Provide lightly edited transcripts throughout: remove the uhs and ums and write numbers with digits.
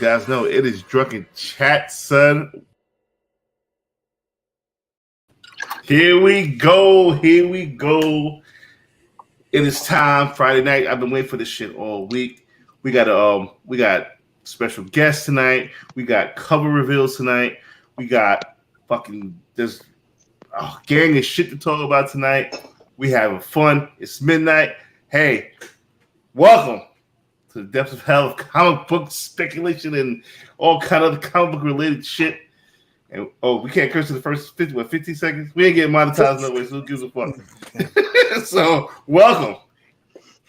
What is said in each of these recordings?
guys know it is Drunken Chat, son. Here we go. It is time. Friday night. I've been waiting for this shit all week. We got special guests tonight. We got cover reveals tonight. We got there's a gang of shit to talk about tonight. We having fun. It's midnight. Hey, welcome to the depths of hell of comic book speculation and all kind of comic book related shit. And we can't curse in the first 50 seconds. We ain't getting monetized no way, so who gives a fuck? So welcome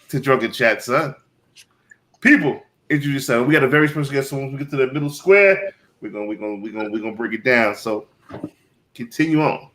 to Drunken Chat, son. People, introduce yourself. We got a very special guest. So when we get to the middle square, we're gonna break it down. So continue on.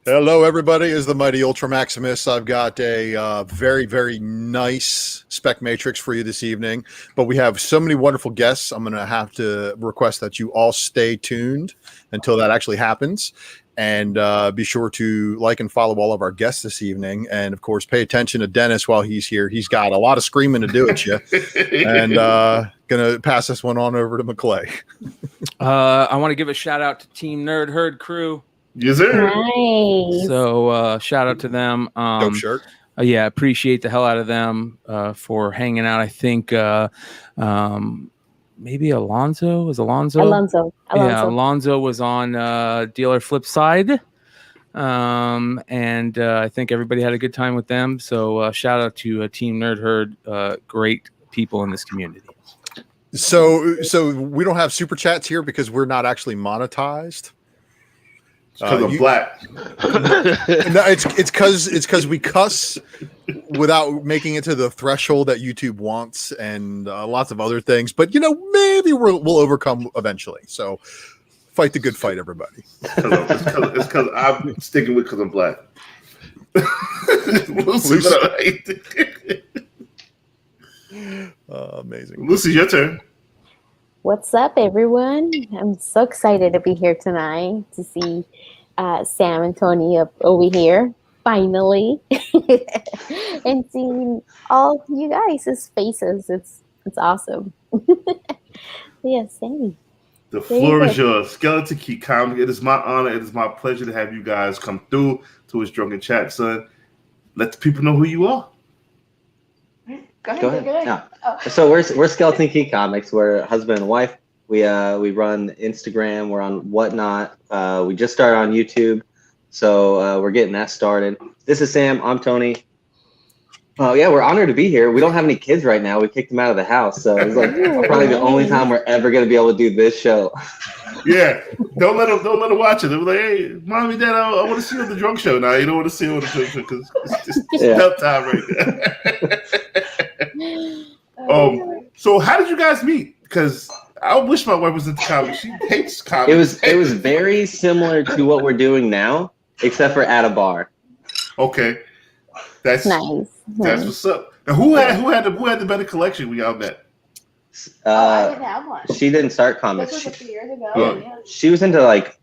Hello, everybody. Is the mighty Ultra Maximus. I've got a very, very nice spec matrix for you this evening, but we have so many wonderful guests. I'm going to have to request that you all stay tuned until that actually happens. And be sure to like and follow all of our guests this evening. And, of course, pay attention to Dennis while he's here. He's got a lot of screaming to do at you. And going to pass this one on over to McClay. I want to give a shout-out to Team Nerd Herd crew. Yes, sir. Nice. So shout out to them. Dope shirt. Yeah, appreciate the hell out of them for hanging out. I think maybe Alonzo. Alonzo. Yeah, Alonzo was on Dealer Flip Side. And I think everybody had a good time with them. So shout out to Team Nerd Herd. Great people in this community. So we don't have super chats here because we're not actually monetized. Because I'm black. No, it's because we cuss without making it to the threshold that YouTube wants, and lots of other things. But maybe we'll overcome eventually. So fight the good fight, everybody. It's because I'm sticking with because I'm black. Amazing. Lucy, your turn. What's up, everyone? I'm so excited to be here tonight to see Sam and Tony up over here, finally, and seeing all you guys' faces. It's awesome. Yeah, Sammy. The floor is yours. Skeleton Key Comic. It is my honor. It is my pleasure to have you guys come through to his Drunken Chat, son. Let the people know who you are. Go ahead. Yeah. Oh. So we're Skeleton Key Comics. We're husband and wife. We run Instagram. We're on Whatnot. We just started on YouTube, so we're getting that started. This is Sam. I'm Tony. Oh yeah, we're honored to be here. We don't have any kids right now. We kicked them out of the house, so it's like probably the only time we're ever gonna be able to do this show. Yeah, don't let them watch it. They're like, hey, mommy, dad, I want to see you on the drunk show now. You don't want to see you on the drunk show because it's tough time right now. So how did you guys meet? Because I wish my wife was into comics. She hates comics. It was very similar to what we're doing now, except for at a bar. Okay, that's nice. That's what's up. And who had the better collection when y'all met? I didn't have one. She didn't start comics. This was a few years ago. Yeah. She was into like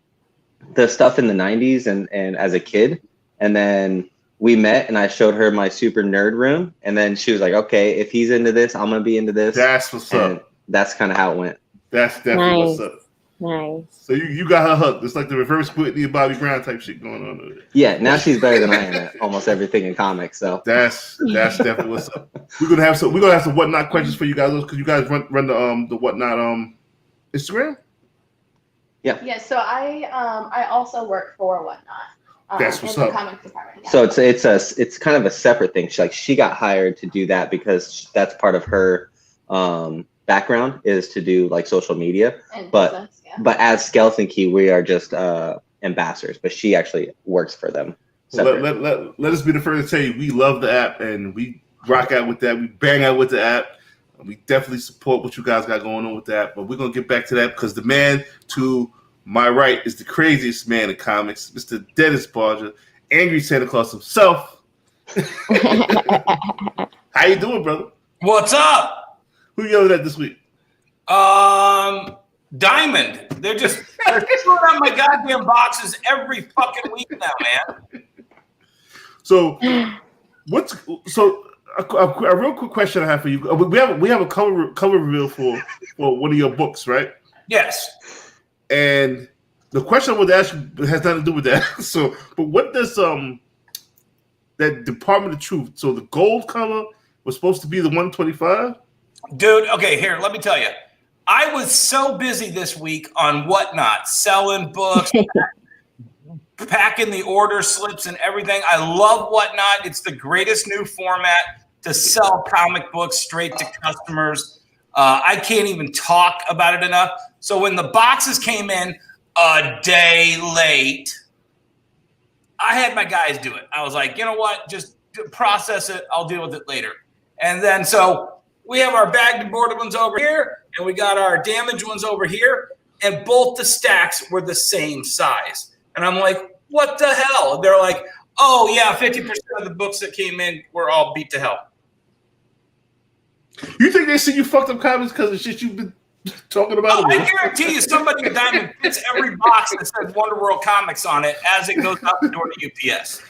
the stuff in the 90s and as a kid, and then we met and I showed her my super nerd room, and then she was like, okay, if he's into this, I'm gonna be into this. That's what's up. That's kind of how it went. That's definitely what's up. Nice. So you got her hooked. It's like the reverse Whitney and Bobby Brown type shit going on. Yeah, now she's better than I am at almost everything in comics. So that's definitely what's up. We're gonna have some Whatnot questions for you guys because you guys run the Whatnot Instagram. Yeah. Yeah. So I also work for Whatnot. That's what's in the up. comics department. Yeah. So it's kind of a separate thing. She got hired to do that because that's part of her background is to do like social media. And but business, yeah. But as Skeleton Key, we are just ambassadors. But she actually works for them. Let us be the first to tell you we love the app and we rock out with that. We bang out with the app. We definitely support what you guys got going on with that. But we're gonna get back to that because the man to my right is the craziest man in comics, Mr. Dennis Barger, Angry Santa Claus himself. How you doing, brother? What's up? Who yelled at this week? Diamond. They're throwing out my goddamn boxes every fucking week now, man. So a real quick question I have for you. We have a cover reveal for one of your books, right? Yes. And the question I would ask you has nothing to do with that. So, but what does that Department of Truth? So the gold cover was supposed to be the 125. Dude, okay, here, let me tell you. I was so busy this week on Whatnot, selling books, packing the order slips and everything. I love Whatnot. It's the greatest new format to sell comic books straight to customers. I can't even talk about it enough. So when the boxes came in a day late, I had my guys do it. I was like, you know what? Just process it. I'll deal with it later. And then so we have our bagged and boarded ones over here, and we got our damaged ones over here, and both the stacks were the same size. And I'm like, what the hell? And they're like, oh, yeah, 50% of the books that came in were all beat to hell. You think they see you fucked up comics because of shit you've been talking about? Oh, I guarantee you somebody in Diamond gets every box that says Wonder World Comics on it as it goes out the door to UPS.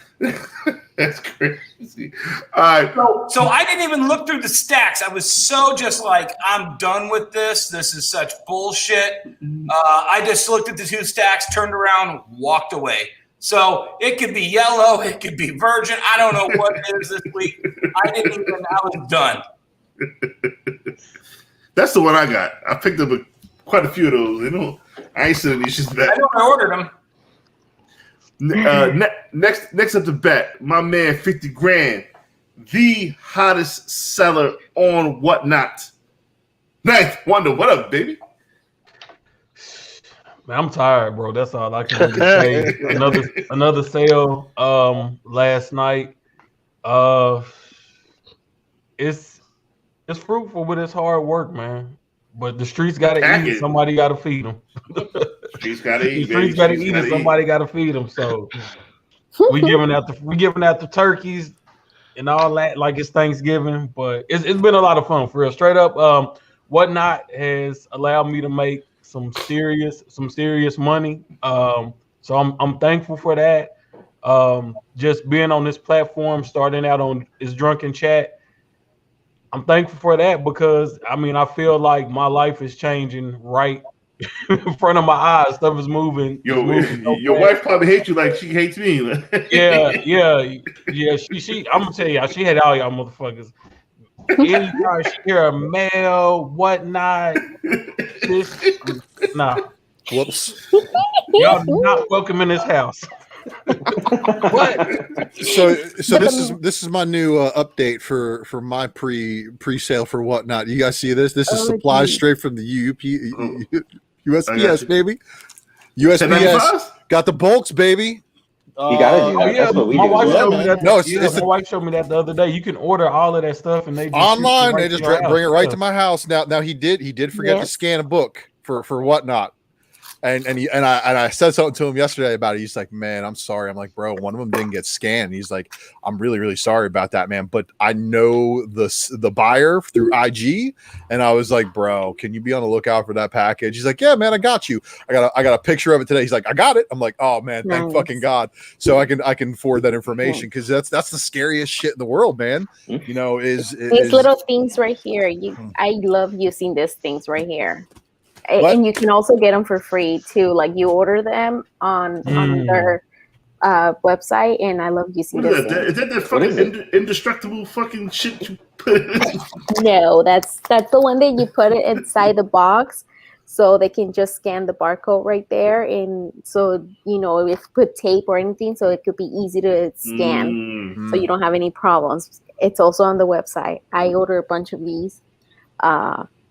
That's crazy. All right. So I didn't even look through the stacks. I was so just like, I'm done with this. This is such bullshit. I just looked at the two stacks, turned around, walked away. So it could be yellow. It could be virgin. I don't know what it is this week. I was done. That's the one I got. I picked up quite a few of those. You know, I ain't sending these shits back. I know I ordered them. Next up to bet, my man 50 grand, the hottest seller on Whatnot. Ninth Wonder, what up, baby? Man, I'm tired, bro. That's all I can really say. Another sale last night. It's fruitful, but it's hard work, man. But the streets gotta eat. Somebody gotta feed them. Streets gotta eat. Streets gotta eat, and somebody gotta feed them. So we giving out the turkeys and all that like it's Thanksgiving. But it's been a lot of fun for real. Straight up, Whatnot has allowed me to make some serious money. So I'm thankful for that. Just being on this platform, starting out on this Drunken chat. I'm thankful for that because I feel like my life is changing right in front of my eyes. Stuff is moving. Your wife probably hates you like she hates me. Yeah. She I'm gonna tell you, she had all y'all motherfuckers. Anytime she hear a mail, Whatnot, nah. Whoops. Y'all not welcome in this house. What? So this is my new update for my pre-sale for Whatnot. You guys see this? This is supplies straight from the USPS, baby. USPS got the bulks, baby. You gotta do that. That's what we do. My wife showed me that. No, my wife showed me that the other day. You can order all of that stuff, and they just online. They just bring it right to my house. Now he did forget to scan a book for Whatnot. And I said something to him yesterday about it. He's like, man, I'm sorry. I'm like, bro, one of them didn't get scanned. He's like, I'm really, really sorry about that, man. But I know the buyer through IG, and I was like, bro, can you be on the lookout for that package? He's like, yeah, man, I got you. I got a picture of it today. He's like, I got it. I'm like, oh man, thank fucking God. So I can forward that information because that's the scariest shit in the world, man. You know, is these little things right here. I love using these things right here. And you can also get them for free too. Like you order them on their website, and I love using this. Is that fucking indestructible fucking shit you put? No, that's the one that you put it inside the box, so they can just scan the barcode right there, and so if you put tape or anything, so it could be easy to scan, so you don't have any problems. It's also on the website. I order a bunch of these.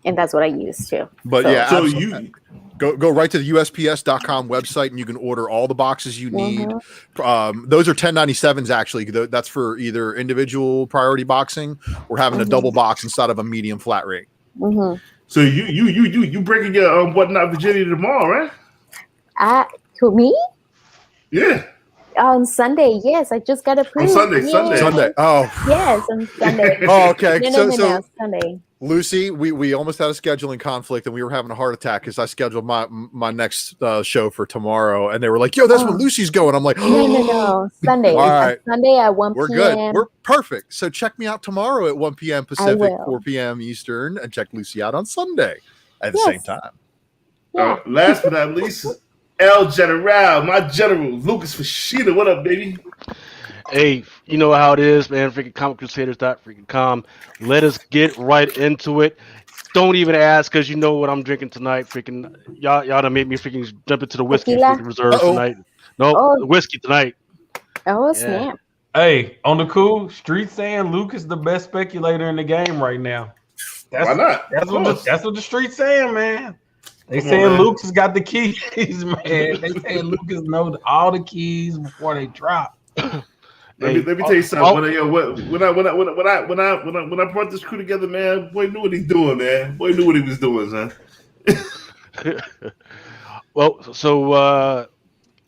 And that's what I use too. But so you go right to the USPS.com website and you can order all the boxes you need. Those are 1097s actually. That's for either individual priority boxing or having a double box instead of a medium flat rate. So you breaking your Whatnot Virginia tomorrow, right? To me? Yeah. On Sunday, yes. I just got approved. On Sunday. Oh. Yes, on Sunday. Oh, okay. No, Sunday. Lucy, we almost had a scheduling conflict and we were having a heart attack because I scheduled my next show for tomorrow and they were like, yo, that's when Lucy's going. I'm like, no. Sunday. All right. Sunday at 1 We're p.m. good. We're perfect. So check me out tomorrow at 1 p.m. Pacific, 4 p.m. Eastern, and check Lucy out on Sunday at the same time. Yeah. Last but not least, El General, my general, Lucas Fashida. What up, baby? Hey, you know how it is, man. Freaking ComicCrusaders.com. Let us get right into it. Don't even ask because you know what I'm drinking tonight. Freaking y'all done made me freaking jump into the whiskey freaking reserve tonight. No, the whiskey tonight. Oh, snap. Hey, on the cool, Street saying Luke is the best speculator in the game right now. Why not? That's what the street's saying, man. They saying Luke has got the keys, man. They saying Lucas knows all the keys before they drop. Let me tell you something. When I brought this crew together, man, boy knew what he's doing, man. Boy knew what he was doing, son. Well, so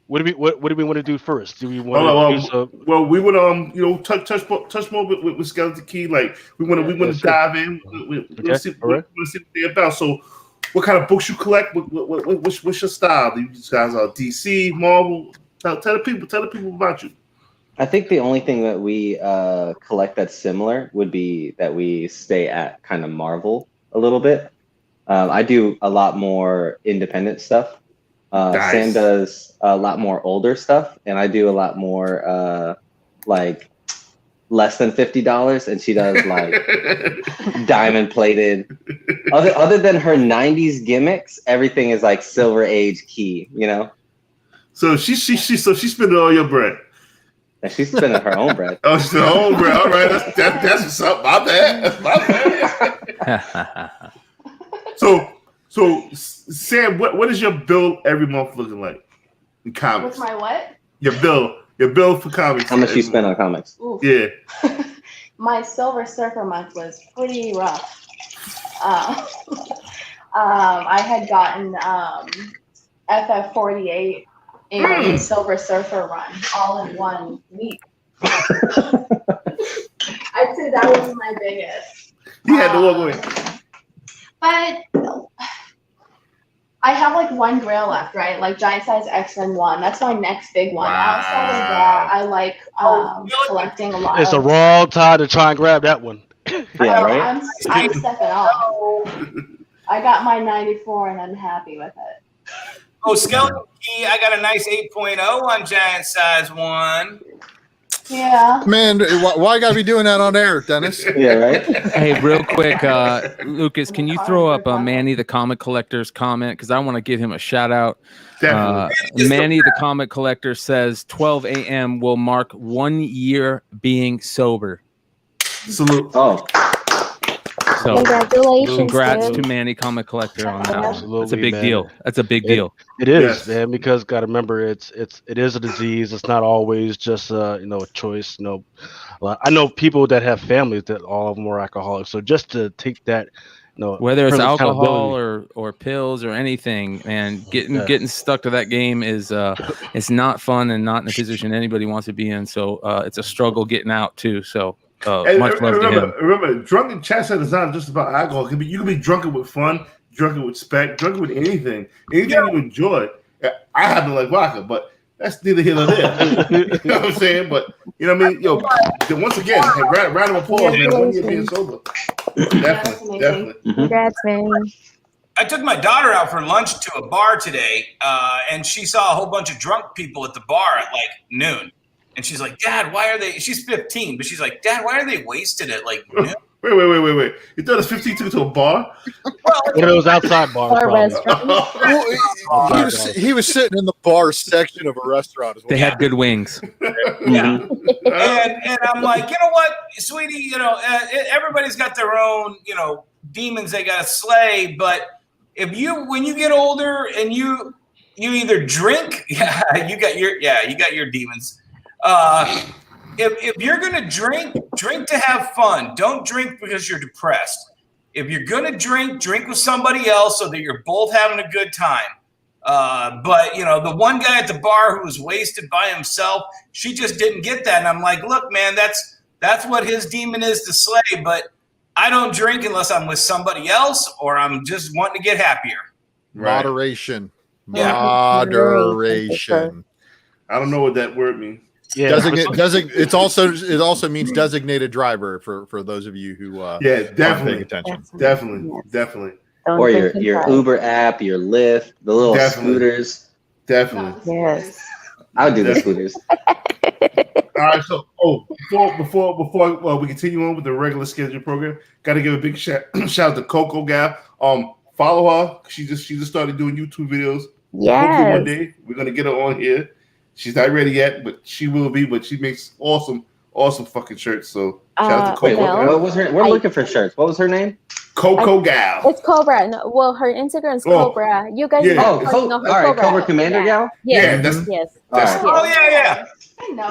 what do we want to do first? Do we want to well, we would touch more with Skeleton Key. Like we want to dive in. We see what they're about. So, what kind of books you collect? What's your style? You guys are DC, Marvel. Tell the people about you. I think the only thing that we collect that's similar would be that we stay at kind of Marvel a little bit. I do a lot more independent stuff. Nice. Sam does a lot more older stuff, and I do a lot more like less than $50, and she does like diamond plated. Other than her 90s gimmicks, everything is like Silver Age key, you know. So she's spending all your bread. And she's spending her own bread. Oh, she's her own bread. All right, that's what's up. My bad. So Sam, what is your bill every month looking like in comics? With my what? Your bill for comics. How much you spend on comics? Oof. Yeah. My Silver Surfer month was pretty rough. I had gotten FF48 and Silver Surfer run all in 1 week. I'd say that was my biggest. You had to walk away. But I have like 1 grail left, right? Like Giant Size X-Men 1. That's my next big one. Wow. Outside of that, I like collecting a lot. It's a wrong time to try and grab that one. Yeah, right? I'm stepping off. I got my 94 and I'm happy with it. Oh, Skeleton Key, I got a nice 8.0 on Giant Size 1. Yeah. Man, why gotta be doing that on air, Dennis? Yeah, right? Hey, real quick, Lucas, can you throw up Manny the Comic Collector's comment? Because I want to give him a shout out. Definitely. Manny the Comic Collector says 12 a.m. will mark 1 year being sober. Salute. Oh. So Congratulations. congrats dude. to Manny Comic Collector on that. Absolutely, That's a big man. deal. That's a big deal. It is, Yes. man, because gotta remember it is a disease. It's not always just a choice. I know people that have families that all of them are alcoholics. So just to take that, Whether it's personal alcohol accountability. or pills or anything, and getting stuck to that game is it's not fun and not in a position anybody wants to be in. So it's a struggle getting out too. So much love to him. Remember, drunken chat set is not just about alcohol. You can be drunken with fun, drunken with spec, drunken with anything you enjoy. I happen to like vodka, but that's neither here nor there. You know what I'm saying? But you know what I mean? Yo, once again, round of applause, man. 1 year being sober. Definitely. Congrats, man. I took my daughter out for lunch to a bar today, and she saw a whole bunch of drunk people at the bar at like noon. And she's like, Dad, why are they? She's 15, but she's like, Dad, why are they wasted at like noon? Wait. You thought it's 15 took it to a bar? One of those outside bars. Or probably. restaurant. Well, he was sitting in the bar section of a restaurant as well. They had good wings. Yeah. And I'm like, you know what, sweetie, everybody's got their own, demons they got to slay. But when you get older and you either drink, you got your demons. If you're gonna drink to have fun. Don't drink because you're depressed. If you're gonna drink with somebody else so that you're both having a good time. But the one guy at the bar who was wasted by himself, she just didn't get that. And I'm like, look, man, that's what his demon is to slay. But I don't drink unless I'm with somebody else or I'm just wanting to get happier. Right. Moderation. Yeah. Moderation. I don't know what that word means. Yeah, it also means designated driver for those of you who definitely paying attention. Definitely. Or your Uber app, your Lyft, the little scooters. Definitely. Yes. I would do the scooters. All right, so before we continue on with the regular schedule program, got to give a big shout out to Coco Gal. Follow her. She just started doing YouTube videos. Yes. Hopefully one day we're gonna get her on here. She's not ready yet, but she will be. But she makes awesome fucking shirts. So shout out to Coco. Wait, what was her? We're looking for shirts. What was her name? Coco Gal. It's Cobra. No, well, her Instagram's Cobra. You guys know her all right, Cobra. Cobra Commander Gal. Yes. Oh yeah. I know.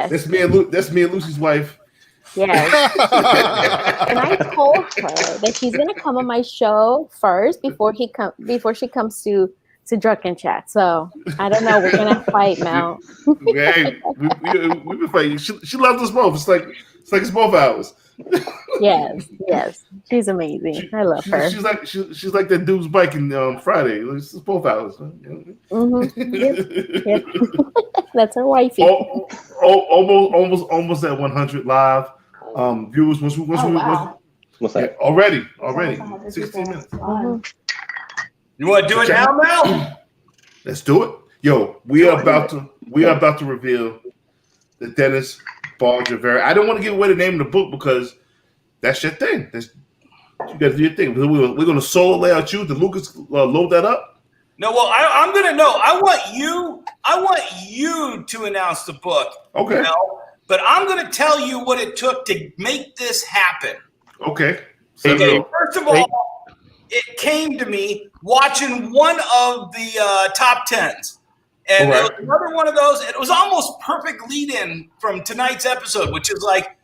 That's me and Lucy's wife. Yes. And I told her that she's gonna come on my show first before she comes to Drunken Chat. So I don't know. We're gonna fight, Mel. Hey, we've been fighting. She loves us both. It's like it's both ours. Yes. She's amazing. I love her. She's like that dude's bike in Friday. It's both ours. Yep. That's her wifey. Almost at 100 live viewers. What's that? Already. 16 minutes. You want to do it now, Mel? Let's do it. Yo, we are about to reveal the Dennis Barger variant. I don't want to give away the name of the book because that's your thing. You got to do your thing. We're going to solo lay out you. Did Lucas load that up? No. Well, I'm going to know. I want you to announce the book. Okay. Mel, but I'm going to tell you what it took to make this happen. Okay. First of all, it came to me watching one of the top 10s. And it was another one of those. It was almost perfect lead-in from tonight's episode, which is like,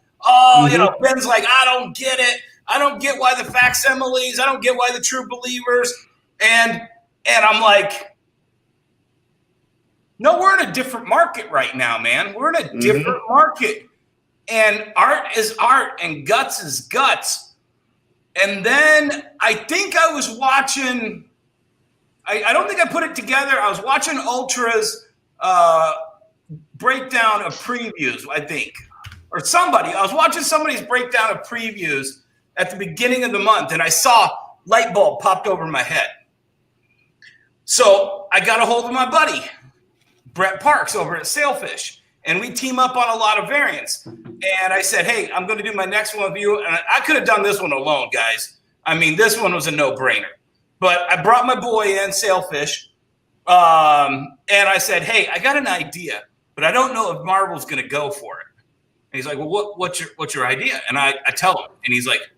Ben's like, I don't get it. I don't get why the facsimiles. I don't get why the true believers. And I'm like, no, we're in a different market right now, man. We're in a different market. And art is art and guts is guts. And then I think I was watching... I don't think I put it together. I was watching Ultra's breakdown of previews, I think. Or I was watching somebody's breakdown of previews at the beginning of the month, and I saw light bulb popped over my head. So I got a hold of my buddy, Brett Parks, over at Sailfish, and we team up on a lot of variants. And I said, hey, I'm going to do my next one with you. And I could have done this one alone, guys. I mean, this one was a no-brainer. But I brought my boy in, Sailfish, and I said, hey, I got an idea, but I don't know if Marvel's going to go for it. And he's like, well, what's your idea? And I tell him, and he's like,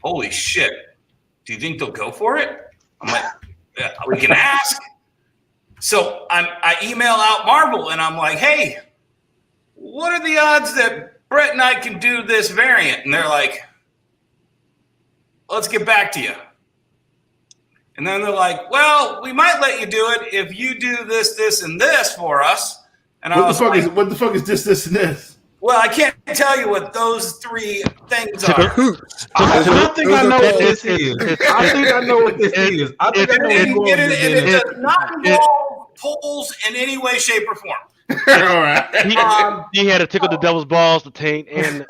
holy shit, do you think they'll go for it? I'm like, yeah, we can ask. So I email out Marvel, and I'm like, hey, what are the odds that Brett and I can do this variant? And they're like, let's get back to you. And then they're like, well, we might let you do it if you do this, this, and this for us. And what the fuck is this, and this? Well, I can't tell you what those three things are. I think I know what this is. I think I know what this is. It does not involve polls in any way, shape, or form. All right. He had to tickle the devil's balls, the taint, and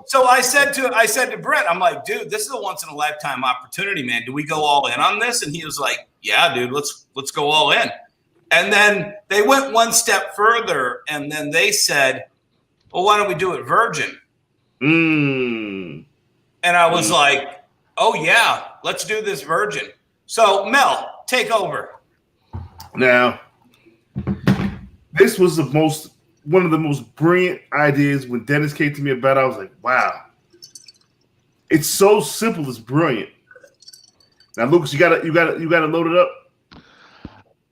so I said to Brett, I'm like, dude, this is a once in a lifetime opportunity, man. Do we go all in on this? And he was like, yeah, dude, let's go all in. And then they went one step further, and then they said, well, why don't we do it virgin? And I was like, oh yeah, let's do this virgin. So Mel, take over. Now, this was one of the most brilliant ideas when Dennis came to me about it. I was like, wow. It's so simple, it's brilliant. Now, Lucas, you gotta load it up.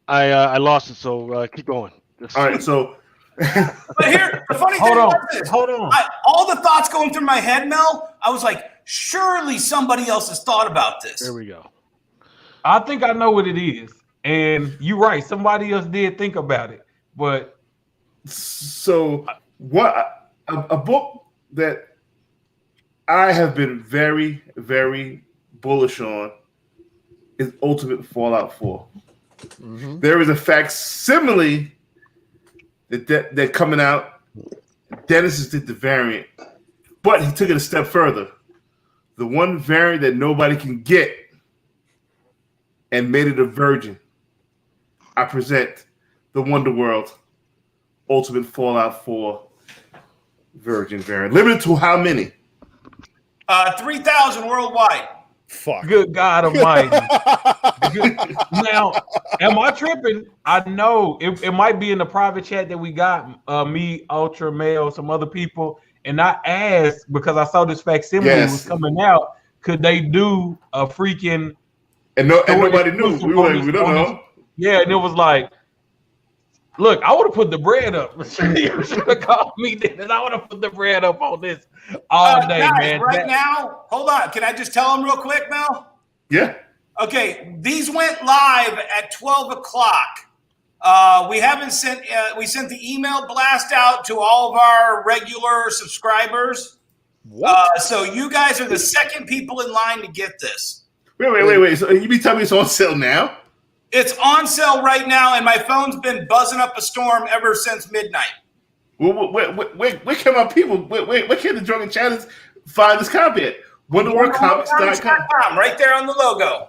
I lost it, so keep going. All right, so but here, the funny thing about this, hold on. All the thoughts going through my head, Mel, I was like, surely somebody else has thought about this. There we go. I think I know what it is. And you're right, somebody else did think about it. But so what a book that I have been very, very bullish on is Ultimate Fallout 4. Mm-hmm. There is a facsimile that coming out. Dennis did the variant, but he took it a step further. The one variant that nobody can get and made it a virgin. I present the Wonder World Ultimate Fallout 4 virgin variant. Limited to how many? 3,000 worldwide. Fuck. Good God Almighty. Now, am I tripping? I know it might be in the private chat that we got, me, Ultra Male, some other people, and I asked because I saw this facsimile was coming out. Could they do a freaking? And nobody knew. We were like, we don't know. Yeah, and it was like, look, I would have put the bread up. You should have called me then, and I would have put the bread up on this all day, guys, man. Right now, hold on. Can I just tell them real quick, Mel? Yeah. Okay, these went live at 12 o'clock. We haven't sent. We sent the email blast out to all of our regular subscribers. So you guys are the second people in line to get this. Wait. So you be telling me it's on sale now? It's on sale right now, and my phone's been buzzing up a storm ever since midnight. Where can my people? Where can the Drunken Chatters find this copy at? WonderWorldComics.com. Right there on the logo.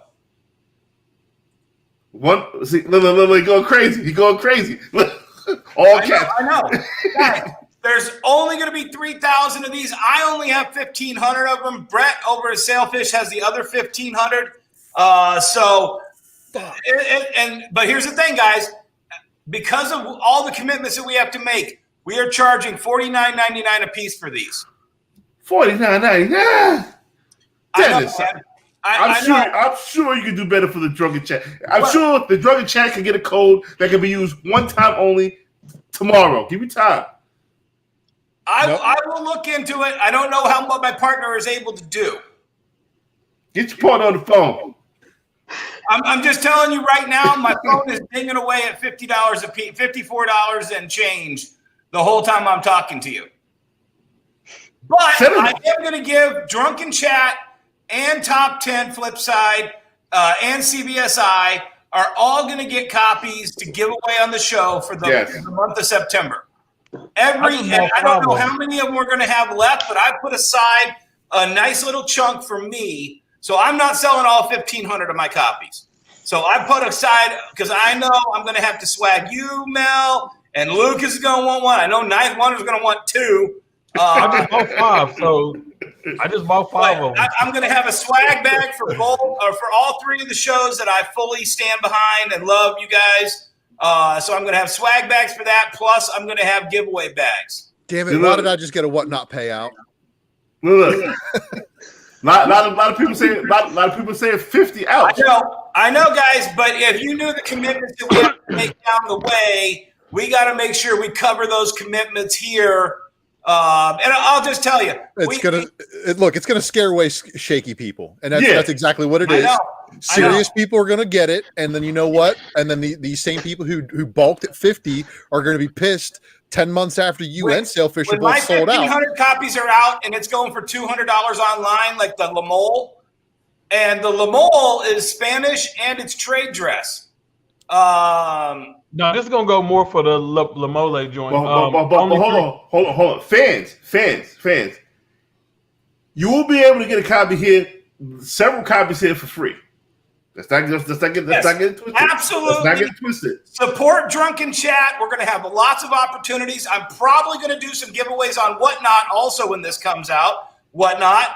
See, look, going crazy. He's going crazy. All caps. I know. Guys, there's only going to be 3,000 of these. I only have 1,500 of them. Brett over at Sailfish has the other 1,500. But here's the thing, guys. Because of all the commitments that we have to make, we are charging $49.99 a piece for these. $49.99. Dennis, I'm sure you can do better for the Drunken Chat. I'm sure the Drunken Chat can get a code that can be used one time only tomorrow. Give me time. I will look into it. I don't know what my partner is able to do. Get your partner on the phone. I'm just telling you right now, my phone is dinging away at $50 a piece, $54 and change the whole time I'm talking to you. But I am going to give Drunken Chat and Top 10 Flipside and CBSI are all going to get copies to give away on the show for the month of September. I don't know how many of them we're going to have left, but I put aside a nice little chunk for me. So I'm not selling all 1,500 of my copies. So I put aside, because I know I'm going to have to swag you, Mel, and Lucas is going to want one. I know Ninth Wonder's going to want two. I just bought five, so I just bought five of them. I'm going to have a swag bag for both, or for all three of the shows that I fully stand behind and love you guys. So I'm going to have swag bags for that. Plus, I'm going to have giveaway bags. Damn it! Why did I just get a whatnot payout? Look. A lot of people say a lot of people say 50 out. I know, guys. But if you knew the commitments that we have to make down the way, we got to make sure we cover those commitments here. And I'll just tell you, it's gonna scare away shaky people, and that's exactly what it is. Serious people are gonna get it, and then you know what? And then these same people who balked at 50 are gonna be pissed 10 months after you and Sailfish are both sold out. 1,500 copies are out, and it's going for $200 online, like the La Mole. And the La Mole is Spanish, and it's trade dress. No, this is gonna go more for the La Mole joint. Hold on. Fans. You will be able to get a copy here, several copies here for free. Let's not get it twisted. Absolutely. Let's not get it twisted. Support Drunken Chat. We're going to have lots of opportunities. I'm probably going to do some giveaways on Whatnot also when this comes out. Whatnot.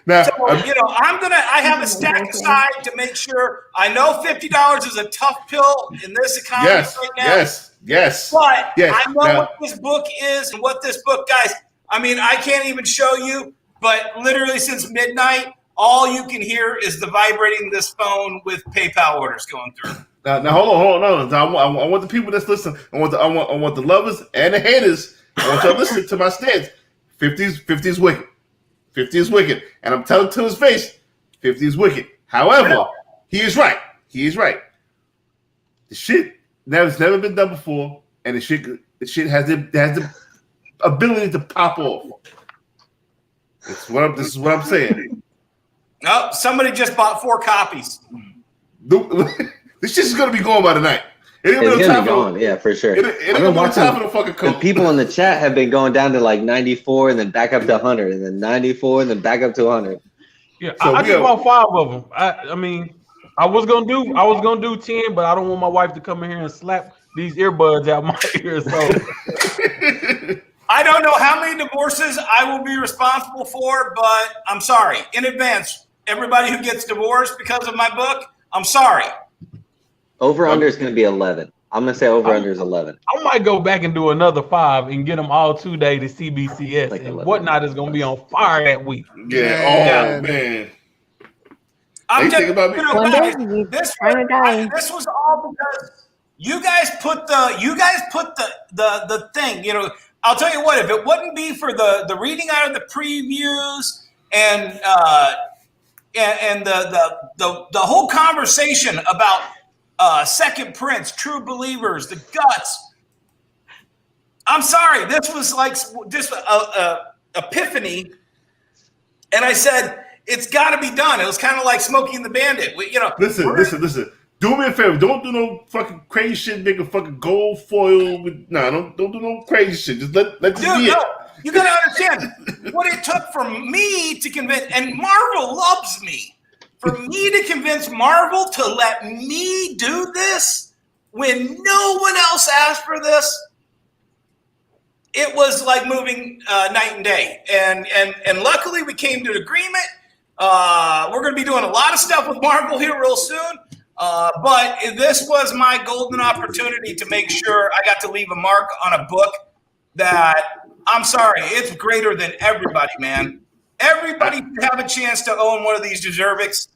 Now, I have a stack aside to make sure. I know $50 is a tough pill in this economy right now. Yes. But I know what this book is and what this book, guys. I mean, I can't even show you, but literally since midnight, all you can hear is the vibrating of this phone with PayPal orders going through. Now hold on. I want the people that's listening. I want the lovers and the haters. I want y'all to listen to my stance. 50 is wicked. 50 is wicked. And I'm telling to his face, 50 is wicked. However, he is right. The shit It's never been done before, and the shit has the ability to pop off. This is what I'm saying. Oh, somebody just bought 4 copies. This shit is gonna be going by tonight. It's gonna be going, yeah, for sure. I've been watching the fucking the people in the chat have been going down to like 94 and then back up to 100 and then 94 and then back up to 100. Yeah, so I just bought 5 of them. I mean, I was gonna do 10, but I don't want my wife to come in here and slap these earbuds out my ears. So I don't know how many divorces I will be responsible for, but I'm sorry in advance. Everybody who gets divorced because of my book, I'm sorry. Over under is going to be 11. I'm going to say over under is 11. I might go back and do another 5 and get them all 2 day to CBCS like and Whatnot is going to be on fire that week. Yeah. Oh man. I'm just, guys, this was all because you guys put the thing. I'll tell you what. If it wouldn't be for the reading out of the previews and the whole conversation about second prints, true believers, the guts. I'm sorry. This was like just a epiphany, and I said it's got to be done. It was kind of like Smokey and the Bandit. Listen. Do me a favor. Don't do no fucking crazy shit, nigga. Fucking gold foil with don't do no crazy shit. Just let this be it. You gotta understand what it took for me to convince, and Marvel loves me. For me to convince Marvel to let me do this when no one else asked for this, it was like moving night and day. And luckily we came to an agreement. We're going to be doing a lot of stuff with Marvel here real soon. But this was my golden opportunity to make sure I got to leave a mark on a book that, I'm sorry, it's greater than everybody, man. Everybody should have a chance to own one of these Deservics.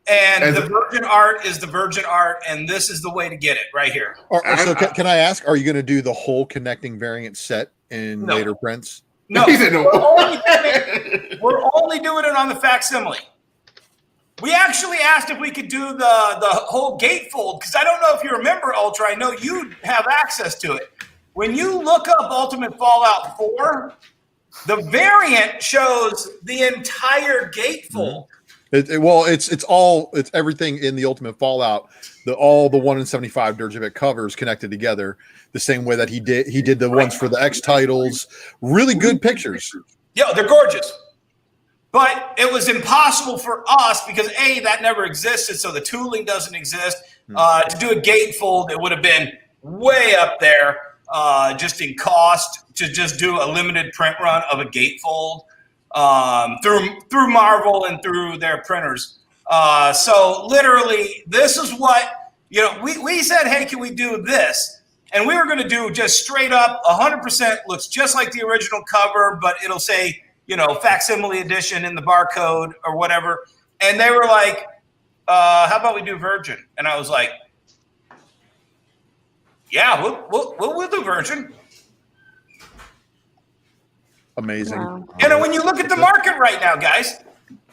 And the virgin art is the virgin art, and this is the way to get it right here. So can I ask, are you going to do the whole connecting variant set in later prints? No. We're only doing it on the facsimile. We actually asked if we could do the whole gatefold, because I don't know if you remember, Ultra. I know you have access to it. When you look up Ultimate Fallout 4, the variant shows the entire gatefold. It's everything in the Ultimate Fallout. All the 1 in 75 Dirjevik covers connected together the same way that he did the ones for the X titles. Really good pictures. Yeah, they're gorgeous. But it was impossible for us because that never existed, so the tooling doesn't exist. To do a gatefold, it would have been way up there, just in cost to just do a limited print run of a gatefold. Through Marvel and through their printers. So literally, this is what, we said, hey, can we do this? And we were going to do just straight up 100% looks just like the original cover, but it'll say, facsimile edition in the barcode or whatever. And they were like, how about we do Virgin? And I was like, yeah, we'll do Virgin. Amazing. Wow. And when you look at the market right now, guys,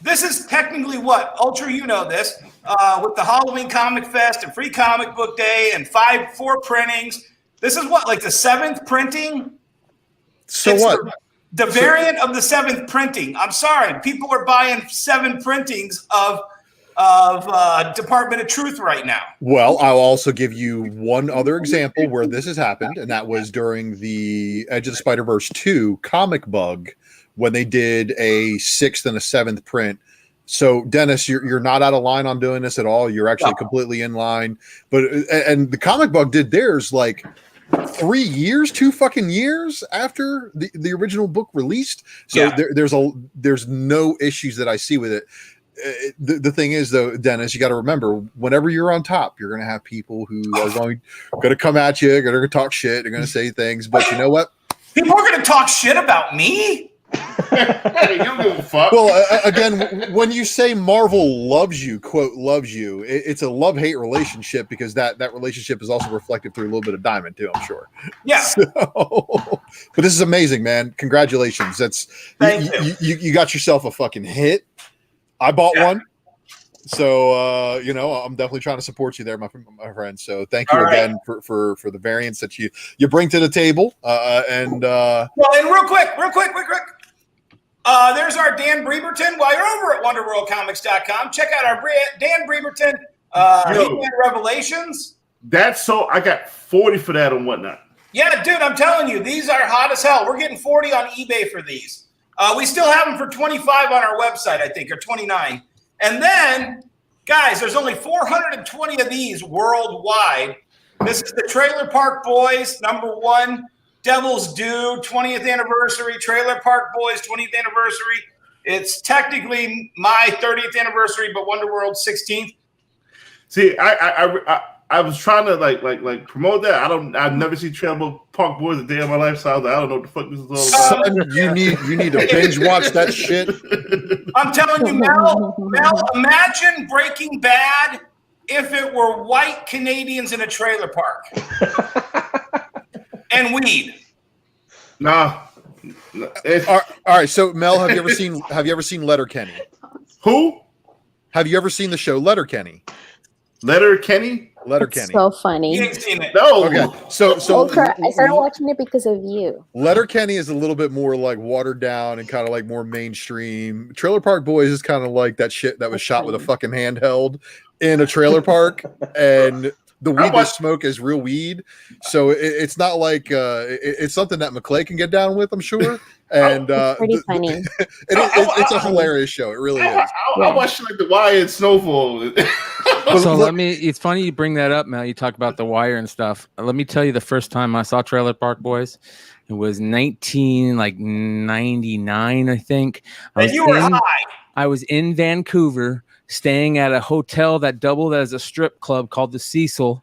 this is technically what? Ultra, you know this. With the Halloween Comic Fest and Free Comic Book Day and 4 printings. This is what, like the 7th printing? So what? The variant of the 7th printing. I'm sorry. People are buying 7 printings of Department of Truth right now. Well, I'll also give you one other example where this has happened, and that was during the Edge of the Spider-Verse 2 Comic Bug when they did a 6th and a 7th print. So, Dennis, you're not out of line on doing this at all. You're actually completely in line. And the Comic Bug did theirs like 3 years, 2 fucking years after the original book released. So there's no issues that I see with it. The thing is, though, Dennis, you got to remember, whenever you're on top, you're going to have people who are going to come at you, they're going to talk shit, they're going to say things. But you know what? People are going to talk shit about me? Hey, you don't give a fuck. Well, again, when you say Marvel loves you, quote, loves you, it's a love-hate relationship because that relationship is also reflected through a little bit of Diamond, too, I'm sure. Yeah. So, but this is amazing, man. Congratulations. Thank you. You got yourself a fucking hit. I bought one. So I'm definitely trying to support you there, my friend. So thank you again for the variants that you bring to the table. Well, and real quick. There's our Dan Breberton. While you're over at WonderWorldComics.com, check out our Dan Breberton He-Man Revelations. I got 40 for that and whatnot. Yeah, dude, I'm telling you, these are hot as hell. We're getting 40 on eBay for these. We still have them for 25 on our website, I think, or 29. And then, guys, there's only 420 of these worldwide. This is the Trailer Park Boys, #1. Devil's Due, 20th anniversary. Trailer Park Boys, 20th anniversary. It's technically my 30th anniversary, but Wonderworld's 16th. See, I was trying to like promote that. I've never seen Trailer Park Boys a day in my life, so I was like, I don't know what the fuck this is all about. Son, you need to binge watch that shit. I'm telling you, Mel, imagine Breaking Bad if it were white Canadians in a trailer park. And weed. Nah. All right. So Mel, have you ever seen Letterkenny? Who? Have you ever seen the show Letterkenny? Letterkenny? Letterkenny. So funny. You ain't seen it. No. Okay. So I started watching it because of you. Letterkenny is a little bit more like watered down and kind of like more mainstream. Trailer Park Boys is kind of like that shit that was shot with a fucking handheld in a trailer park, and the weed they smoke is real weed, so it's not like it's something that McClay can get down with, I'm sure. And pretty funny. It's a hilarious show. It really is. I watched like The Wire and Snowfall. So it's funny you bring that up, Mel. You talk about The Wire and stuff. Let me tell you, the first time I saw Trailer Park Boys, it was 1999, I think. I was in Vancouver, staying at a hotel that doubled as a strip club called the Cecil,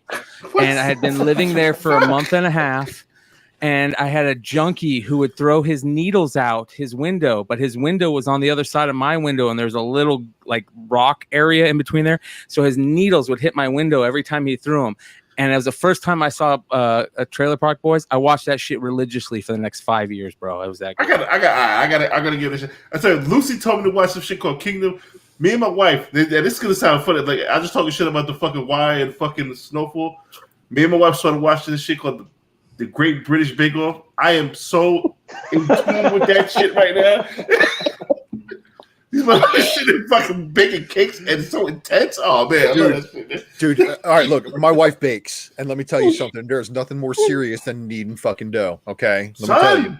and I had been living there for a month and a half. And I had a junkie who would throw his needles out his window, but his window was on the other side of my window, and there's a little like rock area in between there. So his needles would hit my window every time he threw them. And it was the first time I saw a Trailer Park Boys. I watched that shit religiously for the next 5 years, bro. It was that good. I gotta give this shit. I tell you, Lucy told me to watch some shit called Kingdom. Me and my wife, this is gonna sound funny. Like I just talking shit about the fucking Wire and fucking Snowfall. Me and my wife started watching this shit called the Great British Bake Off. I am so in tune with that shit right now. These motherfuckers shit fucking baking cakes and it's so intense. Oh man, I love that shit, man. Dude, all right, look, my wife bakes, and let me tell you something. There's nothing more serious than kneading fucking dough. Okay, let me tell you,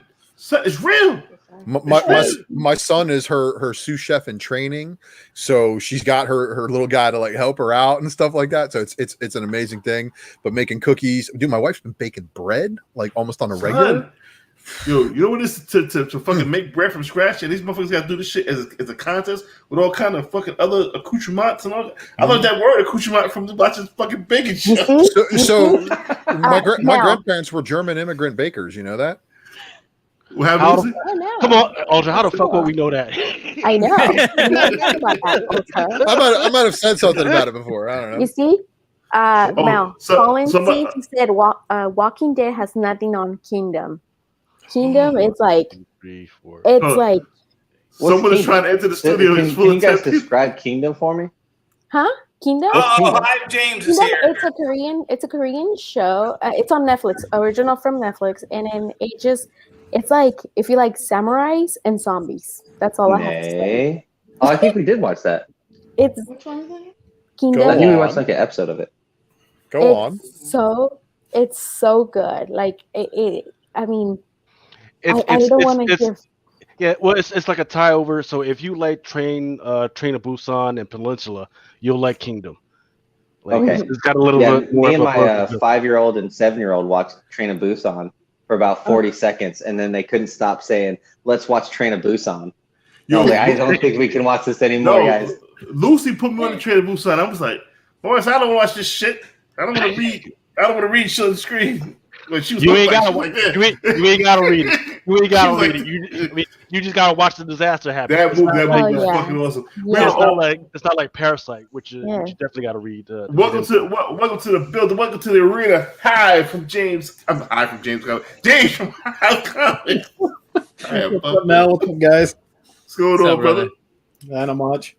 it's real. My son is her sous chef in training, so she's got her little guy to like help her out and stuff like that. So it's an amazing thing. But making cookies, dude, my wife's been baking bread like almost on a regular. Yo, you know what it is to fucking make bread from scratch, and these motherfuckers got to do this shit as a contest with all kind of fucking other accoutrements and all that. I learned that word accoutrement from watching fucking baking show. So my grandparents were German immigrant bakers. You know that? Come on, Ultra. How the fuck would we know that? I know. I might have said something about it before. I don't know. You see, Mel, Colin said Walking Dead has nothing on Kingdom. Kingdom, it's like, like. Someone is trying to enter the studio. Can you guys describe Kingdom for me? Huh? Kingdom? Hi, James is here. It's a Korean show. It's on Netflix, original from Netflix, and then it's like if you like samurais and zombies. That's all I have to say. Oh, I think we did watch that. Which one is it? Kingdom. I think we watched like an episode of it. Go on. It's so good. Like I mean, I don't want to give. Yeah, well, it's like a tie over. So if you like Train to Busan and Peninsula, you'll like Kingdom. Like, okay, it's got a little bit more. Me and my 5-year-old and 7-year-old watched Train to Busan for about 40 seconds, and then they couldn't stop saying, "Let's watch Train to Busan." Yo, I don't think we can watch this anymore, guys. Lucy put me on the Train to Busan. I was like, "Boys, I don't want to watch this shit. I don't want to read. I don't want to read shit on the screen." But she was you ain't gotta read it. You ain't gotta read it. You just gotta watch the disaster happen. That movie was fucking awesome. Yeah. It's not like Parasite, which you definitely gotta read. Welcome to the building. Welcome to the arena. Hi from James. I'm hi from James. James from House Comics. What's up, Mel? What's up, guys? What's going on, brother? Not much.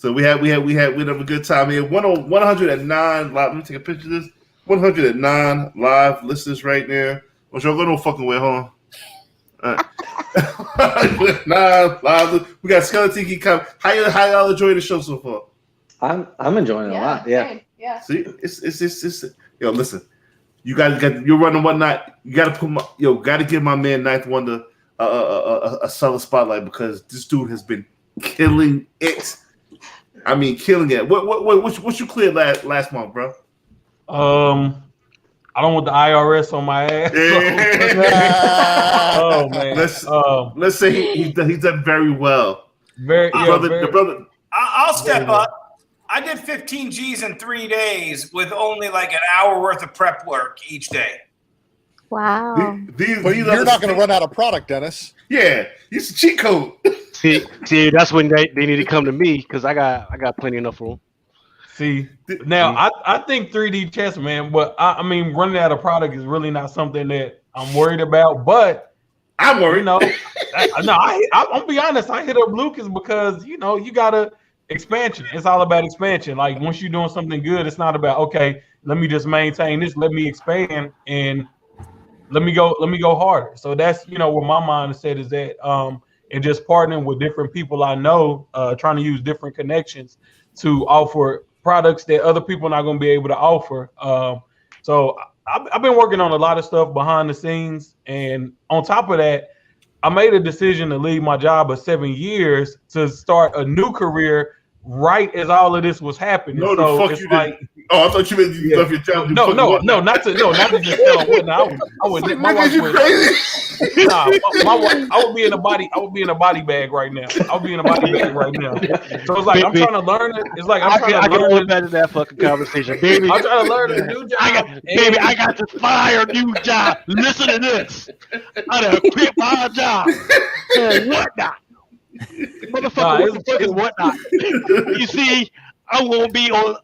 So we have a good time here. 109 live. Let me take a picture of this. 109 live listeners right there. What y'all go no fucking way, huh? Live. We got Skeleton Key coming. How y'all enjoying the show so far? I'm enjoying it a lot. Yeah. Yeah. See, it's yo. Listen, you guys you're running Whatnot. You got to got to give my man Ninth Wonder a solid spotlight because this dude has been killing it. I mean, killing it. What you cleared last month, bro? I don't want the IRS on my ass. Oh man. Let's say he's done very well. The brother. I'll step up. I did 15 G's in 3 days with only like an hour worth of prep work each day. Wow. But you're not going to run out of product, Dennis. Yeah, use a cheat code. See, that's when they need to come to me because I got plenty enough room. See, now I think 3D chess, man, but I mean, running out of product is really not something that I'm worried about. But I'm worried. You know, I'll be honest. I hit up Lucas because you gotta expansion. It's all about expansion. Like once you're doing something good, it's not about okay, let me just maintain this. Let me expand and let me go harder. So that's where my mindset is at. And just partnering with different people I know, trying to use different connections to offer products that other people are not going to be able to offer. So I've been working on a lot of stuff behind the scenes. And on top of that, I made a decision to leave my job of 7 years to start a new career right as all of this was happening. No, so the fuck you didn't. Oh, I thought you meant you left your job. No, not to just tell them Whatnot. I would. My wife was crazy. Nah, my wife. I would be in a body bag right now. I would be in a body bag right now. So it's like I'm trying to learn it. It's like I'm trying to learn. I can imagine that fucking conversation, baby. I'm trying to learn a new job. I got to fire a new job. Listen to this. I done quit my job. Whatnot. Motherfucker, Whatnot. You see, I'm gonna be on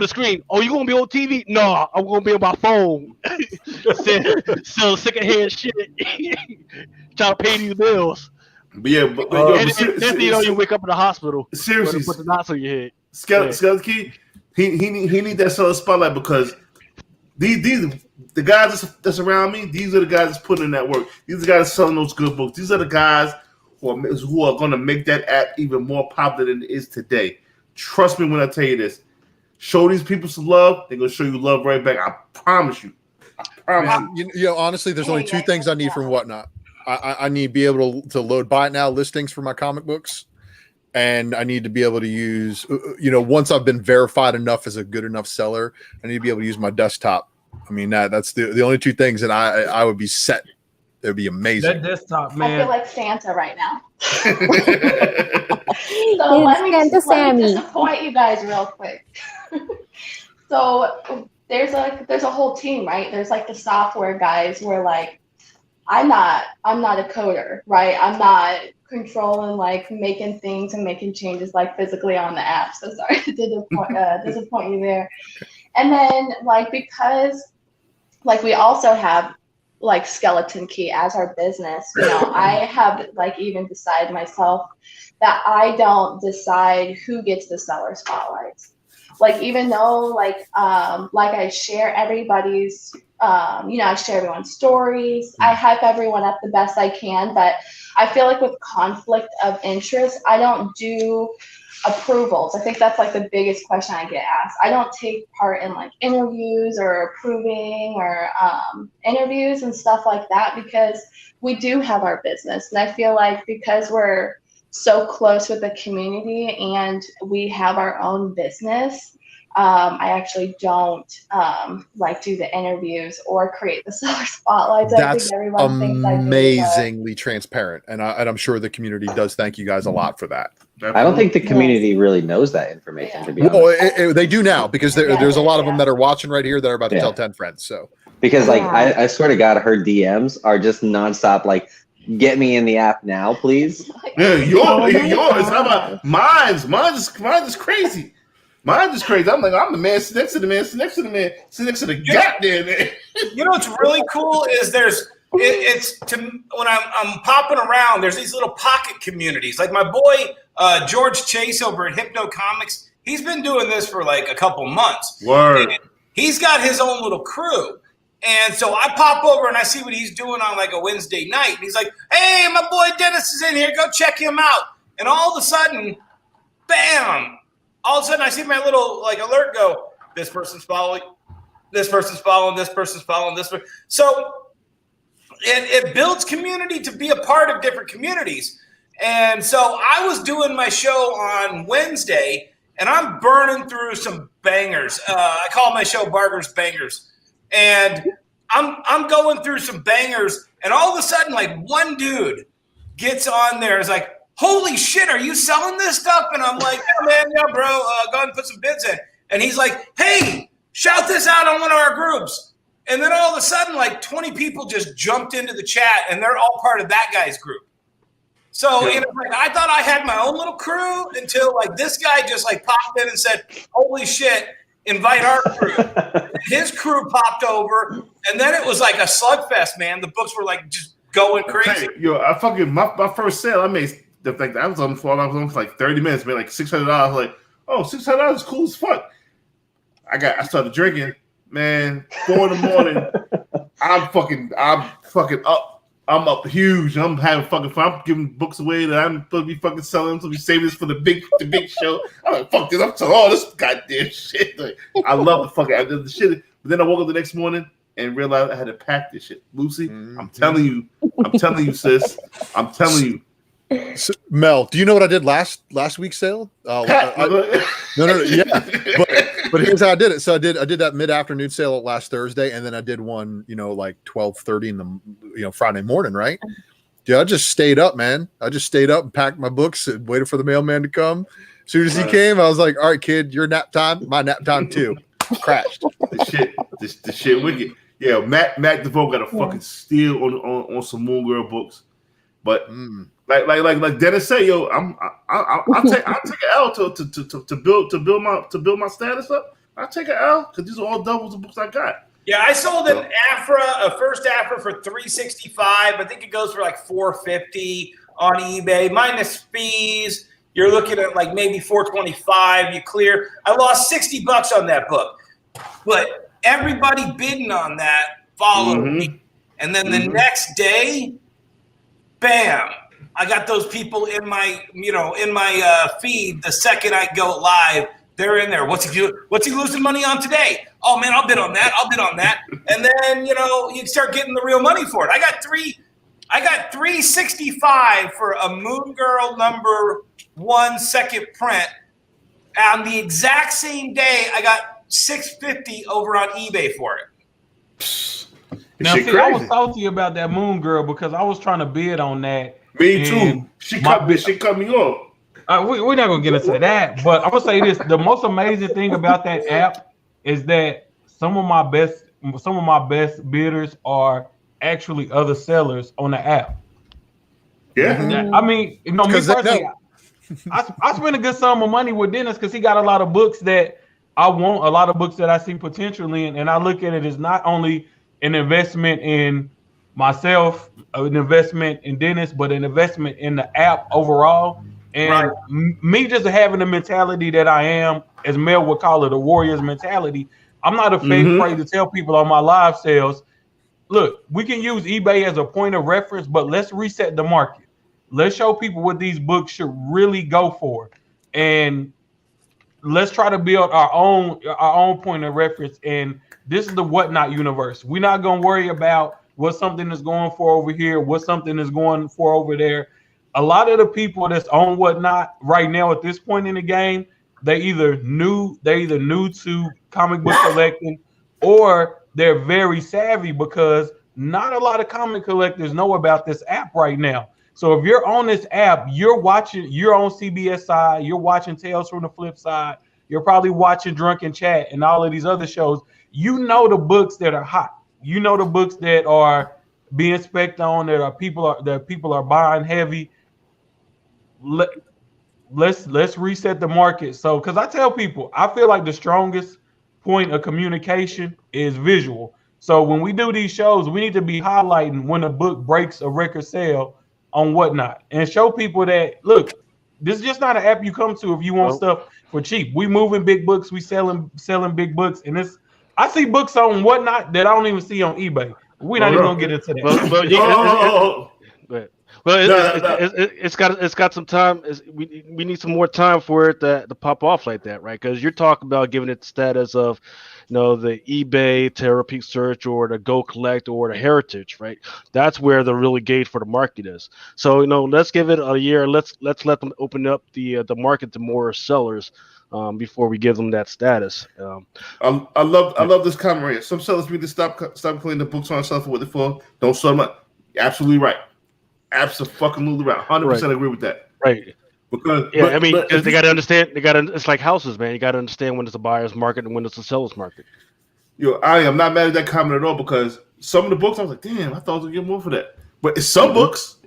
the screen. Oh, you gonna be on TV? No, I'm gonna be on my phone. Sell secondhand shit. Trying to pay these bills. But yeah, you wake up in the hospital. Seriously, put the knots on your head. Skeleton Key, he need that solid spotlight because these the guys that's around me. These are the guys that's putting in that work. These are the guys selling those good books. These are the guys who are going to make that app even more popular than it is today. Trust me when I tell you this. Show these people some love, they're going to show you love right back. I promise you. Honestly, there's only two things I need from Whatnot. I need to be able to load buy it now listings for my comic books. And I need to be able to use, once I've been verified enough as a good enough seller, I need to be able to use my desktop. I mean, that's the only two things that I would be set. It would be amazing. That desktop, man. I feel like Santa right now. So let me disappoint you guys real quick. So there's a whole team, right? There's like the software guys where like I'm not a coder, right? I'm not controlling like making things and making changes like physically on the app. So sorry to disappoint you there. And then like because like we also have like Skeleton Key as our business, I have like even decided myself that I don't decide who gets the seller spotlights. Like even though like I share everybody's I share everyone's stories, I hype everyone up the best I can, but I feel like with conflict of interest, I don't do approvals. I think that's like the biggest question I get asked. I don't take part in like interviews or approving or interviews and stuff like that because we do have our business. And I feel like because we're so close with the community and we have our own business, I actually don't like do the interviews or create the seller spotlights. That's amazingly transparent, and I'm sure the community does thank you guys a lot for that. I don't think the community really knows that information. To be honest, they do now because there's a lot of them that are watching right here that are about to tell 10 friends. So because like I swear to God, her DMs are just nonstop. Like, get me in the app now, please. Yeah, yours. How about mine's? Mine's is crazy. Mine is crazy. I'm like, I'm the man. Sit next to the man. Sit next to the man. Sit next to the goddamn man. You know what's really cool is there's it's to when I'm popping around, there's these little pocket communities. Like my boy George Chase over at Hypno Comics, he's been doing this for like a couple months. Word. And he's got his own little crew. And so I pop over and I see what he's doing on like a Wednesday night. And he's like, hey, my boy Dennis is in here. Go check him out. And all of a sudden, bam, all of a sudden I see my little like alert go, this person's following, this person's following, this person's following, this person. So it builds community to be a part of different communities. And so I was doing my show on Wednesday and I'm burning through some bangers. I call my show Barger's Bangers. And I'm going through some bangers, and all of a sudden, like one dude gets on there, is like, "Holy shit, are you selling this stuff?" And I'm like, "Yeah, man, yeah, bro, go ahead and put some bids in." And he's like, "Hey, shout this out on one of our groups." And then all of a sudden, like 20 people just jumped into the chat, and they're all part of that guy's group. So you know, like, I thought I had my own little crew until like this guy just like popped in and said, "Holy shit, invite our crew." His crew popped over, and then it was like a slugfest, man. The books were like just going crazy. Yo, I fucking my first sale, I made like I was on for like 30 minutes, made like $600. Like, oh, $600 is cool as fuck. I started drinking, man. 4 in the morning. I'm fucking up. I'm up huge. I'm having fucking fun. I'm giving books away that I'm supposed to be fucking selling. I'm supposed to be saving this for the big show. I'm like, fuck this. I'm selling all this goddamn shit. Like, I love the fucking the shit. But then I woke up the next morning and realized I had to pack this shit. Lucy, I'm telling you, sis. I'm telling you. So, Mel, do you know what I did last week's sale? No, yeah. But here's how I did it. So I did that mid-afternoon sale last Thursday, and then I did one, like 12:30 in the Friday morning, right? Yeah, I just stayed up, man. I just stayed up and packed my books and waited for the mailman to come. As soon as he came, I was like, all right, kid, your nap time, my nap time too. Crashed. The shit wicked. Yeah, Mac DeVoe got a fucking steal on some Moon Girl books. But like Dennis said, yo, I'll take an L to build my status up. I'll take an L because these are all doubles of books I got. Yeah, I sold an a first Afra for $365. I think it goes for like $450 on eBay minus fees. You're looking at like maybe $425. You clear. I lost $60 on that book, but everybody bidding on that followed me, and then the next day. Bam! I got those people in my, feed. The second I go live, they're in there. What's he losing money on today? Oh man, I'll bid on that. And then you start getting the real money for it. I got $365 for a Moon Girl #1 second print. On the exact same day, I got $650 over on eBay for it. Now, see, I was salty about that Moon Girl because I was trying to bid on that. Me too. She cut me off. We're not gonna get into that, but I'm gonna say this: the most amazing thing about that app is that some of my best bidders are actually other sellers on the app. Yeah, I mean, me personally, I spend a good sum of money with Dennis because he got a lot of books that I want, a lot of books that I see potential in, and I look at it as not only an investment in myself, an investment in Dennis, but an investment in the app overall. And me just having the mentality that I am, as Mel would call it, a warrior's mentality. I'm not afraid to tell people on my live sales, look, we can use eBay as a point of reference, but let's reset the market. Let's show people what these books should really go for. And let's try to build our own point of reference. And this is the Whatnot universe. We're not going to worry about what something is going for over here, what something is going for over there. A lot of the people that's on Whatnot right now at this point in the game, they're either new to comic book collecting, or they're very savvy because not a lot of comic collectors know about this app right now. So if you're on this app, you're on CBS side, you're watching Tales from the Flip Side, you're probably watching Drunken Chat and all of these other shows. You know the books that are hot. You know the books that are being spec'd on, that people are buying heavy. Let's reset the market. So, because I tell people, I feel like the strongest point of communication is visual. So when we do these shows, we need to be highlighting when a book breaks a record sale on Whatnot and show people that, look, this is just not an app you come to if you want stuff for cheap. We moving big books, we selling big books, and I see books on Whatnot that I don't even see on eBay. We're not even gonna get into that. It's got some time. We need some more time for it to pop off like that, right? Because you're talking about giving it the status of, the eBay therapy search or the Go Collect or the Heritage, right? That's where the really gauge for the market is. So let's give it a year. Let's let them open up the market to more sellers before we give them that status. I love this comment right here. Some sellers need to stop putting the books on shelf for what they're for. Don't sell them up. You're absolutely right. Absolutely right. 100% agree with that. Right. Because they got to understand. It's like houses, man. You got to understand when it's a buyer's market and when it's a seller's market. I am not mad at that comment at all because some of the books I was like, damn, I thought I was gonna get more for that. But it's some books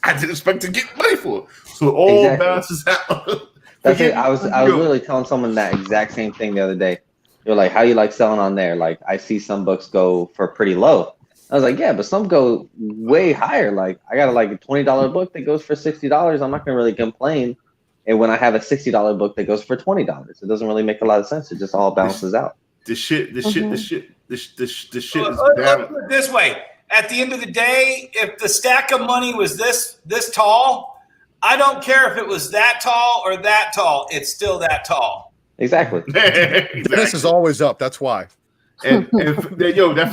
I didn't expect to get money for. So it all balances out. That's it. I was literally telling someone that exact same thing the other day. They're like, how you like selling on there? Like, I see some books go for pretty low. I was like, yeah, but some go way higher. Like, I got a $20 book that goes for $60. I'm not gonna really complain. And when I have a $60 book that goes for $20, it doesn't really make a lot of sense. It just all balances out. The shit is balanced. Let's put it this way. At the end of the day, if the stack of money was this tall, I don't care if it was that tall or that tall. It's still that tall. Exactly. This is always up. That's why. And that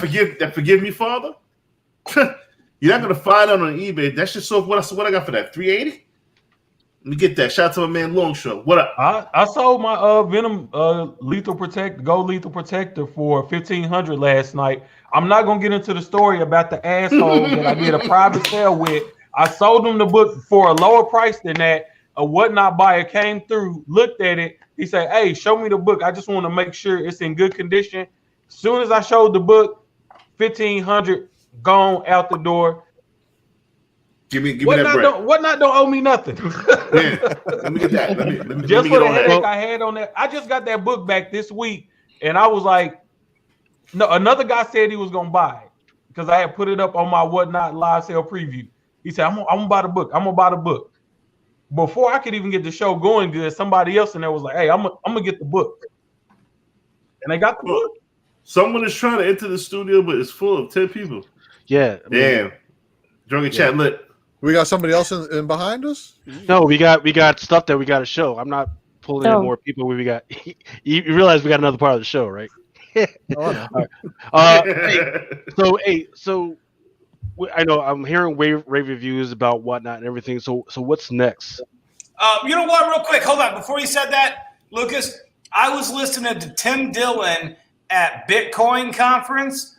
forgive me, Father. You're not gonna find it on eBay. That's just so what I got for that $380. Let me get that. Shout out to my man Longshow. What up? I sold my Venom Lethal Protector for $1,500 last night. I'm not gonna get into the story about the asshole that I did a private sale with. I sold him the book for a lower price than that. A Whatnot buyer came through, looked at it. He said, "Hey, show me the book. I just want to make sure it's in good condition." As soon as I showed the book, $1,500 gone out the door. Give me that bread. Whatnot don't owe me nothing. Yeah, let me get that. Let me just get for the on headache that. I had on that. I just got that book back this week, and I was like, no. Another guy said he was gonna buy it because I had put it up on my Whatnot live sale preview. He said, I'm gonna buy the book. I'm gonna buy the book. Before I could even get the show going good, somebody else in there was like, "Hey, I'm gonna get the book," and they got the book. Someone is trying to enter the studio, but it's full of 10 people. Yeah. Damn. Drunken chat lit. We got somebody else in behind us? No, we got stuff that we got to show. I'm not pulling in more people. We got. You realize we got another part of the show, right? So I know I'm hearing rave reviews about Whatnot and everything. So what's next? You know what? Real quick, hold on. Before you said that, Lucas, I was listening to Tim Dillon at Bitcoin conference,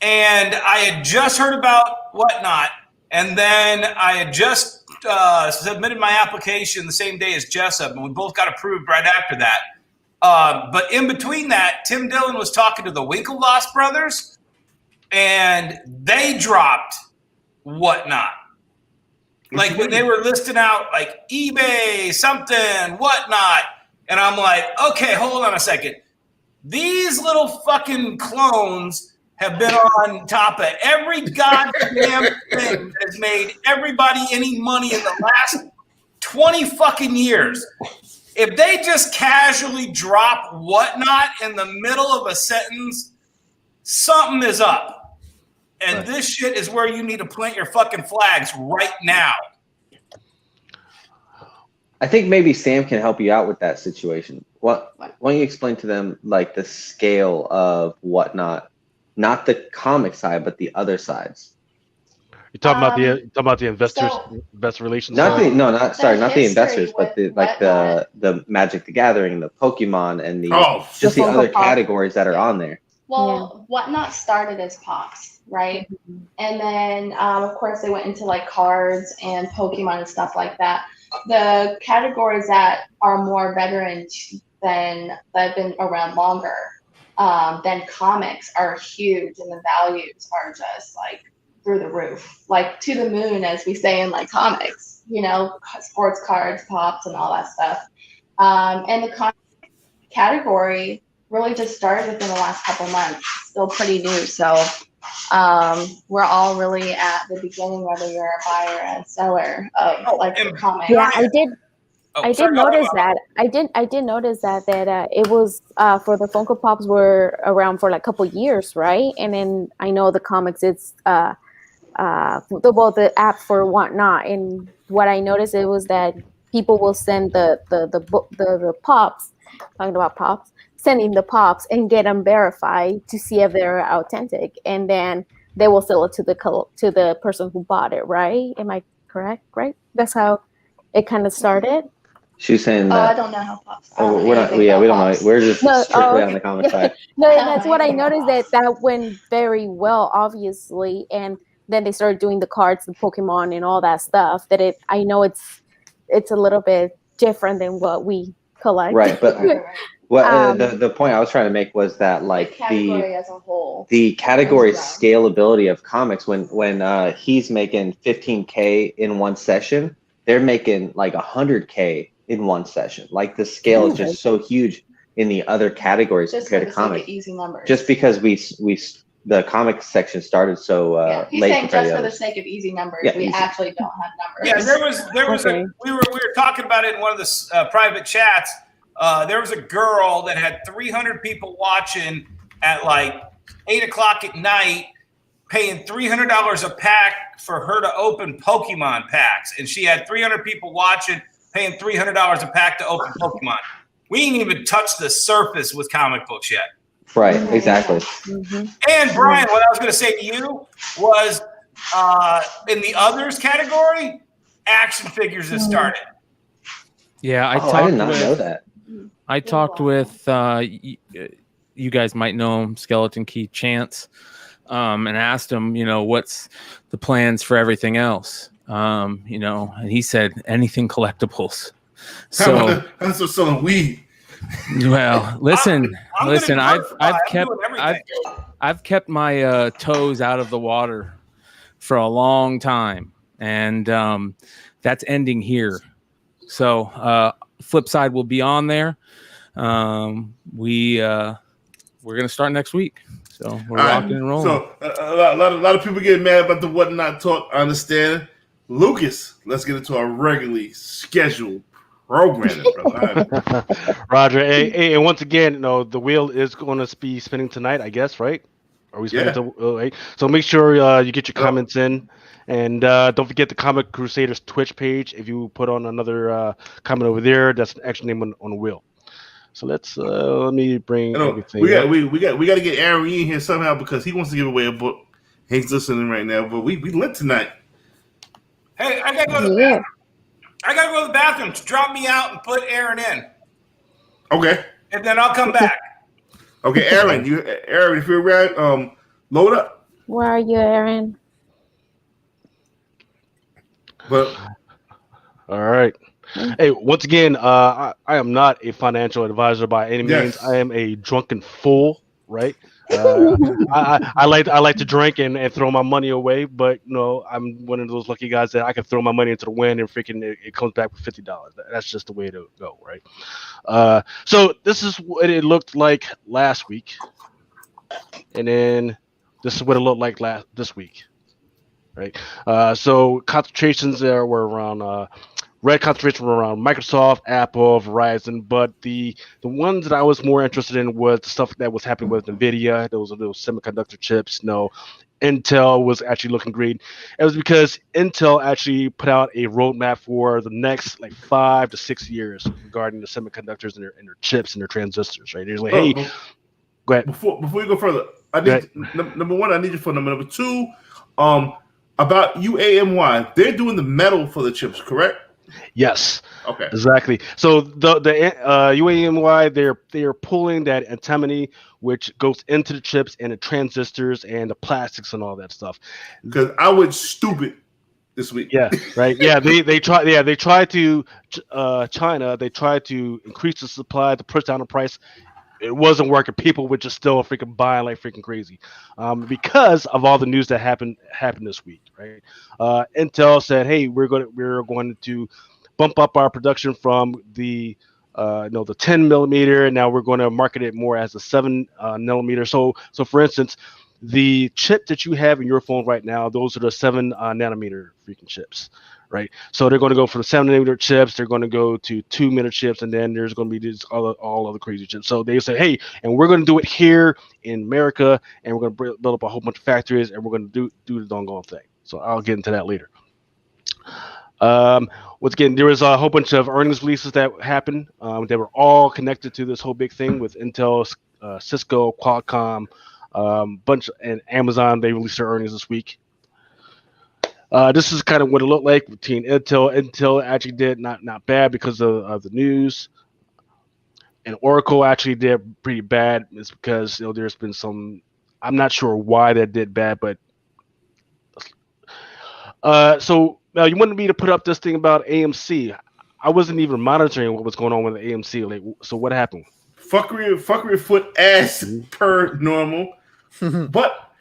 and I had just heard about Whatnot. And then I had just submitted my application the same day as Jessup, and we both got approved right after that. But in between that, Tim Dillon was talking to the Winklevoss brothers, and they dropped Whatnot. Like when they were listing out like eBay, something, Whatnot. And I'm like, okay, hold on a second. These little fucking clones have been on top of every goddamn thing that has made everybody any money in the last 20 fucking years. If they just casually drop Whatnot in the middle of a sentence, something is up. And this shit is where you need to plant your fucking flags right now. I think maybe Sam can help you out with that situation. Why don't you explain to them like the scale of Whatnot? Not the comic side, but the other sides. You're talking about the investors, investor relations. Not the investors, but the Magic the Gathering, the Pokemon, and the other categories that are on there. Well, Whatnot started as Pops, right? And then of course they went into like cards and Pokemon and stuff like that. The categories that are more veteran that have been around longer than comics are huge, and the values are just like through the roof, like to the moon, as we say in like comics, sports cards, pops, and all that stuff. And the comic category really just started within the last couple months. Still pretty new, so we're all really at the beginning, whether you're a buyer and seller of like the comic. Yeah, I did. Oh, I did sorry, notice Holla. that. I did notice that it was for the Funko Pops were around for like a couple years, right? And then I know the comics it's the app for Whatnot. And what I noticed it was that people will send the pops, talking about pops, sending the pops and get them verified to see if they're authentic, and then they will sell it to the person who bought it, right? Am I correct? Right? That's how it kind of started. She's saying I that. don't know how pops. Oh, we're not. Yeah, we don't know. We're just strictly on the comic side. No, that's what I noticed that went very well, obviously, and then they started doing the cards, the Pokemon, and all that stuff. I know it's a little bit different than what we collect. Right, but what the point I was trying to make was that like the category as a whole, the category scalability of comics when he's making 15K in one session, they're making like 100K in one session. Like the scale is just so huge in the other categories just compared to comics. Easy numbers. Just because the comic section started so he's late. saying just for the sake of easy numbers, we actually don't have numbers. Yeah, there was we were talking about it in one of the private chats. There was a girl that had 300 people watching at like 8 o'clock at night, paying $300 a pack for her to open Pokemon packs, and she had 300 people watching, paying $300 a pack to open Pokemon. We ain't even touched the surface with comic books yet. Right, exactly. Mm-hmm. And Brian, what I was going to say to you was, in the others category, action figures has started. Yeah, I did not know that. I talked with you guys might know him, Skeleton Key Chance, and asked him, what's the plans for everything else, and he said anything collectibles. So that's what's selling weed. Well, listen. I've kept my toes out of the water for a long time, and that's ending here. So flip side will be on there. We're gonna start next week, so we're rocking and rolling. So a lot of people getting mad about the Whatnot talk. I understand. Lucas, let's get into our regularly scheduled programming, bro. Roger. Hey, and once again, the wheel is going to be spinning tonight, I guess, right? Are we spinning right? So make sure you get your comments in, and don't forget the Comic Crusaders Twitch page. If you put on another comment over there, that's an extra name on the wheel. So let me bring everything. We got to get Aaron in here somehow because he wants to give away a book. He's listening right now, but we lit tonight. Hey, I gotta go to the bathroom. I gotta go to the bathroom. Drop me out and put Aaron in. Okay. And then I'll come back. Okay, Aaron, if you're around, load up. Where are you, Aaron? But all right. Hey, once again, I am not a financial advisor by any means. I am a drunken fool, right? I like to drink and throw my money away, but I'm one of those lucky guys that I can throw my money into the wind and freaking it comes back with $50. That's just the way to go, right? So this is what it looked like last week, and then this is what it looked like this week, right? So concentrations there were around. Red concentration were around Microsoft, Apple, Verizon, but the ones that I was more interested in was the stuff that was happening with NVIDIA. Those semiconductor chips. Intel was actually looking great. It was because Intel actually put out a roadmap for the next 5 to 6 years regarding the semiconductors and their chips and their transistors. Right? They're like, hey, go ahead. Before we go further, I need number one. I need your phone number. Number two, about UAMY, they're doing the metal for the chips, correct? Yes. Okay. Exactly. So the UAMY, they're pulling that antimony which goes into the chips and the transistors and the plastics and all that stuff. Because I went stupid this week. Yeah. Right. Yeah. They try to China. They try to increase the supply to push down the price. It wasn't working. People were just still freaking buying like freaking crazy, because of all the news that happened this week. Right? Intel said, "Hey, we're going to bump up our production from the the 10 millimeter, and now we're going to market it more as a 7 nanometer. So for instance, the chip that you have in your phone right now, those are the 7 nanometer freaking chips, right? So they're going to go from the 7 nanometer chips, they're going to go to 2 minute chips, and then there's going to be this all other crazy chips. So they say, hey, and we're going to do it here in America, and we're going to build up a whole bunch of factories, and we're going to do the doggone thing. So I'll get into that later. Once again, there was a whole bunch of earnings releases that happened. They were all connected to this whole big thing with Intel, Cisco, Qualcomm, and Amazon. They released their earnings this week. This is kind of what it looked like between Intel. Intel actually did not bad because of the news, and Oracle actually did pretty bad. It's because there's been some. I'm not sure why that did bad, but so. Now you wanted me to put up this thing about AMC. I wasn't even monitoring what was going on with the AMC. Like, so what happened? Fuckery foot as per normal. But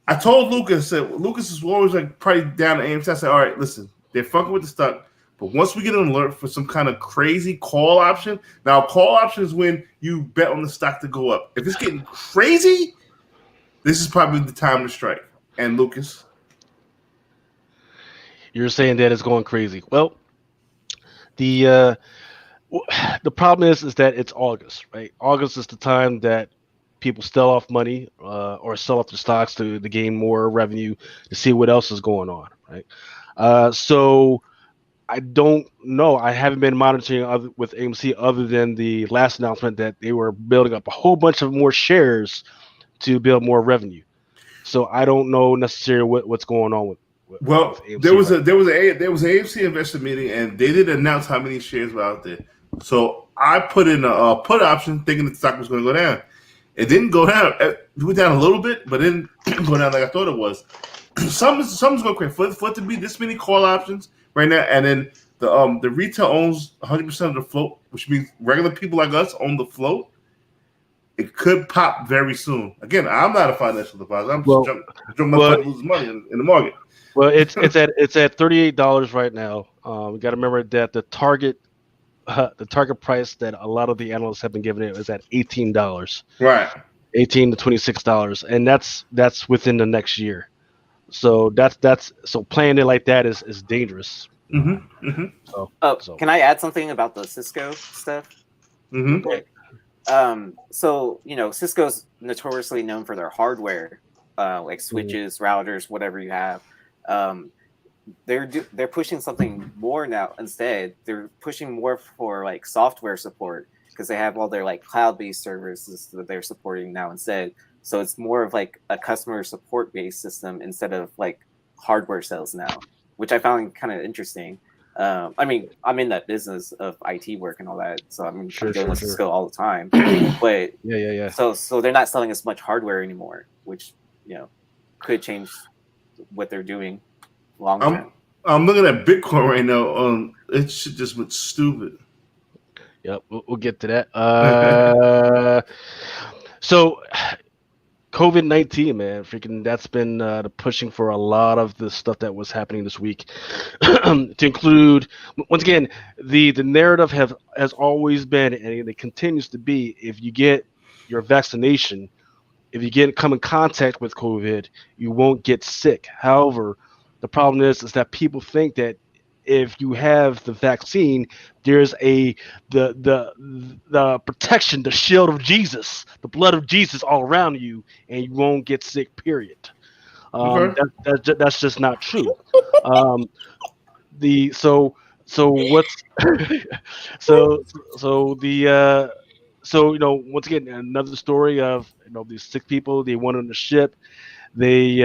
I told Lucas that Lucas is always like probably down to AMC. I said, all right, listen, they're fucking with the stock. But once we get an alert for some kind of crazy call option, now call option is when you bet on the stock to go up. If it's getting crazy, this is probably the time to strike. And Lucas. You're saying that it's going crazy. Well, the problem is that it's August, right? August is the time that people sell off money or sell off the stocks to gain more revenue to see what else is going on, right? So I don't know. I haven't been monitoring with AMC other than the last announcement that they were building up a whole bunch of more shares to build more revenue. So I don't know necessarily what's going on with. Well, there was an AMC investor meeting, and they didn't announce how many shares were out there. So I put in a put option, thinking the stock was going to go down. It didn't go down. It went down a little bit, but it didn't go down like I thought it was. Something's going crazy for it to be this many call options right now, and then the retail owns 100% of the float, which means regular people like us own the float. It could pop very soon. Again, I'm not a financial advisor. I'm just jumping up and losing money in the market. Well, it's at $38 right now. We got to remember that the target price that a lot of the analysts have been giving it is at $18. Right. $18 to $26, and that's within the next year. So that's playing it like that is dangerous. Mm-hmm. Mm-hmm. So can I add something about the Cisco stuff? Mm-hmm. So Cisco's notoriously known for their hardware, like switches, routers, whatever you have. They're pushing something more now. Instead, they're pushing more for like software support because they have all their like cloud-based services that they're supporting now instead. So it's more of like a customer support based system instead of like hardware sales now, which I found kind of interesting. I mean, I'm in that business of IT work and all that, so I'm dealing with Cisco all the time. But yeah. So they're not selling as much hardware anymore, which could change what they're doing long term. I'm looking at Bitcoin right now. It just went stupid. Yep, we'll get to that. So COVID-19, man, freaking that's been the pushing for a lot of the stuff that was happening this week. To include, once again, the narrative has always been, and it continues to be, if you get your vaccination, if you come in contact with COVID, you won't get sick. However, the problem is that people think that if you have the vaccine, there's the protection, the shield of Jesus, the blood of Jesus all around you, and you won't get sick. Period. That's just not true. Once again, another story of these sick people. They went on the ship. They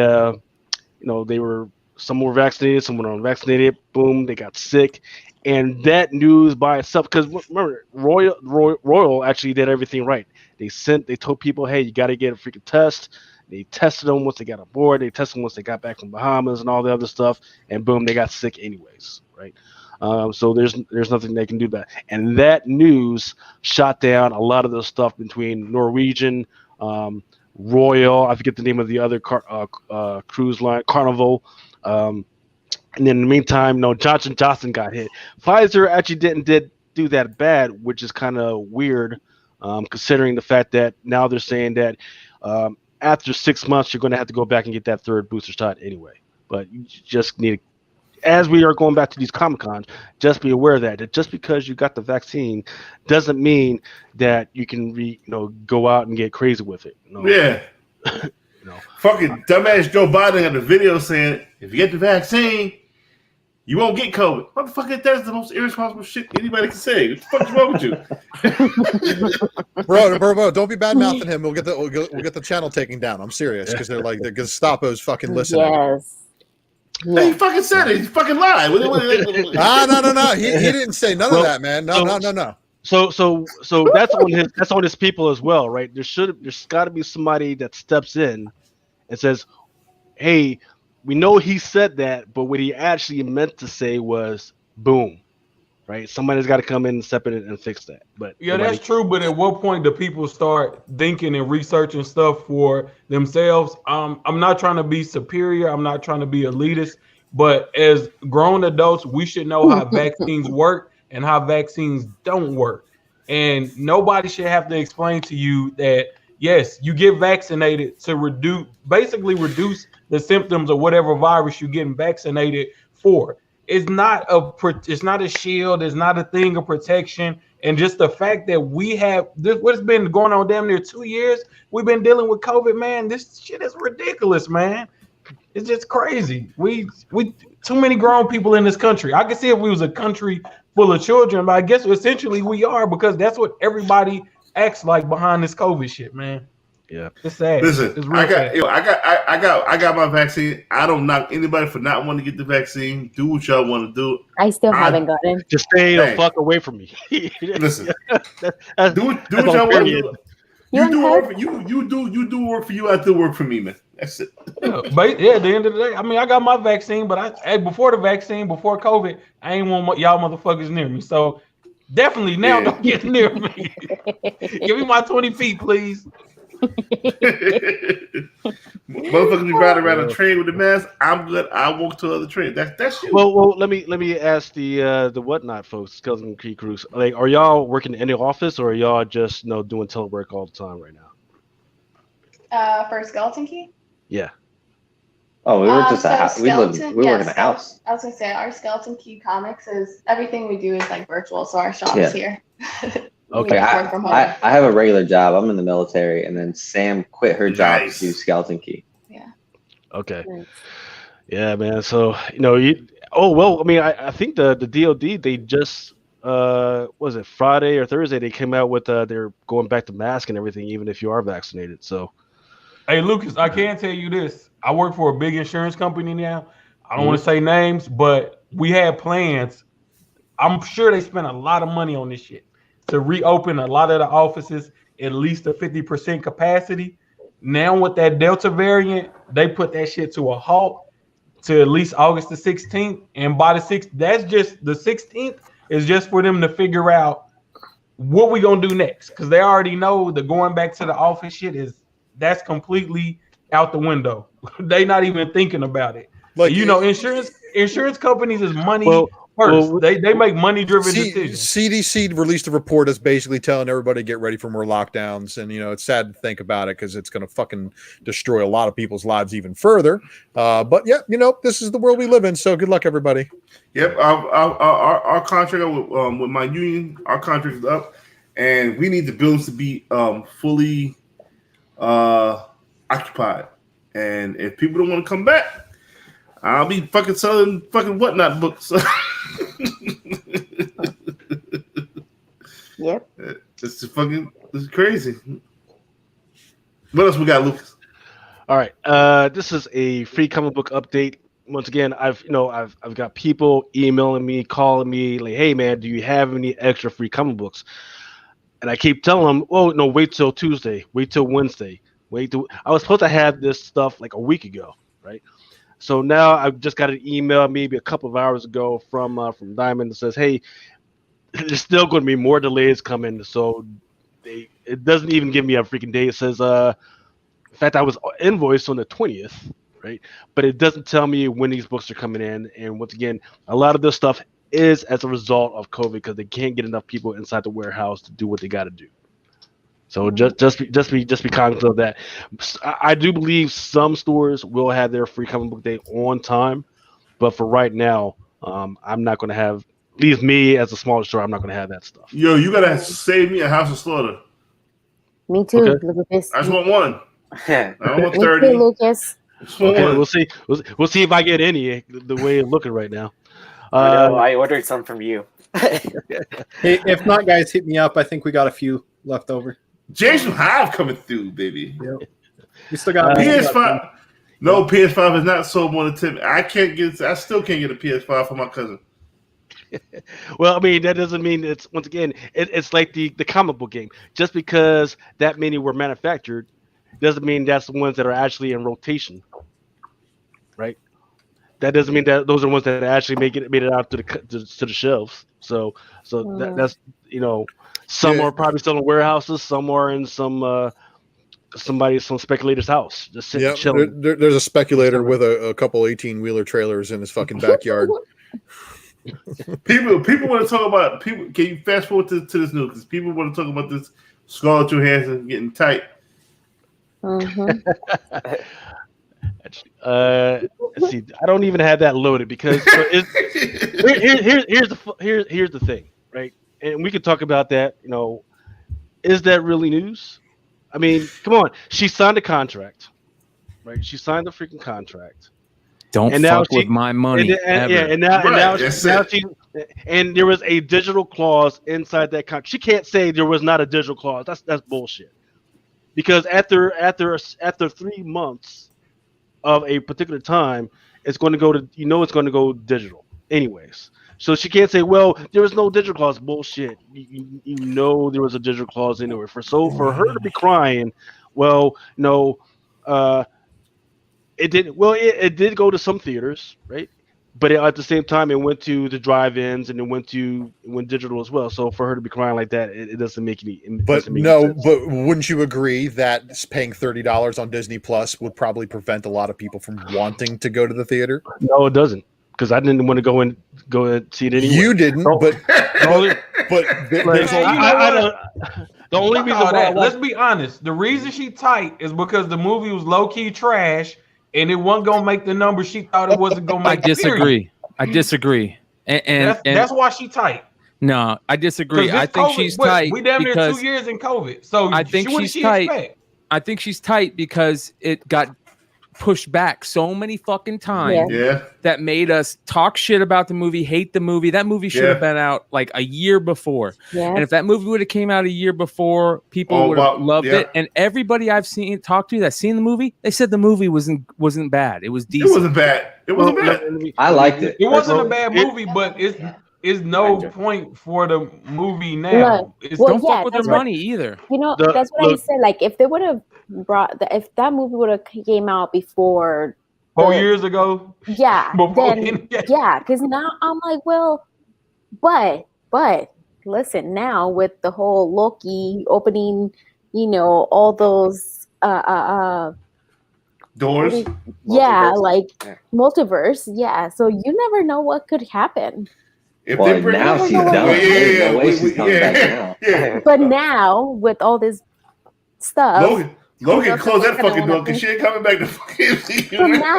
were. Some were vaccinated, some were unvaccinated. Boom, they got sick, and that news by itself. Because remember, Royal actually did everything right. They told people, hey, you got to get a freaking test. They tested them once they got aboard. They tested them once they got back from Bahamas and all the other stuff. And boom, they got sick anyways, right? So there's nothing they can do about it. And that news shot down a lot of the stuff between Norwegian, Royal. I forget the name of the other cruise line, Carnival. And then in the meantime, Johnson got hit. Pfizer actually did do that bad, which is kind of weird, considering the fact that now they're saying that after 6 months you're going to have to go back and get that third booster shot anyway. But you just need to, as we are going back to these Comic-Cons, just be aware that just because you got the vaccine doesn't mean that you can go out and get crazy with it. Yeah. Fucking dumbass Joe Biden had a video saying, if you get the vaccine, you won't get COVID. Motherfucker, that's the most irresponsible shit anybody can say. What the fuck is wrong with you? bro, don't be bad mouthing him. We'll get the channel taken down. I'm serious, because they're like the Gestapo's fucking listening. Yes. Hey, he fucking said it. He fucking lied. No. He didn't say none of that, man. No. So that's on his people as well, right? There's got to be somebody that steps in and says, "Hey, we know he said that, but what he actually meant to say was boom." Right? Somebody's got to come in and step in and fix that. But yeah, that's true. But at what point do people start thinking and researching stuff for themselves? I'm not trying to be superior. I'm not trying to be elitist. But as grown adults, we should know how vaccines work and how vaccines don't work. And nobody should have to explain to you that, yes, you get vaccinated to reduce the symptoms of whatever virus you're getting vaccinated for. It's not a shield. It's not a thing of protection. And just the fact that we have this, what's been going on damn near 2 years, we've been dealing with COVID, man. This shit is ridiculous, man. It's just crazy. We too many grown people in this country. I could see if we was a country full of children, but I guess essentially we are, because that's what everybody acts like behind this COVID shit, man. Yeah, it's sad. Listen, it's real sad. I got my vaccine. I don't knock anybody for not wanting to get the vaccine. Do what y'all want to do. I still haven't gotten. Just stay the fuck away from me. Listen, do what y'all want to do. You do work for you. I do work for me, man. That's it. But at the end of the day, I mean, I got my vaccine, but before the vaccine, before COVID, I ain't want y'all motherfuckers near me. So definitely now, don't get near me. Give me my 20 feet, please. Motherfuckers be riding around a train with the mask. I'm good. I walk to other train. That's you. Well, let me ask the whatnot folks, Skeleton Key Crews. Like, are y'all working in the office, or are y'all just doing telework all the time right now? For Skeleton Key? Yeah. Oh, we were just we work in a house. I was gonna say our Skeleton Key Comics is everything we do is like virtual, so our shop is here. Okay, I have a regular job. I'm in the military, and then Sam quit her job to do Skeleton Key. Yeah. Okay. Nice. Yeah, man. So I think the DoD, they just was it Friday or Thursday, they came out with they're going back to mask and everything, even if you are vaccinated. So, hey Lucas, I can tell you this. I work for a big insurance company now. I don't want to say names, but we had plans. I'm sure they spent a lot of money on this shit to reopen a lot of the offices, at least a 50% capacity. Now with that Delta variant, they put that shit to a halt to at least August the 16th. And by the 6th, that's just the 16th is just for them to figure out what we gonna do next. Because they already know the going back to the office shit that's completely out the window. They not even thinking about it. Like, insurance companies is money. First, they make money-driven decisions. CDC released a report that's basically telling everybody to get ready for more lockdowns, and it's sad to think about it because it's going to fucking destroy a lot of people's lives even further. But yeah, this is the world we live in. So good luck, everybody. Yep, our contract with my union, our contract is up, and we need the buildings to be fully occupied. And if people don't want to come back, I'll be fucking selling fucking whatnot books. Yep. This is crazy. What else we got, Lucas? All right. This is a free comic book update. Once again, I've got people emailing me, calling me, like, hey man, do you have any extra free comic books? And I keep telling them, oh no, wait till Tuesday, wait till Wednesday, I was supposed to have this stuff like a week ago, right? So now I've just got an email maybe a couple of hours ago from Diamond that says, hey, there's still going to be more delays coming. So it doesn't even give me a freaking day. It says, in fact, I was invoiced on the 20th, right? But it doesn't tell me when these books are coming in. And once again, a lot of this stuff is as a result of COVID because they can't get enough people inside the warehouse to do what they got to do. So just be cognizant of that. I do believe some stores will have their free comic book day on time, but for right now, I'm not going to have. At least me as a smaller store, I'm not going to have that stuff. Yo, you gotta save me a House of Slaughter. Me too. Okay. Look at this. I just want one. I don't want Me 30. too, Lucas. Okay, we'll see. We'll see if I get any the way it's looking right now. I ordered some from you. Hey, if not, guys, hit me up. I think we got a few left over. Jason Hive coming through, baby. Yep. We still got PS5. No, PS5 is not sold more than 10. I still can't get a PS5 for my cousin. Well, I mean, that doesn't mean it's once again. It's like the comic book game. Just because that many were manufactured doesn't mean that's the ones that are actually in rotation, right? That doesn't mean that those are the ones that actually made it out to the shelves. So that's some are probably still in warehouses, some are in some speculator's house, just sitting chilling. There's a speculator with a couple 18-wheeler trailers in his fucking backyard. People want to talk about people. Can you fast forward to this news? Because people want to talk about this Scarlett Johansson getting tight. Let's see. I don't even have that loaded because here's the thing, right? And we could talk about that. Is that really news? I mean, come on. She signed a contract, right? She signed the freaking contract. Don't fuck with my money. And now there was a digital clause inside that contract. She can't say there was not a digital clause. That's bullshit. Because after 3 months of a particular time, it's going to go to it's going to go digital anyways. So she can't say, well, there was no digital clause. Bullshit. You know there was a digital clause anyway. For her to be crying, well, no, it did. Well, it did go to some theaters, right? But at the same time, it went to the drive-ins and it went digital as well. So for her to be crying like that, it doesn't make any. But wouldn't you agree that paying $30 on Disney Plus would probably prevent a lot of people from wanting to go to the theater? No, it doesn't. Because I didn't want to go and see it anyway. You didn't, the only reason why. Let's be honest. The reason she tight is because the movie was low key trash, and it wasn't gonna make the number she thought it wasn't gonna make. I disagree. And that's why she tight. No, I disagree. I think she's tight. We damn near 2 years in COVID, so I think she's tight. I think she's tight because it got pushed back so many fucking times that made us talk shit about the movie, hate the movie. That movie should have been out like a year before. And if that movie would have came out a year before, people would have loved it. And everybody I've talked to that's seen the movie, they said the movie wasn't bad. It was decent. It wasn't bad. It wasn't bad. I liked it. It wasn't a bad movie, but it's no point for the movie now. Don't fuck with their money either. That's what I said. Like if they would have if that movie would have came out before 4 years ago, because now I'm like, well, but listen, now with the whole Loki opening, all those doors, multiverse, so you never know what could happen. Now she's done. She's coming back now. But now with all this stuff, Logan closed that fucking door because she ain't coming back to fucking.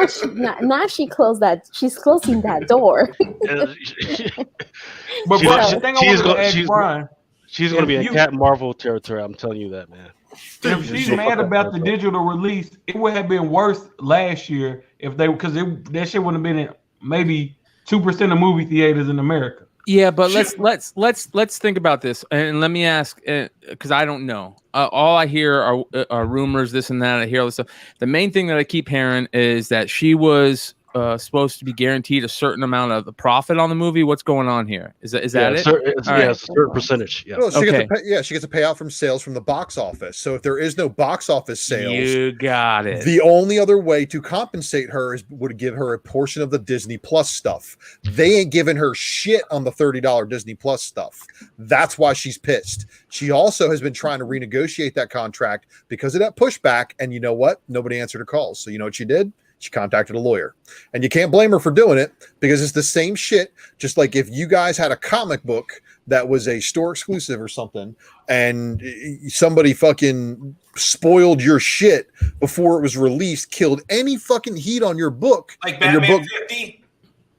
So now she closed that. She's closing that door. But the thing I want to ask Brian, she's going to be in Captain Marvel territory. I'm telling you that, man. If she's mad about the digital release, it would have been worse last year because that shit would have been in maybe 2% of movie theaters in America. Yeah, but let's think about this, and let me ask, because I don't know. All I hear are rumors, this and that. I hear all this stuff. The main thing that I keep hearing is that she was supposed to be guaranteed a certain amount of the profit on the movie. What's going on here? Is that it? It's a certain percentage. Yeah. Well, she gets a payout from sales from the box office. So if there is no box office sales, you got it. The only other way to compensate her would give her a portion of the Disney Plus stuff. They ain't giving her shit on the $30 Disney Plus stuff. That's why she's pissed. She also has been trying to renegotiate that contract because of that pushback. And you know what? Nobody answered her calls. So you know what she did? She contacted a lawyer, and you can't blame her for doing it because it's the same shit. Just like if you guys had a comic book that was a store exclusive or something, and somebody fucking spoiled your shit before it was released, killed any fucking heat on your book, like Batman your book, 50.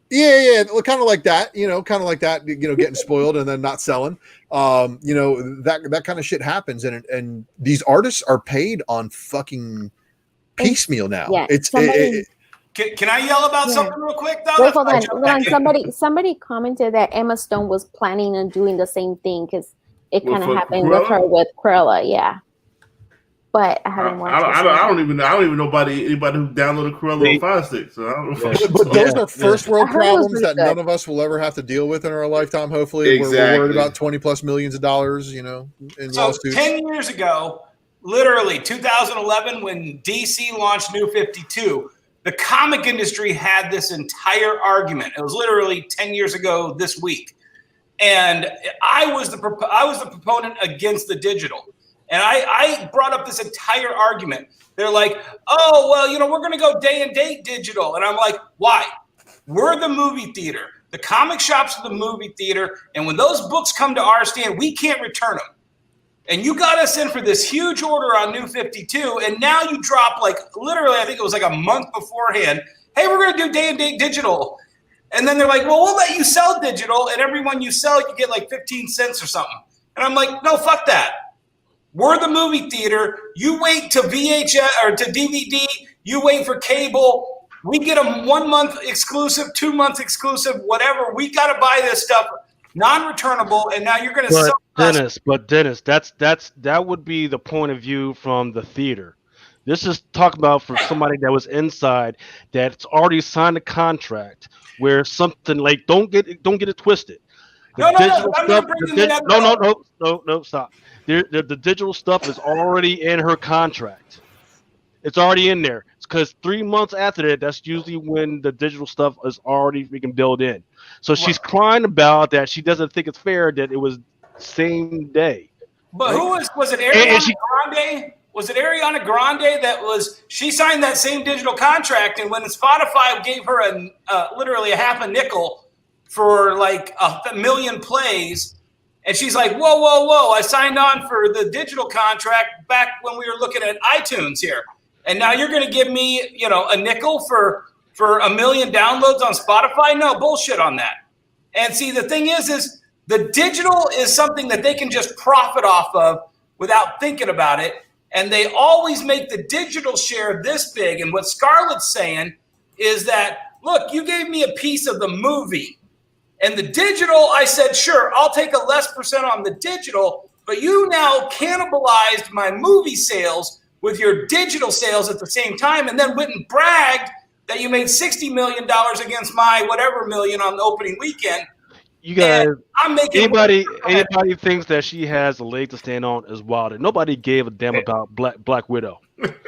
Yeah, kind of like that, getting spoiled and then not selling. That kind of shit happens, and these artists are paid on fucking piecemeal now. Yeah, Can I yell about something real quick, though? Wait, hold on. Somebody commented that Emma Stone was planning on doing the same thing because it kind of happened with her with Cruella, yeah. But I haven't watched. I don't even know anybody who downloaded Cruella on Fire Stick. So I don't know. But those are first world problems that none of us will ever have to deal with in our lifetime. Hopefully, we're worried about $20+ millions, in lawsuits. 10 years ago, literally 2011, when DC launched New 52. The comic industry had this entire argument. It was literally 10 years ago this week. And I was the proponent against the digital. And I brought up this entire argument. They're like, oh, well, we're going to go day and date digital. And I'm like, why? We're the movie theater. The comic shops are the movie theater. And when those books come to our stand, we can't return them. And you got us in for this huge order on New 52, and now you drop literally, I think it was a month beforehand, hey, we're going to do day and date digital. And then they're like, well, we'll let you sell digital, and every one you sell, you get 15 cents or something. And I'm like, no, fuck that. We're the movie theater. You wait to VHS or to DVD. You wait for cable. We get a 1 month exclusive, 2 months exclusive, whatever. We got to buy this stuff non-returnable, and now you're going to sell. Dennis, that would be the point of view from the theater. This is talking about for somebody that was inside that's already signed a contract where something don't get it twisted. No, stop. The digital stuff is already in her contract. It's already in there. It's because 3 months after that, that's usually when the digital stuff is already freaking built in. So she's crying about that. She doesn't think it's fair that it was same day. But who was it? Ariana Grande? Was it Ariana Grande she signed that same digital contract, and when Spotify gave her literally a half a nickel for a million plays, and she's like, whoa, I signed on for the digital contract back when we were looking at iTunes here. And now you're going to give me, a nickel for 1 million downloads on Spotify? No, bullshit on that. And see, the thing is the digital is something that they can just profit off of without thinking about it. And they always make the digital share this big. And what Scarlett's saying is that, look, you gave me a piece of the movie. And the digital, I said, sure, I'll take a less % on the digital, but you now cannibalized my movie sales with your digital sales at the same time, and then went and bragged that you made $60 million against my whatever million on the opening weekend. You guys, anybody thinks that she has a leg to stand on is wild. Nobody gave a damn about Black Widow.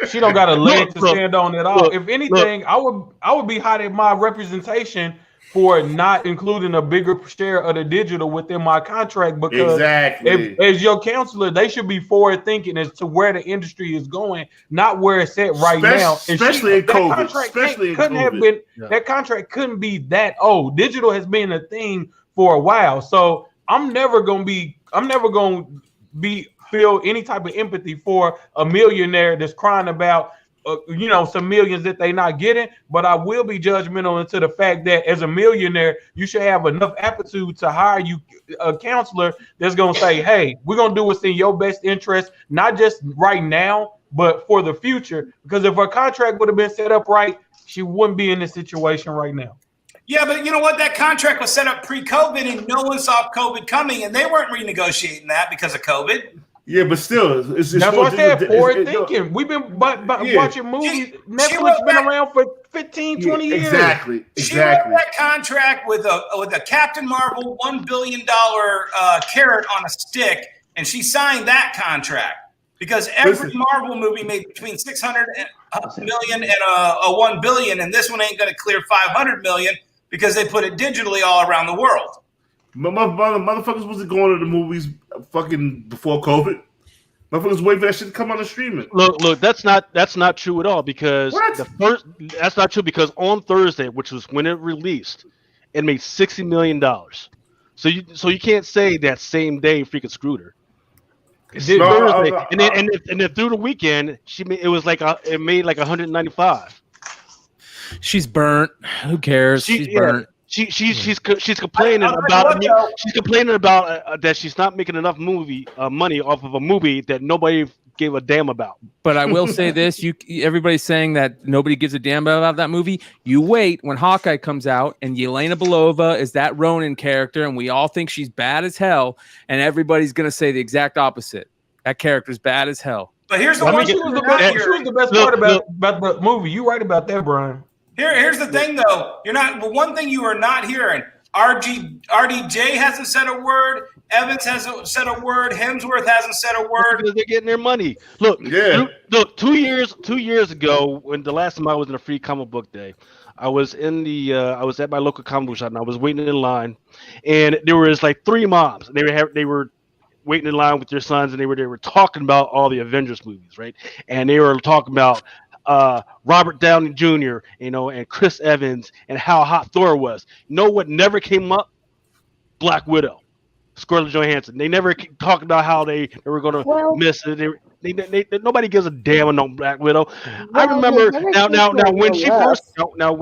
She don't got a leg to stand on at all. If anything, I would be hot at my representation for not including a bigger share of the digital within my contract, because as your counselor, they should be forward thinking as to where the industry is going, not where it's at right now. Especially in COVID. That contract couldn't be that old. Digital has been a thing for a while, so I'm never gonna feel any type of empathy for a millionaire that's crying about some millions that they not getting. But I will be judgmental into the fact that as a millionaire, you should have enough aptitude to hire you a counselor that's going to say, hey, we're going to do what's in your best interest, not just right now, but for the future. Because if her contract would have been set up right, she wouldn't be in this situation right now. Yeah, but you know what? That contract was set up pre-COVID, and no one saw COVID coming, and they weren't renegotiating that because of COVID. Yeah, but still, that's what I said, forward thinking. We've been watching movies. Netflix been around for 15, 20 years. Exactly. She wrote that contract with a Captain Marvel $1 billion carrot on a stick, and she signed that contract because every Marvel movie made between 600 million and a 1 billion, and this one ain't going to clear 500 million because they put it digitally all around the world. Motherfuckers wasn't going to the movies fucking before COVID. Motherfuckers wait for that shit to come on the streaming. Look, that's not true at all because that's not true because on Thursday, which was when it released, it made $60 million. So you can't say that same day freaking screwed her. It's Thursday, and then through the weekend, it made like 195. She's burnt. Who cares? She's burnt. She's complaining about that she's not making enough money off of a movie that nobody gave a damn about. But I will say this: everybody's saying that nobody gives a damn about that movie. You wait when Hawkeye comes out and Yelena Belova is that Ronin character, and we all think she's bad as hell, and everybody's gonna say the exact opposite. That character's bad as hell. But here's the she was the best part about the movie. You right about that, Brian. Here's the thing, though. One thing you are not hearing. RDJ hasn't said a word. Evans hasn't said a word. Hemsworth hasn't said a word. Because they're getting their money. Look, 2 years ago, when the last time I was in a free comic book day, I was at my local comic book shop and I was waiting in line, and there was like 3 moms. They were waiting in line with their sons, and they were talking about all the Avengers movies, right? And they were talking about Robert Downey Jr., and Chris Evans, and how hot Thor was. You know what never came up? Black Widow, Scarlett Johansson. They never talked about how they were going to miss it. Nobody gives a damn on Black Widow. I remember when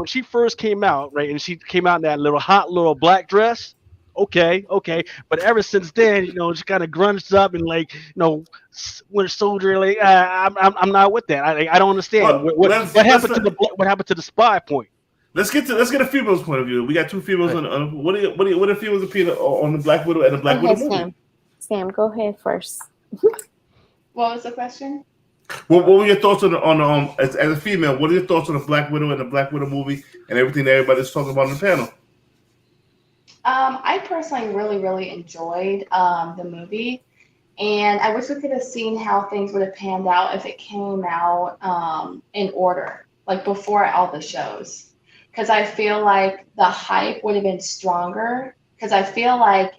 she first came out, right, and she came out in that hot little black dress. Okay, but ever since then, she kind of grunged up and Winter Soldier. I'm not with that. I don't understand what happened to the spy point. Let's get a female's point of view. We got 2 females on. What are females' opinion on the Black Widow and the Black Widow movie? Sam, go ahead first. What was the question? What were your thoughts on as a female? What are your thoughts on the Black Widow and the Black Widow movie and everything that everybody's talking about on the panel? I personally really, really enjoyed the movie, and I wish we could have seen how things would have panned out if it came out in order, like before all the shows, because I feel like the hype would have been stronger, because I feel like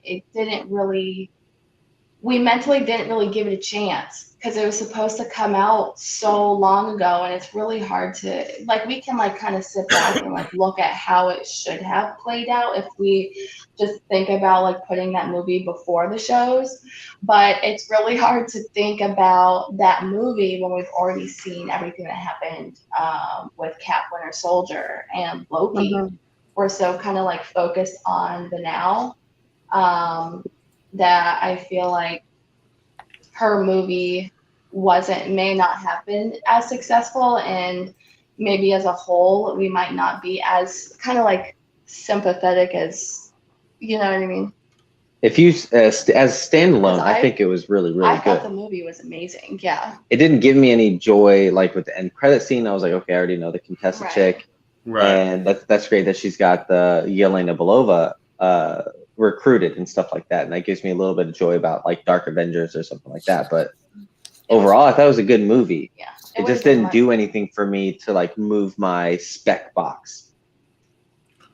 we mentally didn't really give it a chance, because it was supposed to come out so long ago, and it's really hard to, we can kind of sit back and look at how it should have played out if we just think about putting that movie before the shows. But it's really hard to think about that movie when we've already seen everything that happened with Cap, Winter Soldier, and Loki. We're so kind of focused on the now that I feel like her movie may not have been as successful, and maybe as a whole we might not be as kind of sympathetic as, you know what I mean? If you as standalone, I think it was really, really good. I thought the movie was amazing. Yeah. It didn't give me any joy with the end credit scene. I was like, okay, I already know the Contessa chick. Right. And that's great that she's got the Yelena Belova recruited and stuff like that, and that gives me a little bit of joy about Dark Avengers or something like that. But overall, I thought it was a good movie. Yeah, it just didn't do anything for me to move my Spec box.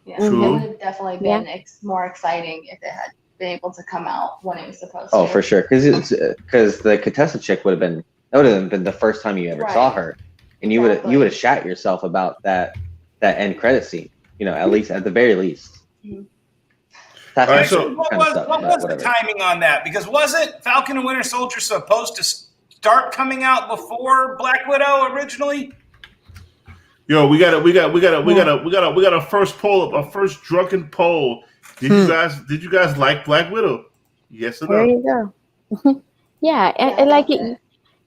Yeah, it would have definitely been more exciting if it had been able to come out when it was supposed to. Oh, for sure, because the Contessa chick would have been the first time you ever saw her, and you would have shat yourself about that end credit scene. At the very least. Mm-hmm. What was the timing on that? Because wasn't Falcon and Winter Soldier supposed to start coming out before Black Widow originally? Yo, we got a first poll, a first drunken poll. Did you guys like Black Widow? Yes or no? There you go. Yeah, and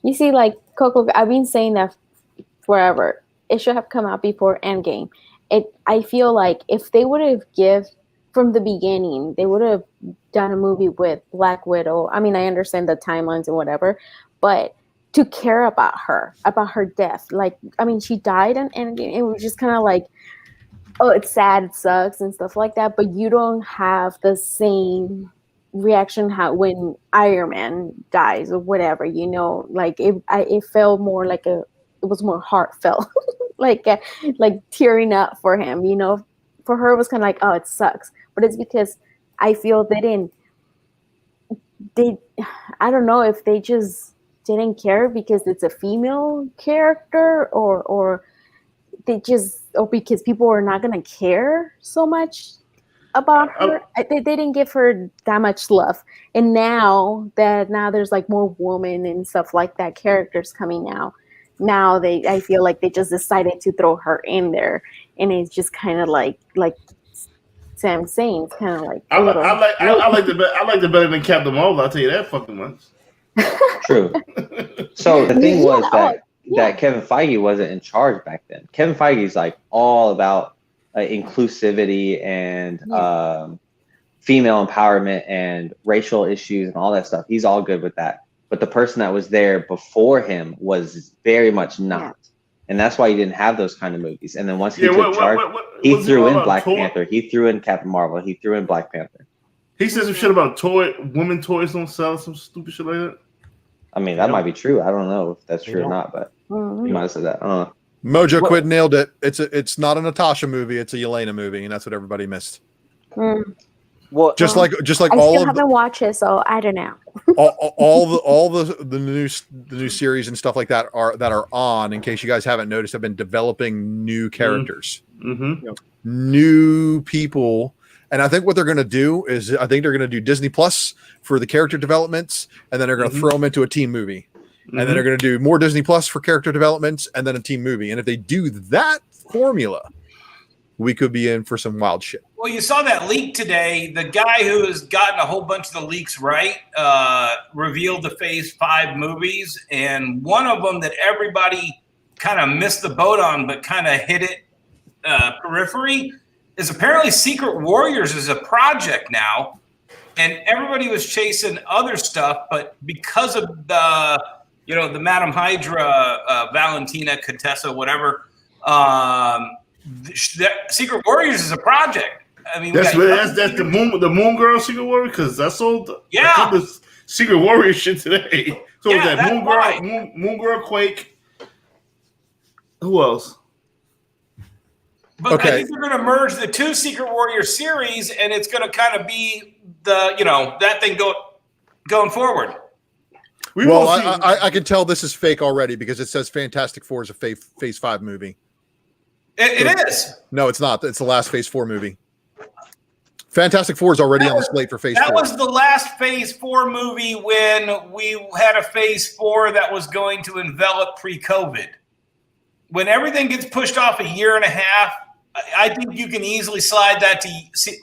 you see, Coco, I've been saying that forever. It should have come out before Endgame. I feel like if they would have from the beginning, they would have done a movie with Black Widow. I mean, I understand the timelines and whatever, but to care about her death. She died and it was just kind of oh, it's sad, it sucks and stuff like that, but you don't have the same reaction when Iron Man dies or whatever, it felt more it was more heartfelt, tearing up for him, For her, it was kind of oh, it sucks. But it's because I feel I don't know if they just didn't care because it's a female character, or they just, or because people are not gonna care so much about her. They didn't give her that much love, and now there's like more women and stuff like that characters coming out. Now I feel like they just decided to throw her in there, and it's just kind of like Sam saying, it's kind of like I like the better than Captain Marvel. I'll tell you that fucking much. True. So the thing was that Kevin Feige wasn't in charge back then. Kevin Feige's like all about inclusivity and female empowerment and racial issues and all that stuff. He's all good with that. But the person that was there before him was very much not. Yeah. And that's why he didn't have those kind of movies. And then once he took charge, he threw in Black Panther. He threw in Captain Marvel. He threw in Black Panther. He said some shit about women toys don't sell, some stupid shit like that. I mean, that might be true. I don't know if that's true or not, but he might have said that. I don't know. Mojo Quid nailed it. It's not a Natasha movie. It's a Yelena movie, and that's what everybody missed. Well, just like I all still haven't watched it, so I don't know. all the new series and stuff like that are on. In case you guys haven't noticed, have been developing new characters, new people. And I think what they're going to do is they're going to do Disney Plus for the character developments, and then they're going to throw them into a team movie. And then they're going to do more Disney Plus for character developments, and then a team movie. And if they do that formula, we could be in for some wild shit. Well, you saw that leak today. The guy who has gotten a whole bunch of the leaks right revealed the Phase 5 movies, and one of them that everybody kind of missed the boat on but kind of hit it periphery is apparently Secret Warriors is a project now, and everybody was chasing other stuff, but because of the Madam Hydra, Valentina, Contessa, whatever, Secret Warriors is a project. I mean, that's the Moon Girl Secret Warrior, because I sold a couple of Secret Warrior shit today. So that Moon Girl, Quake. Who else? But I think they're going to merge the two Secret Warrior series, and it's going to kind of be that thing going forward. I can tell this is fake already because it says Fantastic Four is a Phase 5 movie. It is. No, it's not. It's the last Phase 4 movie. Fantastic Four is already on the slate for Phase 4. That was the last Phase 4 movie when we had a Phase 4 that was going to envelop pre-COVID. When everything gets pushed off a year and a half, I think you can easily slide that to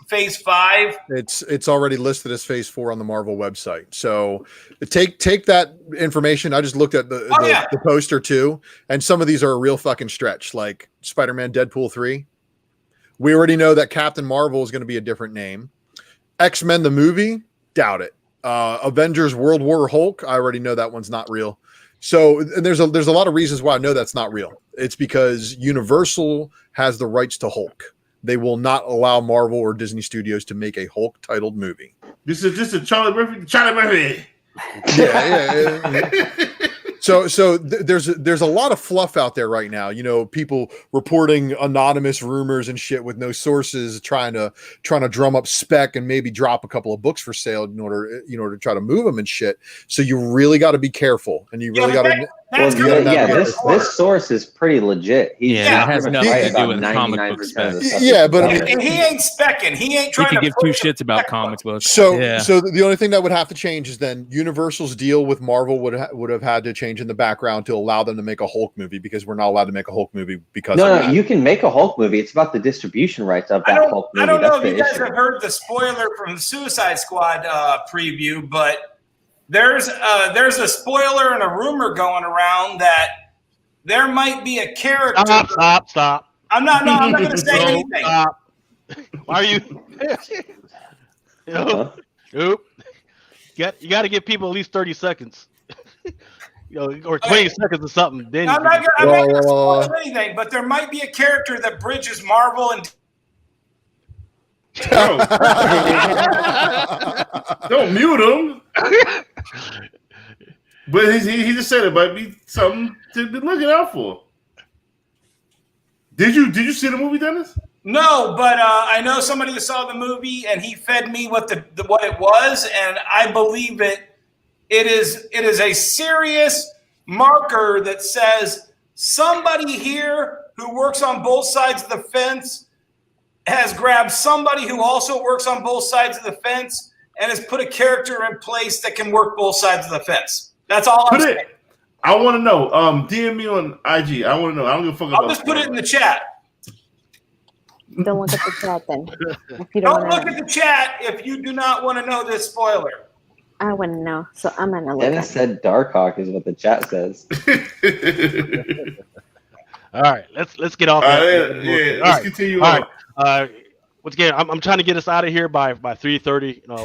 Phase 5. It's already listed as Phase 4 on the Marvel website. So take that information. I just looked at the poster too, and some of these are a real fucking stretch, like Spider-Man Deadpool 3. We already know that Captain Marvel is going to be a different name. X-Men the movie, doubt it. Avengers World War Hulk, I already know that one's not real. So there's a lot of reasons why I know that's not real. It's because Universal has the rights to Hulk. They will not allow Marvel or Disney Studios to make a Hulk titled movie. This is just a Charlie Murphy. Yeah. So there's a lot of fluff out there right now. People reporting anonymous rumors and shit with no sources, trying to drum up spec and maybe drop a couple of books for sale in order to try to move them and shit. So you really got to be careful, and you really got to. This source is pretty legit. It has nothing to do with comic books. Yeah, but and he ain't specking. He ain't trying to give two shits about comic books. So the only thing that would have to change is then Universal's deal with Marvel would have had to change in the background to allow them to make a Hulk movie, because we're not allowed to make a Hulk movie because no, you can make a Hulk movie. It's about the distribution rights of that Hulk movie. I don't know if you guys have heard the spoiler from the Suicide Squad preview, but there's a spoiler and a rumor going around that there might be a character. Stop. I'm not going to say anything. Stop. Why are you? Oop. You got to give people at least 30 seconds. Or 20 seconds or something. Then I'm not going to spoil anything, but there might be a character that bridges Marvel and. Don't mute him. But he just said it might be something to be looking out for. Did you see the movie, Dennis? No, but I know somebody who saw the movie, and he fed me what it was, and I believe it It is a serious marker that says somebody here who works on both sides of the fence has grabbed somebody who also works on both sides of the fence and has put a character in place that can work both sides of the fence. That's all I'm saying. I want to know. DM me on IG. I want to know. I don't give a fuck about. I'll just put it in the chat. Don't look at the chat then. If you Don't look at the chat if you do not want to know this spoiler. I want to know, so I'm gonna look. Dennis said Darkhawk is what the chat says. All right, let's get off. Let's continue on. All right. Once again, I'm trying to get us out of here by 3:30. All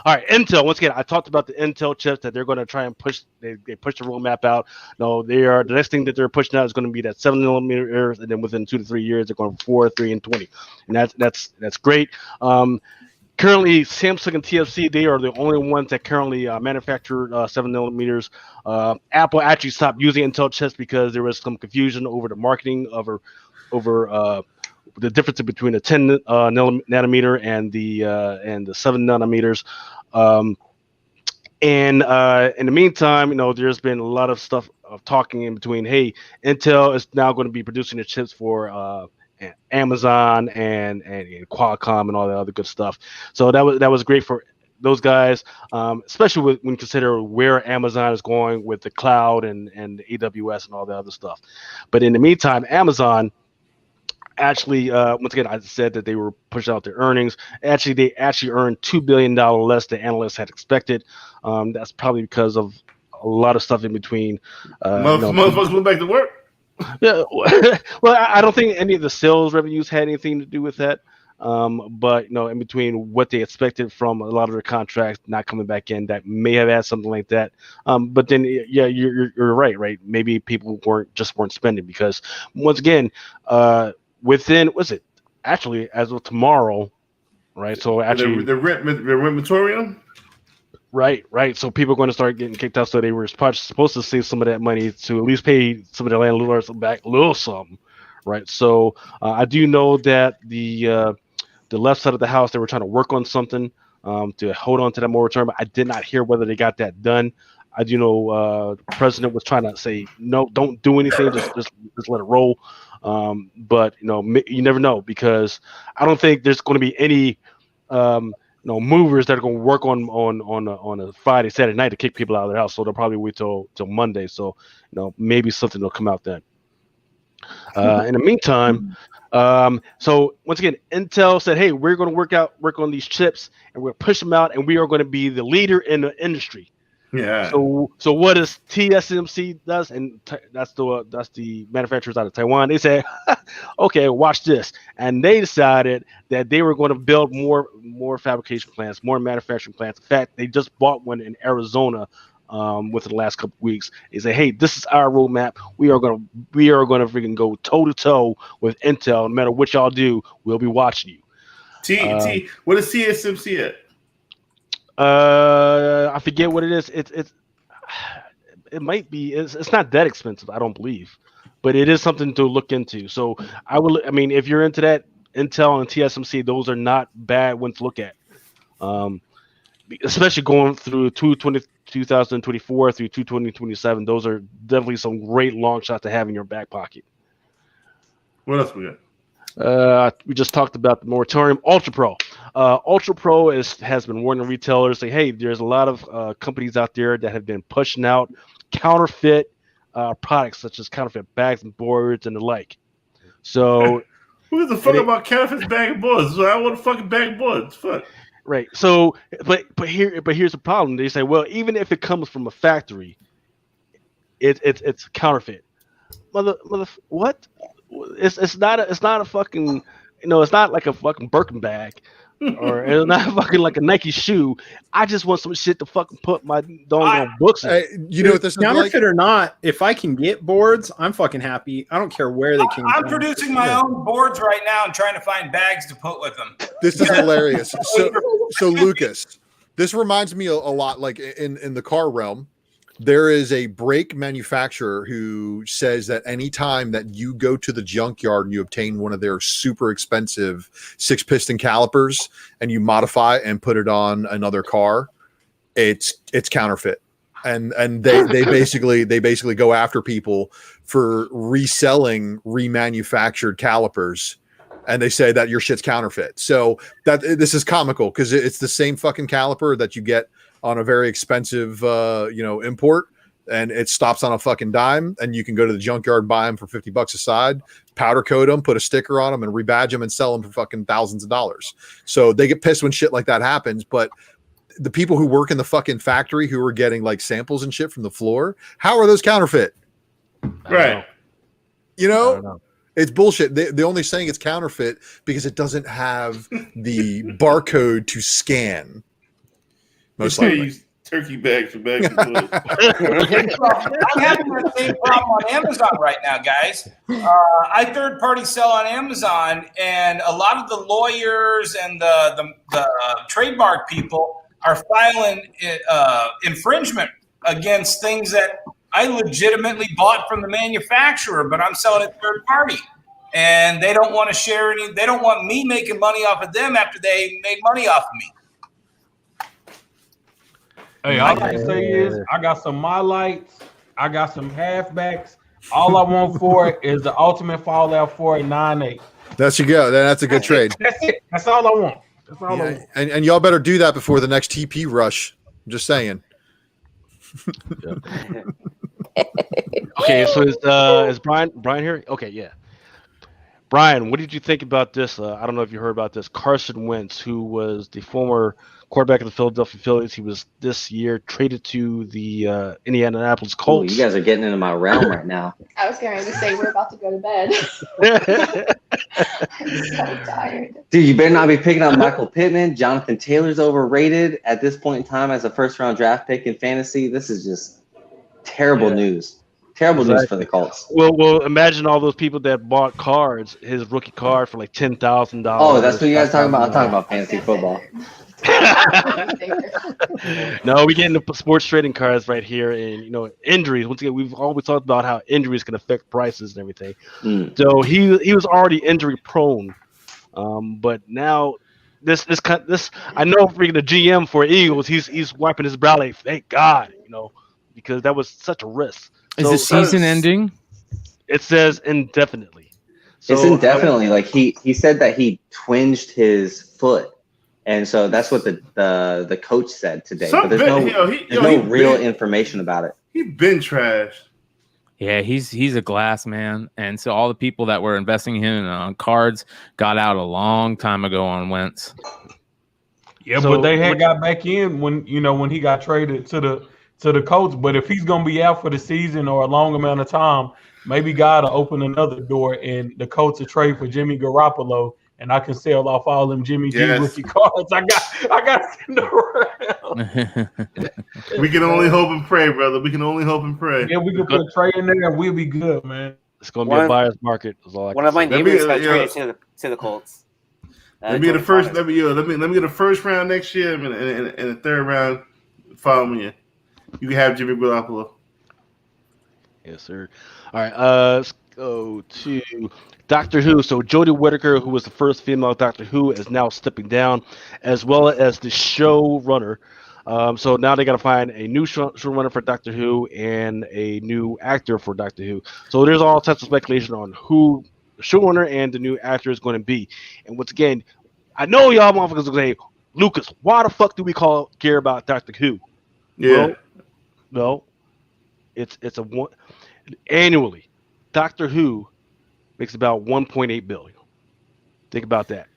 right. Intel. Once again, I talked about the Intel chips that they're going to try and push. They push the roadmap out. No, the next thing that they're pushing out is going to be that 7nm, and then within 2 to 3 years, they're going 4, 3, and 20, and that's great. Currently, Samsung and TFC, they are the only ones that currently manufacture 7nm. Apple actually stopped using Intel chips because there was some confusion over the marketing over the difference between the 10 nanometer and the 7 nanometers. And in the meantime, there's been a lot of stuff of talking in between. Hey, Intel is now going to be producing the chips for Amazon and Qualcomm and all that other good stuff. So that was great for those guys, especially when you consider where Amazon is going with the cloud and AWS and all that other stuff. But in the meantime, Amazon actually, once again, I said that they were pushing out their earnings. Actually, they earned $2 billion less than analysts had expected. That's probably because of a lot of stuff in between. Motherfuckers went back to work. Yeah, well, I don't think any of the sales revenues had anything to do with that. But in between what they expected from a lot of their contracts not coming back in, that may have had something like that. But then, yeah, you're right? Maybe people weren't spending because once again, within actually as of tomorrow, right? So actually, the rent moratorium. Right. So people are going to start getting kicked out. So they were supposed to save some of that money to at least pay some of their landlords back a little something, right? So I do know that the left side of the house, they were trying to work on something to hold on to that moratorium. I did not hear whether they got that done. I do know the president was trying to say no, don't do anything, just let it roll. But you never know, because I don't think there's going to be any movers that are going to work on a Friday, Saturday night to kick people out of their house. So they'll probably wait till Monday. So maybe something will come out then. In the meantime, so once again, Intel said, hey, we're going to work on these chips and we're going to push them out, and we are going to be the leader in the industry. Yeah. So what does TSMC does, and that's the manufacturers out of Taiwan. They say, okay, watch this, and they decided that they were going to build more fabrication plants, more manufacturing plants. In fact, they just bought one in Arizona within the last couple of weeks. They say, hey, this is our roadmap. We are going to freaking go toe to toe with Intel. No matter what y'all do, we'll be watching you. What is TSMC at? I forget what it is. It might be. It's not that expensive, I don't believe, but it is something to look into. So if you're into that, Intel and TSMC, those are not bad ones to look at. Especially going through 2024 through 2027, those are definitely some great long shots to have in your back pocket. What else we got? We just talked about the moratorium. Ultra Pro. Ultra Pro has been warning retailers, say, hey, there's a lot of companies out there that have been pushing out counterfeit products, such as counterfeit bags and boards and the like. So who gives a fuck about counterfeit bag and boards? I want a fucking bag of boards. Fuck. Right. So, but here's the problem. They say, well, even if it comes from a factory, it's counterfeit. Mother, what? It's not a fucking, it's not like a fucking Birkin bag, or it's not fucking like a Nike shoe. I just want some shit to fucking put my doggone books in. You know what this is counterfeit or not? If I can get boards, I'm fucking happy. I don't care where they came from. I'm producing my own boards right now and trying to find bags to put with them. This is hilarious. So Lucas, this reminds me a lot, like in the car realm. There is a brake manufacturer who says that anytime that you go to the junkyard and you obtain one of their super expensive 6-piston calipers and you modify and put it on another car, it's counterfeit. And they basically go after people for reselling remanufactured calipers, and they say that your shit's counterfeit. So that this is comical because it's the same fucking caliper that you get on a very expensive import, and it stops on a fucking dime, and you can go to the junkyard and buy them for $50 a side, powder coat them, put a sticker on them, and rebadge them and sell them for fucking thousands of dollars. So they get pissed when shit like that happens, but the people who work in the fucking factory who are getting like samples and shit from the floor, how are those counterfeit? Right. It's bullshit. They're only saying it's counterfeit because it doesn't have the barcode to scan. Most likely. Turkey bags for bags. I'm having the same problem on Amazon right now, guys. I third-party sell on Amazon, and a lot of the lawyers and the trademark people are filing infringement against things that I legitimately bought from the manufacturer, but I'm selling it third party. And they don't want to share any. They don't want me making money off of them after they made money off of me. Hey, all I can say is I got some My Lights, I got some halfbacks. All I want for it is the Ultimate Fallout 4 at 9.8. That's your go. That's a good trade. That's it. That's all I want. That's all I want. And y'all better do that before the next TP rush. I'm just saying. Okay, so is Brian here? Okay, yeah. Brian, what did you think about this? I don't know if you heard about this. Carson Wentz, who was the former quarterback of the Philadelphia Phillies, he was this year traded to the Indianapolis Colts. Ooh, you guys are getting into my realm right now. I was going to say we're about to go to bed. I'm so tired. Dude, you better not be picking up Michael Pittman. Jonathan Taylor's overrated at this point in time as a first-round draft pick in fantasy. This is just terrible news. Terrible news for the Colts. Well, imagine all those people that bought cards, his rookie card for like $10,000. Oh, that's what you guys talking about? I'm talking about fantasy football. No, we get into sports trading cards right here, and injuries. Once again, we've always talked about how injuries can affect prices and everything. So he was already injury prone, but now this I know freaking the GM for Eagles, he's wiping his brow like, thank God, because that was such a risk. Is the season ending? It says indefinitely. So, it's indefinitely. Like he said that he twinged his foot, and so that's what the coach said today. But there's no real information about it. He been trashed. Yeah, he's a glass man, and so all the people that were investing in him on cards got out a long time ago on Wentz. Yeah, but they had got back in when he got traded to the Colts. But if he's gonna be out for the season or a long amount of time, maybe God will open another door and the Colts will trade for Jimmy Garoppolo, and I can sell off all them Jimmy G rookie cards. I got sitting around. We can only hope and pray, brother. We can only hope and pray. Yeah, we can put a trade in there and we'll be good, man. It's gonna be a buyer's market. One of my neighbors got traded to the Colts. Let me get the first. Let me get the first round next year and the third round following year. You can have Jimmy Garoppolo. Yes, sir. All right, let's go to Doctor Who. So Jodie Whittaker, who was the first female Doctor Who, is now stepping down, as well as the showrunner. So now they got to find a new showrunner for Doctor Who and a new actor for Doctor Who. So there's all types of speculation on who the showrunner and the new actor is going to be. And once again, I know y'all motherfuckers will say, Lucas, why the fuck do we care about Doctor Who? Yeah. No, it's a one annually. Doctor Who makes about 1.8 billion. Think about that.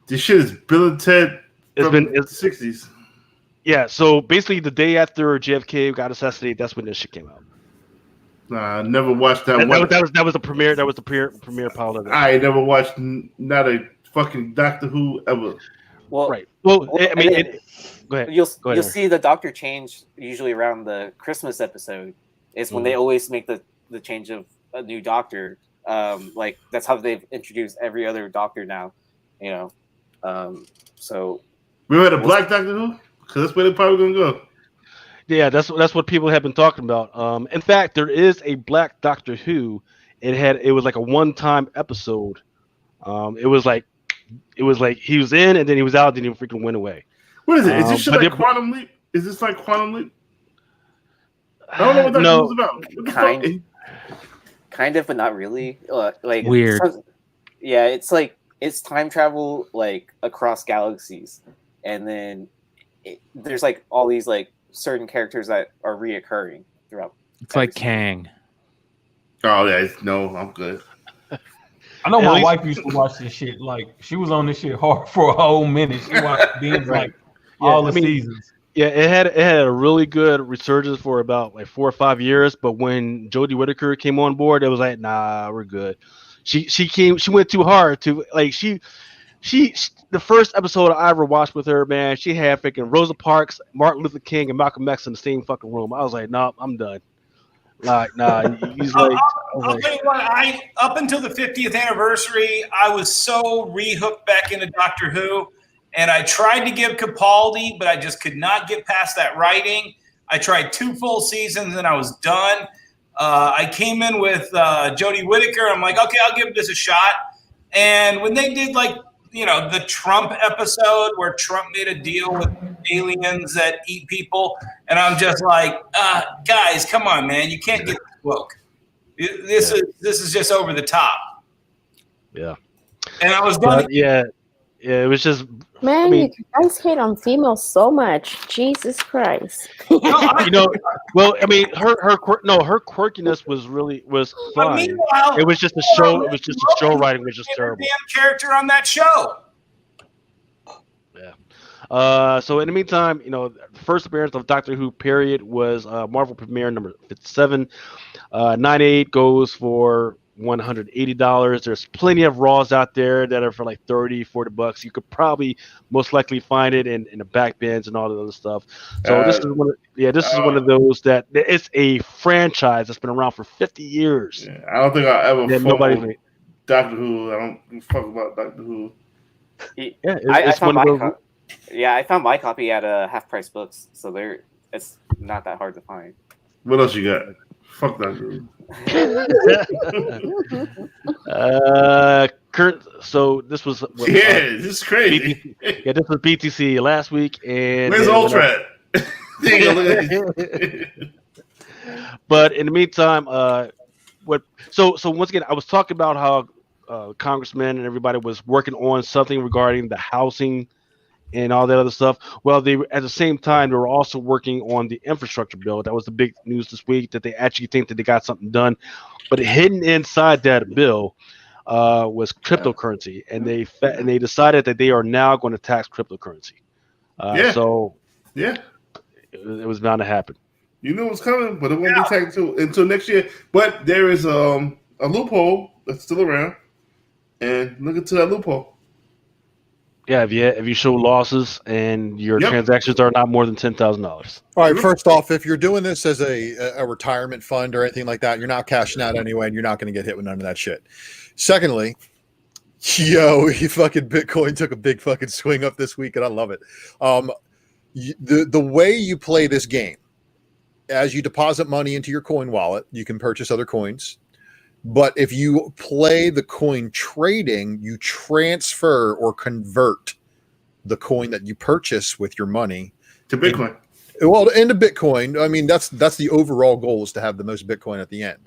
This shit is Bill and Ted from the 60s. Yeah, so basically the day after JFK got assassinated, that's when this shit came out. Nah, I never watched that. That was the premiere. That was the premiere pilot. I never watched not a fucking Doctor Who ever. Well, right. Well, I mean, go ahead. You'll see the Doctor change usually around the Christmas episode. It's when they always make the change of a new Doctor. Like that's how they've introduced every other Doctor now. So we had a black Doctor Who because that's where they're probably gonna go. Yeah, that's what people have been talking about. In fact, there is a black Doctor Who. It was like a one-time episode. It was like he was in and then he was out, then he freaking went away. What is it? Is this shit like Quantum Leap? Is this like Quantum Leap? I don't know what that was about. What the fuck? Kind of, but not really. Like Weird. Yeah, it's like it's time travel like across galaxies, and then there's like all these like certain characters that are reoccurring throughout. It's like Kang. Oh yeah, no, I'm good. I know my wife used to watch this shit. Like she was on this shit hard for a whole minute. She watched binge like all the seasons. Yeah, it had a really good resurgence for about like 4 or 5 years, but when Jodie Whittaker came on board, it was like, nah, we're good. She went too hard to like she the first episode I ever watched with her, man, she had freaking Rosa Parks, Martin Luther King, and Malcolm X in the same fucking room. I was like, nah, I'm done. Like, nah, he's like, I'll tell you what, up until the 50th anniversary, I was so rehooked back into Doctor Who. And I tried to give Capaldi, but I just could not get past that writing. I tried 2 full seasons and I was done. I came in with Jodie Whittaker. I'm like, okay, I'll give this a shot. And when they did like, the Trump episode where Trump made a deal with aliens that eat people, and I'm just like, guys, come on, man, you can't get this woke. This is just over the top. Yeah. And I was done. Yeah, it was just. Man, you guys hate on females so much. Jesus Christ. Well, I mean, her quirkiness was fine. Meanwhile, it was just a show. It was just a show writing was just terrible. Damn character on that show. Yeah. So in the meantime, the first appearance of Doctor Who period was Marvel premiere number 57. 98 goes for $180. There's plenty of Raws out there that are for like $30-$40. You could probably most likely find it in the back bins and all that other stuff. So this is one of those that it's a franchise that's been around for 50 years. Yeah, I don't think I'll ever nobody Doctor Who. I don't fuck about Doctor Who. I found my copy at Half Price Books, so it's not that hard to find. What else you got? Fuck Doctor Who. So this was this is crazy. This was BTC last week, and where's Ultra? But in the meantime, so once again, I was talking about how congressmen and everybody was working on something regarding the housing and all that other stuff. Well, they at the same time they were also working on the infrastructure bill. That was the big news this week, that they actually think that they got something done. But hidden inside that bill was cryptocurrency, and they decided that they are now going to tax cryptocurrency. So it was bound to happen. You knew it was coming, but it won't be taxed until next year. But there is a loophole that's still around, and look into that loophole. Yeah, if you show losses and your transactions are not more than $10,000. All right. First off, if you're doing this as a retirement fund or anything like that, you're not cashing out anyway, and you're not going to get hit with none of that shit. Secondly, fucking Bitcoin took a big fucking swing up this week, and I love it. The way you play this game, as you deposit money into your coin wallet, you can purchase other coins. But if you play the coin trading, you transfer or convert the coin that you purchase with your money to Bitcoin. Into Bitcoin. I mean, that's the overall goal, is to have the most Bitcoin at the end.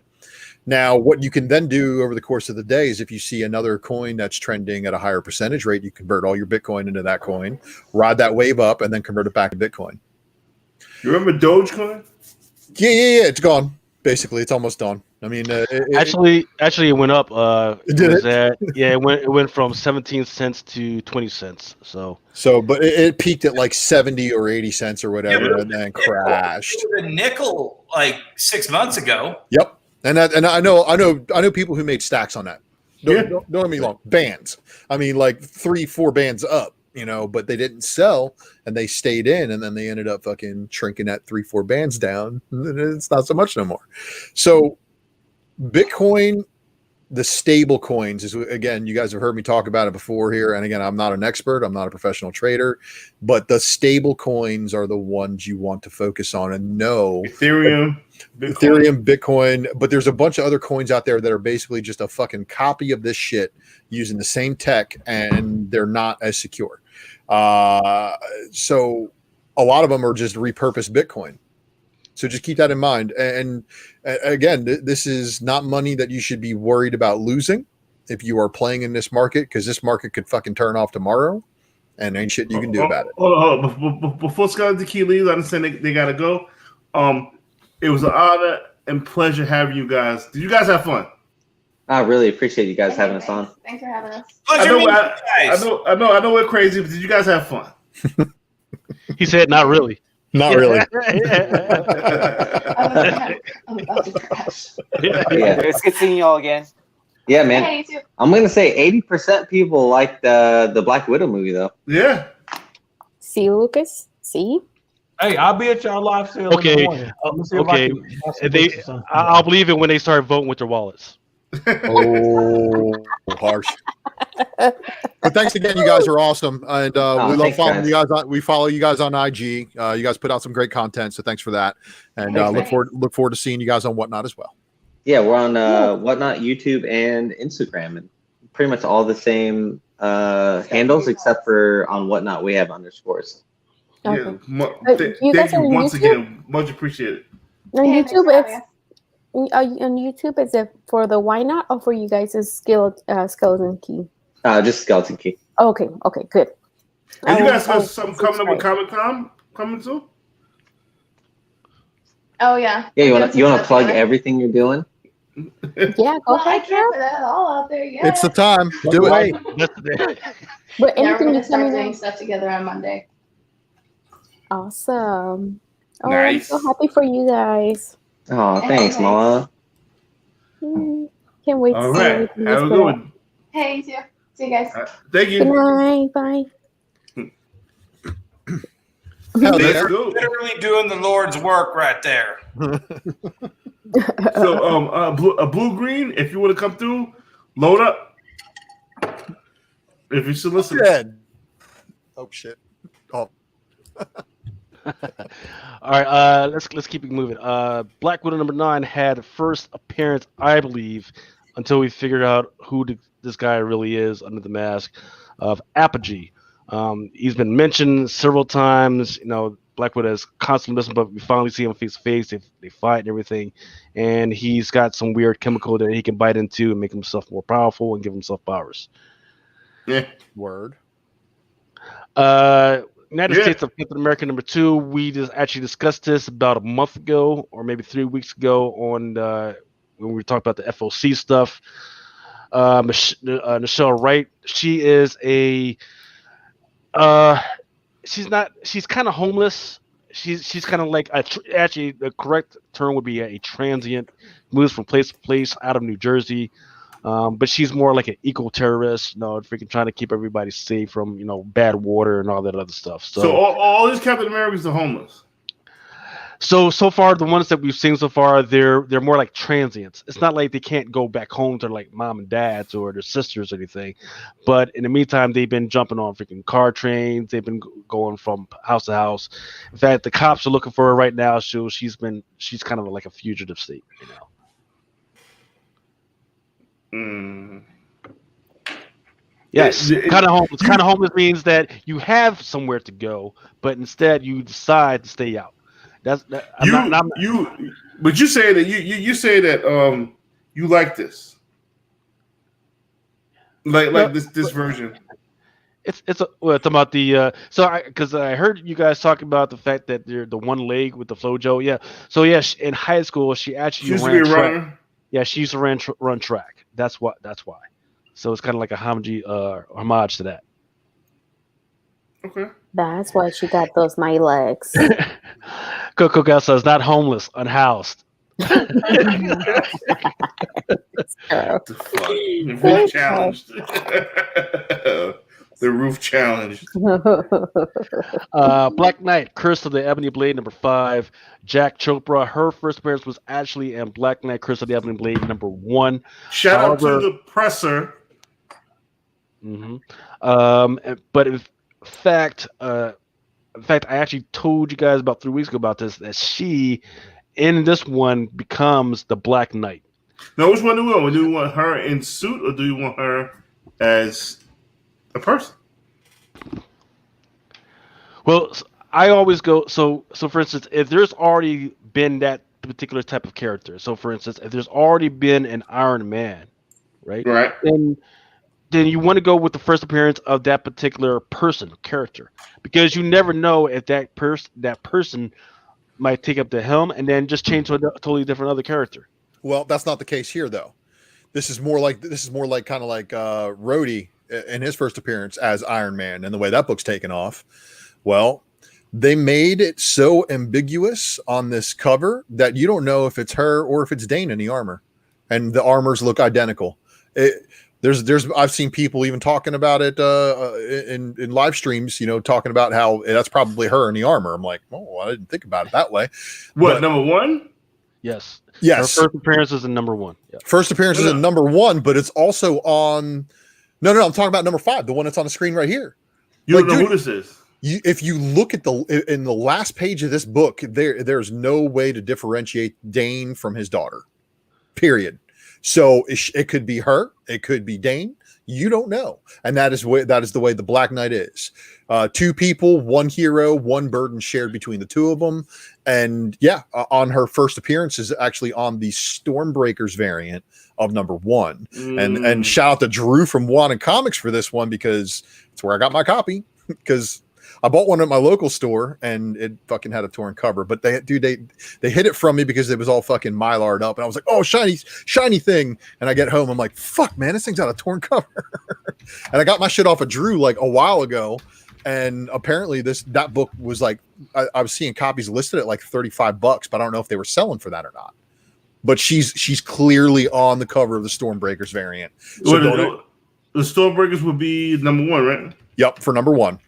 Now, what you can then do over the course of the day is, if you see another coin that's trending at a higher percentage rate, you convert all your Bitcoin into that coin, ride that wave up, and then convert it back to Bitcoin. You remember Dogecoin? Yeah. It's gone. Basically, it's almost done. I mean, actually, it went up. It went from 17 cents to 20 cents. But it peaked at like 70 or 80 cents or whatever, and then crashed. It was a nickel like 6 months ago. Yep, and I know people who made stacks on that. Don't get me wrong, bands. I mean, like 3-4 bands up, but they didn't sell, and they stayed in, and then they ended up fucking shrinking that 3-4 bands down. And it's not so much no more. So Bitcoin, the stable coins, is, again, you guys have heard me talk about it before here. And again, I'm not an expert. I'm not a professional trader, but the stable coins are the ones you want to focus on and know. Ethereum, Bitcoin. But there's a bunch of other coins out there that are basically just a fucking copy of this shit using the same tech, and they're not as secure. So a lot of them are just repurposed Bitcoin. So just keep that in mind. And again, this is not money that you should be worried about losing if you are playing in this market, because this market could fucking turn off tomorrow and ain't shit you can do about it. Hold on. Before Skeleton Key leaves, I understand they got to go. It was an honor and pleasure having you guys. Did you guys have fun? I really appreciate you guys having us on. Thanks for having us. I know we're crazy, but did you guys have fun? He said, "Not really." Not really. I'm about to crash. Yeah. It's good seeing you all again. Yeah, man. Hey, you too. I'm gonna say 80% people like the Black Widow movie though. Yeah. See, Lucas? See? Hey, I'll be at y'all live sale in the morning. Okay. I'll believe it when they start voting with their wallets. Oh, harsh. But thanks again, you guys are awesome, and we love following you guys. We follow you guys on IG. You guys put out some great content, so thanks for that. And look forward to seeing you guys on Whatnot as well. Yeah, we're on Whatnot, YouTube, and Instagram, and pretty much all the same handles, except for on Whatnot we have underscores. Okay. Yeah, thank you once again. Much appreciated. On YouTube, on YouTube, is it for the Why Not or for you guys is Skeleton Key? Just Skeleton Key. Okay, good. And you guys have something coming up with Comic-Con coming soon? Oh yeah. Yeah, you want to plug everything you're doing? Yeah, go ahead. I can't put that all out there yet. It's the time. Do it. But Yeah, we're anything gonna you start tell doing me. stuff together on Monday. Awesome. Oh, Nice. I'm so happy for you guys. Oh, thanks, Mama. Can't wait All to see right. everything. Have a good one. Hey, you too. See you guys. Thank you. Good night. Bye. Literally doing the Lord's work right there. So, Blue Green, if you want to come through, load up. If you should listen. Oh shit. Oh. All right, let's keep it moving. Black Widow #9 had first appearance, I believe, until we figured out who this guy really is under the mask of Apogee. He's been mentioned several times. You know, Black Widow is constantly missing, but we finally see him face to face. They fight and everything, and he's got some weird chemical that he can bite into and make himself more powerful and give himself powers. Yeah. Word. United States of Captain America #2. We just actually discussed this about a month ago, or maybe 3 weeks ago, on when we talked about the FOC stuff. Michelle Wright. She is a. She's kind of homeless. She's kind of like actually the correct term would be a transient, moves from place to place out of New Jersey. But she's more like an eco-terrorist, freaking trying to keep everybody safe from, bad water and all that other stuff. So all these Captain Americans are homeless. So far, the ones that we've seen so far, they're more like transients. It's not like they can't go back home to like mom and dads or their sisters or anything. But in the meantime, they've been jumping on freaking car trains. They've been going from house to house. In fact, the cops are looking for her right now. So she's kind of like a fugitive state, Yes, kind of homeless. Kind of homeless means that you have somewhere to go, but instead you decide to stay out. But you say that you say that you like this, like this version. It's about the because I heard you guys talking about the fact that they're the one leg with the FloJo. Yeah, so yeah, in high school she actually used to be a runner. Yeah, she used to run track. That's why. So it's kind of like a homage to that. Okay. That's why she got those my legs. Coco Gassa is not homeless, unhoused. The roof challenged. The roof challenged. Black Knight, Curse of the Ebony Blade #5. Jack Chopra. Her first appearance was actually in Black Knight, Curse of the Ebony Blade #1. Shout out to the presser. But in fact, I actually told you guys about 3 weeks ago about this, that she, in this one, becomes the Black Knight. Now, which one do we want? Do we want her in suit, or do we want her as a person? Well, I always go so for instance, if there's already been that particular type of character, so for instance, if there's already been an Iron Man, right? Right. Then you want to go with the first appearance of that particular character, because you never know if that person might take up the helm and then just change to a totally different other character. Well, that's not the case here, though. This is more like kind of like Rhodey in his first appearance as Iron Man, and the way that book's taken off. Well, they made it so ambiguous on this cover that you don't know if it's her or if it's Dane in the armor, and the armors look identical. I've seen people even talking about it in live streams, talking about how that's probably her in the armor. I'm like, oh, I didn't think about it that way. What, number one? Yes. Yes. Her first appearance is in number 1. Yeah. First appearance is in number 1, but it's also on. No, I'm talking about number 5, the one that's on the screen right here. You don't know who this is. If you look at in the last page of this book, there's no way to differentiate Dane from his daughter. Period. So it could be her, it could be Dane. You don't know, and that is the way the Black Knight is. 2 people, 1 hero, 1 burden shared between the 2 of them. And yeah, on her first appearance is actually on the Stormbreakers variant of number 1. And shout out to Drew from Wanted Comics for this one, because it's where I got my copy, because I bought one at my local store and it fucking had a torn cover, but they hid it from me because it was all fucking Mylar'd up, and I was like, oh, shiny thing. And I get home, I'm like, fuck, man, this thing's got a torn cover. And I got my shit off of Drew like a while ago, and apparently that book was like, I was seeing copies listed at like $35, but I don't know if they were selling for that or not. But she's clearly on the cover of the Stormbreakers variant. So the Stormbreakers would be number 1, right? Yep, for number 1.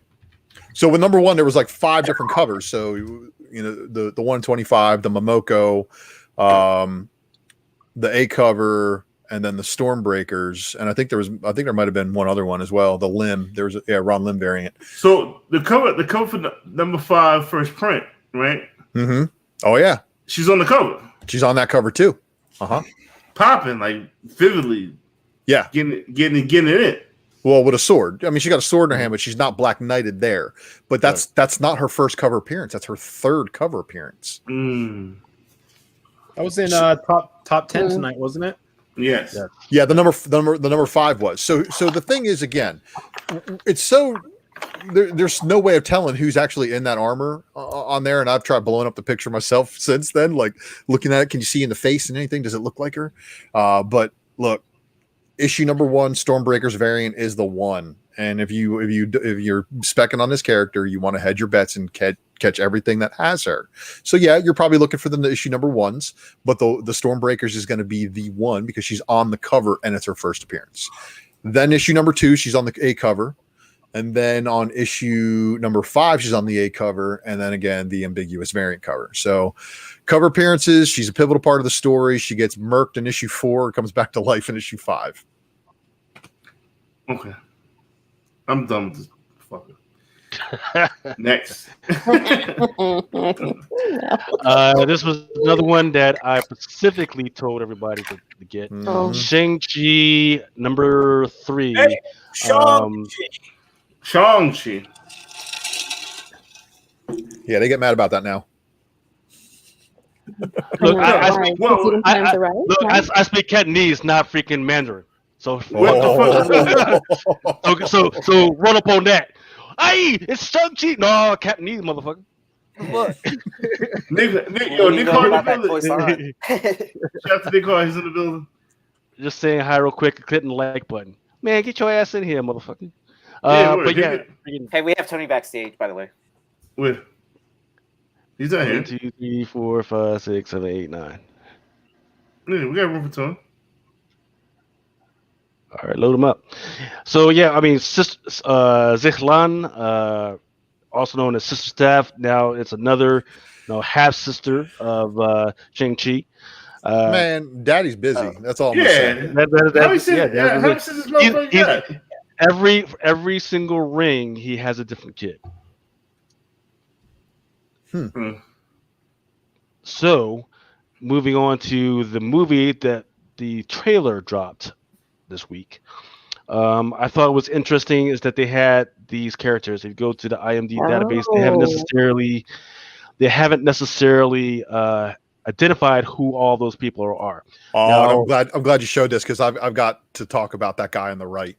So with number 1, there was like 5 different covers. So the 125, the Momoko, the A cover, and then the Stormbreakers, and I think there might have been one other one as well. The Limb, there was a Ron Limb variant. So the cover for number 5 first print, right? Mm-hmm. Oh yeah, she's on the cover. She's on that cover too. Popping like vividly. Yeah, getting it in. Well, with a sword. I mean, she got a sword in her hand, but she's not Black Knighted there. But that's not her first cover appearance. That's her 3rd cover appearance. That was in top 10 tonight, wasn't it? Yes. Yeah, the number 5 was. So the thing is, again, it's so there's no way of telling who's actually in that armor on there, and I've tried blowing up the picture myself since then, like looking at it. Can you see in the face and anything? Does it look like her? But look, issue number 1, Stormbreakers variant is the one. And if you're speccing on this character, you want to hedge your bets and catch everything that has her. So yeah, you're probably looking for the issue number 1s, but the Stormbreakers is going to be the one because she's on the cover and it's her first appearance. Then issue number 2, she's on the A cover. And then on issue number 5, she's on the A cover. And then again, the ambiguous variant cover. So cover appearances, she's a pivotal part of the story. She gets murked in issue 4, comes back to life in issue 5. Okay. I'm done with this fucker. Next. This was another one that I specifically told everybody to get. Shang-Chi number 3. Hey, Shang-Chi. Yeah, they get mad about that now. Look, I speak Cantonese, not freaking Mandarin. So what the fuck? So run up on that. Hey, it's Shang-Chi. No, Cantonese, motherfucker. What? Nick in the building. Shout out to Nick Hart, he's in the building. Just saying hi real quick, clicking the like button. Man, get your ass in here, motherfucker. Hey, we have Tony backstage, by the way. Where? He's not here. 1, 2, 3, 4, 5, 6, 7, 8, 9. Yeah, we got room for Tony. All right, load them up. So yeah, I mean, Zihlan, also known as Sister Staff. Now it's another, half sister of Shang-Chi. Man, Daddy's busy. That's all. Every single ring, he has a different kid. So, moving on to the movie that the trailer dropped this week. I thought it was interesting is that they had these characters. If you go to the IMDb database, they haven't necessarily identified who all those people are. Oh, Now, and I'm glad you showed this because I've got to talk about that guy on the right.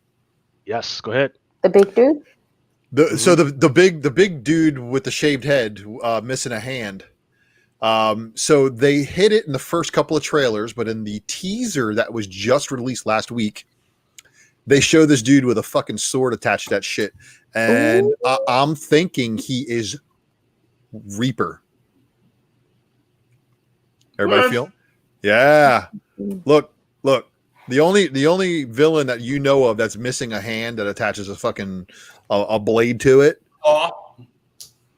Yes, go ahead. The big dude. So the big dude with the shaved head, missing a hand. So they hit it in the first couple of trailers, but in the teaser that was just released last week, they show this dude with a fucking sword attached to that shit, and I'm thinking he is Reaper. Everybody feel? Yeah. Look. The only villain that you know of that's missing a hand that attaches a fucking a blade to it.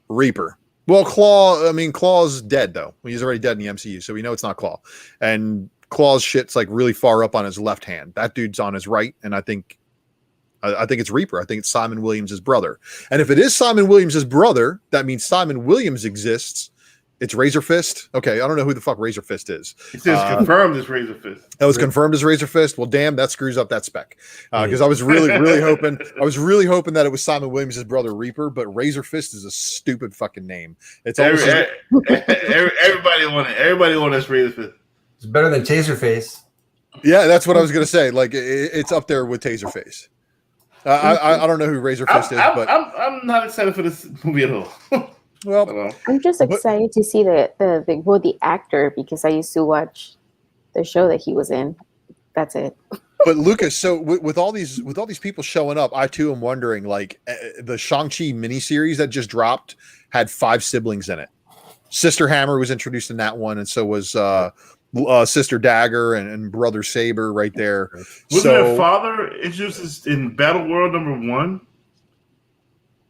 Reaper. Well, Claw's dead though. He's already dead in the MCU, so we know it's not Claw. And Claw's shit's like really far up on his left hand. That dude's on his right, and I think it's Reaper. I think it's Simon Williams' brother. And if it is Simon Williams' brother, that means Simon Williams exists. It's Razor Fist. Okay, I don't know who the fuck Razor Fist is. It says confirmed as Razor Fist. That was confirmed as Razor Fist. Well, damn, that screws up that spec. Because I was really hoping that it was Simon Williams' brother Reaper, but Razor Fist is a stupid fucking name. It's everybody want it. Everybody want this Razor Fist. It's better than Taserface. Yeah, that's what I was gonna say. Like it's up there with Taserface. I don't know who Razor Fist is, but I'm not excited for this movie at all. Well, I'm just excited to see the actor because I used to watch the show that he was in. That's it. But Lucas, so with all these people showing up, I too am wondering. Like the Shang-Chi miniseries that just dropped had 5 siblings in it. Sister Hammer was introduced in that one, and so was Sister Dagger and Brother Saber right there. Wasn't their father introduced in Battle World #1?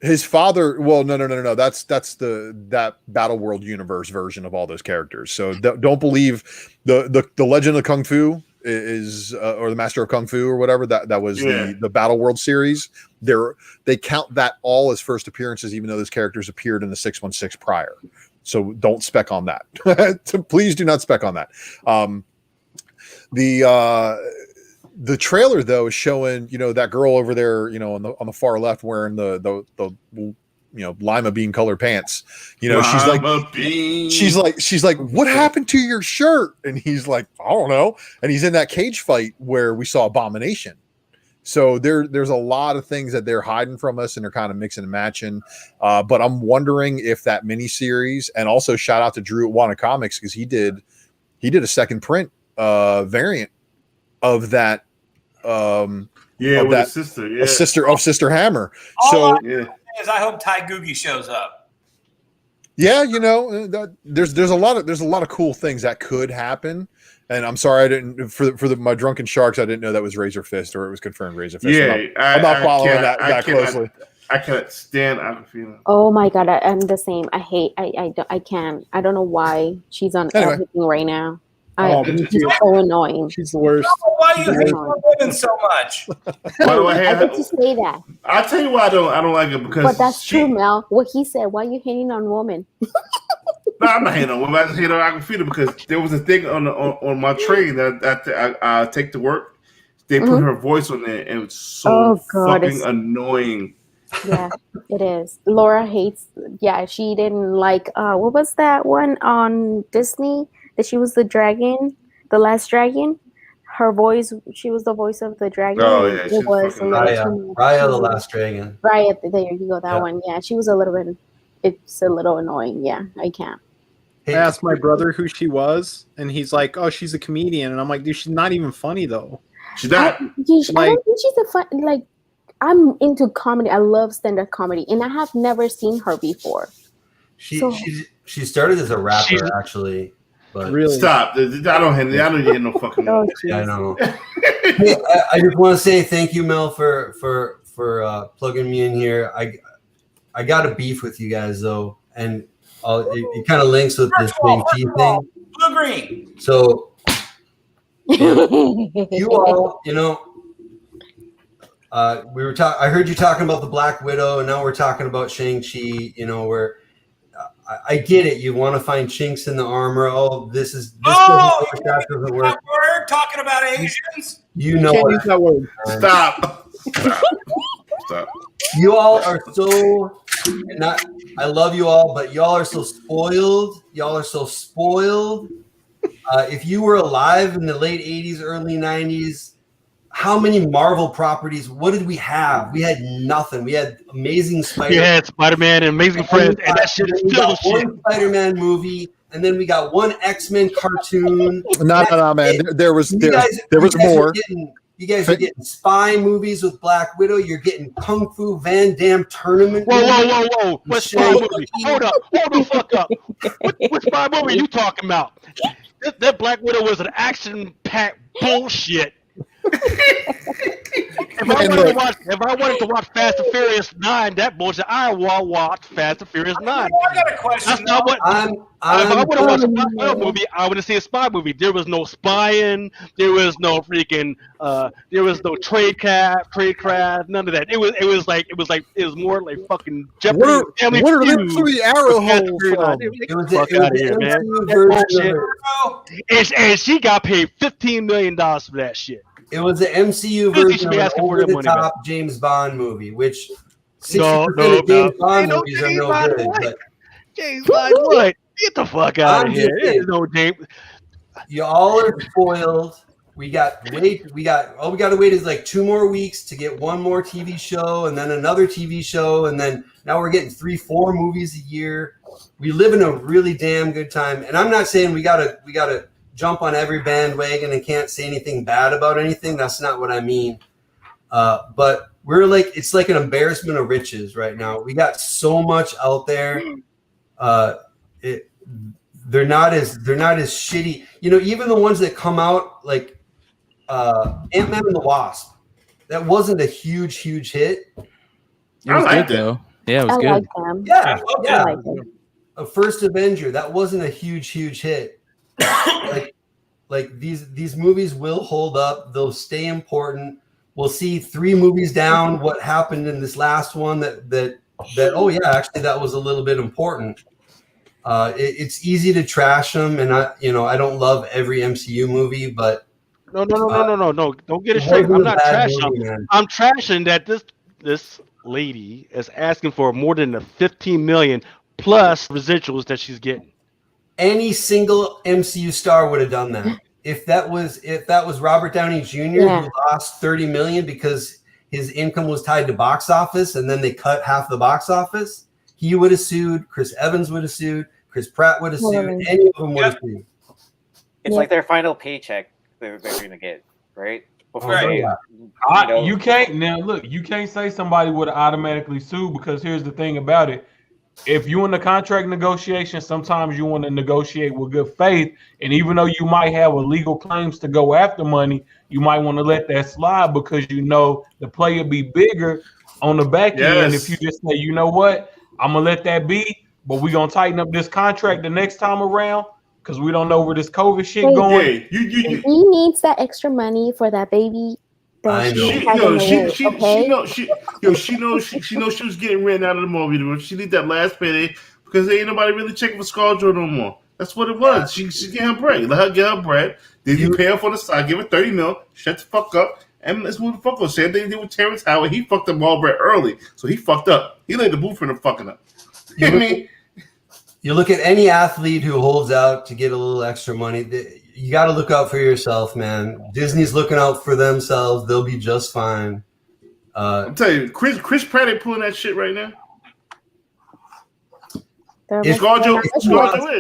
His father, well, no. That's that Battle World universe version of all those characters. So don't believe the Legend of Kung Fu is or the Master of Kung Fu or whatever that was the Battle World series. They count that all as first appearances, even though those characters appeared in the 616 prior. So don't spec on that. Please do not spec on that. The trailer though is showing, that girl over there, on the far left wearing the lima bean colored pants. She's like, what happened to your shirt? And he's like, I don't know. And he's in that cage fight where we saw Abomination. So there's a lot of things that they're hiding from us and they're kind of mixing and matching. But I'm wondering if that miniseries, and also shout out to Drew at Wanna Comics because he did a second print variant of that. Sister Hammer. I hope Ty Googie shows up. Yeah, there's a lot of cool things that could happen. And I'm sorry I didn't for my Drunken Sharks. I didn't know that was Razor Fist or it was confirmed Razor Fist. Yeah, I'm not following that closely. I cannot stand Aquafina. Oh my god, I'm the same. I can't. I don't know why she's on everything right now. She's so annoying. She's the worst. Why do you hate women so much? Why do I get to say that? I'll tell you why I don't like it because. But that's true, Mel. What he said. Why are you hating on women? No, I'm not hating on women. I just hate on Aquafina because there was a thing on my train that I take to work. They put her voice on there, and it's so fucking annoying. Yeah, it is. Laura hates. Yeah, she didn't like. What was that one on Disney? That she was the dragon, the last dragon. Her voice, she was the voice of the dragon. Oh yeah, it was Raya, the last dragon. Raya, there you go. That one. Yeah, she was a little bit. It's a little annoying. Yeah, I can't. I asked my brother who she was, and he's like, "Oh, she's a comedian," and I'm like, "Dude, she's not even funny though." She's not. I don't think she's a fun. Like, I'm into comedy. I love stand-up comedy, and I have never seen her before. She started as a rapper, actually. But really? Stop! I don't hear no fucking. I know. Hey, I just want to say thank you, Mel, for plugging me in here. I got a beef with you guys though, and it kind of links with this Shang-Chi thing. Blue green. So you all, we were talking. I heard you talking about the Black Widow, and now we're talking about Shang-Chi. Where I get it. You want to find chinks in the armor. Oh, this doesn't work. We're talking about Asians. Can't use that word. Stop. Stop. You all are so not. I love you all, but y'all are so spoiled. Y'all are so spoiled. If you were alive in the late 80s, early 90s, how many Marvel properties? What did we have? We had nothing. We had Amazing Spider-Man. You had Spider-Man and Amazing Friends, and that shit is still shit. One Spider-Man movie, and then we got one X-Men cartoon. No, man. There was more. You guys are getting spy movies with Black Widow. You're getting Kung Fu Van Damme tournament. Whoa! What spy movie? Hold the fuck up. What spy movie are you talking about? That Black Widow was an action-packed bullshit. If I wanted to watch Fast and Furious 9, that bullshit, I will watch Fast and Furious 9. I got a question. That's not what. If I want to watch a spy movie, I want to see a spy movie. There was no spying. There was no freaking. There was no tradecraft. None of that. It was more like fucking Jeopardy. What are them three arrow holes? Fuck out of here, man. And she got paid $15 million for that shit. It was the MCU version of an over-the-top James Bond movie, which 60% of James Bond movies are no good. But James Bond, what? Get the fuck out of here! There's no James. You all are spoiled. We got to wait is like 2 more weeks to get one more TV show, and then another TV show, and then now we're getting 3-4 movies a year. We live in a really damn good time, and I'm not saying we gotta jump on every bandwagon and can't say anything bad about anything. That's not what I mean. But it's like an embarrassment of riches right now. We got so much out there. They're not as shitty. You know, even the ones that come out like Ant-Man and the Wasp. That wasn't a huge hit. It was good though. Yeah, it was good. A First Avenger. That wasn't a huge hit. like these movies will hold up. They'll stay important. We'll see 3 movies down what happened in this last one that actually that was a little bit important. It's easy to trash them, and I don't love every MCU movie, but no. Don't get it straight. I'm not trashing them. I'm trashing that this lady is asking for more than the $15 million plus residuals that she's getting. Any single MCU star would have done that. If that was Robert Downey Jr. who lost $30 million because his income was tied to box office, and then they cut half the box office, he would have sued. Chris Evans would have sued. Chris Pratt would have sued. Any of them would have sued. It's like their final paycheck they're going to get, right? You can't say somebody would automatically sue, because here's the thing about it. If you're in the contract negotiation, sometimes you want to negotiate with good faith. And even though you might have illegal claims to go after money, you might want to let that slide, because you know the play will be bigger on the back end. If you just say, you know what, I'm going to let that be, but we're going to tighten up this contract the next time around, because we don't know where this COVID shit going. He needs that extra money for that baby. She knows she was getting ran out of the movie. She need that last payday because ain't nobody really checking for ScarJo no more. That's what it was. She's getting her bread. Let her get her bread. Then you pay her for the side. Give her $30 million. Shut the fuck up. And let's move the fuck on. Same thing they did with Terrence Howard. He fucked up all bread early, so he fucked up. He laid the blueprint of fucking up. You know what I mean? You look at any athlete who holds out to get a little extra money. You got to look out for yourself, man. Disney's looking out for themselves. They'll be just fine. I'm telling you, Chris Pratt ain't pulling that shit right now. ScarJo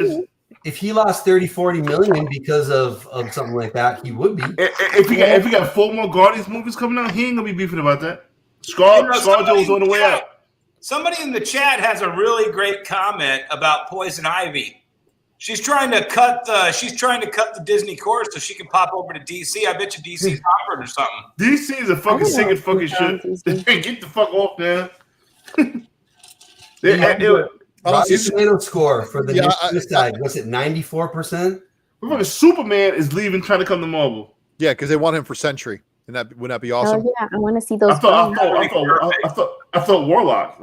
is. If he lost 30-40 million because of something like that, he would be. If he got 4 more Guardians movies coming out, he ain't gonna be beefing about that. ScarJo was on the way out. Somebody in the chat has a really great comment about Poison Ivy. She's trying to cut the Disney course so she can pop over to DC. I bet you DC's offered or something. DC is a fucking singing fucking shit. Get the fuck off now. Tomato score for the new side. Was it 94%? Superman is leaving, trying to come to Marvel. Yeah, because they want him for Sentry. Wouldn't that be awesome? Oh yeah, I want to see those. I thought Warlock.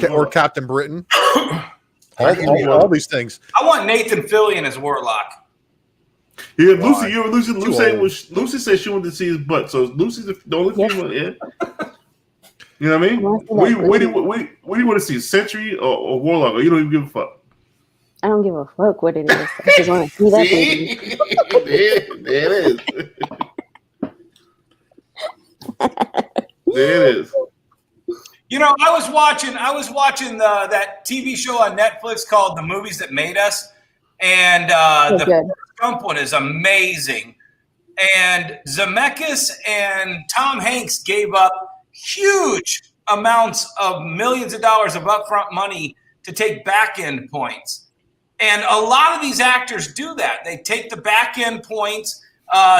Or Captain Britain. all these things. I want Nathan Fillion as Warlock. Yeah, Lucy said she wanted to see his butt. So Lucy's the only female. Yeah. You know what I mean? What do you want to see? Century or Warlock? Or you don't even give a fuck? I don't give a fuck what it is. I just want to see that movie. There it is. There it is. You know, I was watching that TV show on Netflix called The Movies That Made Us, and the Forrest Gump one is amazing. And Zemeckis and Tom Hanks gave up huge amounts of millions of dollars of upfront money to take back-end points. And a lot of these actors do that. They take the back-end points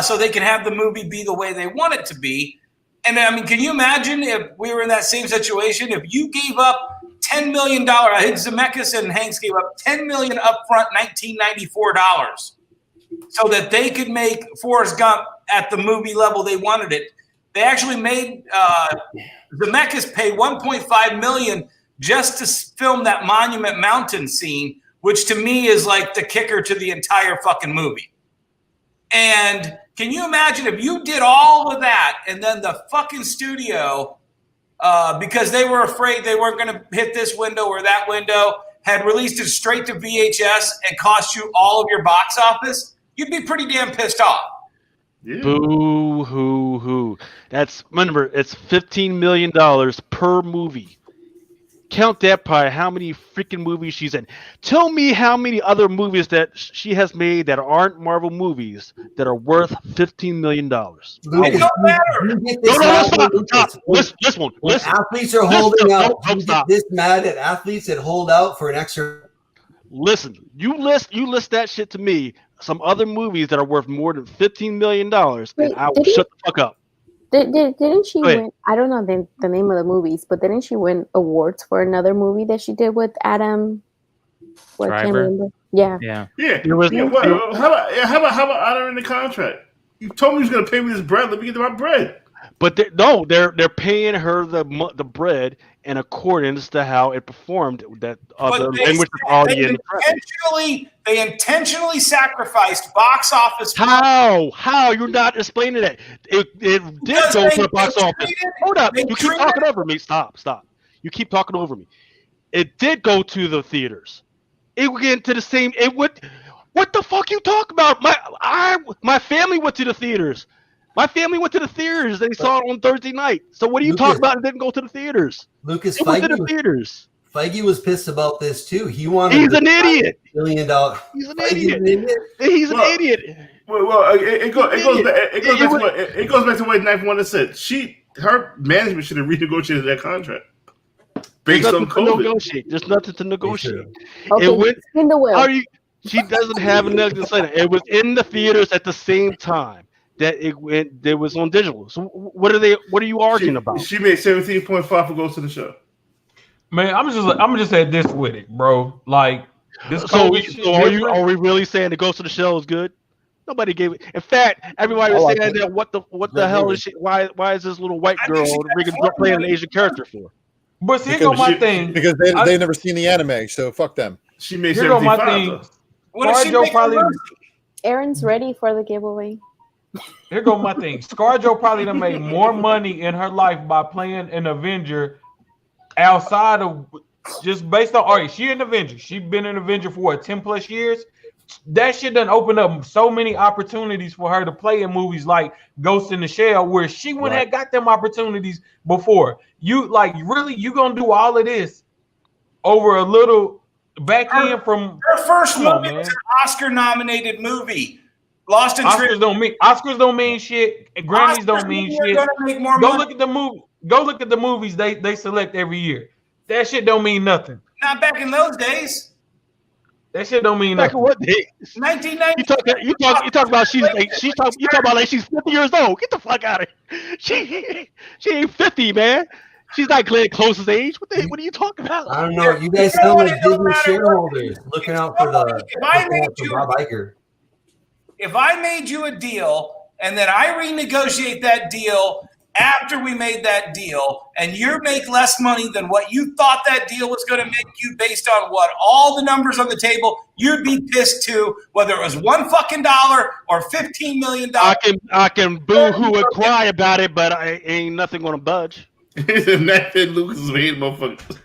so they can have the movie be the way they want it to be. And I mean, can you imagine if we were in that same situation? If you gave up $10 million, I think Zemeckis and Hanks gave up $10 million upfront, $1994, so that they could make Forrest Gump at the movie level they wanted it. They actually made Zemeckis pay $1.5 million just to film that Monument Mountain scene, which to me is like the kicker to the entire fucking movie. And can you imagine if you did all of that and then the fucking studio, because they were afraid they weren't going to hit this window or that window, had released it straight to VHS and cost you all of your box office, you'd be pretty damn pissed off. Yeah. Boo hoo hoo. Remember, it's $15 million per movie. Count that by how many freaking movies she's in. Tell me how many other movies that she has made that aren't Marvel movies that are worth $15 million. Lucas, It don't matter. Stop. Listen. Athletes are holding out. You get this mad at athletes that hold out for an extra. Listen, you list that shit to me. Some other movies that are worth more than $15 million, and I will shut the fuck up. Didn't she win? I don't know the name of the movies, but didn't she win awards for another movie that she did with Adam? What, can't remember. Yeah. How about honoring the contract? You told me you was gonna pay me this bread. Let me get my bread. But they're paying her the bread in accordance to how it performed. That other language is already in the press. They intentionally sacrificed box office. How you're not explaining that? It did go to the box office. Hold up, you keep talking over me. Stop. You keep talking over me. It did go to the theaters. It went to the same. It would. What the fuck you talk about? My family went to the theaters. My family went to the theaters. They saw it on Thursday night. So what are you talking about? It didn't go to the theaters. Lucas, it went to the theaters. Feige was pissed about this too. He wanted. He's an idiot. $1 million. He's an idiot. He's an idiot. Well, it goes back to what Knife Wonder said. Her management should have renegotiated that contract based on COVID. There's nothing to negotiate. Okay, spin the wheel. She doesn't have nothing to say. It was in the theaters at the same time that it was on digital. So what are you arguing about? She made 17.5 for goes to the show. Man, I'm just say this with it, bro. Like this. So are we really saying the Ghost of the Shell is good? Nobody gave it. In fact, everybody was saying that what the hell is she? Why is this little white girl playing an Asian character for? But here go my thing. Because they never seen the anime, so fuck them. She made 75. ScarJo probably. Aaron's ready for the giveaway. Here go my thing. ScarJo probably done made more money in her life by playing an Avenger outside of just based on all right. She an Avenger. She been an Avenger for what 10 plus years. That shit done opened up so many opportunities for her to play in movies like Ghost in the Shell, where she wouldn't have got them opportunities before. You gonna do all of this over a little back end from her first movie was an Oscar-nominated movie. Lost in Oscars don't mean shit. Grammys don't mean shit. Go look at the movie. Go look at the movies they select every year. That shit don't mean nothing. Not back in those days. That shit don't mean back nothing. in what days? 1990. You talk about you talk about like she's 50 years old. Get the fuck out of here. She ain't 50, man. She's not Glenn Close's age. What are you talking about? I don't know. You guys sound like Disney shareholders looking out for Bob Iger. If I made you a deal and then I renegotiate that deal after we made that deal and you make less money than what you thought that deal was going to make you based on what all the numbers on the table, you'd be pissed too, whether it was $1 fucking or $15 million. I can boo-hoo and cry about it, but I ain't nothing going to budge. Nathan Lucas is hating motherfuckers.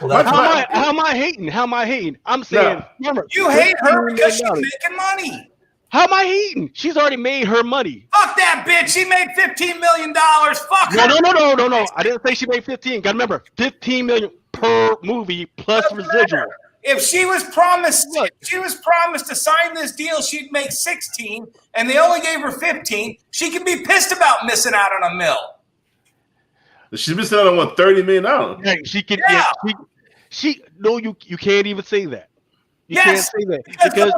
Well, how am I hating? How am I hating? I'm saying, remember, you hate her because she's making money. How am I hating? She's already made her money. Fuck that bitch. She made $15 million. Fuck her. No. I didn't say she made 15. Gotta remember, 15 million per movie plus residual. If she was promised to sign this deal, she'd make 16, and they only gave her 15. She could be pissed about missing out on a mill. She's missing out on what, $30 million? Yeah, she could. Yeah. She. No, you can't even say that. You can't say that because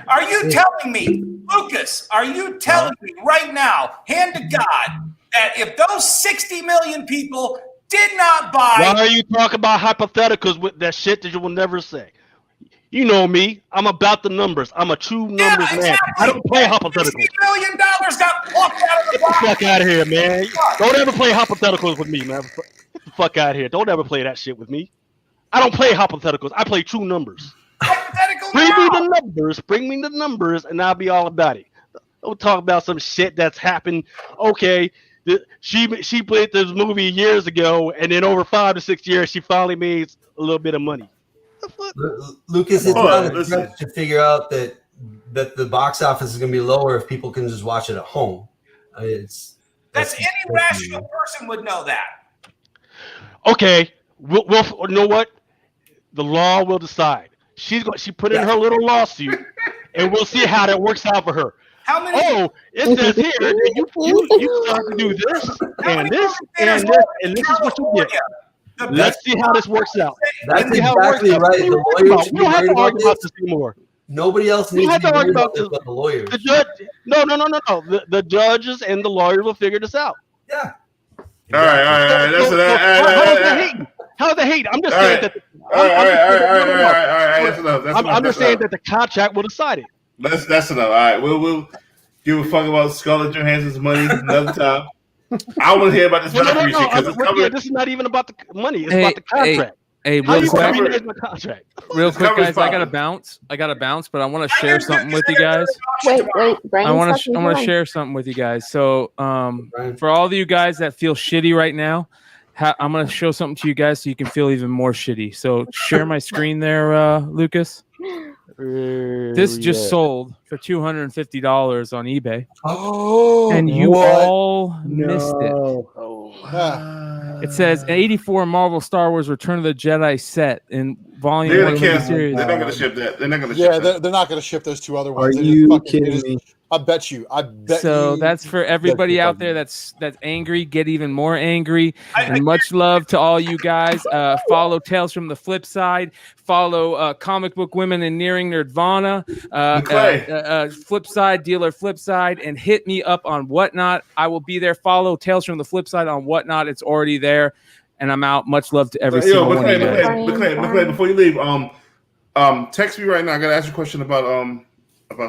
are you telling me, Lucas? Are you telling me right now, hand to God, that if those 60 million people did not buy? Why are you talking about hypotheticals with that shit that you will never say? You know me. I'm about the numbers. I'm a true numbers man. I don't play hypotheticals. $60 million got plucked out of the box. Get the fuck out of here, man. Don't ever play hypotheticals with me, man. Get the fuck out of here. Don't ever play that shit with me. I don't play hypotheticals. I play true numbers. Bring me the numbers, and I'll be all about it. Don't talk about some shit that's happened. Okay, she played this movie years ago, and then over 5 to 6 years, she finally made a little bit of money. Lucas, it's not a stretch to figure out that the box office is going to be lower if people can just watch it at home. I mean, that's any rational person would know that. Okay, we'll you know what? The law will decide. She put in her little lawsuit, and we'll see how that works out for her. How many? Oh, it says here that you start to do this and this and this, and this is what you get. Let's see how this works out. That's exactly right. The lawyers should be don't have worried to argue about this. this anymore. Nobody else needs to be worried about this but the lawyers. The judge, no. The judges and the lawyers will figure this out. Yeah. All right. How's the hate? I'm just saying that. All right. That's enough. I'm just saying that the contract will decide it. That's enough. All right, we'll give a fuck about Scarlett Johansson's money another time. I want to hear about this Valkyrie shit because it's covered. This is not even about the money. It's about the contract. Hey, real quick, guys, I gotta bounce, but I want to share something with you guys. Wait, Brian. I want to share something with you guys. So, for all of you guys that feel shitty right now, I'm gonna show something to you guys so you can feel even more shitty. So, share my screen there, Lucas. This just sold for $250 on eBay. Oh, and you all missed it. It says 84 Marvel Star Wars Return of the Jedi set in volume. They're gonna cancel. They're not going to ship that. They're not going to ship that. They're not going to ship those two other ones. Are you kidding me? I bet you. So that's for everybody out there that's angry. Get even more angry. And much love to all you guys. Follow Tales from the Flip Side. Follow Comic Book Women and Nearing Nirvana. Flip Side, Dealer Flip Side. And hit me up on Whatnot. I will be there. Follow Tales from the Flip Side on Whatnot. It's already there. And I'm out. Much love to every single one of you guys. McClay, before you leave, text me right now. I got to ask you a question about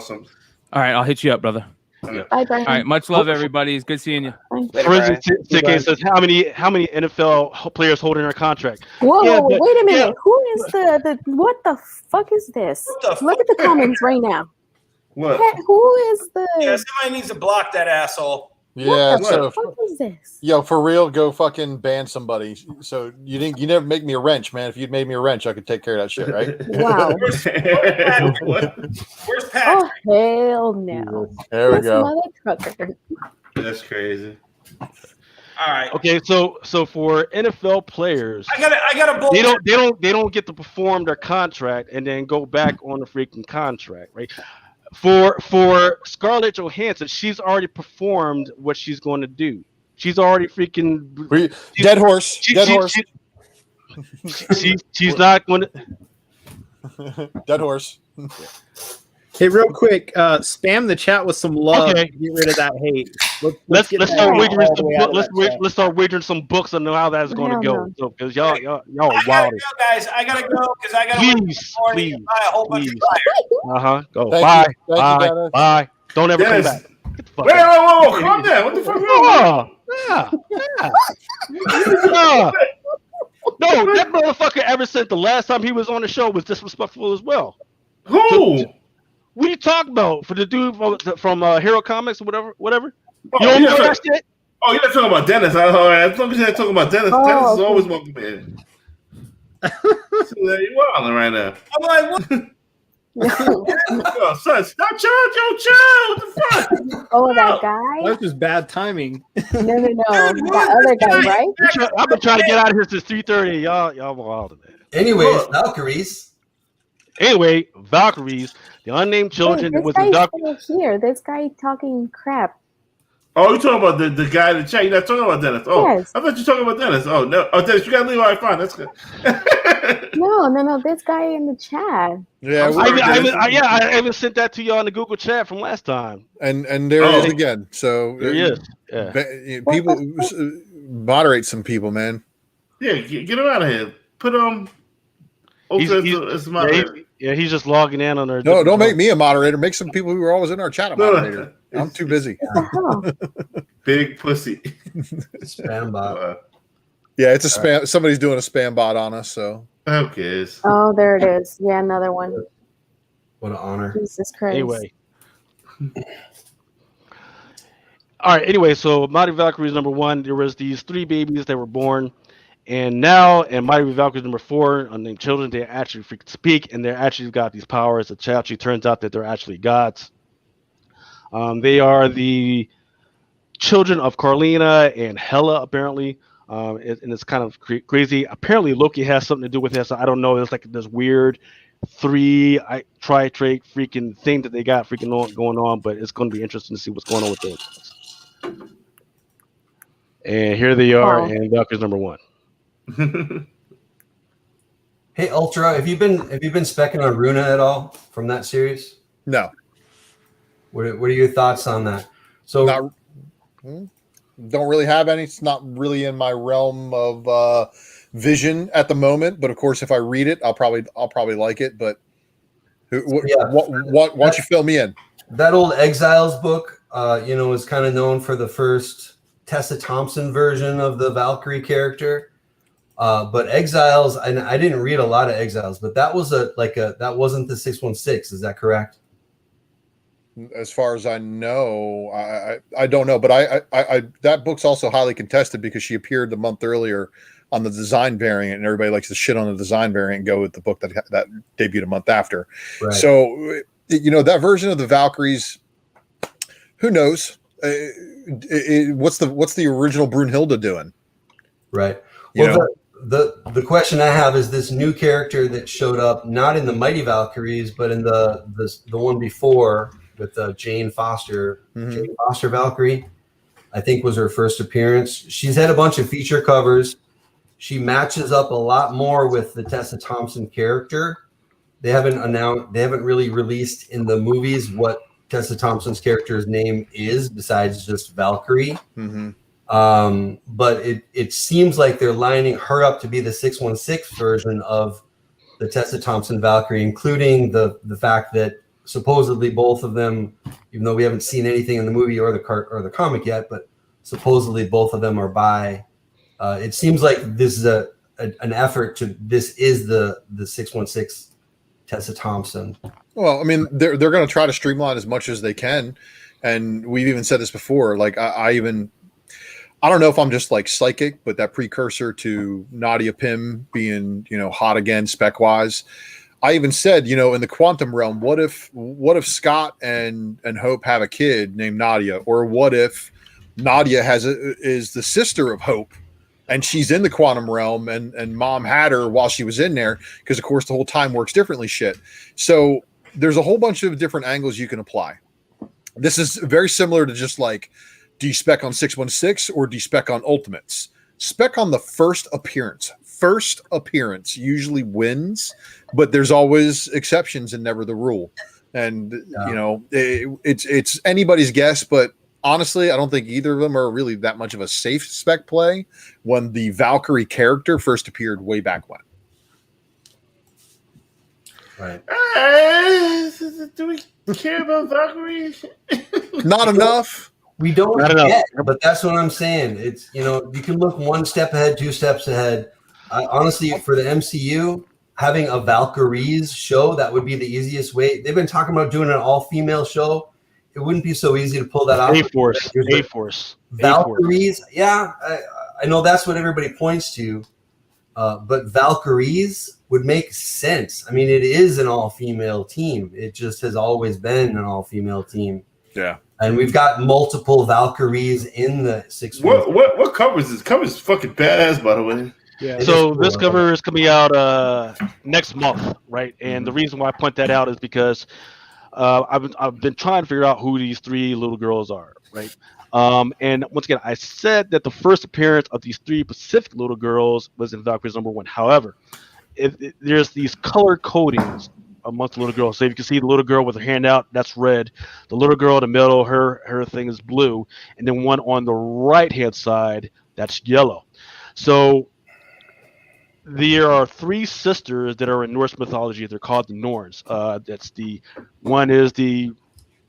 something. All right, I'll hit you up, brother. Bye, Brian. All right, much love, everybody. It's good seeing you. For instance, TK says, how many NFL players holding their contract? Whoa, wait a minute. Who is the what the fuck is this? Look at the comments right now. What? Who is the? Yeah, somebody needs to block that asshole. Yeah, what the fuck is this? Yo, for real, go fucking ban somebody. So you never make me a wrench, man. If you'd made me a wrench, I could take care of that shit, right? Wow. Where's Patrick? Oh hell no! There we go. That's crazy. All right. Okay, so for NFL players, I got a they don't get to perform their contract and then go back on the freaking contract, right? For Scarlett Johansson, she's already performed what she's going to do. She's already freaking dead horse. She's not going to dead horse. Hey, real quick, spam the chat with some love. Okay. To get rid of that hate. Let's start wagering some books on how that's going to go. So, because y'all are wild. Guys, I gotta go because I gotta please. buy a whole bunch of tires. Go. Thank Bye. Don't ever come back. Wait, calm down. What the fuck? No, that motherfucker ever since the last time he was on the show was disrespectful as well. Who? What are you talking about? For the dude from Hero Comics or whatever? You don't remember that shit? Oh, you're not talking about Dennis. As long as you're not talking about Dennis, Dennis is always welcome in. So you're wilding right now. I'm like, what? Yo, son, stop chill. What the fuck? Oh, that guy? That's just bad timing. No. That other guy, right? I've been trying to get out of here since 3:30. Y'all wild, man. Anyways, Valkyries. Anyway, Valkyries, the unnamed children. This was guy's inducted. still here. This guy talking crap. Oh, you're talking about the guy in the chat. You're not talking about Dennis. Oh, Yes. I thought you were talking about Dennis. Oh, no. Oh, Dennis, you got to leave. All right, fine. That's good. No. This guy in the chat. Yeah, I even sent that to y'all in the Google chat from last time. and there he is again. So There he is. Yeah. People moderate some people, man. Yeah, get him out of here. Put as moderator. He's just logging in on their. No, don't make me a moderator. Make some people who are always in our chat a moderator. I'm too busy. Big pussy. Spam bot. Yeah, it's a spam. Somebody's doing a spam bot on us. So who cares? Oh, there it is. Yeah, another one. What an honor. Jesus Christ. Anyway. All right. Anyway, so Mighty Valkyries #1. There was these 3 babies that were born, and now in Mighty Valkyries #4, unnamed children, they actually freaking speak, and they actually got these powers. It actually turns out that they're actually gods. They are the children of Carlina and Hela, apparently. And it's kind of crazy. Apparently, Loki has something to do with this. I don't know. It's like this weird tri-trait freaking thing that they got going on, but it's going to be interesting to see what's going on with those. And here they are in Valkyries #1. Hey, Ultra, have you been specking on Runa at all from that series? No. What are your thoughts on that? So don't really have any. It's not really in my realm of vision at the moment. But of course, if I read it, I'll probably like it. But what don't you fill me in? That old Exiles book, is kind of known for the first Tessa Thompson version of the Valkyrie character. But Exiles, and I didn't read a lot of Exiles, but that was that wasn't the 616. Is that correct? As far as I know, I don't know, but I that book's also highly contested because she appeared the month earlier on the design variant, and everybody likes to shit on the design variant and go with the book that debuted a month after. Right. So that version of the Valkyries, who knows? What's the original Brunhilde doing? Right. Well, the question I have is this new character that showed up not in the Mighty Valkyries, but in the one before with Jane Foster. Mm-hmm. Jane Foster Valkyrie, I think, was her first appearance. She's had a bunch of feature covers. She matches up a lot more with the Tessa Thompson character. They haven't really released in the movies what Tessa Thompson's character's name is besides just Valkyrie. Mm-hmm. But it seems like they're lining her up to be the 616 version of the Tessa Thompson Valkyrie, including the fact that supposedly both of them, even though we haven't seen anything in the movie or the comic yet, but supposedly both of them are bi. It seems like this is an effort to. This is the 616 Tessa Thompson. Well, I mean, they're going to try to streamline as much as they can, and we've even said this before. Like I don't know if I'm just like psychic, but that precursor to Nadia Pym being, hot again spec wise, I even said, in the quantum realm, what if Scott and Hope have a kid named Nadia, or what if Nadia is the sister of Hope, and she's in the quantum realm, and mom had her while she was in there, because of course the whole time works differently. Shit. So there's a whole bunch of different angles you can apply. This is very similar to just like, do you spec on 616 or do you spec on Ultimates? Spec on the first appearance. First appearance usually wins, but there's always exceptions and never the rule. And it's anybody's guess, but honestly, I don't think either of them are really that much of a safe spec play when the Valkyrie character first appeared way back when. Right. Do we care about Valkyrie? Not enough. We don't yet, but that's what I'm saying. It's, you can look one step ahead, 2 steps ahead. Honestly, for the MCU, having a Valkyries show, that would be the easiest way. They've been talking about doing an all-female show. it wouldn't be so easy to pull that off. A-Force. Valkyries, yeah, I know that's what everybody points to, but Valkyries would make sense. I mean, it is an all-female team. It just has always been an all-female team. Yeah. And we've got multiple Valkyries in the 6. What covers this? Cover's fucking badass, by the way. Yeah. So this cover is coming out next month, right? And the reason why I point that out is because I've been trying to figure out who these 3 little girls are, right? And once again, I said that the first appearance of these 3 Pacific little girls was in Valkyries #1. However, there's these color codings amongst the little girls. So if you can see the little girl with her hand out, that's red. The little girl in the middle, her thing is blue, and then one on the right hand side, that's yellow. So there are 3 sisters that are in Norse mythology. They're called the Norns. One is the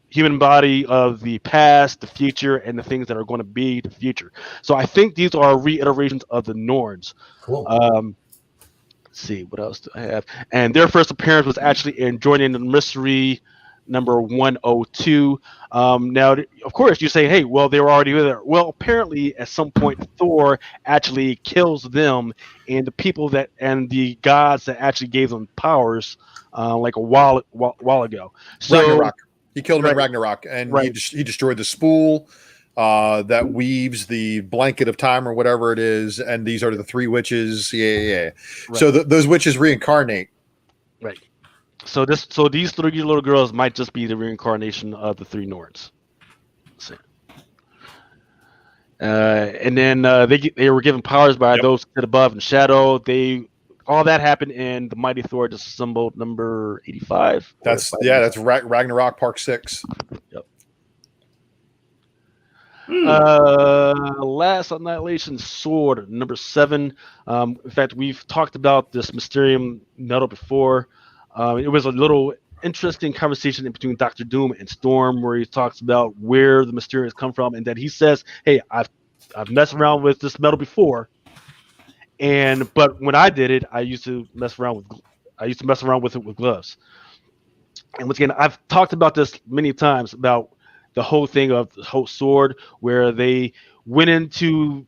human body of the past, the future, and the things that are going to be the future. So I think these are reiterations of the Norns. Cool. Let's see, what else do I have? And their first appearance was actually in Joining the Mystery number 102. Now, of course, you say, hey, well, they were already there. Well, apparently, at some point, Thor actually kills them and the people and the gods that actually gave them powers like a while ago. So, Ragnarok. He killed him in Ragnarok, and he destroyed the spool that weaves the blanket of time or whatever it is, and these are the 3 witches. Yeah. Right. So those witches reincarnate. Right. So these 3 little girls might just be the reincarnation of the 3 Nords. And then they were given powers by those that above and shadow. All that happened in the Mighty Thor Disassembled number 85. That's Ragnarok Part 6. Yep. Last Annihilation Sword number 7. In fact, we've talked about this Mysterium metal before. It was a little interesting conversation between Dr. Doom and Storm, where he talks about where the Mysteriums come from, and that he says, "Hey, I've messed around with this metal before, but when I did it, I used to mess around with it with gloves." And once again, I've talked about this many times about the whole thing of the whole sword, where they went into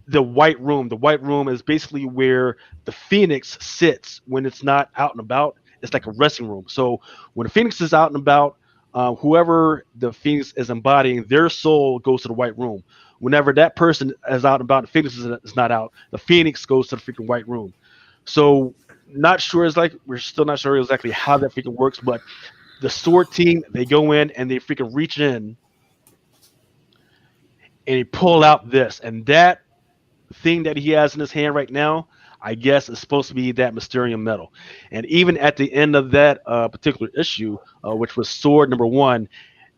the White Room. The White Room is basically where the Phoenix sits when it's not out and about. It's like a resting room. So when the Phoenix is out and about, whoever the Phoenix is embodying, their soul goes to the White Room. Whenever that person is out and about, the Phoenix is not out, the Phoenix goes to the freaking White Room. So we're still not sure exactly how that freaking works, but the sword team, they go in and they freaking reach in and they pull out this. And that thing that he has in his hand right now, I guess, is supposed to be that Mysterium metal. And even at the end of that particular issue, which was sword number 1,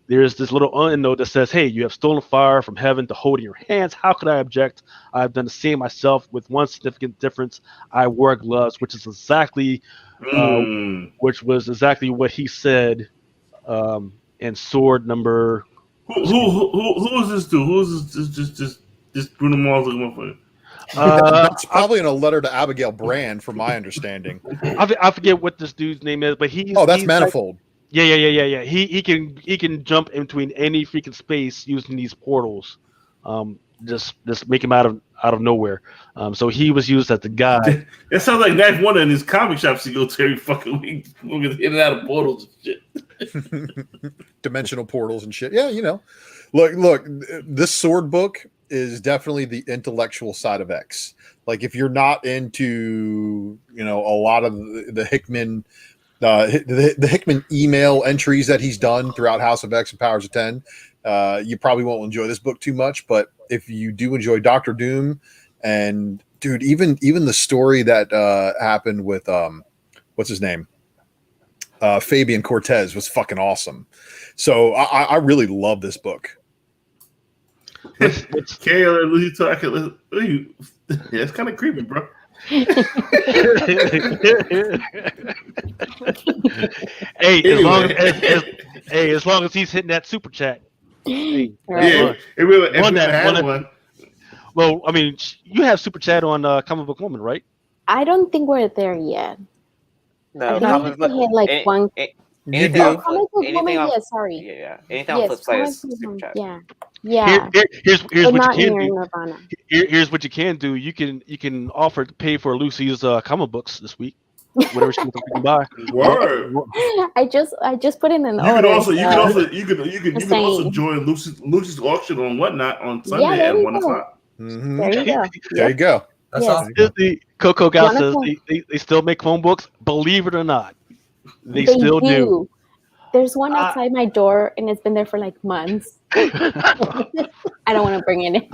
there's this little note that says, "Hey, you have stolen fire from heaven to hold in your hands. How could I object? I've done the same myself, with one significant difference. I wore gloves," which is exactly which was exactly what he said in sword number. Who is this dude? Who is this Bruno Mars looking for? That's probably in a letter to Abigail Brand, from my understanding. I forget what this dude's name is, but that's Manifold. Yeah. He can jump in between any freaking space using these portals. Just make him out of nowhere. So he was used as the guy. It sounds like Knife Wonder in his comic shops. He goes every fucking week, moving in and out of portals and shit. Dimensional portals and shit. Yeah, look. This sword book is definitely the intellectual side of X. Like, if you're not into a lot of the Hickman. The Hickman email entries that he's done throughout House of X and Powers of 10, you probably won't enjoy this book too much. But if you do enjoy Dr. Doom, and dude, even the story that happened with what's his name, Fabian Cortez, was fucking awesome. So I really love this book. Kayla, you talking? Yeah, it's kind of creepy, bro. Hey, as long as he's hitting that super chat. Hey, yeah, one. Well, I mean, you have super chat on Comic Book Woman, right? I don't think we're there yet. No, I think we had like one. Anything Oh, on comic book anything moment. on Yeah, sorry. yeah. Anything on Yes, flip side comic is book super moment. chat. Yeah, yeah. Here's But what you not can near do. Nirvana. Here's what you can do. You can offer to pay for Lucy's comic books this week. Whatever she wants to buy. Word. I just put in an You order. can also join Lucy's auction on Whatnot on Sunday there at you 1 go. o'clock. Mhm. There you go. There you go. That's Yes. awesome. The Coco Gal One says o'clock. they still make phone books. Believe it or not, they They still do. There's one outside my door, and it's been there for like months. I don't want to bring it in.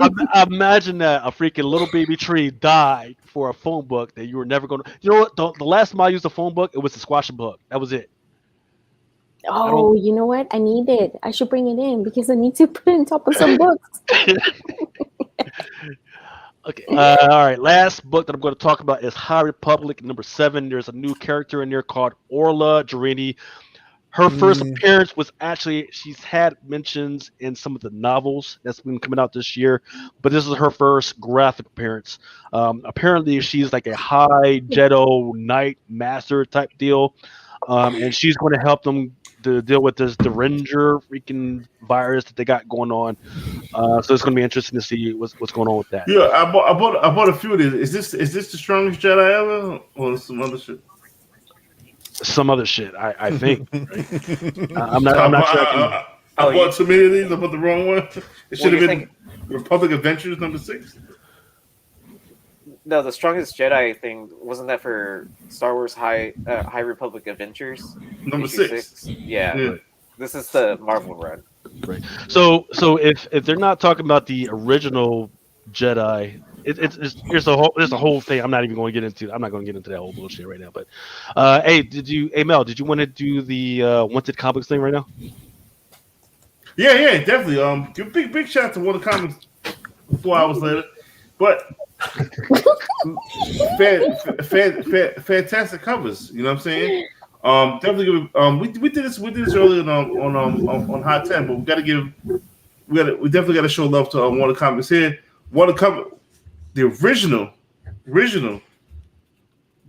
Imagine that a freaking little baby tree died for a phone book that you were never going to. You know what? The last time I used a phone book, it was the Squash book. That was it. Oh, you know what? I need it. I should bring it in because I need to put it on top of some books. Okay. All right. Last book that I'm going to talk about is High Republic #7. There's a new character in there called Orla Jarini. Her first appearance was actually, she's had mentions in some of the novels that's been coming out this year, but this is her first graphic appearance. Apparently, she's like a high Jedi Knight Master type deal, and she's going to help them to deal with this Derringer freaking virus that they got going on. So it's going to be interesting to see what's going on with that. Yeah, I bought a few of these. Is this the strongest Jedi ever, or some other shit? Some other shit, I think. I'm not sure. I bought too many of these. I bought the wrong one. It should have been Republic Adventures #6. No, the strongest Jedi thing wasn't that for Star Wars High Republic Adventures #6. Yeah. This is the Marvel run. Right. So if they're not talking about the original Jedi, there's a whole thing. I'm not even going to get into. I'm not going to get into that whole bullshit right now. But hey, Mel, did you want to do the Wanted Comics thing right now? Yeah, definitely. Give big shout out to Wanted Comics 4 hours later, but fantastic covers. You know what I'm saying? Definitely give. We did this earlier on Hot 10, but we definitely got to show love to Wanted Comics here. Wanted Comics. The original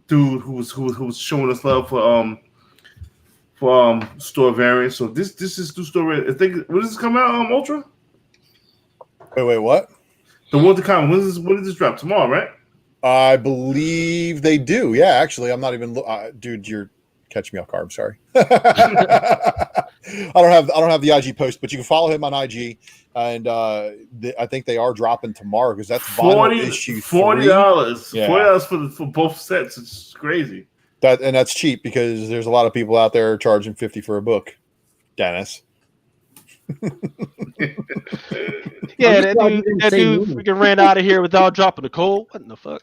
dude who was showing us love for store variants. So this is new store. I think when does this come out? Ultra. Wait, what? The Wanted Comics. When does this drop? Tomorrow, right? I believe they do. Yeah, actually, I'm not even. Dude, you're catching me off guard. I'm sorry. I don't have the IG post, but you can follow him on IG, and I think they are dropping tomorrow because that's vinyl issue $40. $40 for both sets. It's crazy. That's cheap because there's a lot of people out there charging $50 for a book. Dennis. Yeah, that dude freaking ran out of here without dropping the coal. What in the fuck?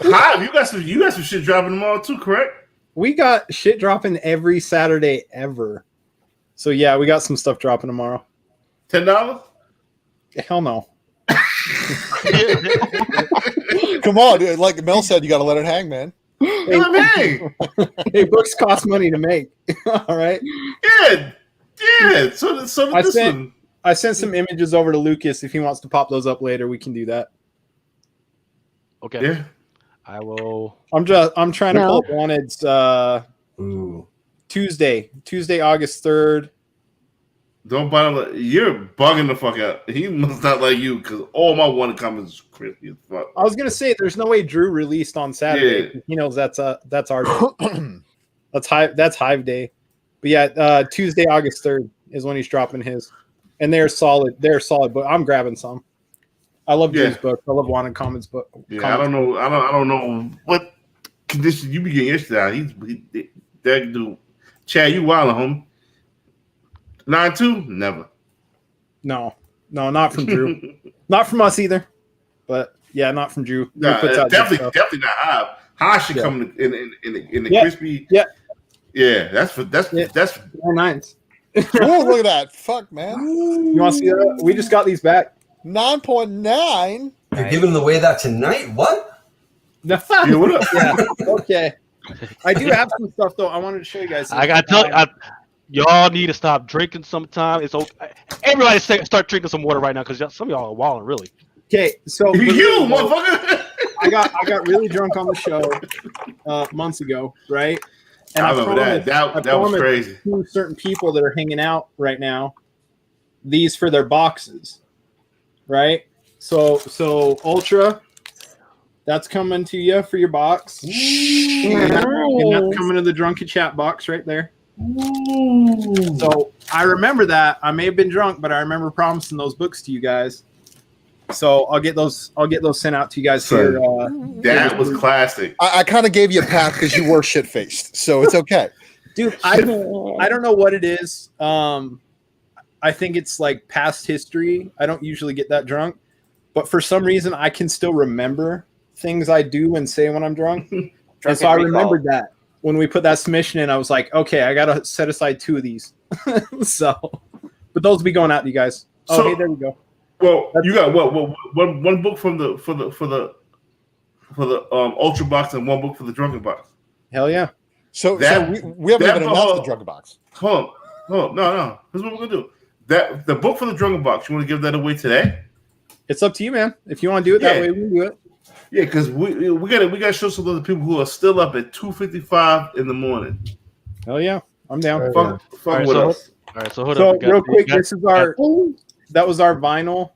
Hive, you got some shit dropping tomorrow too, correct? We got shit dropping every Saturday ever. So yeah, we got some stuff dropping tomorrow. $10? Hell no. Come on, dude. Like Mel said, you got to let it hang, man. Hey, books cost money to make. All right. Yeah. So I sent some images over to Lucas. If he wants to pop those up later, we can do that. Okay. Yeah. I will. I'm trying to pull up Wanted's Tuesday, August 3rd. Don't buy it. You're bugging the fuck out. He must not like you because all my Wanted Comics is crispy as fuck. I was gonna say there's no way Drew released on Saturday. Yeah. He knows that's our day. that's Hive Day. But yeah, Tuesday, August 3rd is when he's dropping his. And they're solid. But I'm grabbing some. I love Drew's book. I love Wanted Comics book. Yeah, I don't know what condition you be getting yesterday. That dude, Chad, you wildin', homie. 9-2? Never. No, not from Drew. Not from us either. But yeah, not from Drew. Nah, definitely not Hive. Hive should come in the crispy. Yeah. Yeah, that's 9s. Oh, look at that. Fuck, man. You want to see that? We just got these back. 9.9. You're giving away that tonight? What? Yeah, what up? Yeah. Okay. I do have some stuff though. I wanted to show you guys. I got to tell you, y'all need to stop drinking sometime. It's okay. Everybody start drinking some water right now because some of y'all are wilding, really. Okay, so you motherfucker. I got really drunk on the show months ago, right? And I remember that. That was crazy. To certain people that are hanging out right now, these for their boxes, right? So Ultra, that's coming to you for your box. Nice. And that's coming to the Drunken Chat box right there. So I remember that. I may have been drunk, but I remember promising those books to you guys. So I'll get those sent out to you guys here. That was classic. I kind of gave you a pass because you were shit faced, so it's okay. Dude, I don't know what it is. I think it's like past history. I don't usually get that drunk, but for some reason I can still remember things I do and say when I'm drunk. And so I remembered that when we put that submission in, I was like, okay, I gotta set aside 2 of these. So, but those will be going out to you guys. Oh, So- hey, there we go. Well, you got one book from the for the Ultra box and one book for the Drunken box. Hell yeah! So we haven't even announced the Drunken box. Hold on. No. Here's what we're gonna do. The book for the Drunken box. You want to give that away today? It's up to you, man. If you want to do it that way, we can do it. Yeah, because we gotta show some of the people who are still up at 2:55 in the morning. Hell yeah, I'm down. Fuck with us. All right, so hold So up. real quick, this is our. That was our vinyl.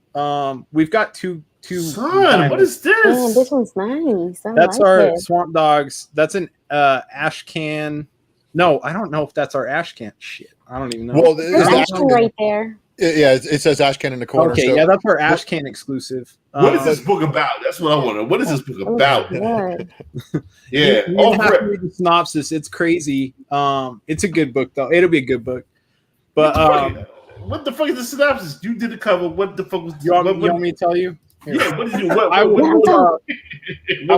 We've got two. Son, vinyls. what is this? Man, this one's nice. That's like our it. Swamp Dogs. That's an ash can. No, I don't know if that's our ash can. Shit, I don't even know. Well, There's it's action right there. Yeah, it says Ashcan in the corner. Okay, so. yeah, that's our ash can exclusive. What is this book about? That's what I want to know. What is this book about? Good. Yeah. You have to read the synopsis. It's crazy. It's a good book though. It'll be a good book. But what the fuck is the synopsis? You did the cover. What the fuck was? You want me to tell you? Here. Yeah. What did you? What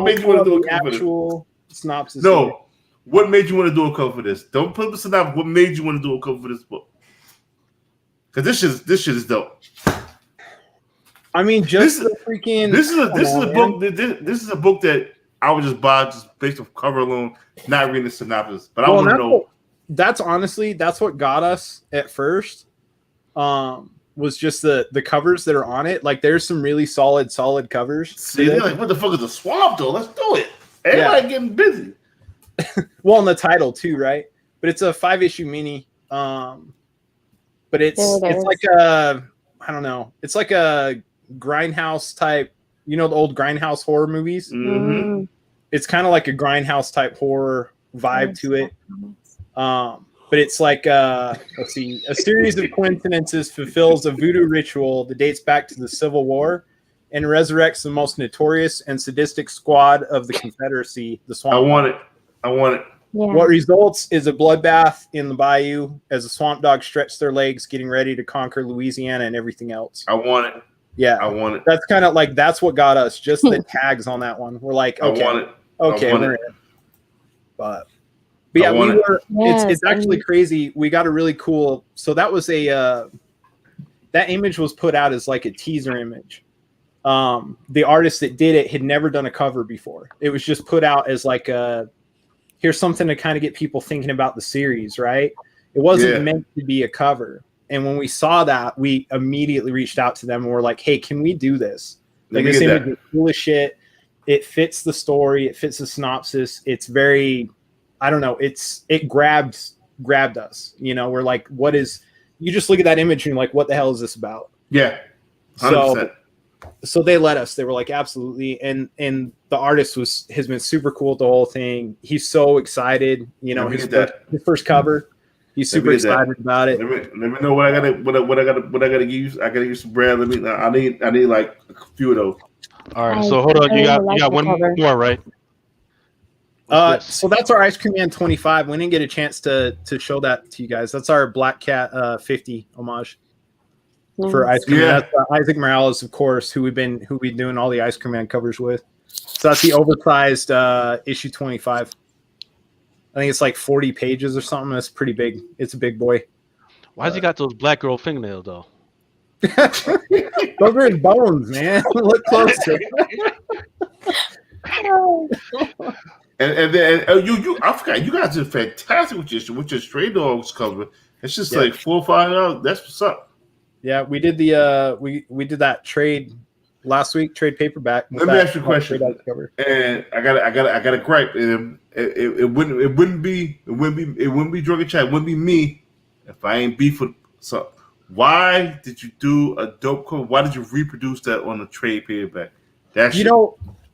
made you want to do a cover for this? Actual synopsis. No. What made you want to do a cover for this? Don't put the synopsis. What made you want to do a cover for this book? Because this shit is dope. I mean, just the freaking. This is a book. This is a book that I would just buy just based off cover alone, not reading the synopsis. But I want to know. That's honestly what got us at first. Was just the covers that are on it. Like, there's some really solid covers. See, they're like, what the fuck is a swamp though? Let's do it. Everybody getting busy. Well, in the title too, right? But it's a 5-issue mini. But it's like a, I don't know. It's like a grindhouse type. You know the old grindhouse horror movies. Mm-hmm. It's kind of like a grindhouse type horror vibe to it. But it's like let's see, a series of coincidences fulfills a voodoo ritual that dates back to the Civil War and resurrects the most notorious and sadistic squad of the Confederacy, the Swamp. I want it. Yeah. What results is a bloodbath in the bayou as the Swamp Dogs stretch their legs, getting ready to conquer Louisiana and everything else. I want it. Yeah, I want it. That's kind of like that's what got us. Just the tags on that one. We're like, okay, I want it. Okay, we're in. But yeah, we were. It's actually crazy. We got a really cool. So that was that image was put out as like a teaser image. The artist that did it had never done a cover before. It was just put out as like here's something to kind of get people thinking about the series, right? It wasn't meant to be a cover. And when we saw that, we immediately reached out to them and we're like, hey, can we do this? Like, this image is cool as shit. It fits the story. It fits the synopsis. It's very, I don't know. It grabbed us. You know, we're like, what is, you just look at that image and you're like, what the hell is this about? Yeah. 100%. So they let us. They were like, absolutely. And the artist has been super cool with the whole thing. He's so excited. You know, his first cover. He's super excited about it. Let me know what I gotta use. I gotta use some bread. I need like a few of those. All right. So hold on. You got one more, right? So that's our Ice Cream Man 25. We didn't get a chance to show that to you guys. That's our Black Cat 50 homage. For Ice Cream Man. That's Isaac Morales, of course, who we've been doing all the Ice Cream Man covers with. So that's the oversized issue 25. I think it's like 40 pages or something. That's pretty big. It's a big boy. Why's he got those black girl fingernails though? Those are his bones, man. Look closer. And then I forgot, you guys did fantastic with your Stray Dogs cover. It's just like $4 or $5. That's what's up. Yeah, we did the we did that trade last week, trade paperback. Let me ask you a question. And I got a gripe. It wouldn't be Drunken Chat. It wouldn't be me if I ain't beef with. So why did you do a dope cover? Why did you reproduce that on a trade paperback?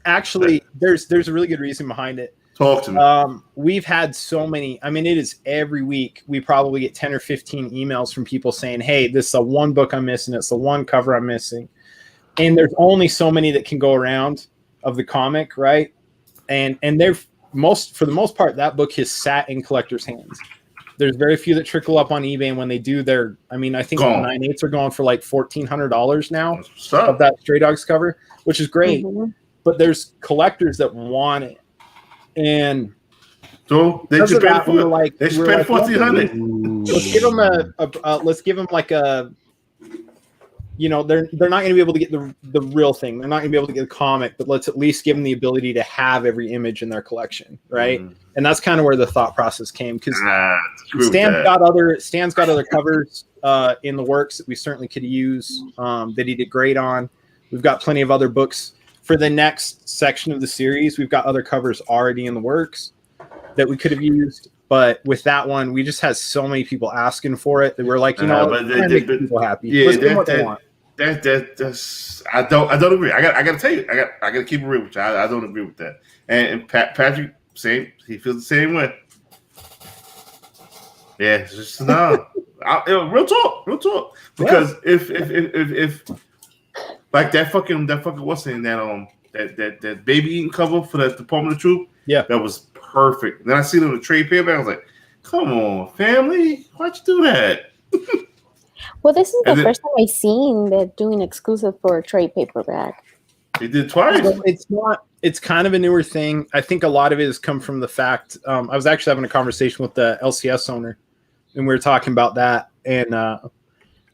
Actually, there's a really good reason behind it. Talk to me. We've had so many. I mean, it is every week. We probably get 10 or 15 emails from people saying, "Hey, this is the one book I'm missing. It's the one cover I'm missing." And there's only so many that can go around of the comic, right? And they're for the most part, that book has sat in collectors' hands. There's very few that trickle up on eBay, and when they do, I think 9/8s are going for like $1,400 now of that Stray Dogs cover, which is great. Mm-hmm. But there's collectors that want it. And so they should pay $1,400. Let's give them like a, they're not going to be able to get the real thing. They're not going to be able to get a comic, but let's at least give them the ability to have every image in their collection, right? Mm. And that's kind of where the thought process came, because Stan's got other covers in the works that we certainly could use that he did great on. We've got plenty of other books. For the next section of the series, we've got other covers already in the works that we could have used. But with that one, we just had so many people asking for it that we're like, make people happy. Yeah, let's give them what they want. That's I don't agree. I got to tell you, I got to keep it real with you. I don't agree with that. And Patrick, he feels the same way. Yeah, it's just no. Real talk. Because if like that fucking what's in that baby eating cover for the Department of Truth. Yeah, that was perfect. Then I see it on the trade paperback. I was like, "Come on, family, why'd you do that?" Well, this is the first time I've seen that doing exclusive for a trade paperback. They did twice. It's kind of a newer thing. I think a lot of it has come from the fact I was actually having a conversation with the LCS owner, and we were talking about that, and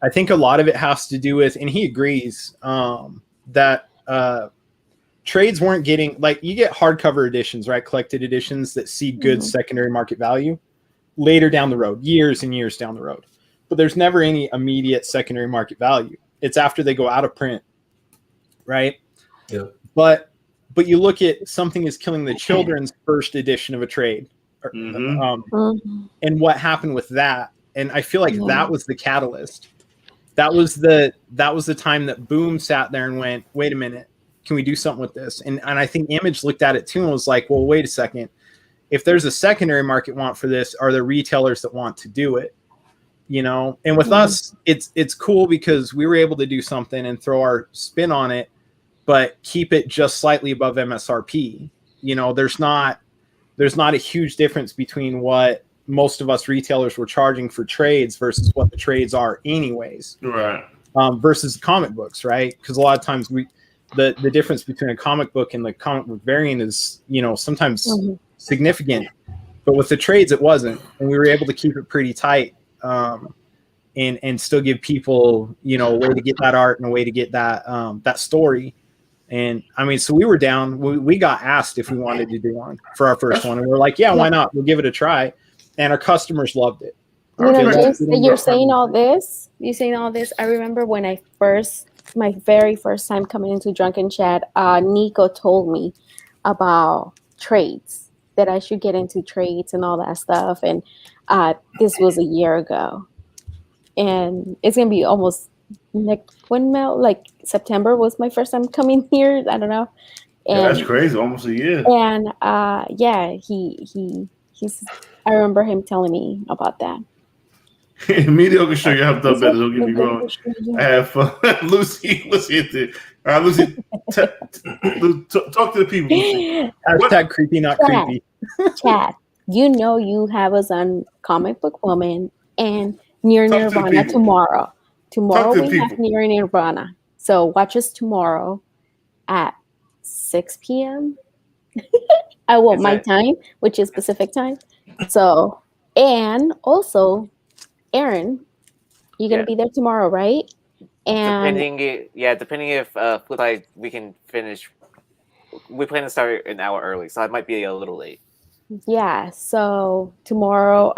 I think a lot of it has to do with, and he agrees, that trades weren't getting, like, you get hardcover editions, right? Collected editions that see good secondary market value later down the road, years and years down the road. But there's never any immediate secondary market value. It's after they go out of print, right? Yeah. But you look at Something Is Killing the Children's first edition of a trade, and what happened with that. And I feel like that was the catalyst. That was the time that Boom sat there and went, wait a minute, can we do something with this? And I think Image looked at it too and was like, well, wait a second. If there's a secondary market want for this, are there retailers that want to do it? And with us, it's cool because we were able to do something and throw our spin on it, but keep it just slightly above MSRP. There's not a huge difference between what most of us retailers were charging for trades versus what the trades are anyways. Right. Versus comic books, right? Because a lot of times the difference between a comic book and the comic book variant is, sometimes significant. But with the trades, it wasn't. And we were able to keep it pretty tight. And still give people, a way to get that art and a way to get that story. And I mean, so we were down. We got asked if we wanted to do one for our first one, and we're like, yeah, why not? We'll give it a try. And our customers loved it. James, you're saying all this. I remember when my very first time coming into Drunken Chat, Nico told me about trades, that I should get into trades and all that stuff. And this was a year ago, and it's gonna be almost like September was my first time coming here. I don't know. And, that's crazy, almost a year. And he's. I remember him telling me about that. Mediocre show you have done better. Don't get me wrong. I have fun. Lucy, Lucy, talk to the people. Hashtag creepy, not creepy. Chat. You have us on Comic Book Woman and Near Nirvana tomorrow. Tomorrow we have Near Nirvana. So watch us tomorrow at 6 p.m. My time, which is Pacific time. So, and also, Aaron, you're gonna be there tomorrow, right? And depending if we can finish. We plan to start an hour early, so I might be a little late. Yeah. So tomorrow,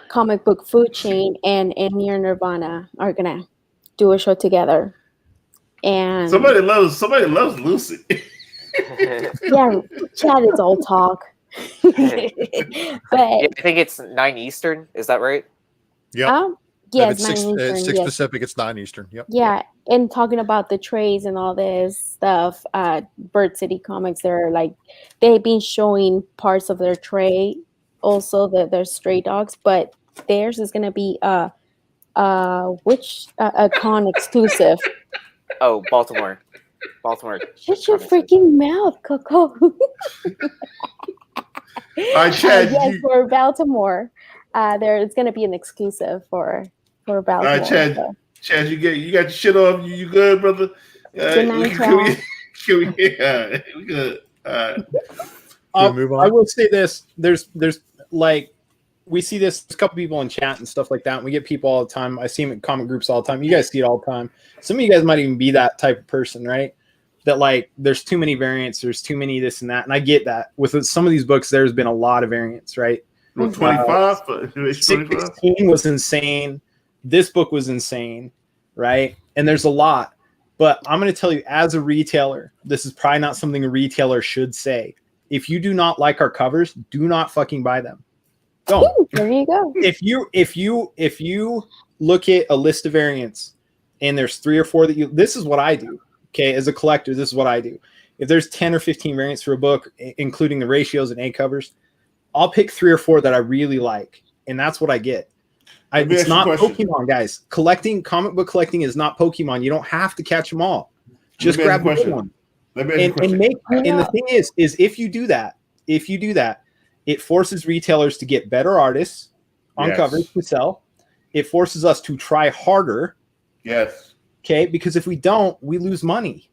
Comic Book Food Chain and Near Nirvana are gonna do a show together. And somebody loves Lucy. yeah, chat is all talk. But yeah, I think it's 9 Eastern. Is that right? Yeah. Yeah, it's 6 Eastern, 6 yes. Pacific, it's 9 Eastern. Yep. Yeah, and talking about the trays and all this stuff, Bird City Comics, they've been showing parts of their tray, also their stray dogs, but theirs is gonna be a con exclusive. Oh, Baltimore. Shut your freaking mouth, Coco. Chad, yes, for Baltimore, it's gonna be an exclusive for Baltimore. All right, Chad. So. Chad, you got your shit off. You good, brother? Good night, Chad. We good. Move on. I will say this: there's like, we see this, a couple people in chat and stuff like that. And we get people all the time. I see them in comic groups all the time. You guys see it all the time. Some of you guys might even be that type of person, right? That like, there's too many variants, there's too many this and that, and I get that. With some of these books, there's been a lot of variants, right? 25, 16 was insane. This book was insane, right? And there's a lot. But I'm going to tell you, as a retailer, this is probably not something a retailer should say. If you do not like our covers, do not fucking buy them. Don't. There you go. If you look at a list of variants and there's 3 or 4 that this is what I do. Okay, as a collector, this is what I do. If there's 10 or 15 variants for a book, including the ratios and A covers, I'll pick 3 or 4 that I really like, and that's what I get. It's not Pokemon, guys. Comic book collecting is not Pokemon. You don't have to catch them all. Just grab one. And the thing is if you do that, it forces retailers to get better artists on covers to sell. It forces us to try harder. Yes. Okay, because if we don't, we lose money.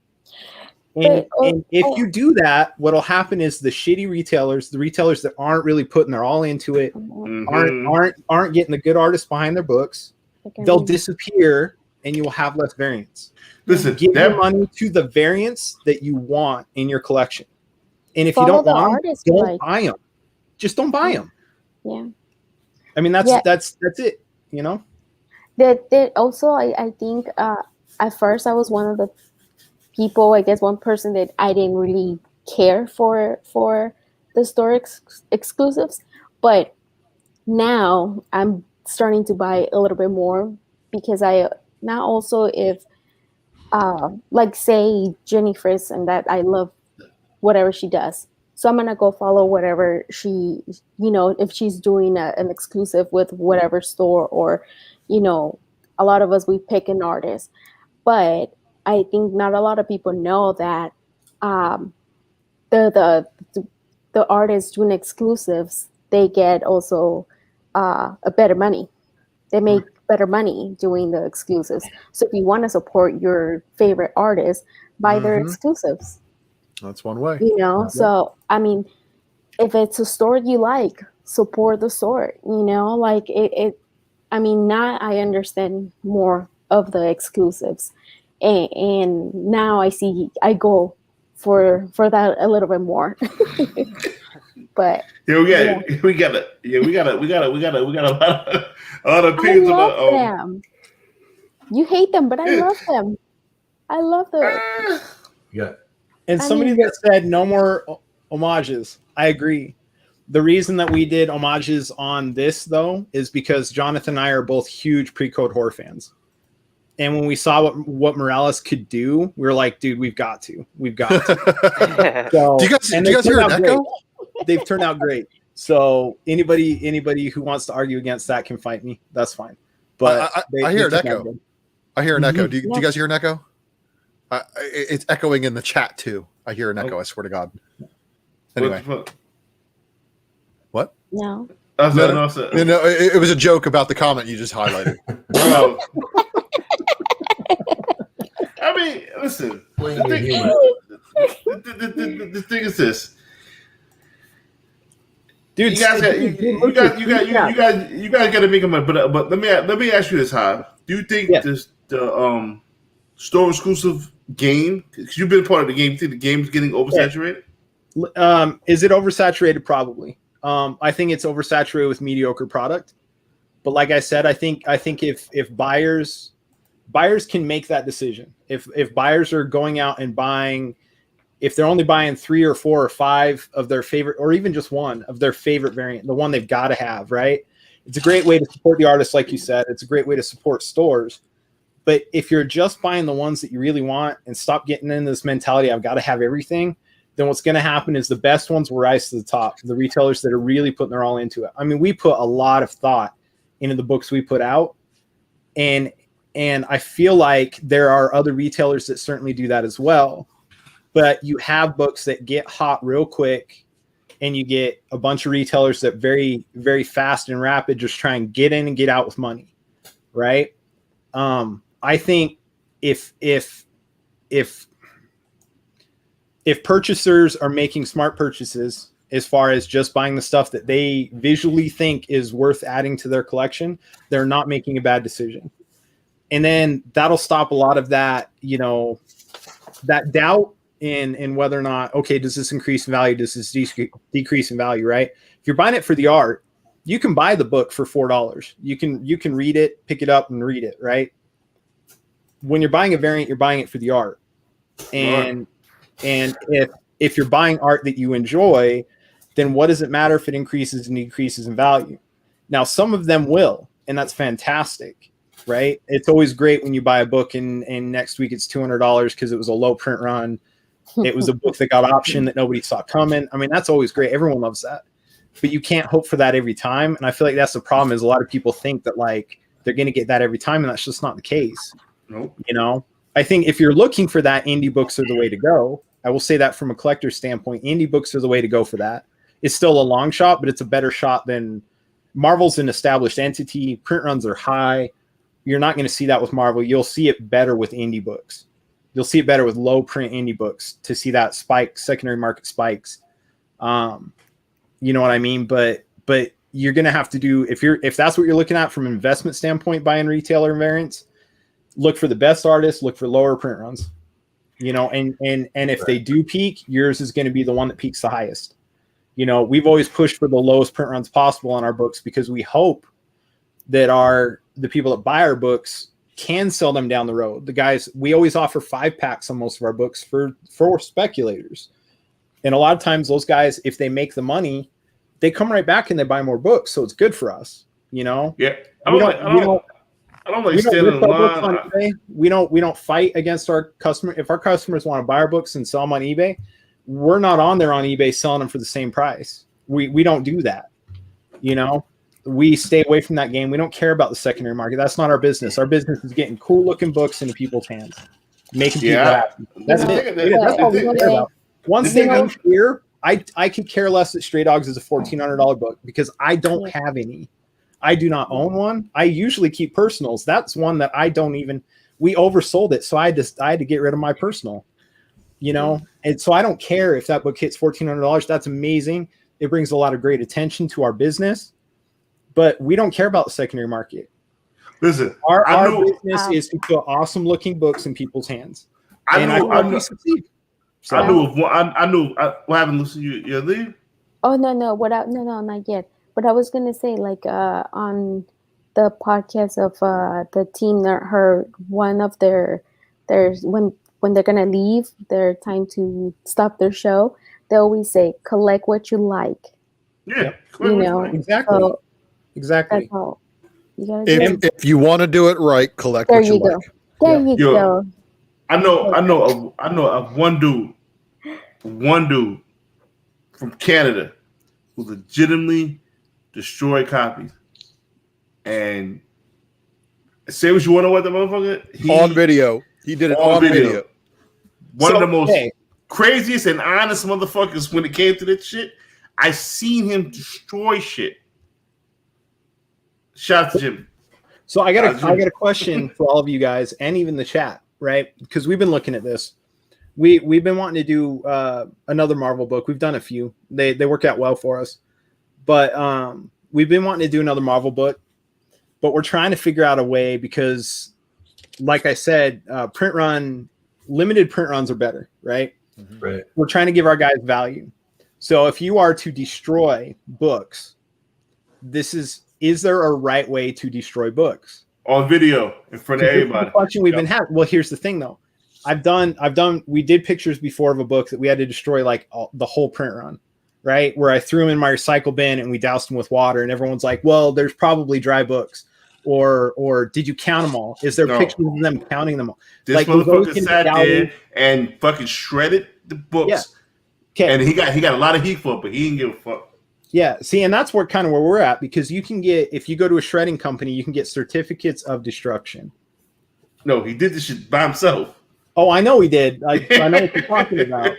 And if you do that, what'll happen is the shitty retailers, the retailers that aren't really putting their all into it, aren't getting the good artists behind their books, they'll disappear, and you will have less variants. Listen, give your money to the variants that you want in your collection, and if you don't want them, don't buy them. Just don't buy them. Yeah, I mean that's it. You know. That also, I think at first I was one of the people, I guess one person that I didn't really care for the store exclusives, but now I'm starting to buy a little bit more because now also if like say Jenny Friss, and that I love whatever she does, so I'm gonna go follow whatever she, if she's doing an exclusive with whatever store, or a lot of us, we pick an artist, but I think not a lot of people know that the artists doing exclusives, they get also a better money. They make better money doing the exclusives. So if you want to support your favorite artist, buy their exclusives. That's one way. So I mean, if it's a store you like, support the store. Like it. I mean, now I understand more of the exclusives. And now I go for that a little bit more. But we got a lot of opinions about them. You hate them, but I love them. I love them. Yeah. And somebody that said no more homages. I agree. The reason that we did homages on this though is because Jonathan and I are both huge pre-code horror fans. And when we saw what Morales could do, we were like, dude, we've got to. So, do you guys hear an echo? They've turned out great. So anybody who wants to argue against that can fight me. That's fine. But I hear an echo. I hear an echo. Do you guys hear an echo? It's echoing in the chat too. I hear an echo. I swear to God. Anyway. What? No. It was a joke about the comment you just highlighted. I mean, listen. The thing is this, dude. You guys got to make them. But let me ask you this, Holla. Do you think the store exclusive game? Because you've been part of the game. Do you think the game's getting oversaturated? Is it oversaturated? Probably. I think it's oversaturated with mediocre product. But like I said, I think if buyers buyers can make that decision. If buyers are going out and buying, if they're only buying 3 or 4 or 5 of their favorite, or even just one of their favorite variant, the one they've got to have, right? It's a great way to support the artist, like you said. It's a great way to support stores. But if you're just buying the ones that you really want and stop getting into this mentality, I've got to have everything, then what's going to happen is the best ones will rise to the top. The retailers that are really putting their all into it. I mean, we put a lot of thought into the books we put out. And I feel like there are other retailers that certainly do that as well. But you have books that get hot real quick, and you get a bunch of retailers that very, very fast and rapid just try and get in and get out with money, right? I think if purchasers are making smart purchases as far as just buying the stuff that they visually think is worth adding to their collection, they're not making a bad decision. And then that'll stop a lot of that, that doubt in whether or not, okay, does this increase in value? Does this decrease in value, right? If you're buying it for the art, you can buy the book for $4. You can read it, pick it up and read it, right? When you're buying a variant, you're buying it for the art. And if you're buying art that you enjoy, then what does it matter if it increases and decreases in value? Now, some of them will, and that's fantastic, right? It's always great when you buy a book and next week it's $200 because it was a low print run. It was a book that got optioned that nobody saw coming. I mean, that's always great. Everyone loves that. But you can't hope for that every time. And I feel like that's the problem, is a lot of people think that like they're going to get that every time, and that's just not the case. Nope. I think if you're looking for that, indie books are the way to go. I will say that from a collector's standpoint, indie books are the way to go for that. It's still a long shot, but it's a better shot than Marvel's an established entity. Print runs are high. You're not going to see that with Marvel. You'll see it better with indie books. You'll see it better with low print indie books to see that spike, secondary market spikes. You know what I mean? But you're going to have to do, if that's what you're looking at from an investment standpoint, buying retailer variants, look for the best artists, look for lower print runs, and if they do peak, yours is going to be the one that peaks the highest. We've always pushed for the lowest print runs possible on our books because we hope that the people that buy our books can sell them down the road. The guys, we always offer 5-packs on most of our books for speculators. And a lot of times those guys, if they make the money, they come right back and they buy more books. So it's good for us, Yeah. I don't like standing in line. We don't fight against our customer. If our customers want to buy our books and sell them on eBay, we're not on there on eBay selling them for the same price. We don't do that. We stay away from that game. We don't care about the secondary market. That's not our business. Our business is getting cool looking books into people's hands, making people happy. That's it. That's all we care about. Once they leave here, I could care less that Stray Dogs is a $1,400 book because I don't have any. I do not own one. I usually keep personals. That's one that I don't even. We oversold it, so I had to get rid of my personal. And so I don't care if that book hits $1,400. That's amazing. It brings a lot of great attention to our business. But we don't care about the secondary market. Listen, our business is to put awesome looking books in people's hands. I knew what happened, Lucy. You leave? Oh no, not yet. But I was gonna say, like, on the podcast of the team that heard one of their when they're gonna leave, their time to stop their show, they always say, collect what you like. Yeah, exactly. So, exactly. That's all. You gotta do it. If you want to do it right, collect There what you like. There you go. I know of one dude from Canada who legitimately destroyed copies. And say what you want to know what the motherfucker on video. He did it on video. One of the most craziest and honest motherfuckers when it came to this shit. I seen him destroy shit. Shout out to Jimmy. So I got a question for all of you guys and even the chat, right? Because we've been looking at this. We've been wanting to do another Marvel book. We've done a few. They work out well for us. But we've been wanting to do another Marvel book. But we're trying to figure out a way because, like I said, limited print runs are better, right? Right. We're trying to give our guys value. So if you are to destroy books, is there a right way to destroy books? on video in front of everybody. The question we've been having. Well, here's the thing though. We did pictures before of a book that we had to destroy like the whole print run, right? Where I threw them in my recycle bin and we doused them with water, and everyone's like, well, there's probably dry books. Or did you count them all? Is there pictures of them counting them all? This like, motherfucker sat there and fucking shredded the books. Yeah. Okay. And he got a lot of heat for it, but he didn't give a fuck. Yeah, see, and that's where we're at, because you can get, if you go to a shredding company, you can get certificates of destruction. No, he did this shit by himself. Oh, I know he did. I know what you're talking about,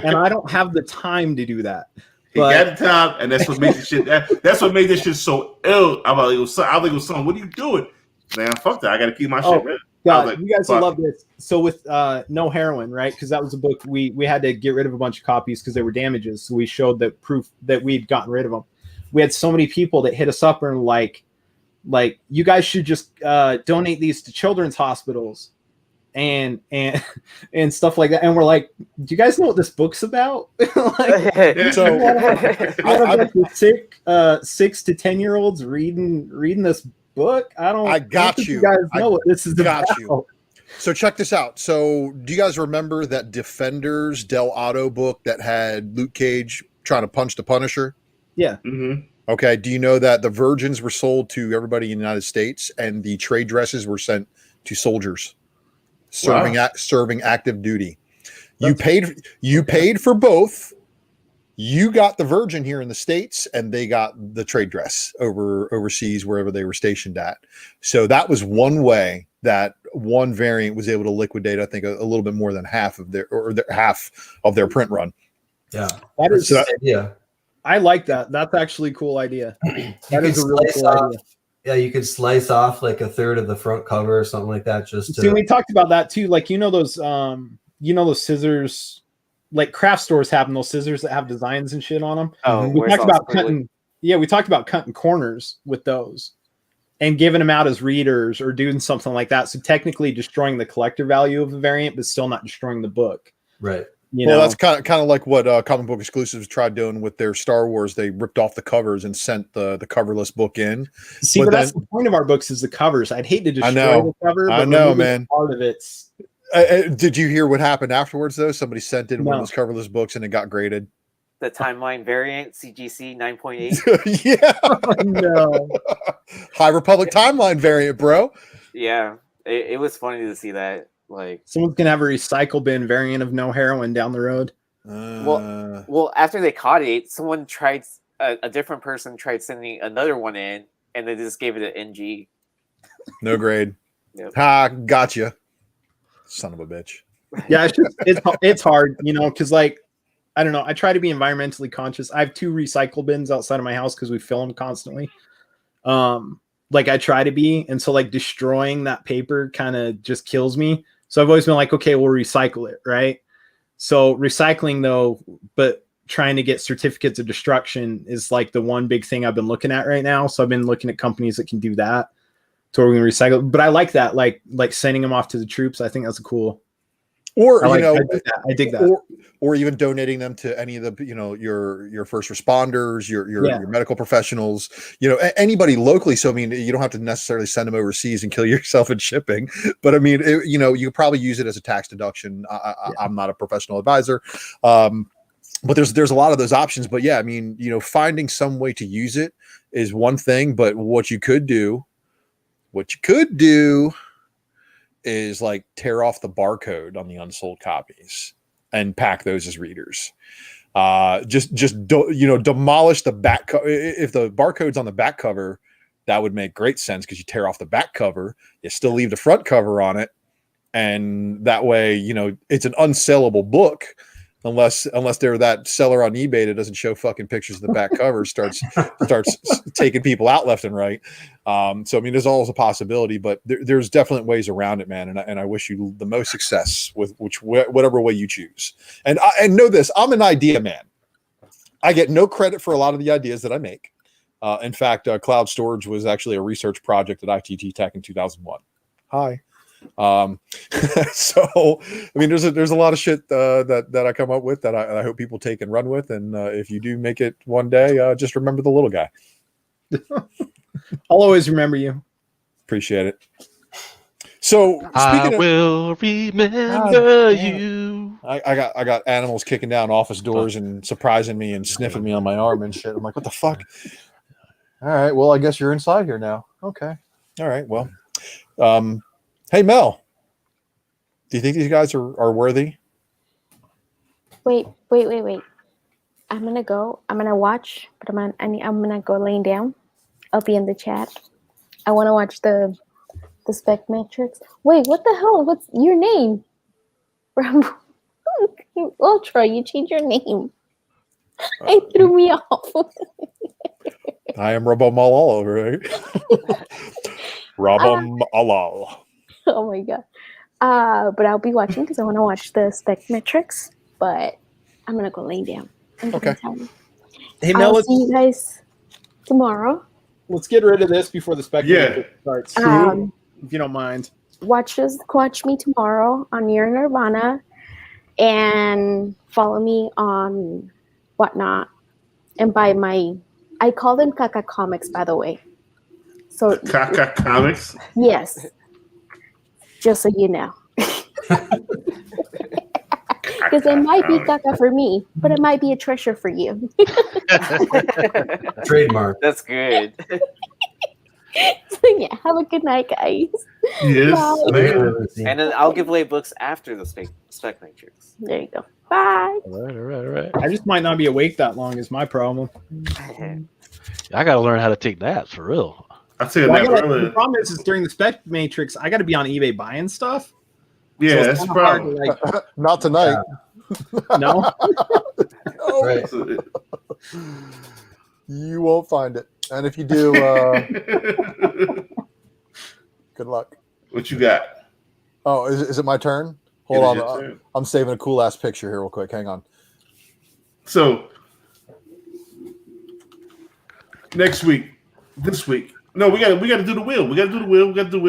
and I don't have the time to do that. He got the time, and that's what made this shit. That's what made this shit so ill. I was like, son, what are you doing? Man, fuck that. I got to keep my shit ready. God, like, you guys will love this. So with No Heroin, right? Because that was a book we had to get rid of a bunch of copies because they were damages. So we showed the proof that we'd gotten rid of them. We had so many people that hit us up and like you guys should just donate these to children's hospitals and stuff like that. And we're like, do you guys know what this book's about? Sick 6 to 10-year-olds reading this book. I got think you. You guys know what this is about. You. So check this out. So do you guys remember that Defenders Del Auto book that had Luke Cage trying to punch the Punisher? Yeah. Mm-hmm. Okay. Do you know that the Virgins were sold to everybody in the United States and the trade dresses were sent to soldiers serving active duty? You paid for both. You got the Virgin here in the States, and they got the trade dress overseas, wherever they were stationed at. So that was one way that one variant was able to liquidate, I think, a little bit more than half of their print run. Yeah, that is I like that. That's actually a cool idea. That is a really cool idea. Yeah, you could slice off like a third of the front cover or something like that. See, we talked about that too. Like those scissors. Like craft stores have those scissors that have designs and shit on them. Oh, we talked about cutting. Yeah, we talked about cutting corners with those and giving them out as readers or doing something like that. So technically destroying the collector value of the variant, but still not destroying the book. Right. That's kind of like what comic book exclusives tried doing with their Star Wars. They ripped off the covers and sent the coverless book in. See, but that's the point of our books is the covers. I'd hate to destroy the cover. But I know, man. Part of it's. Did you hear what happened afterwards, though? Somebody sent in one of those coverless books and it got graded. The timeline variant, CGC 9.8. Yeah. No. High Republic timeline variant, bro. Yeah. It was funny to see that. Like, someone's going to have a recycle bin variant of No Heroin down the road. Well, after they caught it, someone tried, a different person tried sending another one in, and they just gave it an NG. No grade. Yep. Ha, gotcha. Son of a bitch. Yeah, it's hard, because like, I don't know. I try to be environmentally conscious. I have 2 recycle bins outside of my house because we fill them constantly. Like I try to be, and so like destroying that paper kind of just kills me. So I've always been like, okay, we'll recycle it, right? So recycling though, but trying to get certificates of destruction is like the one big thing I've been looking at right now. So I've been looking at companies that can do that. So we're going to recycle, but I like that, like sending them off to the troops. I think that's cool. Or I dig that. Or even donating them to any of the your first responders, your medical professionals, anybody locally. So I mean, you don't have to necessarily send them overseas and kill yourself in shipping. But I mean, you probably use it as a tax deduction. I'm not a professional advisor, but there's a lot of those options. But yeah, I mean, finding some way to use it is one thing. But what you could do is like tear off the barcode on the unsold copies and pack those as readers. Demolish the back cover. If the barcode's on the back cover, that would make great sense because you tear off the back cover, you still leave the front cover on it, and that way, it's an unsellable book unless they're that seller on eBay that doesn't show fucking pictures of the back cover starts taking people out left and right. So I mean, there's always a possibility, but there's definitely ways around it, man. And I wish you the most success with whatever way you choose. And know this, I'm an idea man. I get no credit for a lot of the ideas that I make. In fact, cloud storage was actually a research project at ITT Tech in 2001. Hi. So I mean, there's a lot of shit that I come up with that I hope people take and run with. And if you do make it one day, just remember the little guy. I'll always remember you. Appreciate it. So I speaking of, will remember you. I got animals kicking down office doors and surprising me and sniffing me on my arm and shit. I'm like, what the fuck? All right, well, I guess you're inside here now. Okay. All right, well. Hey, Mel. Do you think these guys are worthy? Wait. I'm gonna go. I'm gonna watch, but I'm gonna go laying down. I'll be in the chat. I want to watch the Spec Matrix. Wait, what the hell? What's your name? Ultra, you changed your name. It threw me off. I am Robo Malal, right? Robo Malal. Oh my god. But I'll be watching because I want to watch the Spec Matrix. But I'm gonna go lay down. Okay. Hey, Mel, I'll see you guys tomorrow. Let's get rid of this before the Spec Matrix starts. If you don't mind. Watch me tomorrow on Your Nirvana, and follow me on Whatnot, and buy I call them Kaka Comics, by the way. So Kaka Comics? Yes. Just so you know. Because it might be caca for me, but it might be a treasure for you. Trademark. That's good. So yeah, have a good night, guys. Yes. And then I'll give away books after the Spec Matrix. There you go. Bye. All right. I just might not be awake that long is my problem. I got to learn how to take naps for real. I said that earlier. The problem is during the Spec Matrix, I got to be on eBay buying stuff. Yeah, so that's the problem. Not tonight. No. Right. You won't find it. And if you do, good luck. What you got? Oh, is it my turn? Hold on. I'm saving a cool ass picture here real quick. Hang on. So this week. No, we got to do the wheel. We got to do the wheel. Yeah, do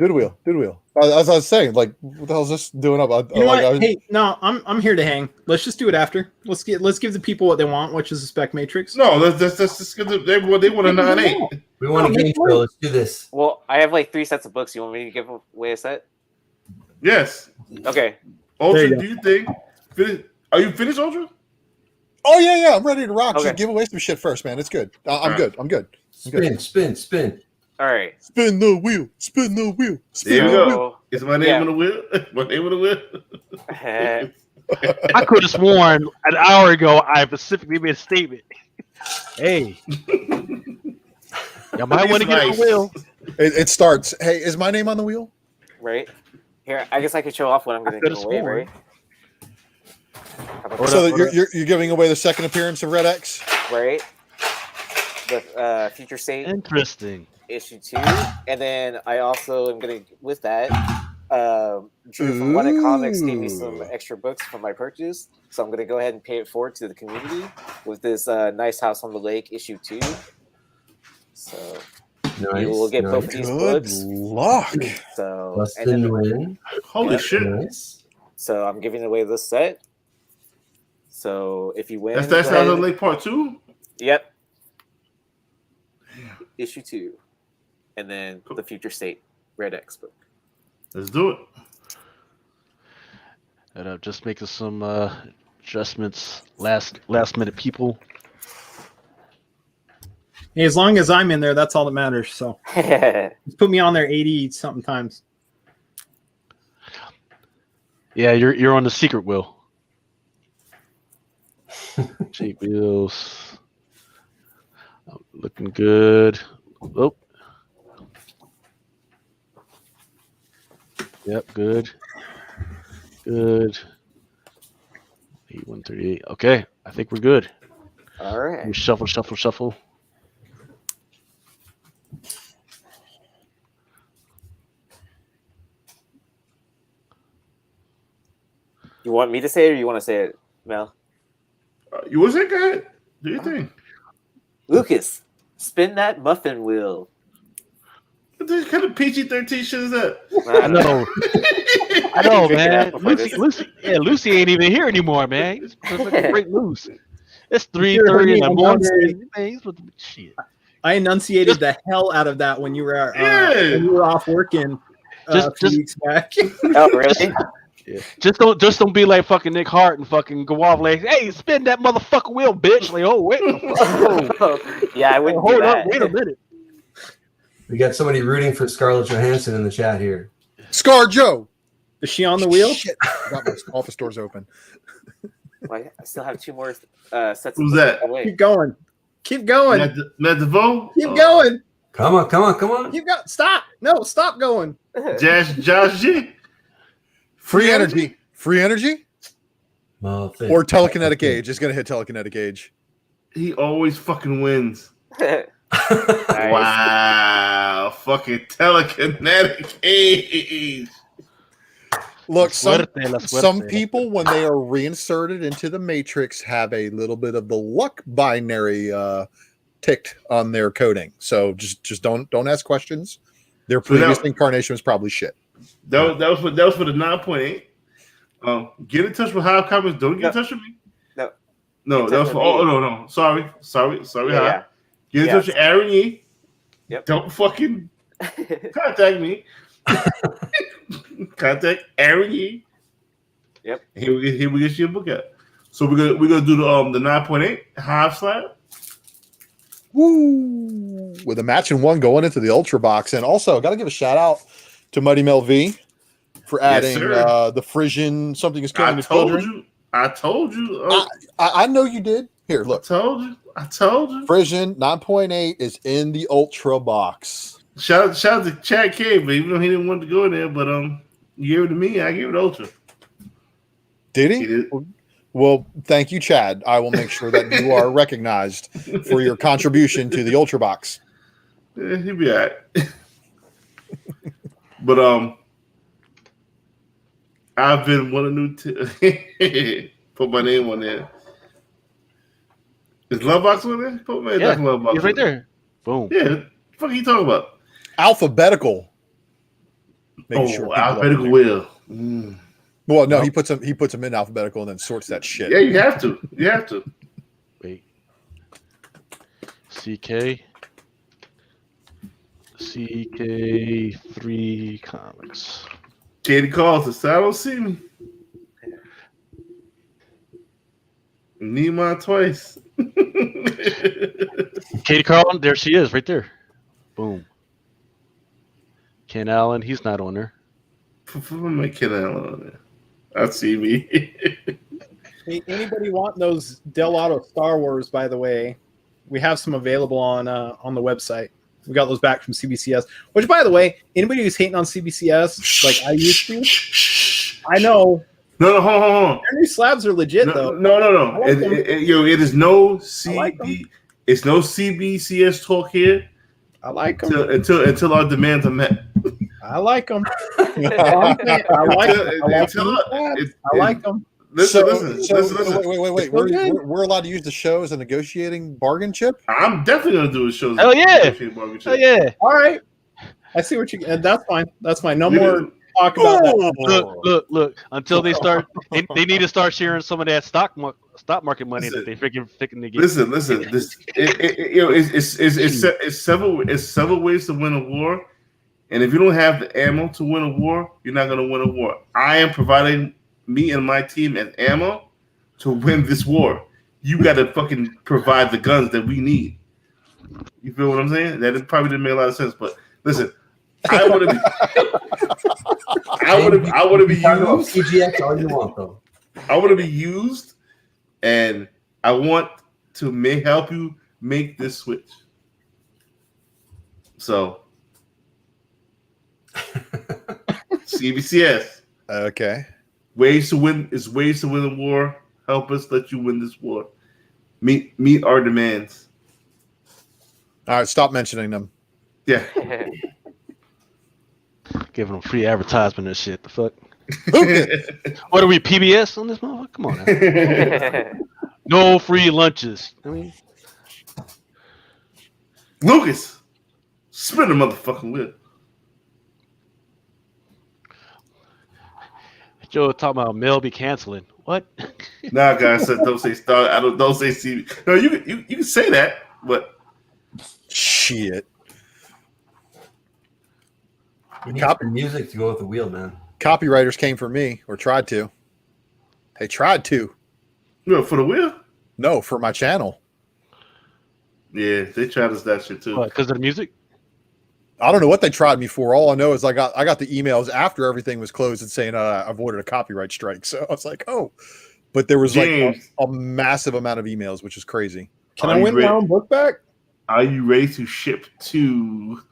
the wheel. As I was saying, like, what the hell is this doing up? Hey, no, I'm here to hang. Let's just do it after. Let's give the people what they want, which is a Spec Matrix. No, that's just because they want a 9.8. We want a game show. Let's do this. Well, I have like 3 sets of books. You want me to give away a set? Yes. Okay. Ultra, do you think? Are you finished, Ultra? Oh yeah. I'm ready to rock. Okay. Just give away some shit first, man. It's good. I'm good. Spin. All right. Spin the wheel. There we go. Is my name on the wheel? My name on the wheel? I could have sworn an hour ago I specifically made a statement. Hey. Y'all might want to get on the wheel. It starts. Hey, is my name on the wheel? Right. Here, I guess I could show off what I'm going to give away, right? So you're giving away the second appearance of Red X? Right. The Future State. Interesting. Issue 2. And then I also am going to, with that, Drew from Whatnot Comics gave me some extra books for my purchase. So I'm going to go ahead and pay it forward to the community with this Nice House on the Lake issue 2. So you will get both of these books. Luck. So, and then win. Holy shit. Nice. So I'm giving away this set. So if you win, That's House on the Lake Part 2? Yep. Issue 2. And then the Future State Red X book. Let's do it. And just making some adjustments. Last minute people. Hey, as long as I'm in there, that's all that matters. So just put me on there 80 something times. Yeah, you're on the secret wheel. Cheap wheels. Looking good. Oh. Yep, good. 8138. Okay, I think we're good. All right. We shuffle. You want me to say it or you want to say it, Mel? You want to say it? Go ahead. Do your thing. Lucas, spin that muffin wheel. What kind of PG-13 shit is that? I know, man. Lucy ain't even here anymore, man. He's break loose. It's 3:30 in the morning. Man, he's with the shit. I enunciated the hell out of that when you were off working a few weeks back. Oh, really? Yeah. Just don't be like fucking Nick Hart and fucking go off like, hey, spin that motherfucking wheel, bitch. Like, oh wait, yeah, I wouldn't hold do that. up, wait a minute. We got somebody rooting for Scarlett Johansson in the chat here. Scar Joe. Is she on the wheel? Shit. I got my office doors open. Well, I still have 2 more sets. Who's that? Keep going. Keep going. Matt DeVoe? Keep going. Come on. Keep going. Stop. No, stop going. Josh G. Free energy. Free energy? Well, or telekinetic age. It's going to hit telekinetic age. He always fucking wins. Wow. Fucking telekinetic age. Look, some people, when they are reinserted into the Matrix, have a little bit of the luck binary ticked on their coding. So just don't ask questions. Their previous incarnation was probably shit. That was for the 9.8. Get in touch with Hive Comments. Don't get in touch with me. No, that was for no. Sorry. Yeah. Get in touch with Aaron Yee. Yep. Don't fucking contact me. Contact Aaron Yee. Yep. Here we get you a book out. So we're gonna do the 9.8 Hive slab. Woo! With a matching one going into the Ultra Box, and also got to give a shout out to Mighty Mel V for adding the Frisian "Something Is Killing the Children." I told you. I know you did. Here, look. I told you. Frisian 9.8 is in the Ultra Box. Shout out to Chad K, but even though he didn't want to go in there, but you gave it to me, I gave it to Ultra. Did he? did. Well, thank you, Chad. I will make sure that you are recognized for your contribution to the Ultra Box. Yeah, he'll be all right. But I've been wanting to put my name on there. Is Love Box on there? Put my name Love Box. He's right there. Boom. Yeah. What the fuck are you talking about? Alphabetical. Alphabetical will. Mm. Well, no, he puts them in alphabetical and then sorts that shit. Yeah, you have to. Wait. CK3 Comics. Katie calls us. I don't see me. Need mine twice. Katie Carlin, there she is, right there. Boom. Ken Allen, he's not on there. Put my Ken Allen on there. I see me. Hey, anybody want those Del Auto Star Wars? By the way, we have some available on the website. We got those back from CBCS. Which, by the way, anybody who's hating on CBCS like I used to, I know. No, hold on. Their new slabs are legit though. No. Like it is no it's no CBCS talk here. I like them until our demands are met. I like them. I like them. Listen. Wait. We're allowed to use the show as a negotiating bargain chip? I'm definitely going to do a show. Hell yeah. All right. I see what you. That's fine. No more talk about that. Look. Until they start, they need to start sharing some of that stock market money that they freaking to get. Listen. It's several ways to win a war, and if you don't have the ammo to win a war, you're not going to win a war. I am providing me and my team and ammo to win this war. You got to fucking provide the guns that we need. You feel what I'm saying? That probably didn't make a lot of sense, but listen, I want to be used. PGX all you want though. I want to be used, and I want to help you make this switch. So, CBCS. Okay. Ways to win the war. Help us let you win this war. Meet our demands. All right, stop mentioning them. Yeah. Giving them free advertisement and shit. The fuck? What are we, PBS on this motherfucker? Come on now. No free lunches. I mean, Lucas, spin the motherfucking wheel. Joe talking about Mel be canceling. What? Nah, guys, don't say star. Don't say CB. No, you can say that, but Shit. You need some music to go with the wheel, man. Copywriters came for me, or tried to. They tried to. No, for the wheel? No, for my channel. Yeah, they tried us that shit too. Because of the music? I don't know what they tried me for. All I know is I got the emails after everything was closed and saying I've ordered a copyright strike. So I was like, oh. But there was like a massive amount of emails, which is crazy. Can I win my own book back? Are you ready to ship to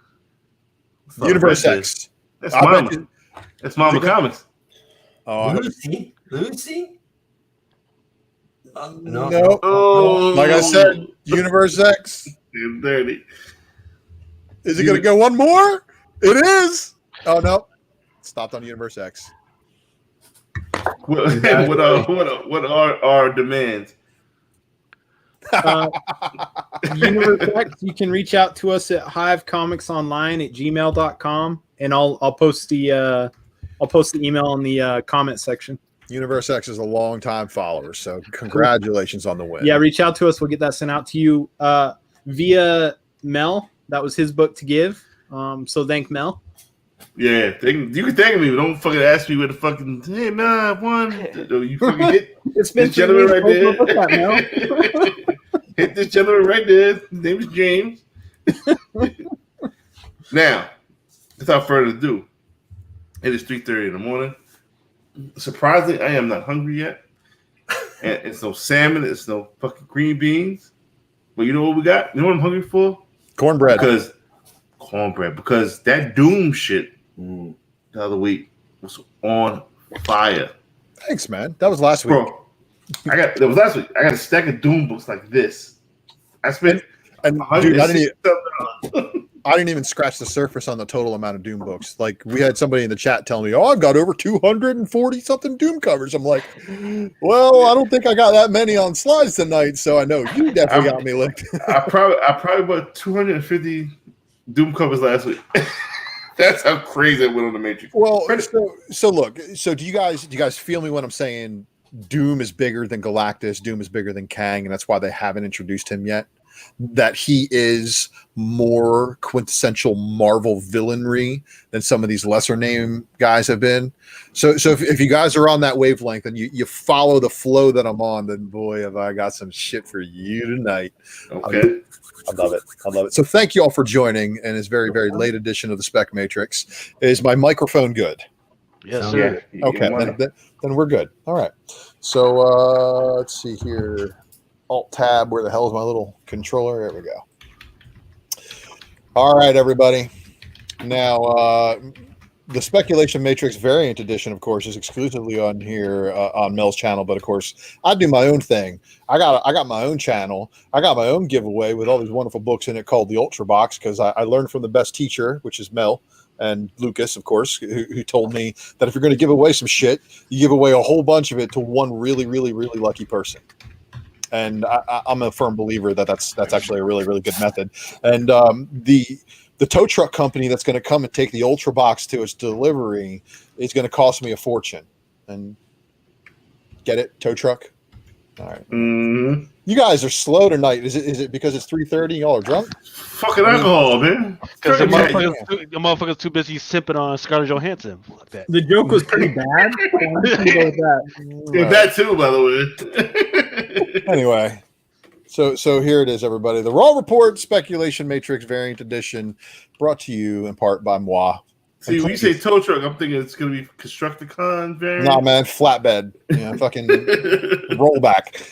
Universe X? That's Mama. That's Mama Comics. Oh, Lucy? No. Oh. Like I said, Universe X. Damn dirty. Is it going to go one more? It is. Oh, no. Stopped on Universe X. What are our demands? Universe X, you can reach out to us at hivecomicsonline@gmail.com, and I'll post the email in the comment section. Universe X is a long-time follower, so congratulations on the win. Yeah, reach out to us. We'll get that sent out to you via Mel. That was his book to give. So thank Mel. Yeah, you can thank me, but don't fucking ask me where the fucking hey man, I won. You fucking hit it's been this gentleman right there. That, Hit this gentleman right there. His name is James. Now, without further ado, it is 3:30 in the morning. Surprisingly, I am not hungry yet. And it's no salmon, it's no fucking green beans. But you know what we got? You know what I'm hungry for? Cornbread. Because that Doom shit the other week was on fire. Thanks, man. That was last week. Bro, that was last week. I got a stack of Doom books like this. I spent dude, I didn't even scratch the surface on the total amount of Doom books. Like, we had somebody in the chat telling me, "Oh, I've got over 240 something Doom covers." I'm like, "Well, I don't think I got that many on slides tonight." So I know you definitely got me licked. I probably bought 250 Doom covers last week. That's how crazy it went on the Matrix. Well, so look. So do you guys feel me when I'm saying Doom is bigger than Galactus? Doom is bigger than Kang, and that's why they haven't introduced him yet. That he is more quintessential Marvel villainry than some of these lesser name guys have been. So if you guys are on that wavelength and you follow the flow that I'm on, then boy, have I got some shit for you tonight. Okay. I love it. So thank you all for joining in this very, very late edition of the Spec Matrix. Is my microphone good? Yes, sir. Yeah. Okay, then we're good. All right. So let's see here. Alt tab. Where the hell is my little controller? There we go. All right, everybody. Now, the Speculation Matrix Variant Edition, of course, is exclusively on here on Mel's channel. But of course, I do my own thing. I got my own channel. I got my own giveaway with all these wonderful books in it called the Ultra Box, because I learned from the best teacher, which is Mel and Lucas, of course, who told me that if you're going to give away some shit, you give away a whole bunch of it to one really, really, really lucky person. And I'm a firm believer that that's actually a really, really good method. And the tow truck company that's going to come and take the Ultra Box to its delivery is going to cost me a fortune. And get it, tow truck. All right. Mm-hmm. You guys are slow tonight. Is it because it's 3:30? Y'all are drunk? Fucking alcohol, man. Because the motherfucker's too busy simping on Scarlett Johansson. Like that. The joke was pretty bad. That too, by the way. Anyway, so here it is, everybody. The Raw Report Speculation Matrix Variant Edition, brought to you in part by moi. See, when you say tow truck, I'm thinking it's going to be Constructicon variant. Nah, man, flatbed. Fucking rollback.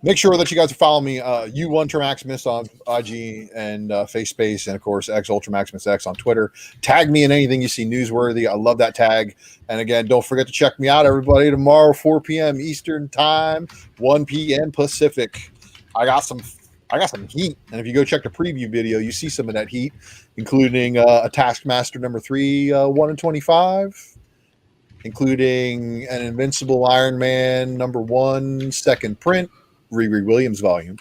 Make sure that you guys follow me, U1 Maximus on IG and FaceSpace, and of course X Ultra Maximus X on Twitter. Tag me in anything you see newsworthy. I love that tag. And again, don't forget to check me out, everybody. Tomorrow, 4 p.m. Eastern Time, 1 p.m. Pacific. I got some heat, and if you go check the preview video, you see some of that heat, including a Taskmaster number 3, 1 in 25, including an Invincible Iron Man number 1, second print, Riri Williams volume,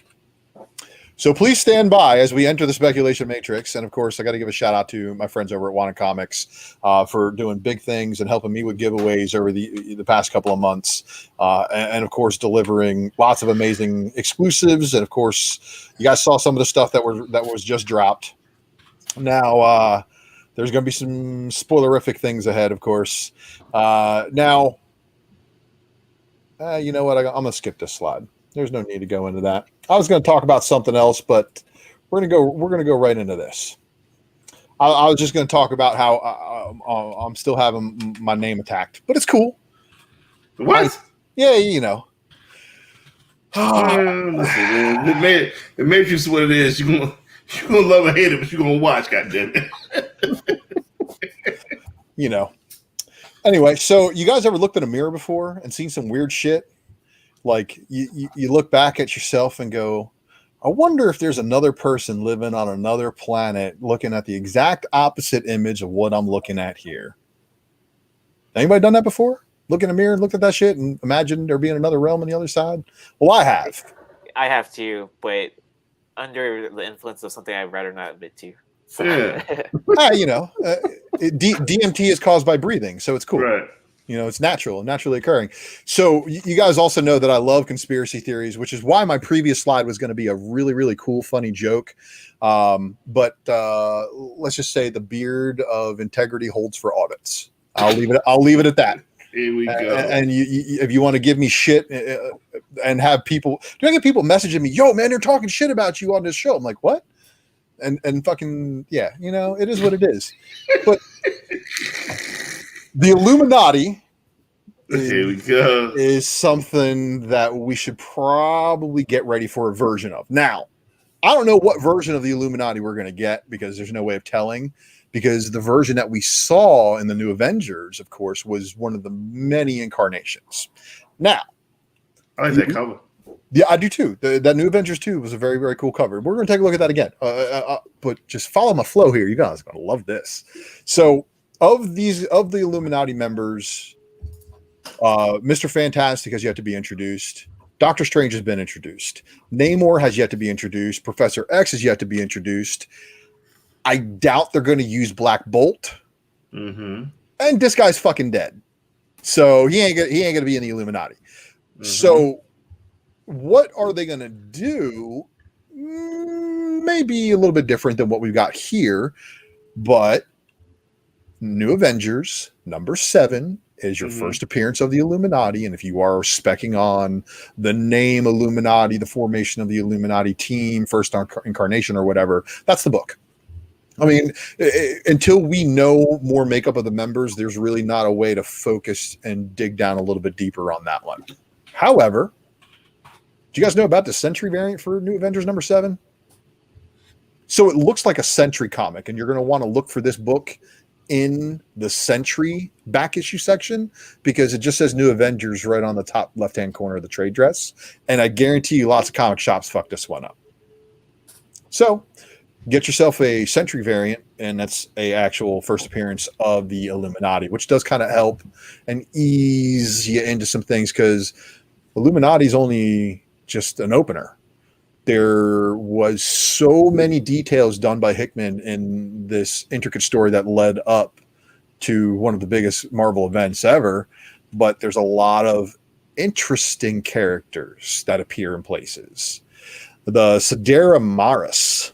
So please stand by as we enter the speculation matrix. And of course, I got to give a shout out to my friends over at Wanted Comics for doing big things and helping me with giveaways over the past couple of months. And of course, delivering lots of amazing exclusives. And of course, you guys saw some of the stuff that was just dropped. Now, there's going to be some spoilerific things ahead, of course. You know what? I'm going to skip this slide. There's no need to go into that. I was going to talk about something else, but we're going to go right into this. I was just going to talk about how I'm still having my name attacked, but it's cool. What? Yeah, you know. Listen, man, the Matrix is what it is. You're gonna love or hate it, but you're gonna watch. Goddamn it. You know. Anyway, so you guys ever looked in a mirror before and seen some weird shit? Like you look back at yourself and go, I wonder if there's another person living on another planet looking at the exact opposite image of what I'm looking at here. Anybody done that before? Look in a mirror and looked at that shit and imagined there being another realm on the other side? Well, I have. I have too, but under the influence of something I'd rather not admit to. So. Yeah. DMT is caused by breathing, so it's cool. Right. You know, it's natural and naturally occurring. So you guys also know that I love conspiracy theories, which is why my previous slide was going to be a really, really cool, funny joke. But let's just say the beard of integrity holds for audits. I'll leave it at that. Here we go. And if you want to give me shit and have people, do I get people messaging me, yo, man, they're talking shit about you on this show? I'm like, what? And fucking, yeah, you know, it is what it is. But the Illuminati Here we go. is something that we should probably get ready for a version of. Now, I don't know what version of the Illuminati we're going to get because there's no way of telling. Because the version that we saw in the New Avengers, of course, was one of the many incarnations. Now, I like that cover. Yeah, I do too. That New Avengers 2 was a very, very cool cover. We're going to take a look at that again. But just follow my flow here. You guys are going to love this. So, of the Illuminati members, Mr. Fantastic has yet to be introduced. Doctor Strange has been introduced. Namor has yet to be introduced. Professor X has yet to be introduced. I doubt they're going to use Black Bolt. Mm-hmm. And this guy's fucking dead. So he ain't going to be in the Illuminati. Mm-hmm. So what are they going to do? Maybe a little bit different than what we've got here. But New Avengers number 7 is your first appearance of the Illuminati. And if you are specking on the name Illuminati, the formation of the Illuminati team, first incarnation or whatever, that's the book. I mean, until we know more makeup of the members, there's really not a way to focus and dig down a little bit deeper on that one. However, do you guys know about the Sentry variant for New Avengers number 7? So it looks like a Sentry comic, and you're going to want to look for this book in the Sentry back issue section because it just says New Avengers right on the top left-hand corner of the trade dress. And I guarantee you lots of comic shops fucked this one up. So get yourself a Sentry variant, and that's a actual first appearance of the Illuminati, which does kind of help and ease you into some things because Illuminati is only just an opener. There was so many details done by Hickman in this intricate story that led up to one of the biggest Marvel events ever, but there's a lot of interesting characters that appear in places. The Sidera Maris.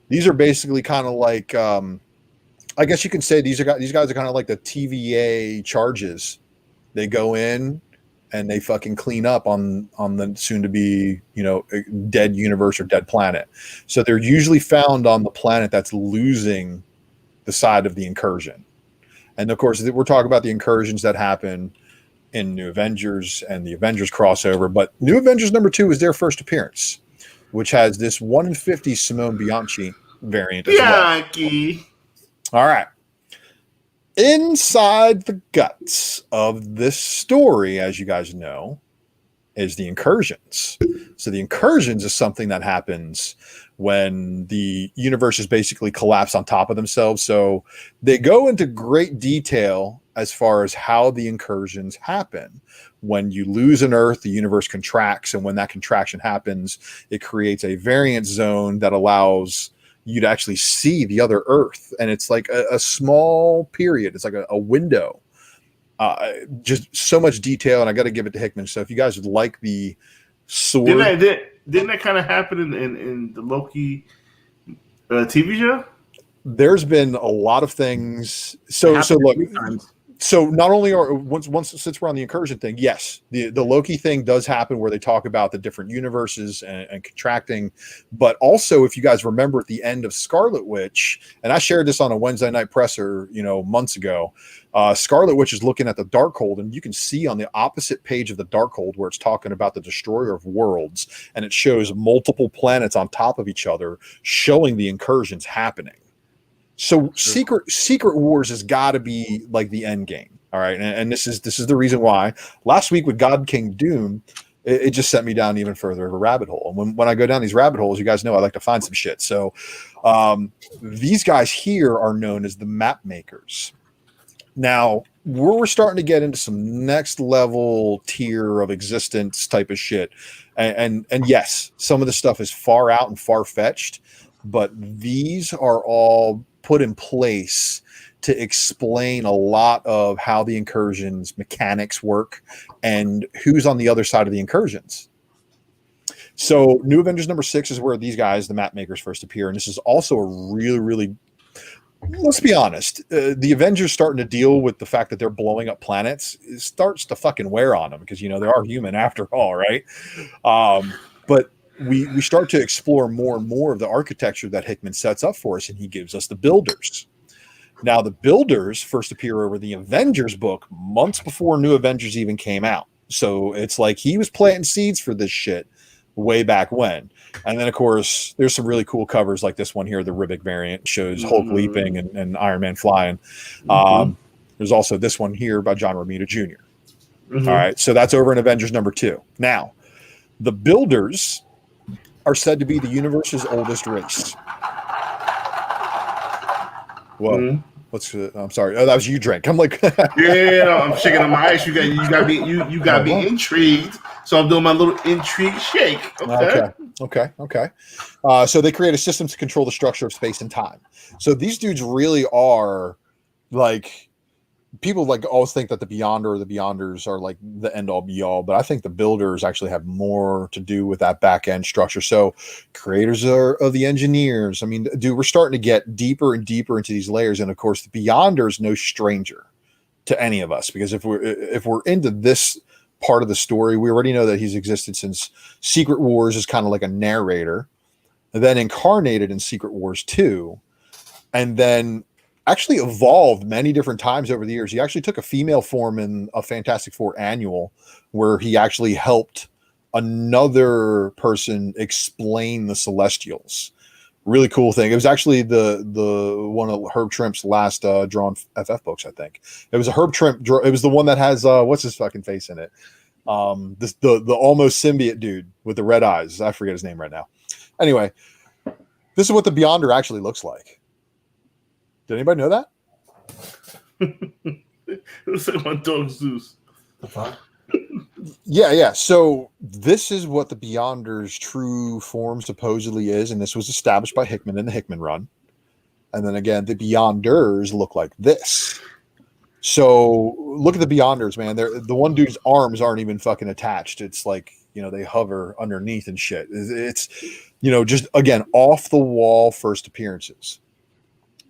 These are basically kind of like, I guess you can say these guys are kind of like the TVA charges. They go in and they fucking clean up on the soon to be, dead universe or dead planet. So they're usually found on the planet that's losing the side of the incursion. And of course, we're talking about the incursions that happen in New Avengers and the Avengers crossover. But New Avengers number 2 is their first appearance, which has this 1 in 50 Simone Bianchi variant as well. All right. Inside the guts of this story, as you guys know, is the incursions. So the incursions is something that happens when the universe is basically collapsed on top of themselves. So they go into great detail as far as how the incursions happen. When you lose an Earth, the universe contracts, and when that contraction happens, it creates a variant zone that allows you to actually see the other Earth, and it's like a small period. It's like a window. Just so much detail, and I got to give it to Hickman. So if you guys would like the sword, didn't that kind of happen in the Loki TV show? There's been a lot of things. So look. So not only are once since we're on the incursion thing, yes, the Loki thing does happen where they talk about the different universes and contracting, but also if you guys remember at the end of Scarlet Witch, and I shared this on a Wednesday night presser, months ago, Scarlet Witch is looking at the Darkhold, and you can see on the opposite page of the Darkhold where it's talking about the Destroyer of Worlds, and it shows multiple planets on top of each other, showing the incursions happening. So Secret Wars has got to be like the end game, all right. And this is the reason why. Last week with God King Doom, it just sent me down even further of a rabbit hole. And when I go down these rabbit holes, you guys know I like to find some shit. So these guys here are known as the map makers. Now we're starting to get into some next level tier of existence type of shit, and yes, some of the stuff is far out and far fetched, but these are all put in place to explain a lot of how the incursions mechanics work and who's on the other side of the incursions. So New Avengers number 6 is where these guys, the map makers, first appear. And this is also a really, really, let's be honest, the Avengers starting to deal with the fact that they're blowing up planets, it starts to fucking wear on them because, they are human after all, right? But we start to explore more and more of the architecture that Hickman sets up for us, and he gives us the builders. Now, the builders first appear over the Avengers book months before New Avengers even came out. So it's like he was planting seeds for this shit way back when. And then, of course, there's some really cool covers like this one here, the Ribic variant, shows Hulk leaping and Iron Man flying. There's also this one here by John Romita Jr. All right, so that's over in Avengers number 2. Now, the builders are said to be the universe's oldest race. Whoa. I'm sorry. Oh, that was you, Drink. I'm like, I'm shaking on my ice. You got me intrigued. So I'm doing my little intrigue shake. Okay. So they create a system to control the structure of space and time. So these dudes really are like, people like always think that the Beyonder or the Beyonders are like the end all be all, but I think the builders actually have more to do with that back end structure. So creators are the engineers. I mean, dude, we're starting to get deeper and deeper into these layers. And of course the Beyonder is no stranger to any of us, because if we're into this part of the story, we already know that he's existed since Secret Wars is kind of like a narrator, and then incarnated in Secret Wars 2, and then actually evolved many different times over the years. He actually took a female form in a Fantastic Four annual where he actually helped another person explain the Celestials. Really cool thing. It was actually the one of Herb Trimp's last drawn FF books, I think. It was a Herb Trimp. It was the one that has what's his fucking face in it? The almost symbiote dude with the red eyes. I forget his name right now. Anyway, this is what the Beyonder actually looks like. Did anybody know that? It looks like my dog Zeus. Yeah. So this is what the Beyonder's true form supposedly is, and this was established by Hickman in the Hickman run. And then again, the Beyonders look like this. So look at the Beyonders, man. The one dude's arms aren't even fucking attached. It's like, they hover underneath and shit. It's just again off the wall first appearances.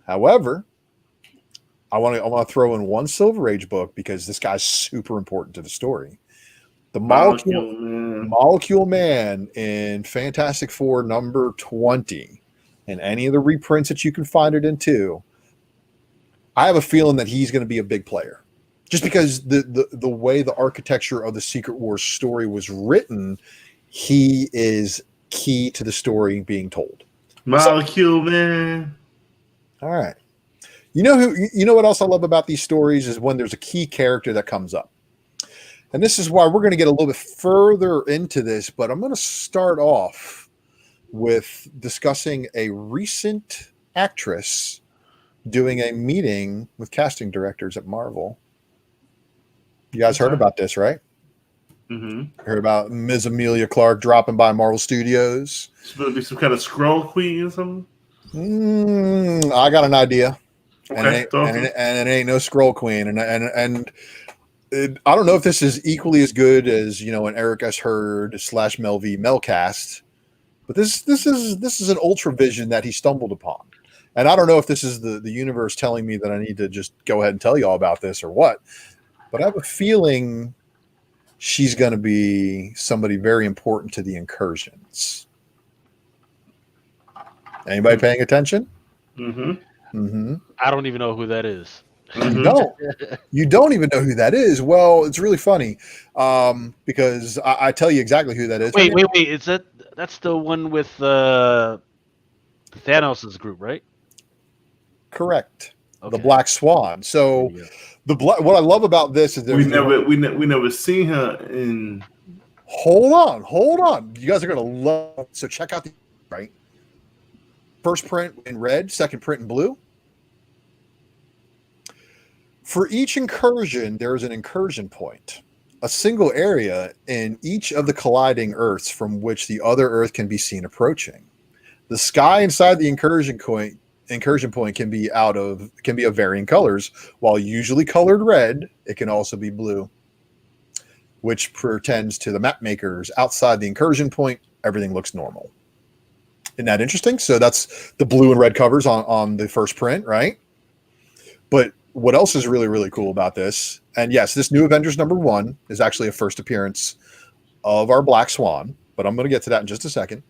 However, I want to throw in one Silver Age book because this guy's super important to the story. The Molecule Man in Fantastic Four number 20, and any of the reprints that you can find it into. I have a feeling that he's going to be a big player, just because the way the architecture of the Secret Wars story was written, he is key to the story being told. Molecule Man. All right. You know what else I love about these stories is when there's a key character that comes up. And this is why we're going to get a little bit further into this, but I'm going to start off with discussing a recent actress doing a meeting with casting directors at Marvel You guys heard about this, right? Mm-hmm. Heard about Ms. Amelia Clark dropping by Marvel Studios. It's supposed to be some kind of scroll queen or something. I got an idea, Okay, and it ain't no scroll queen, and I don't know if this is equally as good as an Eric S. Hurd / Mel V Melcast, but this is an Ultra Vision that he stumbled upon, and I don't know if this is the universe telling me that I need to just go ahead and tell y'all about this or what, but I have a feeling she's going to be somebody very important to the incursions. Anybody paying attention? Mm-hmm. Mm-hmm. I don't even know who that is. You don't even know who that is. Well, it's really funny because I tell you exactly who that is. Wait. Is that's the one with Thanos' group, right? Correct. Okay. The Black Swan. So what I love about this is we never seen her in. Hold on. You guys are gonna love. So check out the right. First print in red, second print in blue. For each incursion, there is an incursion point, a single area in each of the colliding Earths from which the other Earth can be seen approaching. The sky inside the incursion point can be of varying colors. While usually colored red, it can also be blue, which pretends to the map makers outside the incursion point, everything looks normal. Isn't that interesting? So that's the blue and red covers on the first print, right? But what else is really, really cool about this? And yes, this New Avengers #1 is actually a first appearance of our Black Swan, but I'm going to get to that in just a second.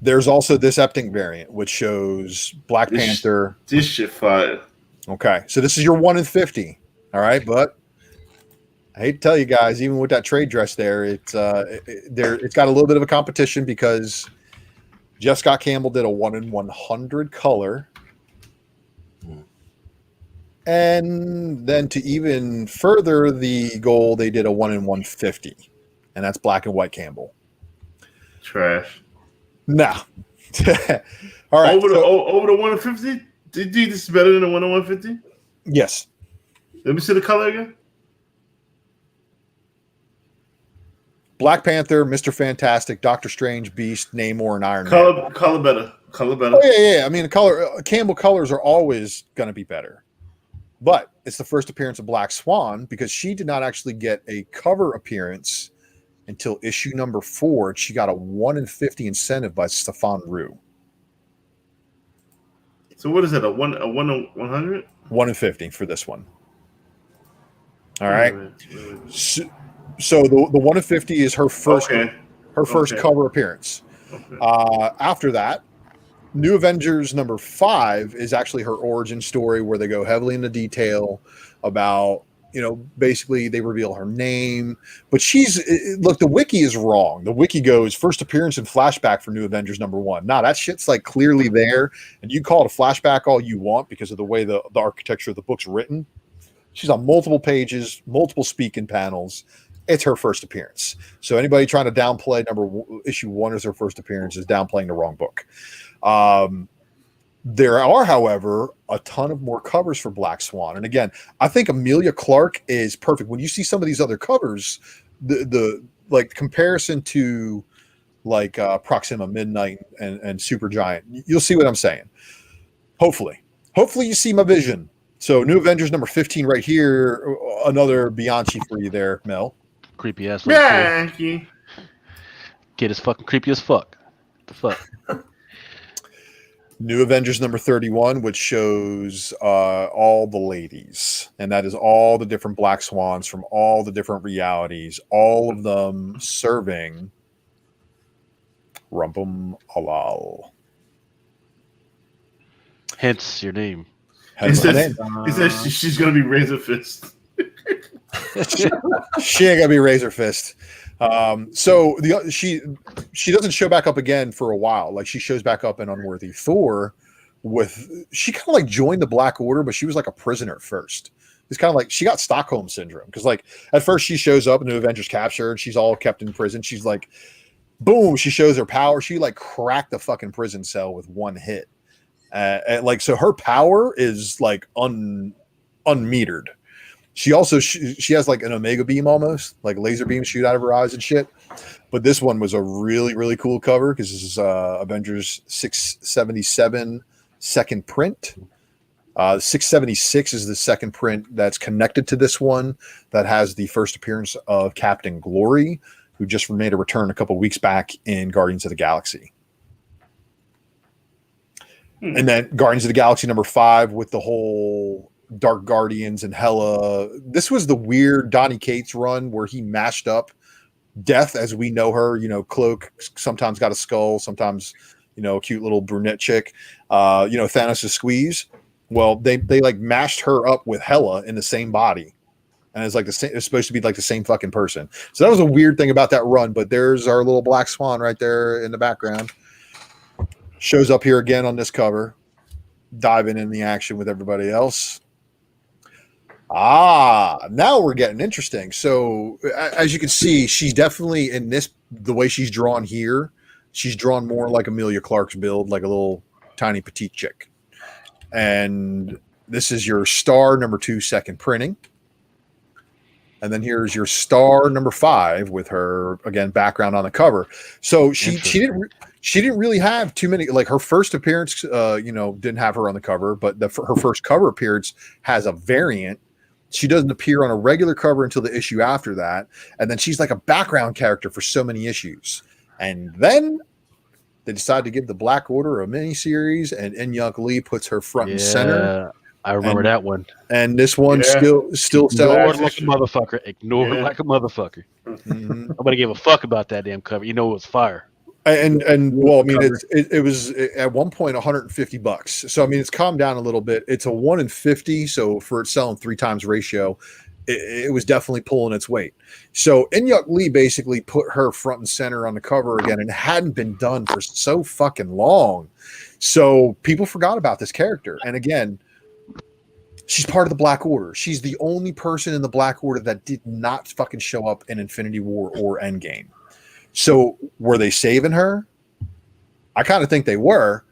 There's also this Epting variant, which shows Black Panther. This shit fire. Okay, so this is your 1 in 50. All right, but I hate to tell you guys, even with that trade dress there, it's got a little bit of a competition because Jeff Scott Campbell did a 1 in 100 color. And then to even further the goal, they did a 1 in 150, and that's black and white Campbell. Trash. Nah. All right. Over the 1 in 50? Do you think this is better than the 1 in 150? Yes. Let me see the color again. Black Panther, Mr. Fantastic, Doctor Strange, Beast, Namor, and Iron Color Man. better. Color better. Oh yeah. I mean, Campbell colors are always going to be better. But it's the first appearance of Black Swan because she did not actually get a cover appearance until issue #4. She got a 1 in 50 incentive by Stefan Rue. So what is it? A 1 in 100? 1 in 50 for this one. All right. So the 1 in 50 is her first cover appearance. Okay. After that, New Avengers #5 is actually her origin story where they go heavily into detail about, basically they reveal her name. But the wiki is wrong. The wiki goes first appearance in flashback for New Avengers #1. Nah, that shit's like clearly there. And you call it a flashback all you want because of the way the architecture of the book's written. She's on multiple pages, multiple speaking panels. It's her first appearance. So anybody trying to downplay issue 1 as her first appearance is downplaying the wrong book. There are, however, a ton of more covers for Black Swan. And again, I think Amelia Clark is perfect. When you see some of these other covers, the comparison to Proxima Midnight and Supergiant, you'll see what I'm saying. Hopefully you see my vision. So New Avengers #15 right here, another Bianchi for you there, Mel. Creepy ass. Bianchi. Kid is fucking creepy as fuck. What the fuck? New Avengers #31, which shows all the ladies, and that is all the different Black Swans from all the different realities, all of them serving Rumpum Halal. Hence your name. He says she's gonna be Razor Fist. she ain't gonna be Razor Fist. So she doesn't show back up again for a while. Like she shows back up in Unworthy Thor she kind of like joined the Black Order, but she was like a prisoner first. It's kind of like she got Stockholm syndrome because like at first she shows up and the Avengers capture her and she's all kept in prison. She's like, boom, she shows her power. She like cracked the fucking prison cell with one hit. And so her power is like unmetered. She also she has like an Omega beam almost, like laser beams shoot out of her eyes and shit. But this one was a really, really cool cover because this is Avengers 677 second print. 676 is the second print that's connected to this one that has the first appearance of Captain Glory, who just made a return a couple weeks back in Guardians of the Galaxy. And then Guardians of the Galaxy number 5 with the whole Dark Guardians and Hella. This was the weird Donny Cates run where he mashed up Death as we know her, Cloak sometimes got a skull, sometimes, a cute little brunette chick, Thanos' squeeze. Well, they like mashed her up with Hella in the same body. And it's like it's supposed to be like the same fucking person. So that was a weird thing about that run, but there's our little Black Swan right there in the background. Shows up here again on this cover, diving in the action with everybody else. Now we're getting interesting. So as you can see, she's definitely in this, the way she's drawn here, she's drawn more like Emilia Clarke's build, like a little tiny petite chick. And this is your star number 2 second printing. And then here's your star number 5 with her, again, background on the cover. So she didn't really have too many, like her first appearance, didn't have her on the cover, but her first cover appearance has a variant. She doesn't appear on a regular cover until the issue after that. And then she's like a background character for so many issues. And then they decide to give the Black Order a miniseries, and Eun-Young Lee puts her front and center. I remember that one. And this one still Ignore it like a motherfucker. Ignore it like a motherfucker. Mm-hmm. Nobody gave a fuck about that damn cover. It was fire. And well, I mean, it was at one point $150. So I mean, it's calmed down a little bit. It's a 1 in 50. So for it selling 3 times ratio, it was definitely pulling its weight. So Eun-Young Lee basically put her front and center on the cover again, and it hadn't been done for so fucking long. So people forgot about this character. And again, she's part of the Black Order. She's the only person in the Black Order that did not fucking show up in Infinity War or Endgame. So were they saving her? I kind of think they were.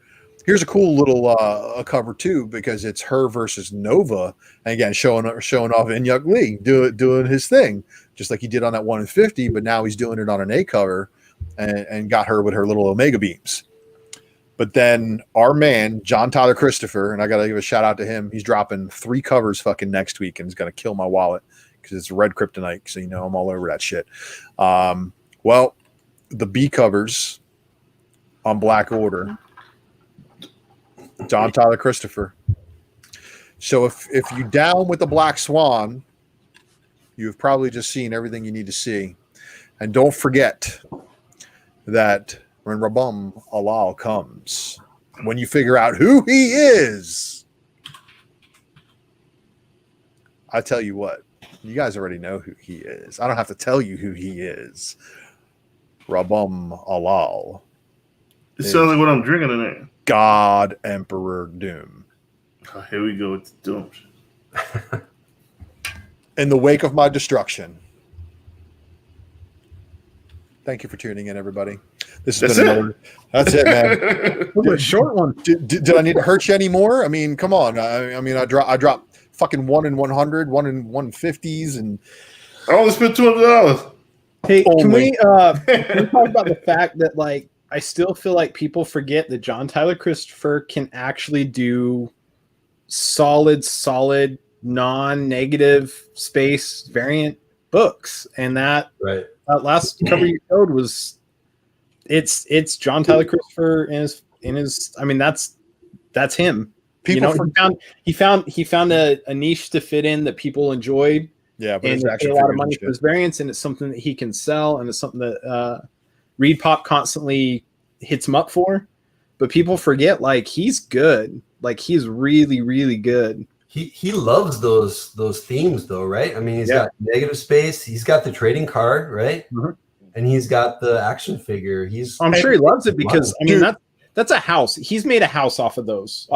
Here's a cool little a cover too, because it's her versus Nova, and again showing off Eun-Young Lee doing his thing, just like he did on that 1 in 50. But now he's doing it on an A cover, and got her with her little Omega beams. But then our man John Tyler Christopher, and I gotta give a shout out to him. He's dropping 3 covers fucking next week, and he's gonna kill my wallet because it's red kryptonite. So I'm all over that shit. Well, the B covers on Black Order. John Tyler Christopher. So if you down with the Black Swan, you've probably just seen everything you need to see. And don't forget that when Rabam Alal comes, when you figure out who he is, I tell you what, you guys already know who he is. I don't have to tell you who he is. Rabam Alal. It sounds like what I'm drinking tonight. God Emperor Doom. Oh, here we go with the Doom. In the wake of my destruction. Thank you for tuning in, everybody. This has been another. That's it, man. It was a short one. Did I need to hurt you anymore? I mean, come on. I dropped fucking 1 in 100, 1 in 150s, and I only spent $200. Hey, can we talk about the fact that like I still feel like people forget that John Tyler Christopher can actually do solid, non-negative space variant books, and that last cover you showed was it's John Tyler Christopher in his. I mean, that's him. People he found a niche to fit in that people enjoyed. Yeah, but and pay a lot of money for his variants, and it's something that he can sell, and it's something that Reed Pop constantly hits him up for. But people forget, like, he's good. Like, he's really, really good. He loves those themes, though, right? I mean, he's got negative space, he's got the trading card, right? Mm-hmm. And he's got the action figure. I'm sure he loves it because I mean that's a house. He's made a house off of those.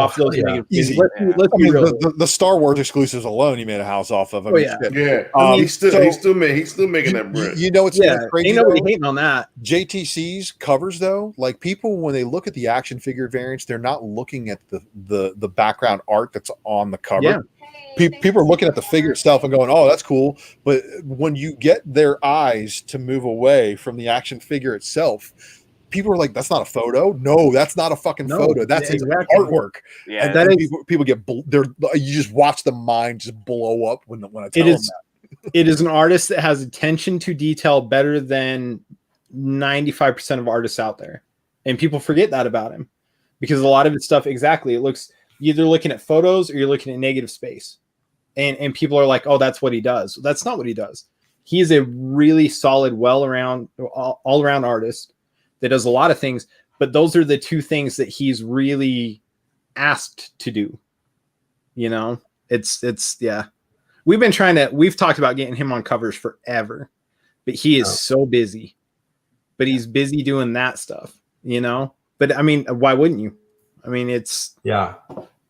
Easy. Let's be real. The Star Wars exclusives alone, he made a house off of. He's still making that bread. You know what's crazy? Ain't nobody hating on that. JTC's covers though, like people when they look at the action figure variants, they're not looking at the background art that's on the cover. Yeah. people are looking at the figure itself and going, "Oh, that's cool." But when you get their eyes to move away from the action figure itself, people are like, "That's not a photo. No, that's not a fucking photo. That's exactly artwork." Yeah. And that people get you just watch the mind just blow up when I tell them that. It is an artist that has attention to detail better than 95% of artists out there, and people forget that about him because a lot of his stuff it looks, you're either looking at photos or you're looking at negative space, and people are like, "Oh, that's what he does." That's not what he does. He is a really solid, all around artist that does a lot of things, but those are the two things that he's really asked to do. You know, it's yeah. We've talked about getting him on covers forever, but he is so busy. But he's busy doing that stuff, you know? But I mean, why wouldn't you? I mean,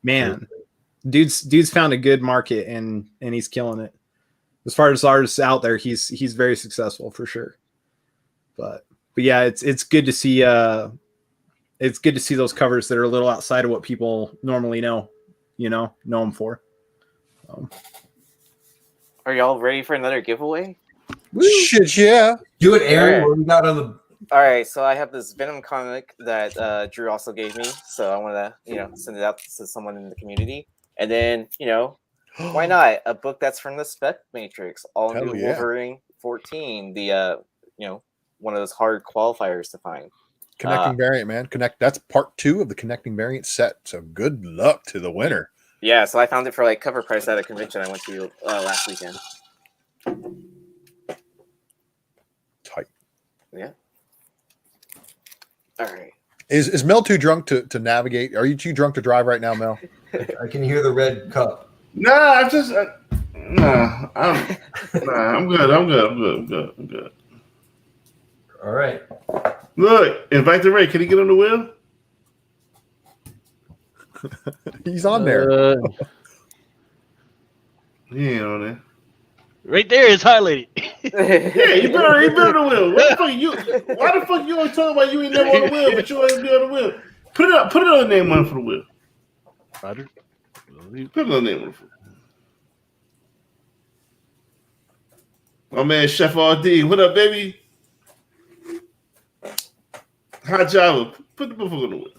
man, dude's found a good market and he's killing it. As far as artists out there, he's very successful for sure. But yeah, it's good to see those covers that are a little outside of what people normally know him for. Are y'all ready for another giveaway? Shit, yeah. Do it, Aaron. What we got on the? All right, so I have this Venom comic that Drew also gave me, so I want to send it out to someone in the community, and then why not a book that's from the Spec Matrix, all new Wolverine 14, the one of those hard qualifiers to find. Connecting variant, man. That's part 2 of the connecting variant set. So good luck to the winner. Yeah, so I found it for like cover price at a convention I went to last weekend. Tight. Yeah. All right. Is Mel too drunk to navigate? Are you too drunk to drive right now, Mel? I can hear the red cup. Nah, I'm good. I'm good. All right. Look, invite the Ray. Can he get on the wheel? He's on there. He ain't on there. Right there, it's highlighted. Yeah, he been on the wheel. Why the fuck you always talking about you ain't never on the wheel, but you always be on the wheel? Put it on the name on for the wheel. Roger. Put it on the name on for the wheel. My man Chef RD, what up, baby? Hot Java, put the motherfucker on the wheel.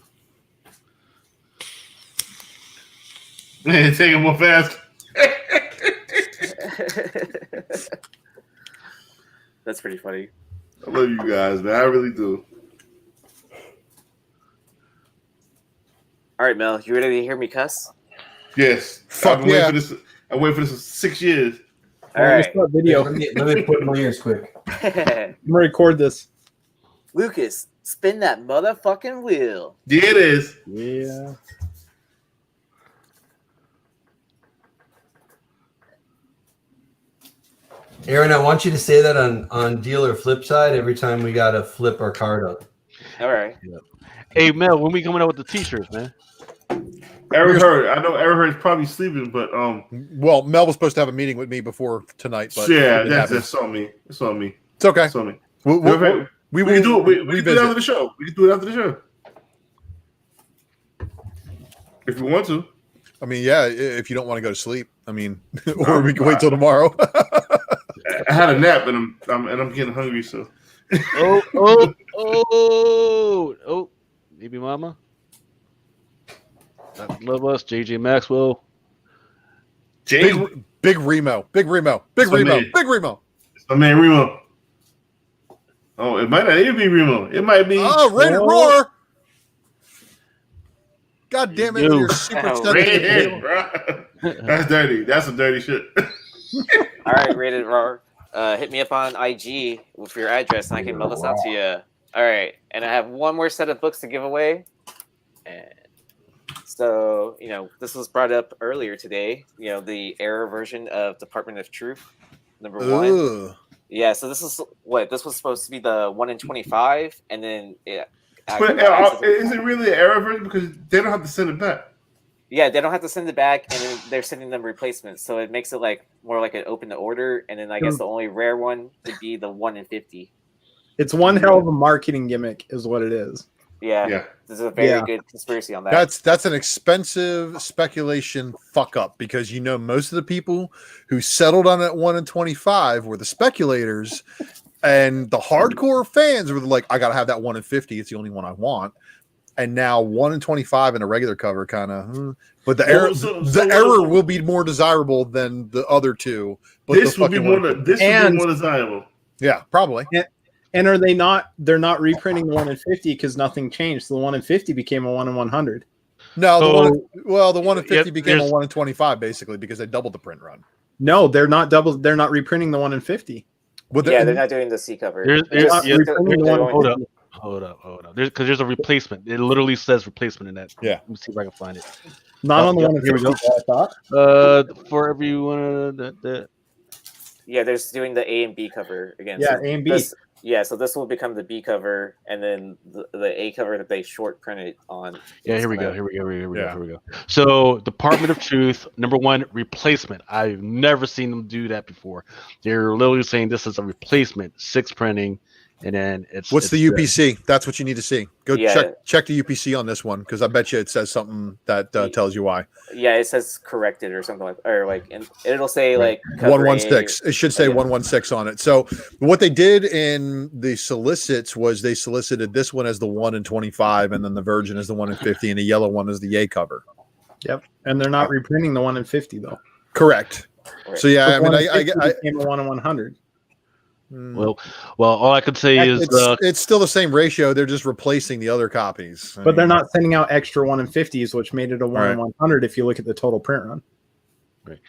Man, take it more fast. That's pretty funny. I love you guys, man. I really do. All right, Mel, you ready to hear me cuss? Yes. I've been waiting for this for 6 years. All right. Video. Let me put my ears quick. I'm gonna record this. Lucas, spin that motherfucking wheel. Yeah, it is. Yeah. Aaron, I want you to say that on dealer flip side every time we gotta flip our card up. All right. Hey Mel, when we coming out with the t-shirts, man? Eric Hurd. I know Eric Hurd's probably sleeping, but well, Mel was supposed to have a meeting with me before tonight, but yeah, that's on me. It's on me. It's okay. It's on me. We can do it. We can do it after the show. We can do it after the show if you want to. I mean, yeah, if you don't want to go to sleep, I mean, or we can wait till tomorrow. I had a nap and I'm getting hungry, so. Oh, baby mama. Love us, JJ Maxwell. Big Remo. It's my man Remo. Oh, it might not even be Remo. It might be. Oh, Rated Roar. God damn it. You're super excited. That's dirty. That's some dirty shit. All right, Rated Roar. Hit me up on IG with your address and I can mail this out to you. All right. And I have one more set of books to give away. And so, this was brought up earlier today, the error version of Department of Truth, number 1. Yeah, so this was supposed to be the 1 in 25, and then But is it really an error version? Because they don't have to send it back. Yeah, they don't have to send it back, and then they're sending them replacements. So it makes it more like an open to order, and then I guess the only rare one would be the 1 in 50. It's one hell of a marketing gimmick, is what it is. Yeah. There's a very good conspiracy on that. That's an expensive speculation fuck up, because most of the people who settled on that 1 in 25 were the speculators, and the hardcore fans were like, I gotta have that 1 in 50. It's the only one I want. And now 1 in 25 in a regular cover kind of, but the error will be more desirable than the other two. But this will be more desirable. Yeah, probably. And are they not? They're not reprinting the 1 in 50 because nothing changed. So the 1 in 50 became a 1 in 100. No, the 1 in 50 became a 1 in 25 basically because they doubled the print run. No, they're not double. They're not reprinting the 1 in 50. Well, they're not doing the C cover. Hold up. Because there's a replacement. It literally says replacement in that. Yeah. Let me see if I can find it. Not on the 1 in 50. I thought. For everyone. Yeah, they're doing the A and B cover again. Yeah, so A and B. So this will become the B cover, and then the A cover that they short printed on. Yeah, here we go. So, Department of Truth, number 1, replacement. I've never seen them do that before. They're literally saying this is a replacement, 6 printing. And then what's the UPC? That's what you need to see. Go check the UPC on this one, because I bet you it says something that tells you why. Yeah, it says corrected or something and it'll say like 116. It should say 116 on it. So what they did in the solicits was they solicited this one as the 1 in 25, and then the Virgin as the 1 in 50, and the yellow one is the A cover. Yep, and they're not reprinting the 1 in 50 though. Correct. Right. So yeah, I mean, I became a 1 in 100. Well, all I could say is it's still the same ratio. They're just replacing the other copies. But they're not sending out extra 1 in 50s, which made it a 1 in 100 if you look at the total print run. Right.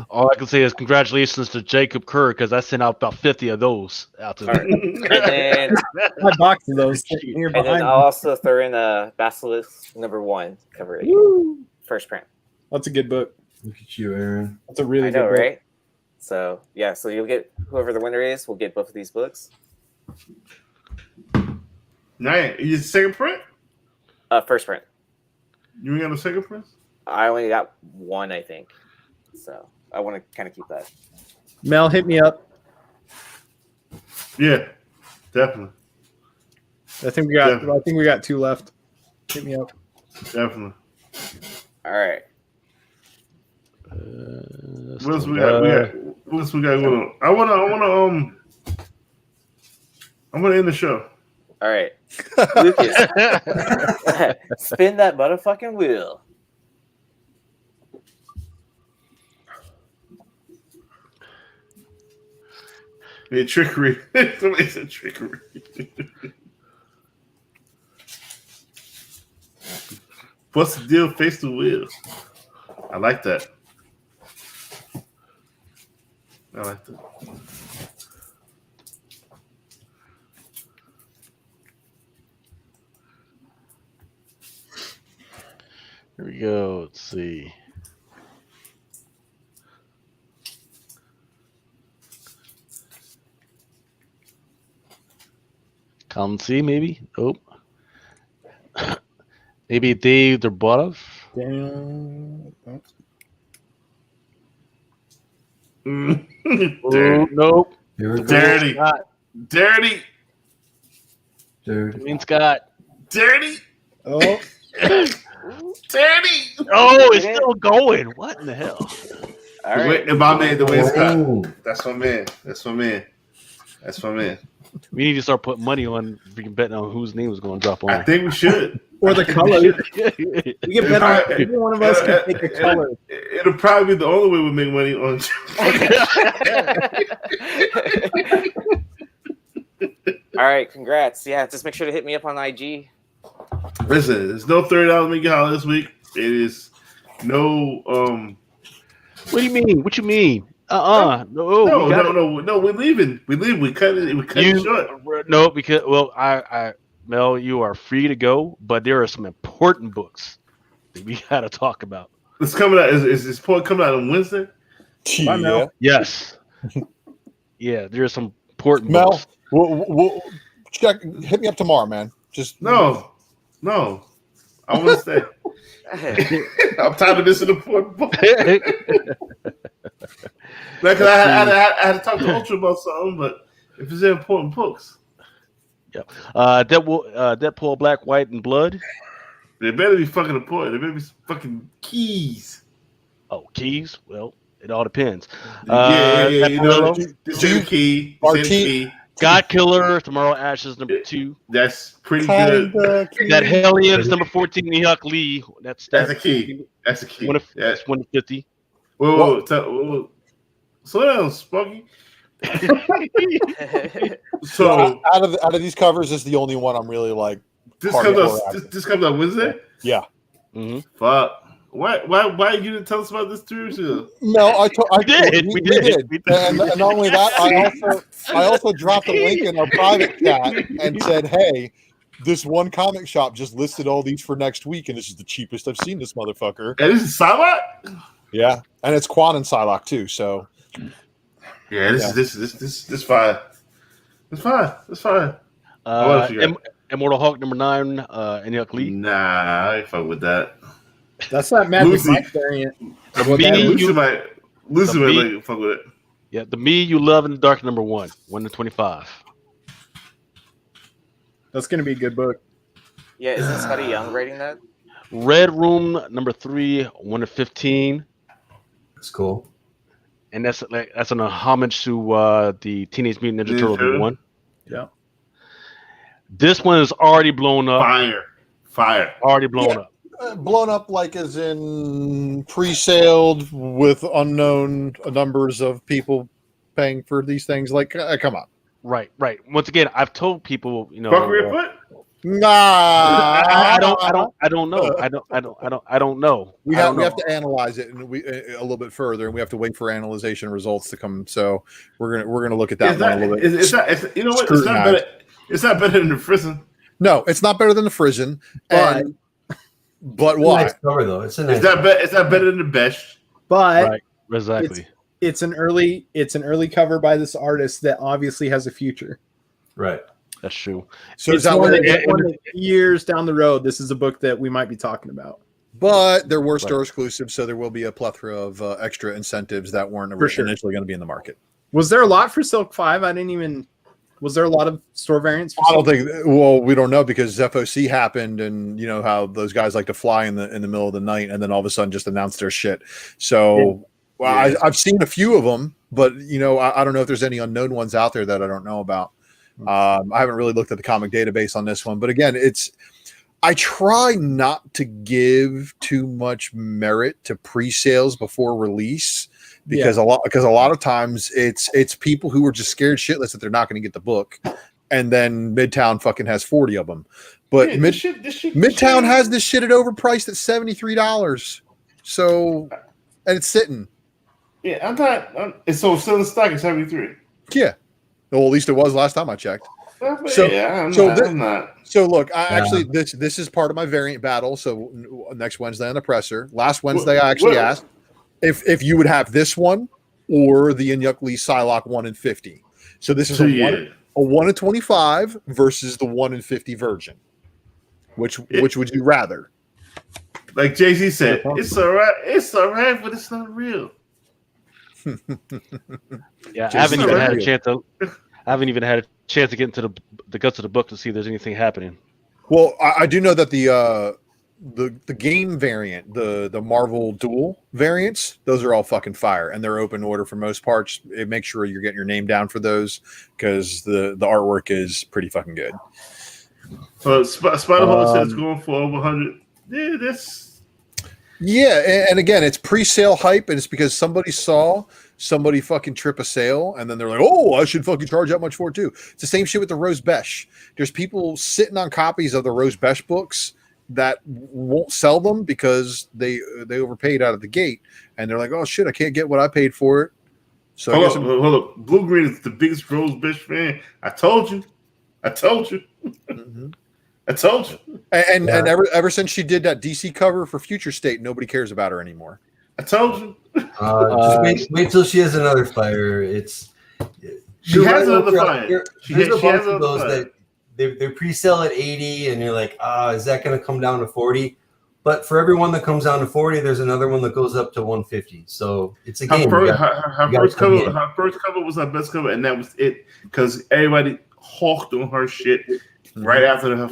All I can say is congratulations to Jacob Kerr, because I sent out about 50 of those out to them. And then my box of those. And then I'll also throw in a Basilisk number 1 cover 8. First print. That's a good book. Look at you, Aaron. That's a really good book. Right? So so you'll get whoever the winner is. We'll get both of these books. Nice. You second print? First print. You ain't got a second print? I only got 1, I think. So I want to kind of keep that. Mel, hit me up. Yeah, definitely. I think we got 2 left. Hit me up. Definitely. All right. What else we got? What else we got going on? I wanna end the show. All right, Lucas, spin that motherfucking wheel. Yeah, trickery. Somebody said trickery. What's the deal? Face the wheel. I like that. I like that. Here we go. Let's see. Column C, maybe? Oh. Maybe Dave Durbotov? Dirty. Nope. Dirty. Dirty. Mean Scott. Dirty. Oh. Dirty. Oh, it's still going. What in the hell? All right. My man, the way Scott. That's my man. That's my man. That's my man. We need to start putting money on freaking betting on whose name is going to drop on. I think we should. Or the color. We can bet on every one of us can pick a color. It'll probably be the only way we make money on. All right, congrats. Yeah, just make sure to hit me up on IG. Listen, there's no $30 Make It Holla this week. It is no. What do you mean? What you mean? No. We're leaving. We cut it short. No, because I Mel, you are free to go, but there are some important books that we got to talk about. It's coming out. Is this point coming out on Wednesday? Yeah. Yes. Yeah, there are some important Mel, books. we'll check. Hit me up tomorrow, man. Just no. I want to stay. I'm tired of this important book. Because I had to talk to Ultra about something, but if it's important books, Yep. Deadpool, Black, White, and Blood. They better be fucking important. They better be fucking keys. Oh, keys. Well, it all depends. Yeah. You know, Parillo, this ain't a key. This ain't a key. God Killer, Tomorrow Ashes, number 2. That's pretty good. That Hellions, number 14, Mihawk Lee. That's a key. That's a key. That's 150. Whoa. Slow down, Spunky. So out of these covers, this is the only one I'm really like. This comes out Wednesday. Yeah. Mm-hmm. Fuck. Why you didn't tell us about this too? No, we did. And not only that, I also dropped a link in our private chat and said, "Hey, this one comic shop just listed all these for next week, and this is the cheapest I've seen this motherfucker." And this is Psylocke? Yeah, and it's Quan and Psylocke too. So yeah, this fine. It's fine. It's fine. Immortal Hulk number 9, Mihawk Lee. Nah, I ain't fuck with that. That's not Magic Mike variant. Lucy might fuck with it. Yeah, the Me You Love in the Dark number 1 to 25. That's gonna be a good book. Yeah, isn't Scotty Young writing that? Red Room number 3, 1 to 15. That's cool. And that's an homage to the Teenage Mutant Ninja Turtles number 1. Yeah. This one is already blown up. Fire. Already blown up. Blown up like as in pre-saled with unknown numbers of people paying for these things. Like, come on. Right. Once again, I've told people, Fuckery foot? Nah, I don't know. I don't know. We have to analyze it and a little bit further, and we have to wait for analyzation results to come. So we're gonna look at that one a little bit. You know what? It's not better. It's not better than the Frizzen. No, it's not better than the Frizzen. But why? Nice cover though. It's not better than the Besh. But right, exactly. It's an early cover by this artist that obviously has a future. Right. That's true. So it's one that years down the road, this is a book that we might be talking about. But there were store exclusives, so there will be a plethora of extra incentives that weren't initially going to be in the market. Was there a lot for Silk 5? Was there a lot of store variants? I don't think. Well, we don't know because FOC happened, and you know how those guys like to fly in the middle of the night, and then all of a sudden just announce their shit. So, I've seen a few of them, but I don't know if there's any unknown ones out there that I don't know about. I haven't really looked at the comic database on this one, but again, I try not to give too much merit to pre-sales before release. Because a lot of times it's people who are just scared shitless that they're not going to get the book, and then Midtown fucking has 40 of them. But Midtown has this shit at overpriced at $73. So, and it's sitting. Yeah, I'm not. So it's still in stock at 73. Yeah, well, at least it was last time I checked. I'm not. So look, actually this is part of my variant battle. So next Wednesday on the presser. Last Wednesday I actually asked if you would have this one or the Inyuk Lee Psylocke 1 in 50. So this is a 1 in 25 versus the 1 in 50 Virgin. Which would you rather? Like Jay-Z said, it's all right, but it's not real. Yeah, I haven't even had a chance to get into the guts of the book to see if there's anything happening. Well, I do know that the game variant, the Marvel Duel variants, those are all fucking fire, and they're open order for most parts. Make sure you're getting your name down for those because the artwork is pretty fucking good. So Spider-Man says going for over 100. Yeah, that's. Yeah, and again, it's pre-sale hype, and it's because somebody saw somebody fucking trip a sale, and then they're like, "Oh, I should fucking charge that much for it too." It's the same shit with the Rose Besh. There's people sitting on copies of the Rose Besh books that won't sell them because they overpaid out of the gate, and they're like, "Oh shit, I can't get what I paid for it." So hold up. Blue Green is the biggest Rose Besh fan. I told you. Mm-hmm. I told you. And ever since she did that DC cover for Future State, nobody cares about her anymore. I told you. Just wait till she has another fire. She has another fire. There's a bunch of those that they pre-sell at 80, and you're like, is that going to come down to 40? But for every one that comes down to 40, there's another one that goes up to 150. So it's a game. Her first cover was her best cover, and that was it. Because everybody, hawked on her shit right after her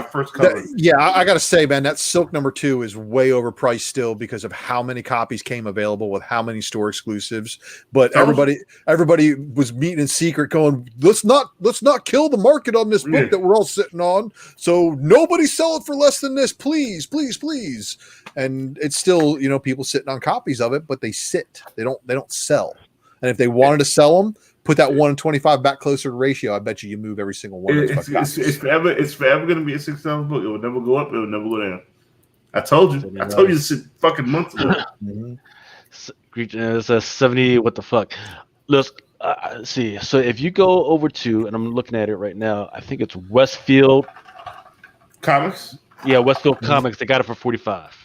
first cover. I gotta say, man, that Silk #2 is way overpriced still because of how many copies came available with how many store exclusives. But everybody was meeting in secret, going, "Let's not kill the market on this book that we're all sitting on. So nobody sell it for less than this, please, please, please." And it's still, people sitting on copies of it, but they sit. They don't sell. And if they wanted to sell them, put that 1 in 25 back closer to ratio. I bet you move every single one. It's forever going to be a $6 book. It will never go up. It will never go down. I told you. I told you this shit fucking months ago. It's a 70. What the fuck? Let's see. So if you go over to, and I'm looking at it right now, I think it's Westfield Comics. Yeah, Westfield Comics. They got it for 45.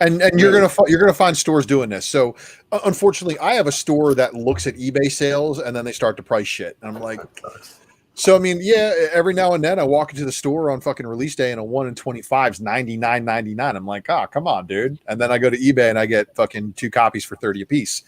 And you're gonna find stores doing this. So unfortunately, I have a store that looks at eBay sales and then they start to price shit. And I'm like, so I mean, yeah, every now and then I walk into the store on fucking release day and a 1 in 25 is $99.99. I'm like, come on, dude. And then I go to eBay and I get fucking 2 copies for 30 a piece.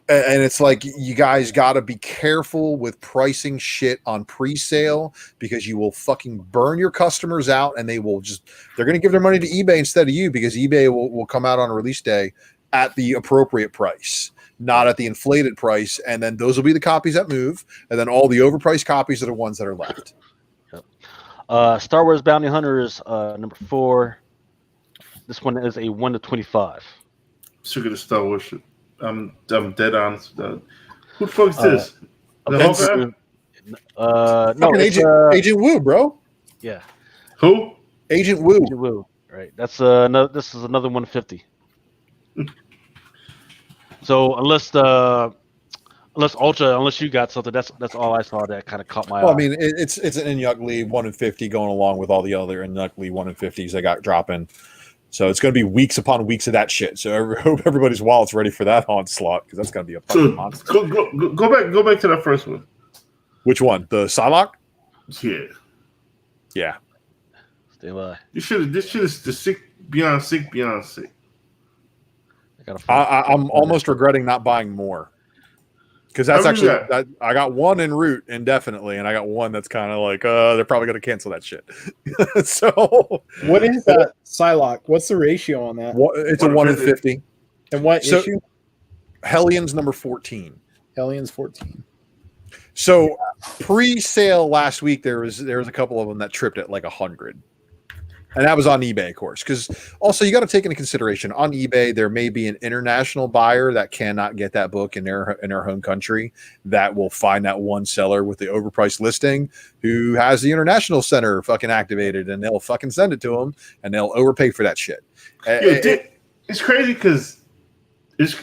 And it's like, you guys got to be careful with pricing shit on pre-sale because you will fucking burn your customers out and they're going to give their money to eBay instead of you because eBay will come out on release day at the appropriate price, not at the inflated price. And then those will be the copies that move. And then all the overpriced copies are the ones that are left. Yep. Star Wars Bounty Hunters, number 4. This one is a 1 to 25. Sick of the Star Wars shit. I'm dead honest. Who the fuck is this? No, Agent Wu, bro. Yeah. Who? Agent Wu. Agent Wu. Right. That's this is another 150. So unless you got something, that's all I saw that kind of caught my eye. I mean, it's an Inyuk Lee 1 in 50 going along with all the other Inyuk Lee 1 in 50s they got dropping. So it's going to be weeks upon weeks of that shit. So I hope everybody's wallet's ready for that onslaught because that's going to be a fucking monster. Go back to that first one. Which one? The Psylocke? Yeah. Yeah. Stay alive. This shit is the sick beyond sick beyond sick. I'm almost regretting not buying more. Because that's I got one en route indefinitely, and I got one that's kind of like they're probably going to cancel that shit. So what is that Psylocke? What's the ratio on that? It's a 1 in 50. And what issue? Hellions number 14. Hellions 14. So pre-sale last week, there was a couple of them that tripped at like 100. And that was on eBay, of course, because also you got to take into consideration on eBay, there may be an international buyer that cannot get that book in their home country that will find that one seller with the overpriced listing who has the international center fucking activated and they'll fucking send it to them and they'll overpay for that shit. It's crazy because it's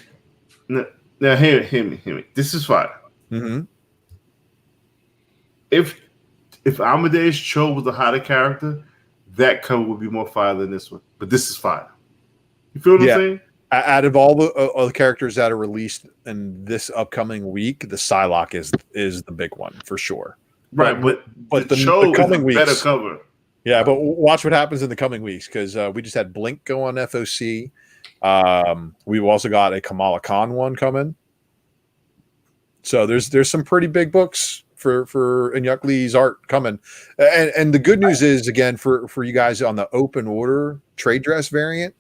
now hear me. This is fine. Mm-hmm. If Amadeus Cho was a hotter character, that cover would be more fire than this one, but this is fire. You feel what I'm saying? Out of all the characters that are released in this upcoming week, the Psylocke is the big one for sure. Right, but the coming weeks, better cover. Yeah, but watch what happens in the coming weeks because we just had Blink go on FOC. We've also got a Kamala Khan one coming. So there's some pretty big books for Inyuk Lee's art coming. And the good news is, again, for you guys on the open order trade dress variant,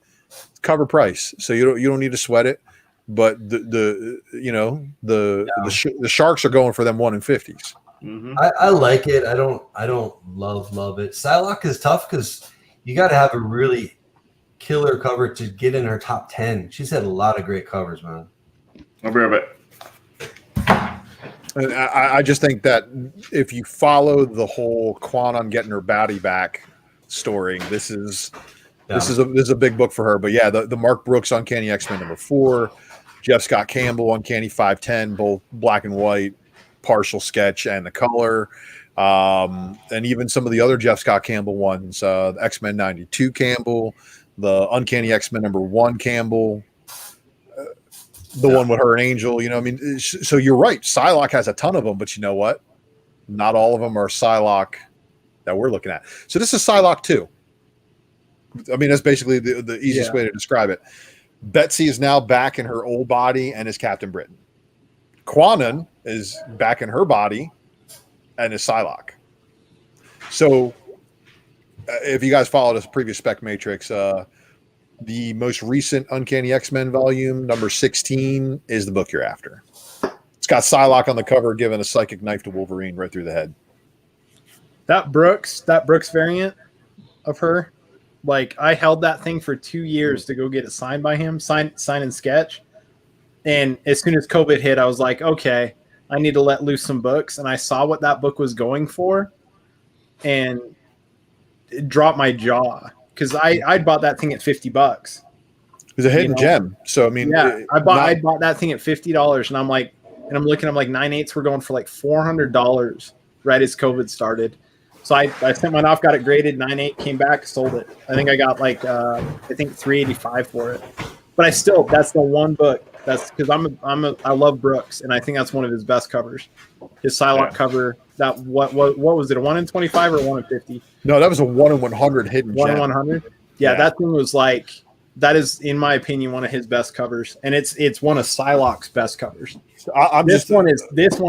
cover price. So you don't need to sweat it. But the sharks are going for them 1 in 50s. Mm-hmm. I like it. I don't love it. Psylocke is tough because you got to have a really killer cover to get in her top 10. She's had a lot of great covers, man. I'll be right back. I just think that if you follow the whole Quanon getting her baddie back story, this is a big book for her. But yeah, the Mark Brooks Uncanny X-Men number 4, Jeff Scott Campbell Uncanny 510, both black and white, partial sketch and the color, and even some of the other Jeff Scott Campbell ones, the X-Men 92 Campbell, the Uncanny X-Men number 1 Campbell. The one with her and Angel, so you're right. Psylocke has a ton of them, but you know what? Not all of them are Psylocke that we're looking at. So this is Psylocke 2. I mean, that's basically the easiest way to describe it. Betsy is now back in her old body and is Captain Britain. Quanon is back in her body and a Psylocke. So if you guys followed us previous Spec Matrix, the most recent Uncanny X-Men volume, number 16, is the book you're after. It's got Psylocke on the cover giving a psychic knife to Wolverine right through the head. That Brooks variant of her, like I held that thing for 2 years to go get it signed by him, sign and sketch. And as soon as COVID hit, I was like, okay, I need to let loose some books. And I saw what that book was going for, and it dropped my jaw because I bought that thing at $50. It's a hidden gem. So I mean, yeah, I bought that thing at $50, and I'm like, I'm looking, I'm like 9/8 were going for like $400 right as COVID started. So I sent mine off, got it graded, 9/8, came back, sold it. I think I got like I think $385 for it. But I still, that's the one book. That's because I love Brooks, and I think that's one of his best covers. His Psylocke cover. That what was it? A 1 in 25 or 1 in 50? No, that was a 1 in 100 hidden gem. 1 in 100. Yeah, that thing was like, that is, in my opinion, one of his best covers, and it's one of Psylocke's best covers. This one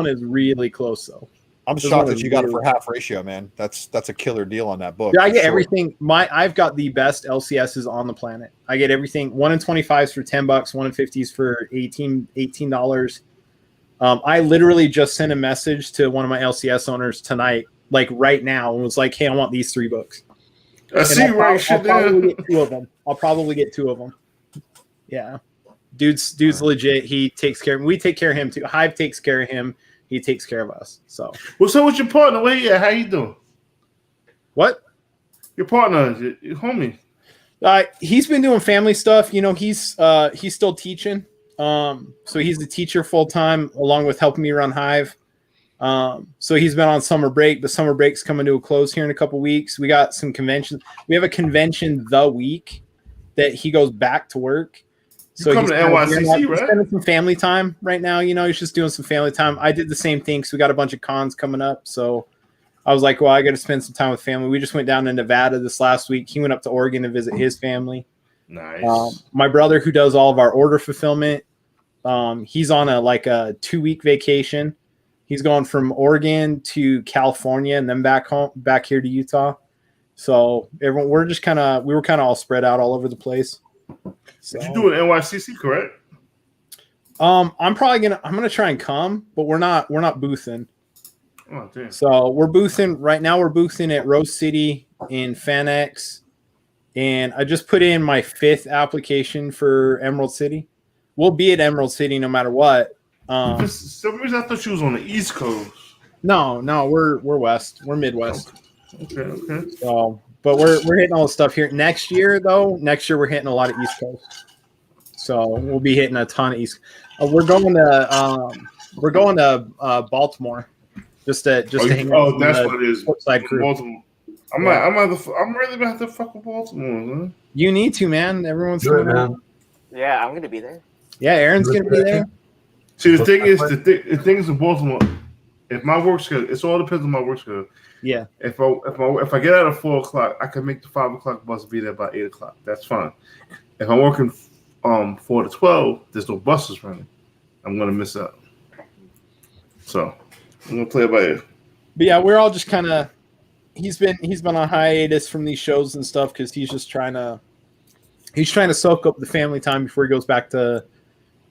is really close though. I'm shocked that you got it for half ratio, man. That's a killer deal on that book. Yeah, I get everything. I've got the best LCSs on the planet. I get everything. 1 in 25s for $10, 1 in 50s for $18. I literally just sent a message to one of my LCS owners tonight, like right now, and was like, "Hey, I want these 3 books." I see right shit there. I'll probably get 2 of them. Yeah, dude's legit. He takes care of me. We take care of him too. Hive takes care of him. He takes care of us. So what's up with your partner? Where you at? How you doing? What? Your partner, your homie. He's been doing family stuff. You know, he's still teaching. So he's the teacher full time, along with helping me run Hive. So he's been on summer break, but summer break's coming to a close here in a couple weeks. We got some conventions. We have a convention the week that he goes back to work. So he's coming to NYCC, right? Spending some family time right now. You know, he's just doing some family time. I did the same thing. So we got a bunch of cons coming up. So I was like, well, I got to spend some time with family. We just went down to Nevada this last week. He went up to Oregon to visit his family. Nice. My brother, who does all of our order fulfillment, he's on a 2-week vacation. He's going from Oregon to California and then back here to Utah. So everyone, we were kind of all spread out all over the place. So, did you do an NYCC, correct? I'm gonna try and come, but we're not boothing. Oh, damn. So we're boothing right now. We're boothing at Rose City in FanX, and I just put in my 5th application for Emerald City. We'll be at Emerald City no matter what. For some reason I thought you was on the East Coast. No, we're west. We're Midwest. Okay. So, but we're hitting all the stuff here. Next year we're hitting a lot of East Coast. So we'll be hitting a ton of East. We're going to Baltimore just to hang out. Oh, that's what it is. Side crew. Baltimore. I'm really gonna have to fuck with Baltimore, man. You need to, man. Everyone's going on. Yeah, I'm gonna be there. Yeah, Aaron's gonna be there. See, the thing is in Baltimore. If my work schedule, it all depends on my work schedule. Yeah. If I get out at 4:00, I can make the 5:00 bus be there by 8:00. That's fine. If I'm working 4 to 12, there's no buses running. I'm gonna miss out. So I'm gonna play it by ear. But yeah, we're all just kind of. He's been on hiatus from these shows and stuff because he's just trying to soak up the family time before he goes back to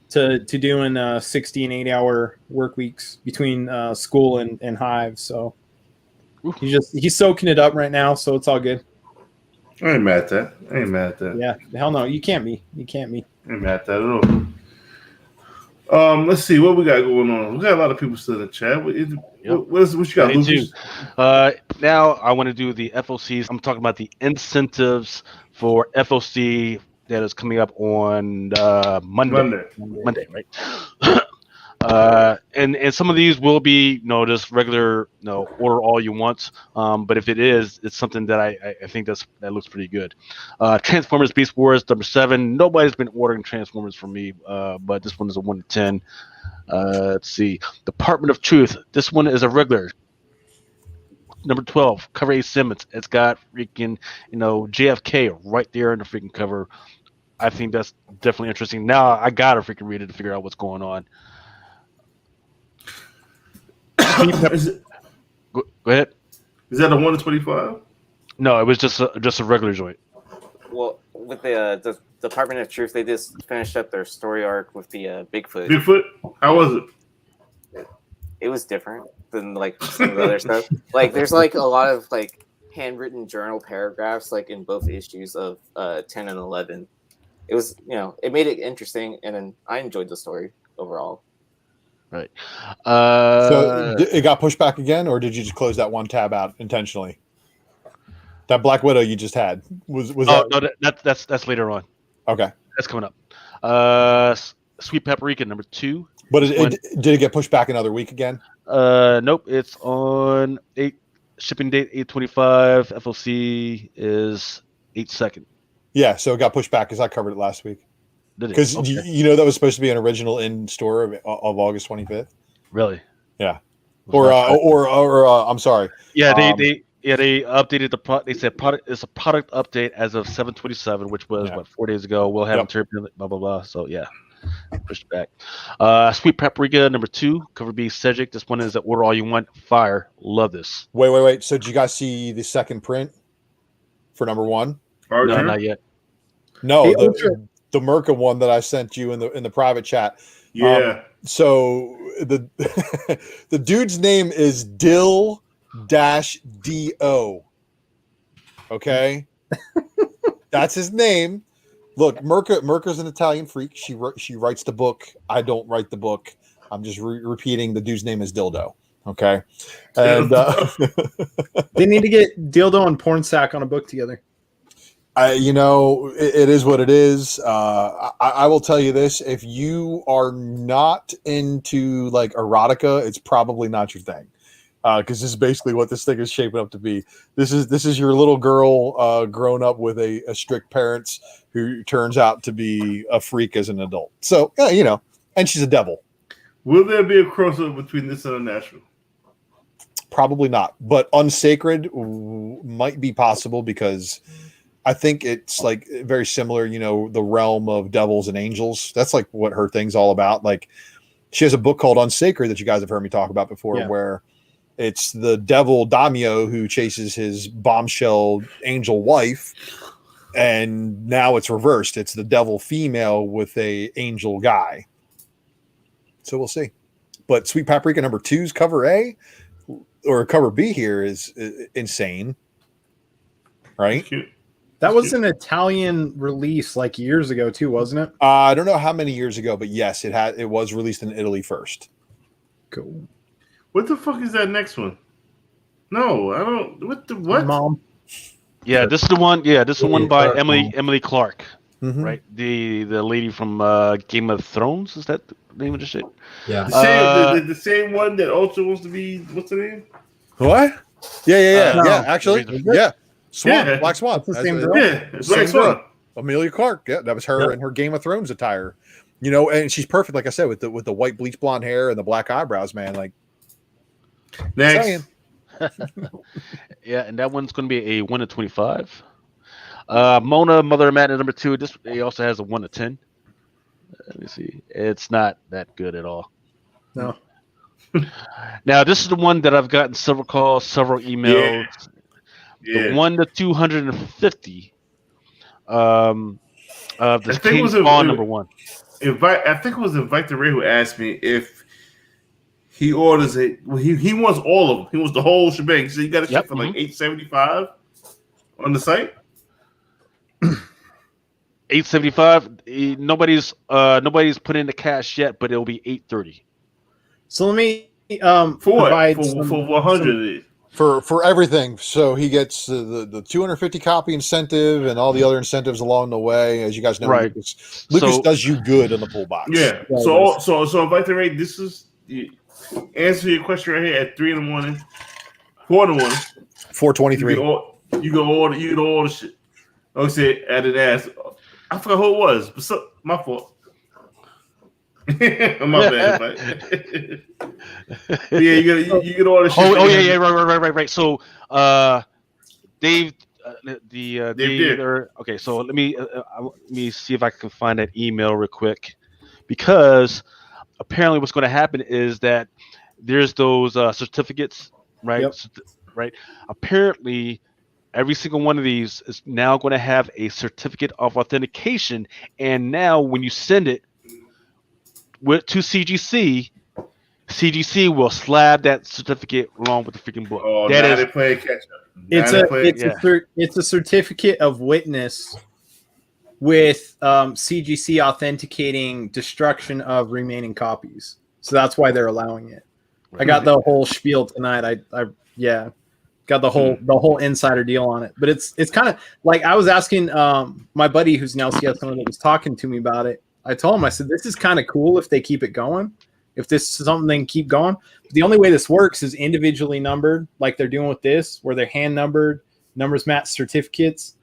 doing 60 and 80-hour work weeks between school and Hive. So he's soaking it up right now, so it's all good. I ain't mad at that. Yeah, hell no, you can't be. I ain't mad at that at all. Let's see what we got going on. We got a lot of people still in the chat. What you got, Lucas? Now I want to do the FOCs. I'm talking about the incentives for FOC that is coming up on Monday, right? And some of these will be, just regular, order all you want. But if it is, it's something that I think that looks pretty good. Transformers Beast Wars #7. Nobody's been ordering Transformers from me, but this one is a 1 to 10. Let's see. Department of Truth. This one is a regular. #12, cover A Simmons. It's got freaking, JFK right there in the freaking cover. I think that's definitely interesting. Now I gotta freaking read it to figure out what's going on. Go ahead. Is that a 1 to 25? No, it was just a regular joint. Well, with the Department of Truth, they just finished up their story arc with the Bigfoot. Bigfoot? How was it? It was different than like some of the other stuff. Like, there's like a lot of like handwritten journal paragraphs like in both issues of 10 and 11. It was, it made it interesting, and then I enjoyed the story overall. Right. So it got pushed back again, or did you just close that one tab out intentionally? That Black Widow you just had was that? No, that's later on. Okay, that's coming up. Sweet Paprika number 2. But did it get pushed back another week again? Nope. It's on 8 shipping date 8/25. FOC is 8/2. Yeah, so it got pushed back because I covered it last week. Because okay. That was supposed to be an original in store of August 25th. Really? Yeah. Or I'm sorry. Yeah, they updated the product. They said it's a product update as of 7/27, which was 4 days ago. We'll have interpreted blah blah blah. So yeah, pushed back. Sweet Paprika number 2, cover B Cedric. This one is the Order All You Want. Fire. Love this. Wait. So did you guys see the second print for number 1? No, not yet. No, the Merca one that I sent you in the private chat. Yeah. So the the dude's name is Dill-Do. Okay, that's his name. Look, Merca's an Italian freak. She writes the book. I don't write the book. I'm just repeating. The dude's name is Dildo. Okay, and they need to get Dildo and Porn Sack on a book together. It is what it is. I will tell you this: if you are not into like erotica, it's probably not your thing. Because this is basically what this thing is shaping up to be. This is your little girl grown up with a strict parents who turns out to be a freak as an adult. So and she's a devil. Will there be a crossover between this and Unnatural? Probably not, but Unsacred might be possible because I think it's like very similar, the realm of devils and angels. That's like what her thing's all about. Like she has a book called Unsacred that you guys have heard me talk about before, where it's the devil Damio who chases his bombshell angel wife. And now it's reversed. It's the devil female with a angel guy. So we'll see. But Sweet Paprika number 2's cover A or cover B here is insane. Right? That was an Italian release like years ago too, wasn't it? I don't know how many years ago, but yes, it was released in Italy first. Cool. What the fuck is that next one? No, I don't. What? Mom. Yeah, this is the one. Yeah, this is the one by Clark, Emily Clark, right? The lady from Game of Thrones. Is that the name of the shit? Yeah. The same one that also wants to be. What's the name? What? Yeah. No. Yeah, actually, yeah. Swan, Black Swan. That's the same girl. Yeah, it's Black Swan. Amelia Clark. Yeah, that was her in her Game of Thrones attire. And she's perfect, like I said, with the white bleach blonde hair and the black eyebrows, man. Like, next. Yeah, and that one's going to be a 1 to 25. Mona, Mother of Madness number 2. This it also has a 1 to 10. Let me see. It's not that good at all. No. Now this is the one that I've gotten several calls, several emails. Yeah. The 1 to 250. The King's Spawn number 1. I think it was Invite the Ray who asked me if he orders it. Well, he wants all of them. He wants the whole shebang. So you got to ship for like $875 on the site. $875. Nobody's put in the cash yet, but it'll be $830. So let me for what? For 100 for everything. So he gets the 250 copy incentive and all the other incentives along the way. As you guys know, right. Lucas does you good in the pull box. Yeah. So Invite the Ray. This is answer your question right here at 3 in the morning, 4 in the morning, 4:23. You can order all the shit. I said added ass. I forgot who it was. But my fault. My bad. Yeah, you get all the shit. Yeah, right. So, Dave, Dave. Okay, so let me see if I can find that email real quick, because apparently what's going to happen is that there's those certificates right? Yep. Right. Apparently, every single one of these is now going to have a certificate of authentication, and now when you send it to CGC will slab that certificate along with the freaking book. Oh, That now is, they play catch up. It's a certificate of witness with CGC authenticating destruction of remaining copies. So that's why they're allowing it. I got the whole spiel tonight. I got the whole insider deal on it. But it's kind of like I was asking my buddy who's an LCS owner that was talking to me about it. I told him, I said, this is kind of cool if they keep it going. If this is something they can keep going. But the only way this works is individually numbered, like they're doing with this, where they're hand numbered, numbers match certificates.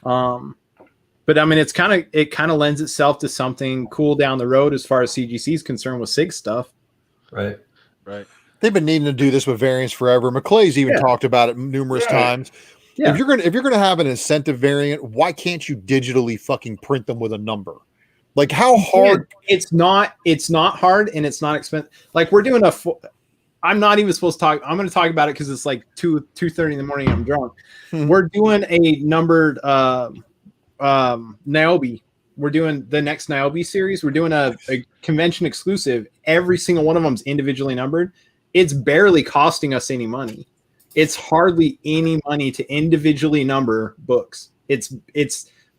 But I mean, it kind of lends itself to something cool down the road as far as CGC is concerned with SIG stuff. Right. They've been needing to do this with variants forever. McClay's even talked about it numerous times. Yeah. If you're gonna have an incentive variant, why can't you digitally fucking print them with a number? Like how hard? It's not hard and it's not expensive. Like we're doing I'm not even supposed to talk. I'm going to talk about it because it's like 2:30 in the morning. I'm drunk. We're doing a numbered Niobe. We're doing the next Niobe series. We're doing a convention exclusive. Every single one of them is individually numbered. It's barely costing us any money. It's hardly any money to individually number books. It's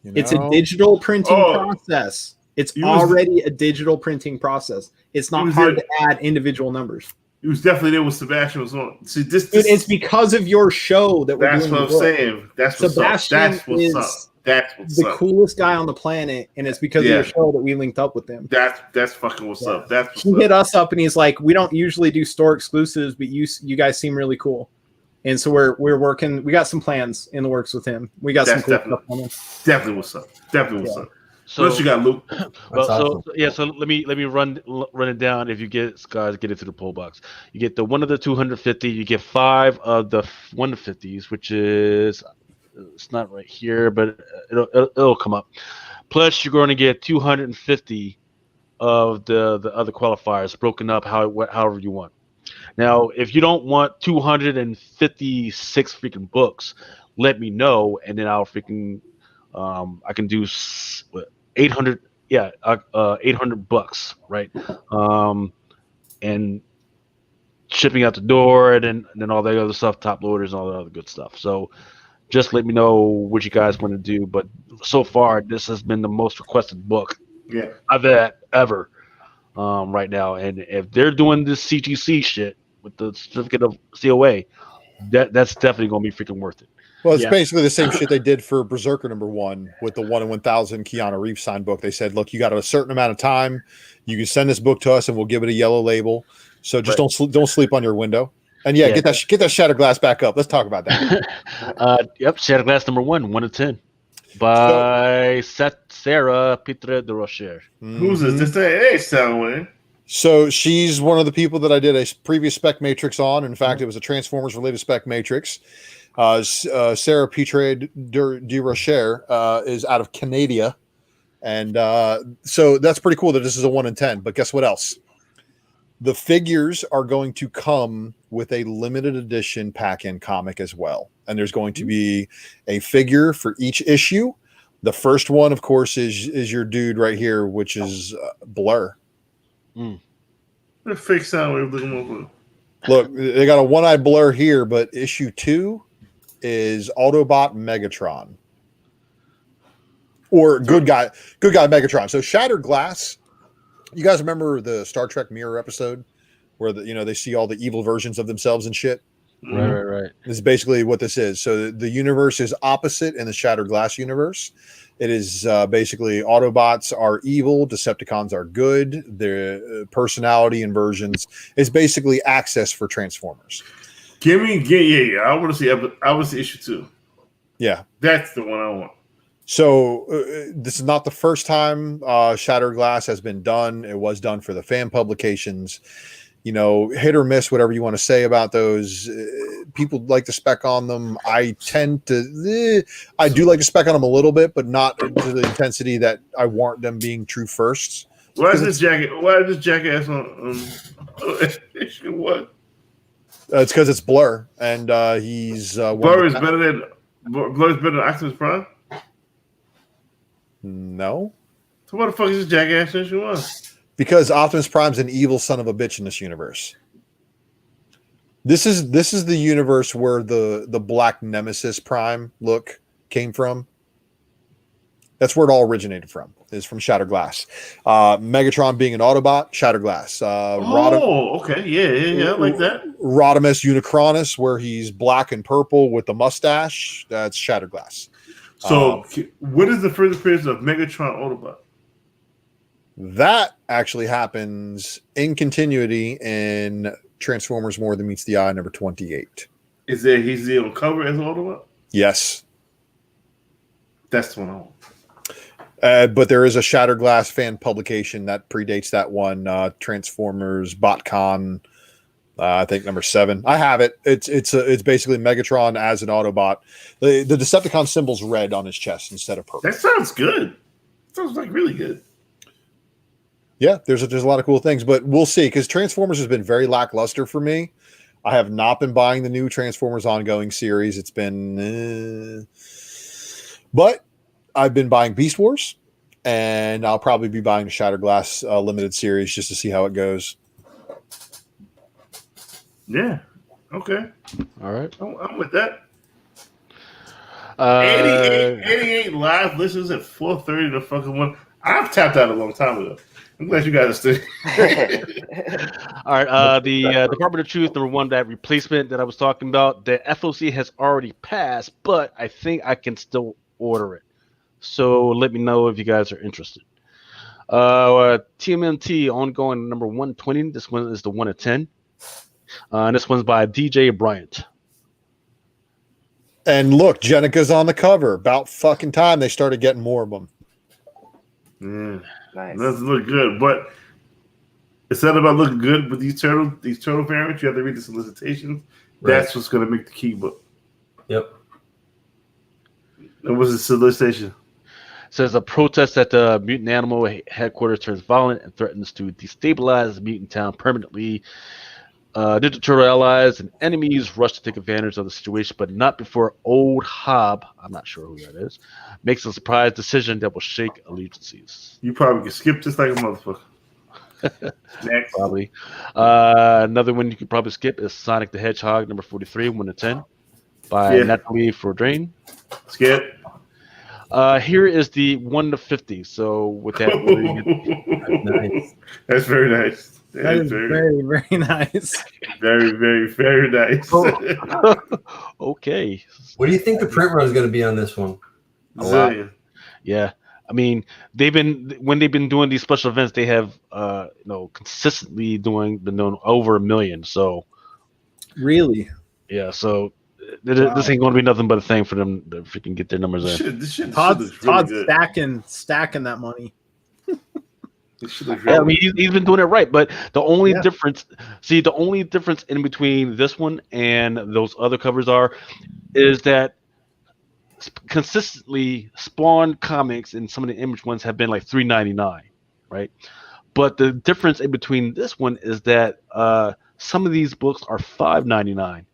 a digital printing process. It's already a digital printing process. It's not hard to add individual numbers. He was definitely there when Sebastian was on. See, this it's because of your show that we're doing. That's what I'm saying. That's what's Sebastian up. That's what's up. That's what's the up. coolest guy on the planet, and it's because of your show that we linked up with him. That's fucking what's up. That's what's he hit us up and he's like, we don't usually do store exclusives, but you guys seem really cool. And so we're working. We got some plans in the works with him. We got some cool stuff on him. Definitely what's up. Definitely what's up. So, what else you got, Luke? So let me run it down. If you get guys, get it through the poll box. You get the one of the 250. You get 5 of the 150s, which is it's not right here, but it'll come up. Plus, you're going to get 250 of the other qualifiers broken up however you want. Now, if you don't want 256 freaking books, let me know, and then I'll freaking I can do 800. Yeah, $800, right? And shipping out the door, and then all the other stuff, top loaders, and all the other good stuff. So just let me know what you guys want to do. But so far, this has been the most requested book I've had ever right now. And if they're doing this CGC shit with the certificate of COA, that's definitely going to be freaking worth it. Well, it's basically the same shit they did for Berserker #1 with the 1 in 1,000 Keanu Reeves signed book. They said, look, you got a certain amount of time. You can send this book to us and we'll give it a yellow label. So just don't sleep on your window. And get that Shattered Glass back up. Let's talk about that. Yep, Shattered Glass #1, 1 of 10. By Sarah Pitre de Rocher. Who's this? Hey, someone. So she's one of the people that I did a previous Spec Matrix on. In fact, it was a Transformers related Spec Matrix. Sarah Pitre de Rocher is out of Canada. And so that's pretty cool that this is a 1 in 10. But guess what else? The figures are going to come with a limited edition pack-in comic as well. And there's going to be a figure for each issue. The first one, of course, is your dude right here, which is Blur. The fake sound wave looking over. Look, they got a one-eyed Blur here, but issue 2 is Autobot Megatron. Or good guy Megatron. So Shattered Glass. You guys remember the Star Trek Mirror episode where they see all the evil versions of themselves and shit? Right. This is basically what this is. So the universe is opposite in the Shattered Glass universe. It is basically Autobots are evil, Decepticons are good. Their personality inversions is basically access for Transformers. I want to see. I want to see issue 2. Yeah, that's the one I want. So this is not the first time Shattered Glass has been done. It was done for the fan publications. Hit or miss, whatever you want to say about those. People like to spec on them. I tend to, I do like to spec on them a little bit, but not to the intensity that I warrant them being true firsts. Why is this jacket? Why is this jackass on issue 1? It's because it's Blur, and he's Blur is better than Optimus Prime. No. So what the fuck is this jackass since you on? Because Optimus Prime's an evil son of a bitch in this universe. This is the universe where the Black Nemesis Prime look came from. That's where it all originated from. Is from Shattered Glass. Megatron being an Autobot, Shattered Glass. Okay, yeah, I like that. Rodimus Unicronus, where he's black and purple with the mustache. That's Shattered Glass. So, what is the first appearance of Megatron Autobot? That actually happens in continuity in Transformers More Than Meets the Eye, number 28. Is there he's on cover as Autobot? Yes. That's the one I want. But there is a Shattered Glass fan publication that predates that one, Transformers BotCon, I think number 7. I have it. It's basically Megatron as an Autobot. The Decepticon symbol's red on his chest instead of purple. That sounds good. Sounds like really good. Yeah, there's a lot of cool things, but we'll see, because Transformers has been very lackluster for me. I have not been buying the new Transformers ongoing series. It's been, but I've been buying Beast Wars, and I'll probably be buying the Shattered Glass limited series just to see how it goes. Yeah. Okay. All right. I'm with that. 88 live listeners at 4:30 the fucking one. I've tapped out a long time ago. I'm glad you guys are still. All right. The Department of Truth number 1, that replacement that I was talking about, the FOC has already passed, but I think I can still order it. So let me know if you guys are interested. TMNT ongoing number 120. This one is the 1 of 10. And this one's by DJ Bryant. And look, Jenica's on the cover. About fucking time they started getting more of them. Yeah. Nice. Doesn't look good, but it's not about looking good with these turtle variants. You have to read the solicitations. Right. That's what's going to make the key book. Yep. And what's the solicitation? It says a protest at the mutant animal headquarters turns violent and threatens to destabilize the mutant town permanently. Ninja Turtle allies and enemies rush to take advantage of the situation, but not before Old Hob, I'm not sure who that is, makes a surprise decision that will shake allegiances. You probably can skip this like a motherfucker. Next. Probably. Another one you could probably skip is Sonic the Hedgehog, number 43, 1 of 10, by Natalie Fordrain. Skip. Here is the 1 to 50. So with that, nice. That's very nice. That is very, very nice. Very, very, very nice. Okay. What do you think the print run is going to be on this one? A lot. Yeah. I mean, when they've been doing these special events, they have consistently been doing over 1 million. So really, yeah. So this ain't going to be nothing but a thing for them to freaking get their numbers in. This shit Todd's really stacking that money. Yeah, I mean, he's been doing it right, but the only difference in between this one and those other covers is that consistently Spawn comics and some of the Image ones have been like $3.99, right? But the difference in between this one is that some of these books are $5.99.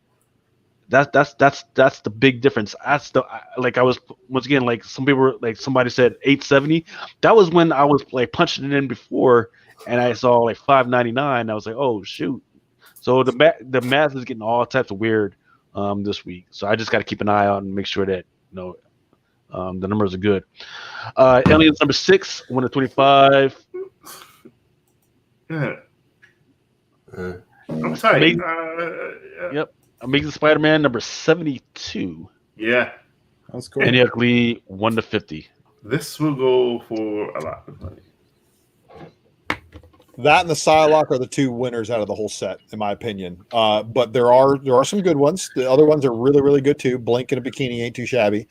That's the big difference. That's I was once again, like some people were, like somebody said $8.70. That was when I was like punching it in before, and I saw like $5.99. I was like, oh shoot! So the math is getting all types of weird this week. So I just got to keep an eye out and make sure that the numbers are good. Aliens number 6, 1 to 25. Yeah. I'm tight. Yep. Amazing Spider-Man number 72. Yeah. That's cool. And Ugly 1 to 50. This will go for a lot of money. That and the Psylocke are the 2 winners out of the whole set, in my opinion. But there are some good ones. The other ones are really, really good too. Blink in a bikini ain't too shabby.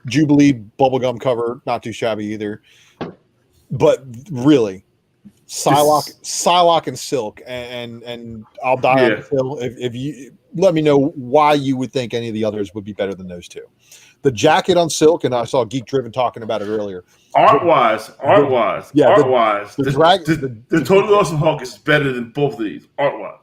Jubilee bubblegum cover, not too shabby either. But really, Psylocke and Silk, and I'll die on the hill if you let me know why you would think any of the others would be better than those 2. The jacket on Silk, and I saw Geek Driven talking about it earlier. Art wise, the Totally Awesome Hulk is better than both of these. Art wise,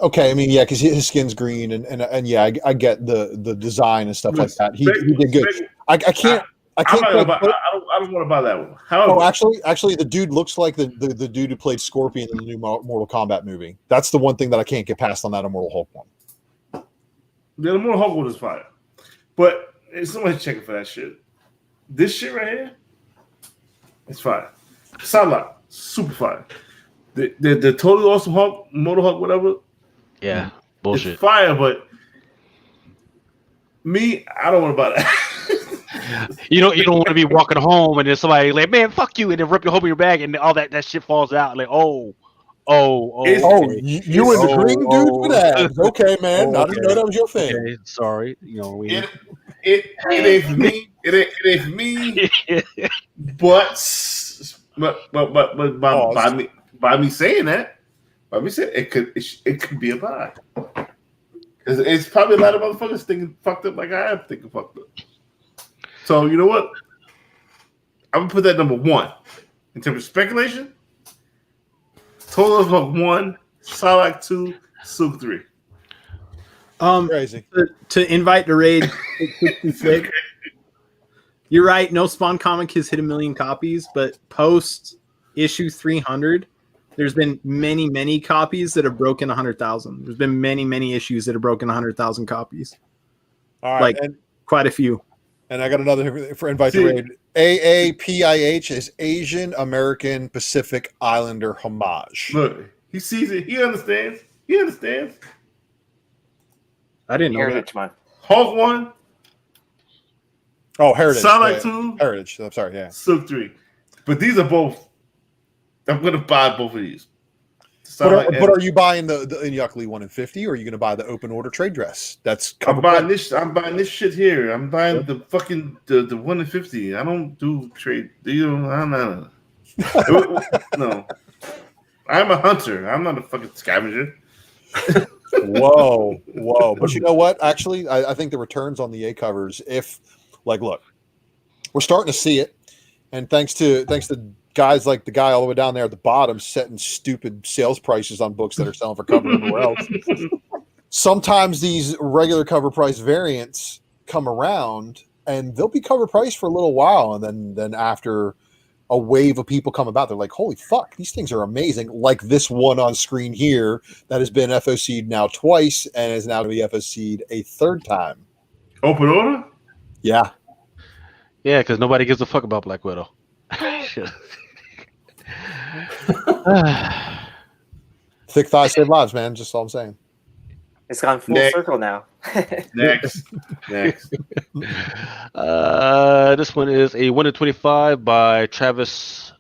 Okay, I mean, yeah, because his skin's green, and yeah, I get the design and stuff like that. He did good. I can't. I don't want to buy that one. However, actually, the dude looks like the dude who played Scorpion in the new Mortal Kombat movie. That's the one thing that I can't get past on that Immortal Hulk one. Yeah, the Mortal Hulk one is fire, but somebody's checking for that shit. This shit right here, it's fire. Psylocke, super fire. The totally awesome Hulk, Mortal Hulk, whatever. Yeah, bullshit. It's fire, but me, I don't want to buy that. You don't want to be walking home and then somebody like, man, fuck you, and then rip your hole in your bag and all that shit falls out. Like, you and the green dude with abs. Okay, man. I didn't know that was your thing. Okay, sorry. You know, it ain't for me. It ain't for me. But by me saying that, it could be a buy. It's probably a lot of motherfuckers thinking fucked up like I am thinking fucked up. So you know what? I'm gonna put that number 1 in terms of speculation. Total of 1, Psylocke 2, Sook 3. Crazy. To invite the raid. You're right. No Spawn comic has hit 1 million copies, but post issue 300, there's been many copies that have broken 100,000. There's been many issues that have broken 100,000 copies. All right, like and quite a few. And I got another for invite to raid. AAPIH is Asian American Pacific Islander homage. Look, he sees it. He understands. I didn't know Heritage that. Month. Hulk 1. Oh, Heritage. Psylocke 2. Heritage. I'm sorry. Yeah. Sook 3. But these are both. I'm gonna buy both of these. But are you buying the Inyakli 1 in 50, or are you going to buy the open order trade dress? I'm buying this shit here. I'm buying the fucking the 1 in 50. I don't do trade. I'm not. No, I'm a hunter. I'm not a fucking scavenger. Whoa. But you know what? Actually, I think the returns on the A covers, look, we're starting to see it, and thanks to guys like the guy all the way down there at the bottom setting stupid sales prices on books that are selling for cover everywhere else. Sometimes these regular cover price variants come around and they'll be cover price for a little while, and then after a wave of people come about, they're like, holy fuck, these things are amazing. Like this one on screen here that has been FOC'd now twice and is now to be FOC'd a third time. Open order? Yeah. Yeah, because nobody gives a fuck about Black Widow. Thick thighs save lives, man. Just all I'm saying. It's gone full circle now. Next. This one is a 1 in 25 by Travis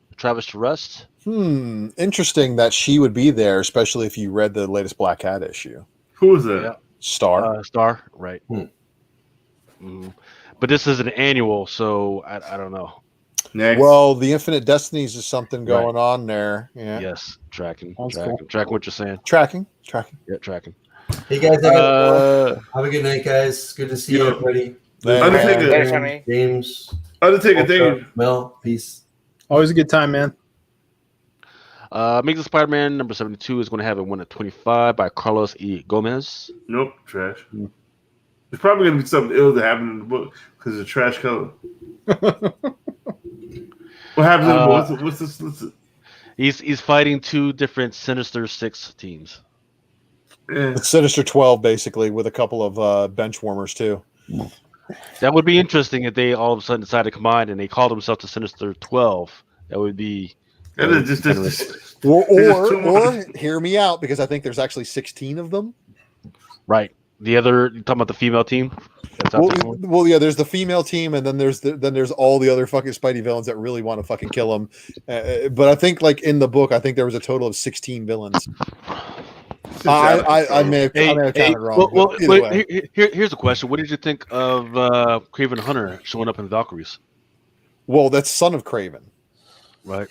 Rust. Interesting that she would be there, especially if you read the latest Black Cat issue. Who is that? Yeah. Star, right? But this is an annual, so I don't know. Next. Well, the Infinite Destinies is something going on there. Yeah. Yes, tracking cool. Tracking what you're saying. Tracking. Yeah, tracking. Hey guys, have a good night, guys. Good to see you, everybody. Undertaker. James. Undertaker. Mel, peace. Always a good time, man. Amazing Spider-Man number 72 is going to have a 1 in 25 by Carlos E. Gomez. Nope, trash. It's probably going to be something ill that happened in the book because it's a trash color. What happens in the book? What's this? He's fighting 2 different Sinister Six teams. Yeah. It's Sinister 12, basically, with a couple of bench warmers, too. That would be interesting if they all of a sudden decided to combine and they called themselves the Sinister 12. That would be... Or hear me out, because I think there's actually 16 of them. Right. The other, you're talking about the female team? Well, yeah, there's the female team, and then there's all the other fucking Spidey villains that really want to fucking kill him. But I think, like, in the book, I think there was a total of 16 villains. I may have counted wrong. Well, here's a question. What did you think of Kraven Hunter showing up in Valkyries? Well, that's Son of Kraven. Right.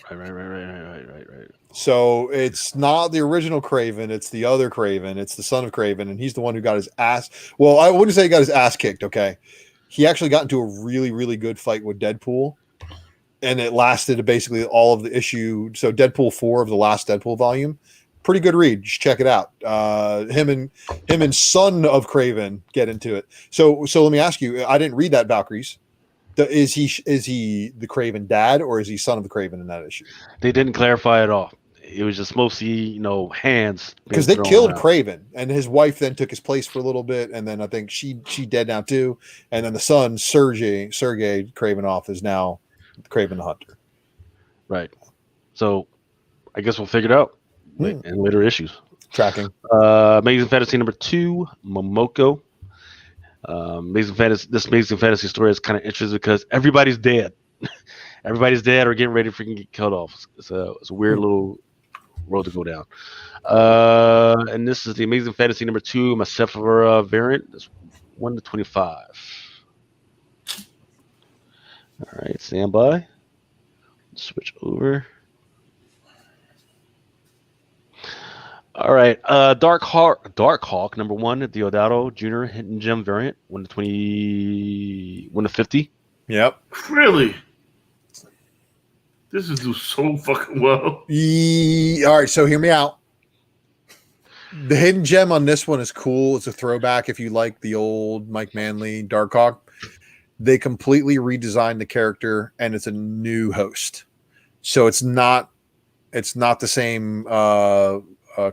So it's not the original Kraven, it's the other Kraven, it's the Son of Kraven, and he's the one who got his ass. Well, I wouldn't say he got his ass kicked, okay? He actually got into a really, really good fight with Deadpool, and it lasted basically all of the issue. So Deadpool 4 of the last Deadpool volume pretty good read. Just check it out. Him and Son of Craven get into it. So let me ask you. I didn't read that Valkyries. Is he the Craven dad, or is he son of the Craven in that issue? They didn't clarify at all. It was just mostly, hands. Because they killed Craven, and his wife then took his place for a little bit, and then I think she dead now too. And then the son, Sergey Kravinoff, is now Craven the Hunter. Right. So I guess we'll figure it out in later issues. Tracking. Amazing Fantasy number 2, Momoko. This Amazing Fantasy story is kind of interesting because everybody's dead. Everybody's dead or getting ready to freaking get killed off. It's a weird little road to go down. And this is the Amazing Fantasy number 2, Maximus variant. It's 1-25. All right, stand by. Switch over. All right, Dark Hawk number 1, Deodato Jr. Hidden Gem variant, 1-20, 1-50. Yep. Really? This is do so fucking well. All right, so hear me out. The hidden gem on this one is cool. It's a throwback if you like the old Mike Manley Darkhawk. They completely redesigned the character, and it's a new host. So it's not the same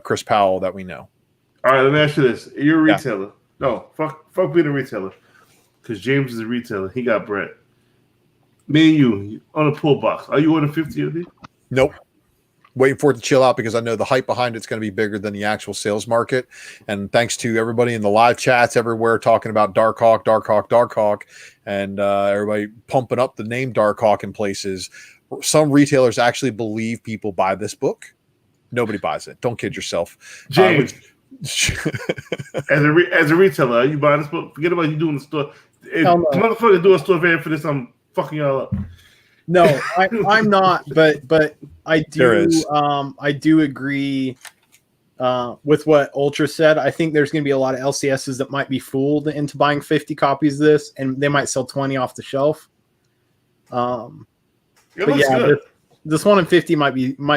Chris Powell that we know. All right, let me ask you this: you're a retailer. No, fuck being a retailer, because James is a retailer. He got bread. Me and you on a pull box. Are you on a 50 of these? Nope. Waiting for it to chill out because I know the hype behind it's going to be bigger than the actual sales market. And thanks to everybody in the live chats everywhere talking about Darkhawk, and everybody pumping up the name Darkhawk in places. Some retailers actually believe people buy this book. Nobody buys it. Don't kid yourself. James, as a retailer, are you buying this book? Forget about you doing the store. If motherfucker do a store variant for this, I'm fucking y'all up. No, I'm not, but I do I do agree with what Ultra said. I think there's going to be a lot of LCSs that might be fooled into buying 50 copies of this, and they might sell 20 off the shelf. But yeah, this 1 in 50 might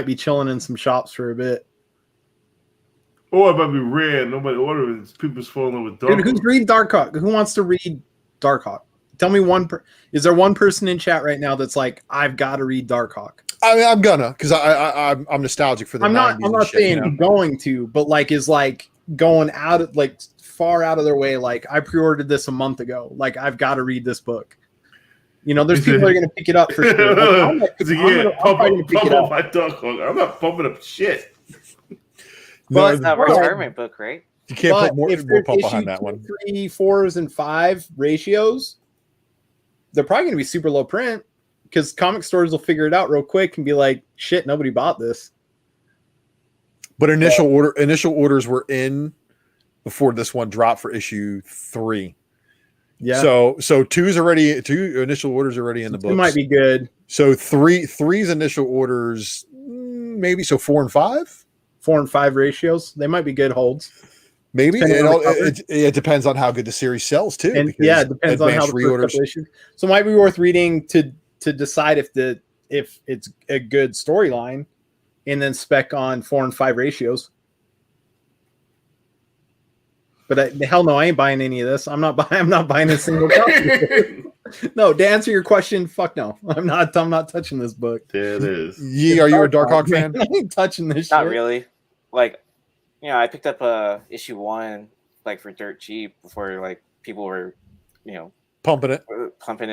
be chilling in some shops for a bit. Or it might be rare. Nobody orders. People's falling in love with Darkhawk. Dude, who's reading Darkhawk? Who wants to read Darkhawk? Tell me is there one person in chat right now that's like, I've got to read Darkhawk? I mean, I'm gonna, because I'm nostalgic for the 90s. I'm not saying I'm going to, but like is like going out of like far out of their way. Like I pre-ordered this a month ago. Like I've got to read this book. There's people that are going to pick it up for sure. Like, I'm not pumping up shit. Well, it's not a retirement book, right? You can't put more pump behind issue that one. 3, 4s, and 5 ratios, they're probably going to be super low print because comic stores will figure it out real quick and be like, shit, nobody bought this. But initial orders were in before this one dropped for issue 3. Yeah. So 2 initial orders already in the books. It might be good. So 3's initial orders, maybe. So 4 and 5? 4 and 5 ratios. They might be good holds. Maybe it depends on how good the series sells too. And yeah, it depends on how the reorders. So it might be worth reading to decide if it's a good storyline, and then spec on 4 and 5 ratios. But hell no, I ain't buying any of this. I'm not buying a single copy. No, to answer your question, fuck no. I'm not touching this book. There it is. Yee, are you a Darkhawk fan? I ain't touching this Not shit. really. Like, I picked up issue 1 like for dirt cheap before like people were, pumping it,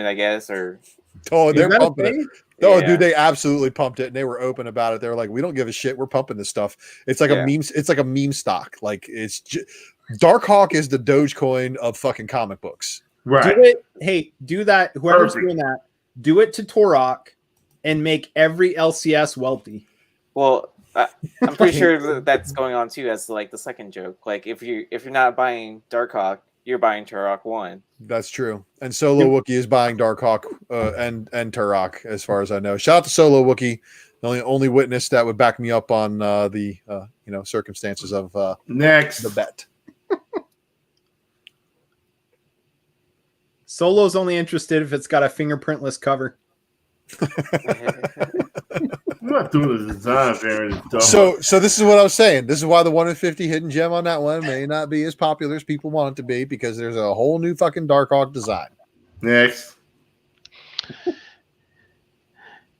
I guess, or they're pumping it. Oh, yeah. dude, they absolutely pumped it, and they were open about it. They were like, "We don't give a shit. We're pumping this stuff." It's like a meme. It's like a meme stock. Like Darkhawk is the Dogecoin of fucking comic books. Right. Do it. Hey, do that. Whoever's doing that, do it to Torok, and make every LCS wealthy. Well, I'm pretty sure that's going on too as like the second joke. Like if you're not buying Darkhawk, you're buying Turok 1. That's true. And Solo Wookie is buying Darkhawk and Turok, as far as I know. Shout out to Solo Wookie, the only witness that would back me up on the circumstances of next the bet. Solo's only interested if it's got a fingerprintless cover. I'm not doing the design variant. So this is what I was saying. This is why the 1 in 50 hidden gem on that one may not be as popular as people want it to be, because there's a whole new fucking Darkhawk design. Next.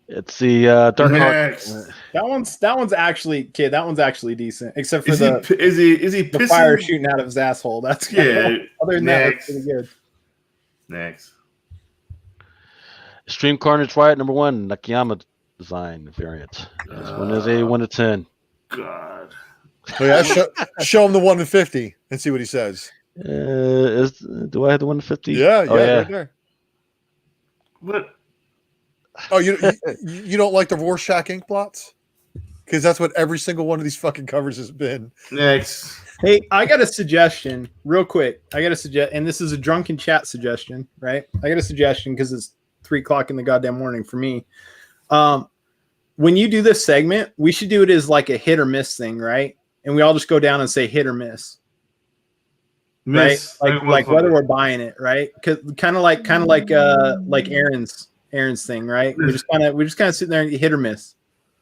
It's the Darkhawk. That one's actually decent, except for is he the pissing? fire shooting out of his asshole. That's yeah. Other than that, it's pretty good. Next. Extreme Carnage Riot #1 Nakayama design variant. This one is a 1 to 10. God. Oh, yeah, show him the 1 in 50 and see what he says. Do I have the 1 in 50? Yeah, oh, yeah. Right there. What? Oh, you don't like the Rorschach ink blots? Because that's what every single one of these fucking covers has been. Next. Hey, I got a suggestion real quick. And this is a drunken chat suggestion, right? I got a suggestion because it's 3:00 in the goddamn morning for me. When you do this segment, we should do it as like a hit or miss thing, right? And we all just go down and say hit or miss. Miss. Right? Like whether we're buying it, right? Cause kind of like Aaron's thing, right? We just kind of sitting there and hit or miss.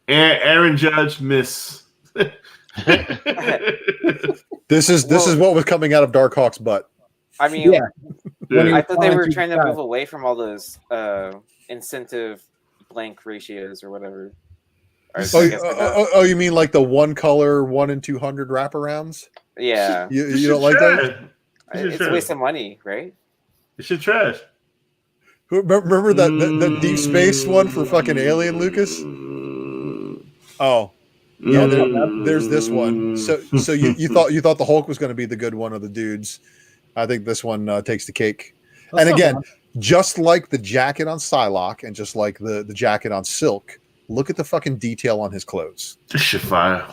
Aaron Judge miss. This is what was coming out of Darkhawk's butt. I mean, yeah. I thought they were trying to move away from all those incentive blank ratios or whatever. You mean like the one color 1 in 200 wraparounds? Yeah. You don't like that? It's a waste of money, right? It's your trash. Remember that Deep Space one for fucking Alien, Lucas? Oh. Yeah, there's this one. So you thought the Hulk was going to be the good one of the dudes. I think this one takes the cake. That's and again, bad. just like the jacket on Psylocke and just like the jacket on Silk, look at the fucking detail on his clothes. This shit fire.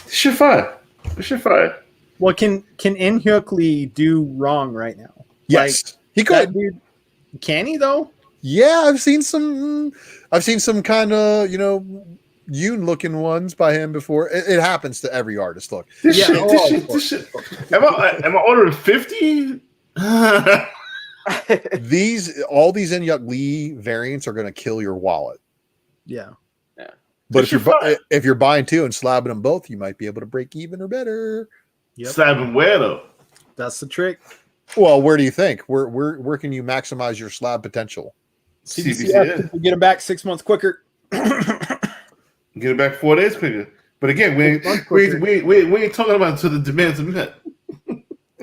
Shit fire. Well, can Inhyuk do wrong right now? Yes, he could. Dude, can he though? Yeah, I've seen some kind of Yoon looking ones by him before. It happens to every artist. Look, this shit. Am I ordering 50? all these Inyuk Lee variants are going to kill your wallet. Yeah. But if you're buying two and slabbing them both, you might be able to break even or better. Yep. Slabbing where though? That's the trick. Well, where do you think? Where can you maximize your slab potential? CBCF. We get them back 6 months quicker. Get it back 4 days quicker. But again, we ain't talking about until the demands are met.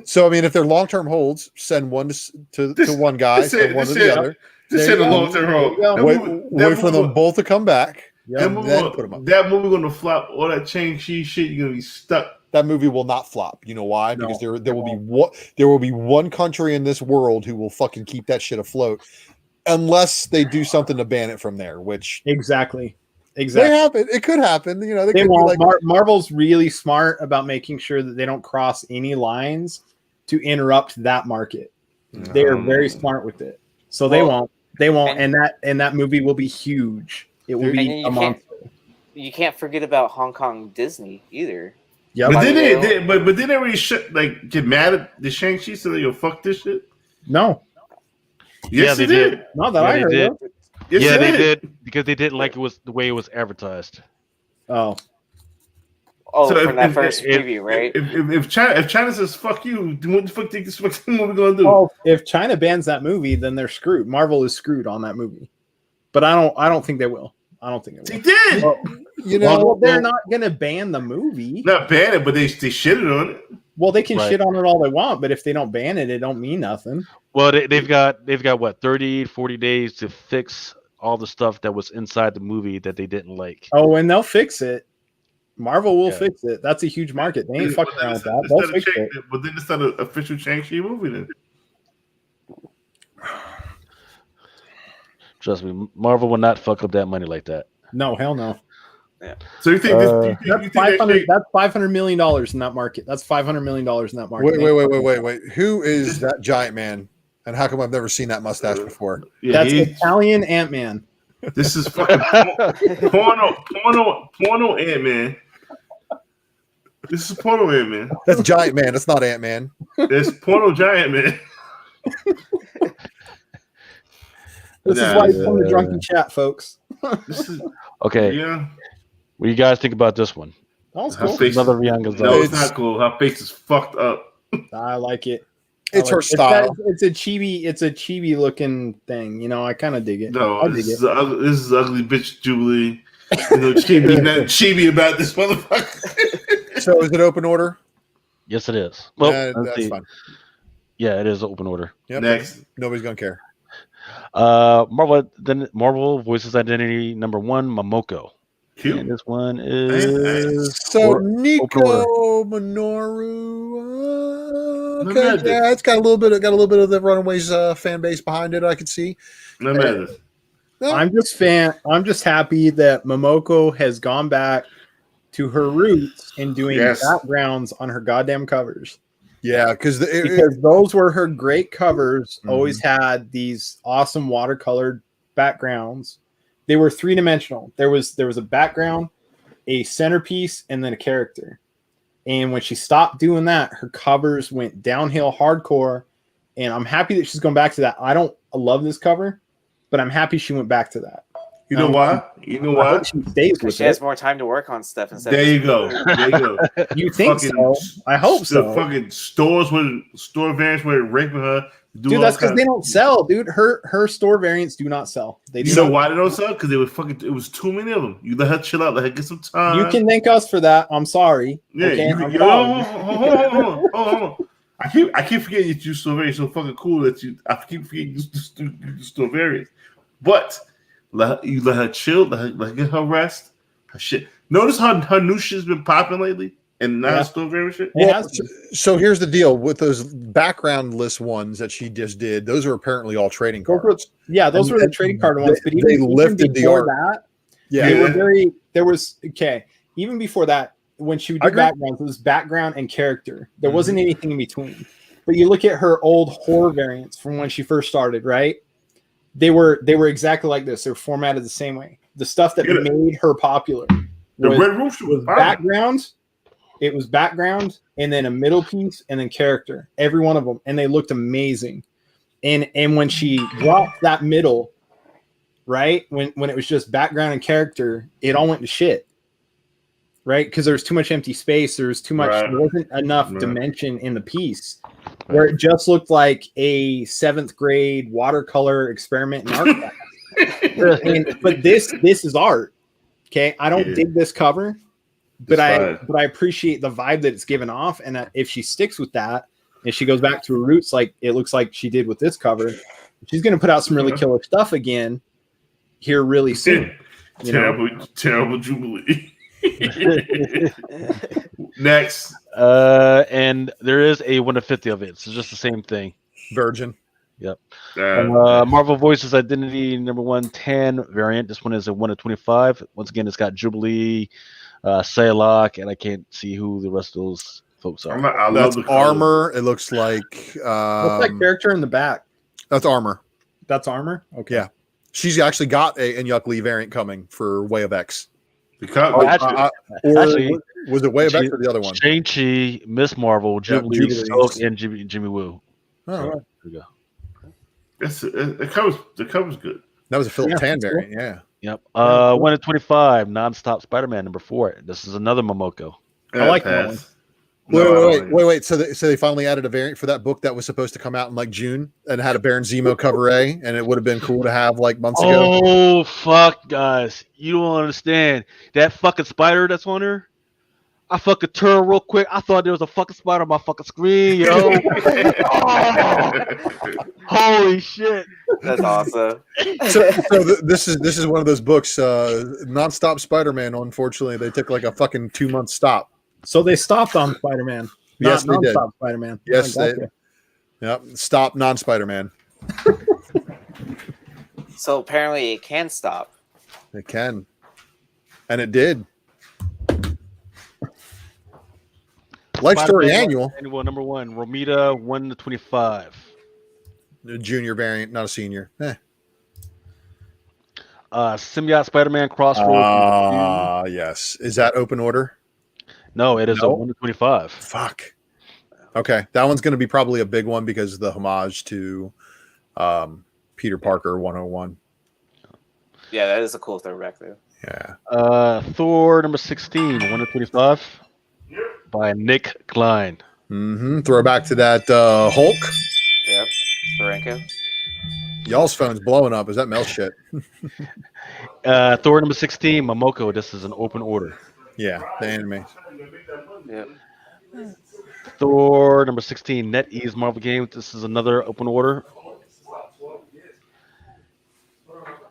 So I mean, if they're long-term holds, send one to one guy, send one to the other. This is a long-term hold. Wait for them both to come back. Then put them up. That movie going to flop. All that Shang-Chi shit, you're going to be stuck. That movie will not flop. You know why? Because there will be one country in this world who will fucking keep that shit afloat, unless they do something to ban it from there. Which exactly. It could happen. They won't. Marvel's really smart about making sure that they don't cross any lines to interrupt that market. They are very smart with it, so they won't. And that movie will be huge. It will be a monster. You can't forget about Hong Kong Disney either. Yeah, but did they really get mad at the Shang-Chi so they go fuck this shit? No. Yes, they did. Not that I heard. Yes, they did because they didn't like the way it was advertised. Oh, so from that first preview, right? If China says fuck you, what the fuck think this movie gonna do? Oh, if China bans that movie, then they're screwed. Marvel is screwed on that movie. But I don't think they will. They did. Well, they're not gonna ban the movie. Not ban it, but they shitted on it. Well, they can shit on it all they want, but if they don't ban it, it don't mean nothing. Well, they've got what 30, 40 days to fix all the stuff that was inside the movie that they didn't like. Oh, and they'll fix it. Marvel will fix it. That's a huge market. They ain't fucking around with that. They'll fix it. But then it's not an official Shang-Chi movie then. Trust me, Marvel will not fuck up that money like that. No, hell no. Yeah. So you think that's $500 million in that market? That's $500 million in that market. Wait. Who is that giant man? And how come I've never seen that mustache before? Yeah, that's Italian Ant-Man. This is fucking porno Ant-Man. This is porno Ant-Man. That's Giant Man. That's not Ant-Man. It's porno Giant Man. This is why you come to Drunken Chat, folks. Okay. Yeah. What do you guys think about this one? That was Her cool. face, Another Rihanna no, Gonzalez. it's not cool. Her face is fucked up. I like it. It's her style. It's a chibi looking thing. You know, I kind of dig it. No, I dig this it. is ugly bitch Jubilee. You know, chibi about this motherfucker. So is it open order? Yes, it is. Well, that's fine. Yeah, it is open order. Yep. Next. Nobody's gonna care. Marvel Voices Identity number 1, Momoko. Cute. And this one is So Nico Minoru. Okay, yeah, it's got a little bit of the Runaways fan base behind it. I can see. No matter. I'm just happy that Momoko has gone back to her roots in doing backgrounds on her goddamn covers. Yeah, because those were her great covers. Always had these awesome watercolored backgrounds. They were 3-dimensional. There was a background, a centerpiece, and then a character. And when she stopped doing that, her covers went downhill hardcore. And I'm happy that she's going back to that. I love this cover, but I'm happy she went back to that. You know why? You know why? She stays with She has more time to work on stuff instead. There you go. There you go. You think so? I hope so. The fucking store variants were raping her. Dude, that's because they don't sell, dude. Her store variants do not sell. You know why they don't sell? Because they were it was too many of them. You let her chill out, let her get some time. You can thank us for that. I'm sorry. Yeah, okay? hold on. I keep forgetting that you store variants so fucking cool that I keep forgetting you store variants. But you let her chill, let her get her rest. Her shit. Notice how her new shit's been popping lately, and not store variant shit. Well, so here's the deal with those backgroundless ones that she just did. Those are apparently all trading cards. Those were the trading card ones. But they lifted the art. They were very. There was even before that, when she would do backgrounds, it was background and character. There wasn't anything in between. But you look at her old horror variants from when she first started, right? They were exactly like this. They were formatted the same way. The stuff that made her popular was background. It was background and then a middle piece and then character. Every one of them, and they looked amazing. And when she dropped that middle, right when it was just background and character, it all went to shit. Right, because there was too much empty space. There was too much. There wasn't enough dimension in the piece. Where it just looked like a 7th grade watercolor experiment in art class. But this is art. Okay, I don't dig this cover, but I appreciate the vibe that it's given off. And if she sticks with that, and she goes back to her roots, like it looks like she did with this cover, she's going to put out some really killer stuff again here really soon. Terrible Jubilee. Next. And there is a 1/50 of it. It's just the same thing. Virgin. Yep. Marvel Voices Identity number 1 tan variant. This one is a 1/25. Once again, it's got Jubilee, Saylock, and I can't see who the rest of those folks are. That's Armor. It looks like what's that character in the back? That's Armor. That's Armor? Okay. Yeah. She's actually got a Inyuk Lee variant coming for Way of X. Actually, was it Way of X or the other one? Shang-Chi, Miss Marvel, Jubilee, Silk, and Jimmy Woo. Oh, right. There we go. The cover's good. That was a Philip Tan variant, yeah. Yep. 1/25, non-stop Spider-Man number 4. This is another Momoko. I like that one. Wait. So they finally added a variant for that book that was supposed to come out in like June and had a Baron Zemo cover A, and it would have been cool to have like months ago. Oh fuck, guys! You don't understand that fucking spider that's on her. I fucking turned real quick. I thought there was a fucking spider on my fucking screen, yo. Holy shit! That's awesome. So this is one of those books, non-stop Spider-Man. Unfortunately, they took like a fucking 2-month stop. So they stopped on Spider-Man. Yes, they did. Spider-Man. Yes, they. Yep. Stop non-Spider-Man. So apparently it can stop. It can, and it did. Life Story Annual number 1, Romita 1/25. The junior variant, not a senior. Symbiote Spider-Man Crossroads. Yes. Is that open order? No, it is a 1/25. Fuck. Okay, that one's going to be probably a big one because of the homage to Peter Parker 101. Yeah, that is a cool throwback though. Yeah. Thor number 16, 125 by Nick Klein. Mm-hmm. Throwback to that Hulk. Yep. Drunken. Y'all's phone's blowing up. Is that Mel shit? Thor number 16, Momoko. This is an open order. Yeah, the anime. Yep. Thor number 16, NetEase Marvel Games. This is another open order.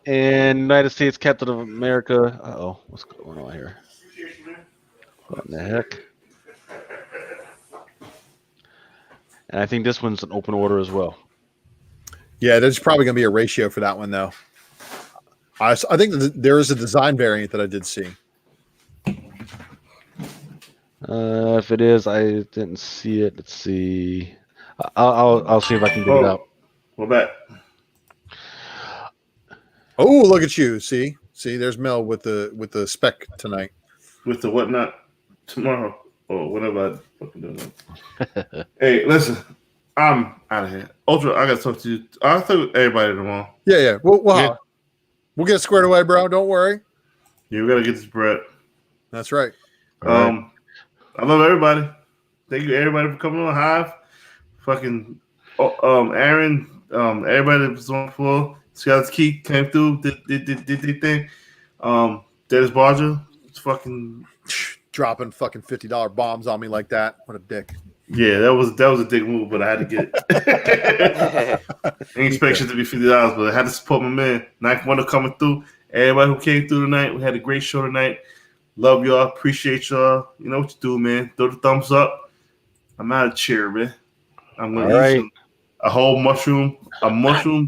And United States Captain of America. Uh-oh, what's going on here? What in the heck? And I think this one's an open order as well. Yeah, there's probably going to be a ratio for that one, though. I think there is a design variant that I did see. If it is, I didn't see it. Let's see. I'll see if I can get it out. We're back. Oh, look at you! See, there's Mel with the spec tonight. With the whatnot tomorrow or whatever I fucking do. Hey, listen, I'm out of here. Ultra, I gotta talk to you. I'll talk to everybody tomorrow. Yeah. We'll get squared away, bro. Don't worry. Yeah, we gotta get this bread. That's right. I love everybody. Thank you, everybody, for coming on Hive. Fucking Aaron, everybody that was on the floor. Scott Key came through, did their thing. Dennis Barger, it's fucking dropping fucking $50 bombs on me like that. What a dick. Yeah, that was a dick move, but I had to get it. I ain't expect it to be $50, but I had to support my man. Ninth Wonder coming through. Everybody who came through tonight, we had a great show tonight. Love y'all, appreciate y'all. You know what you do, man. Throw the thumbs up. I'm out of cheer, man. I'm gonna eat a whole mushroom,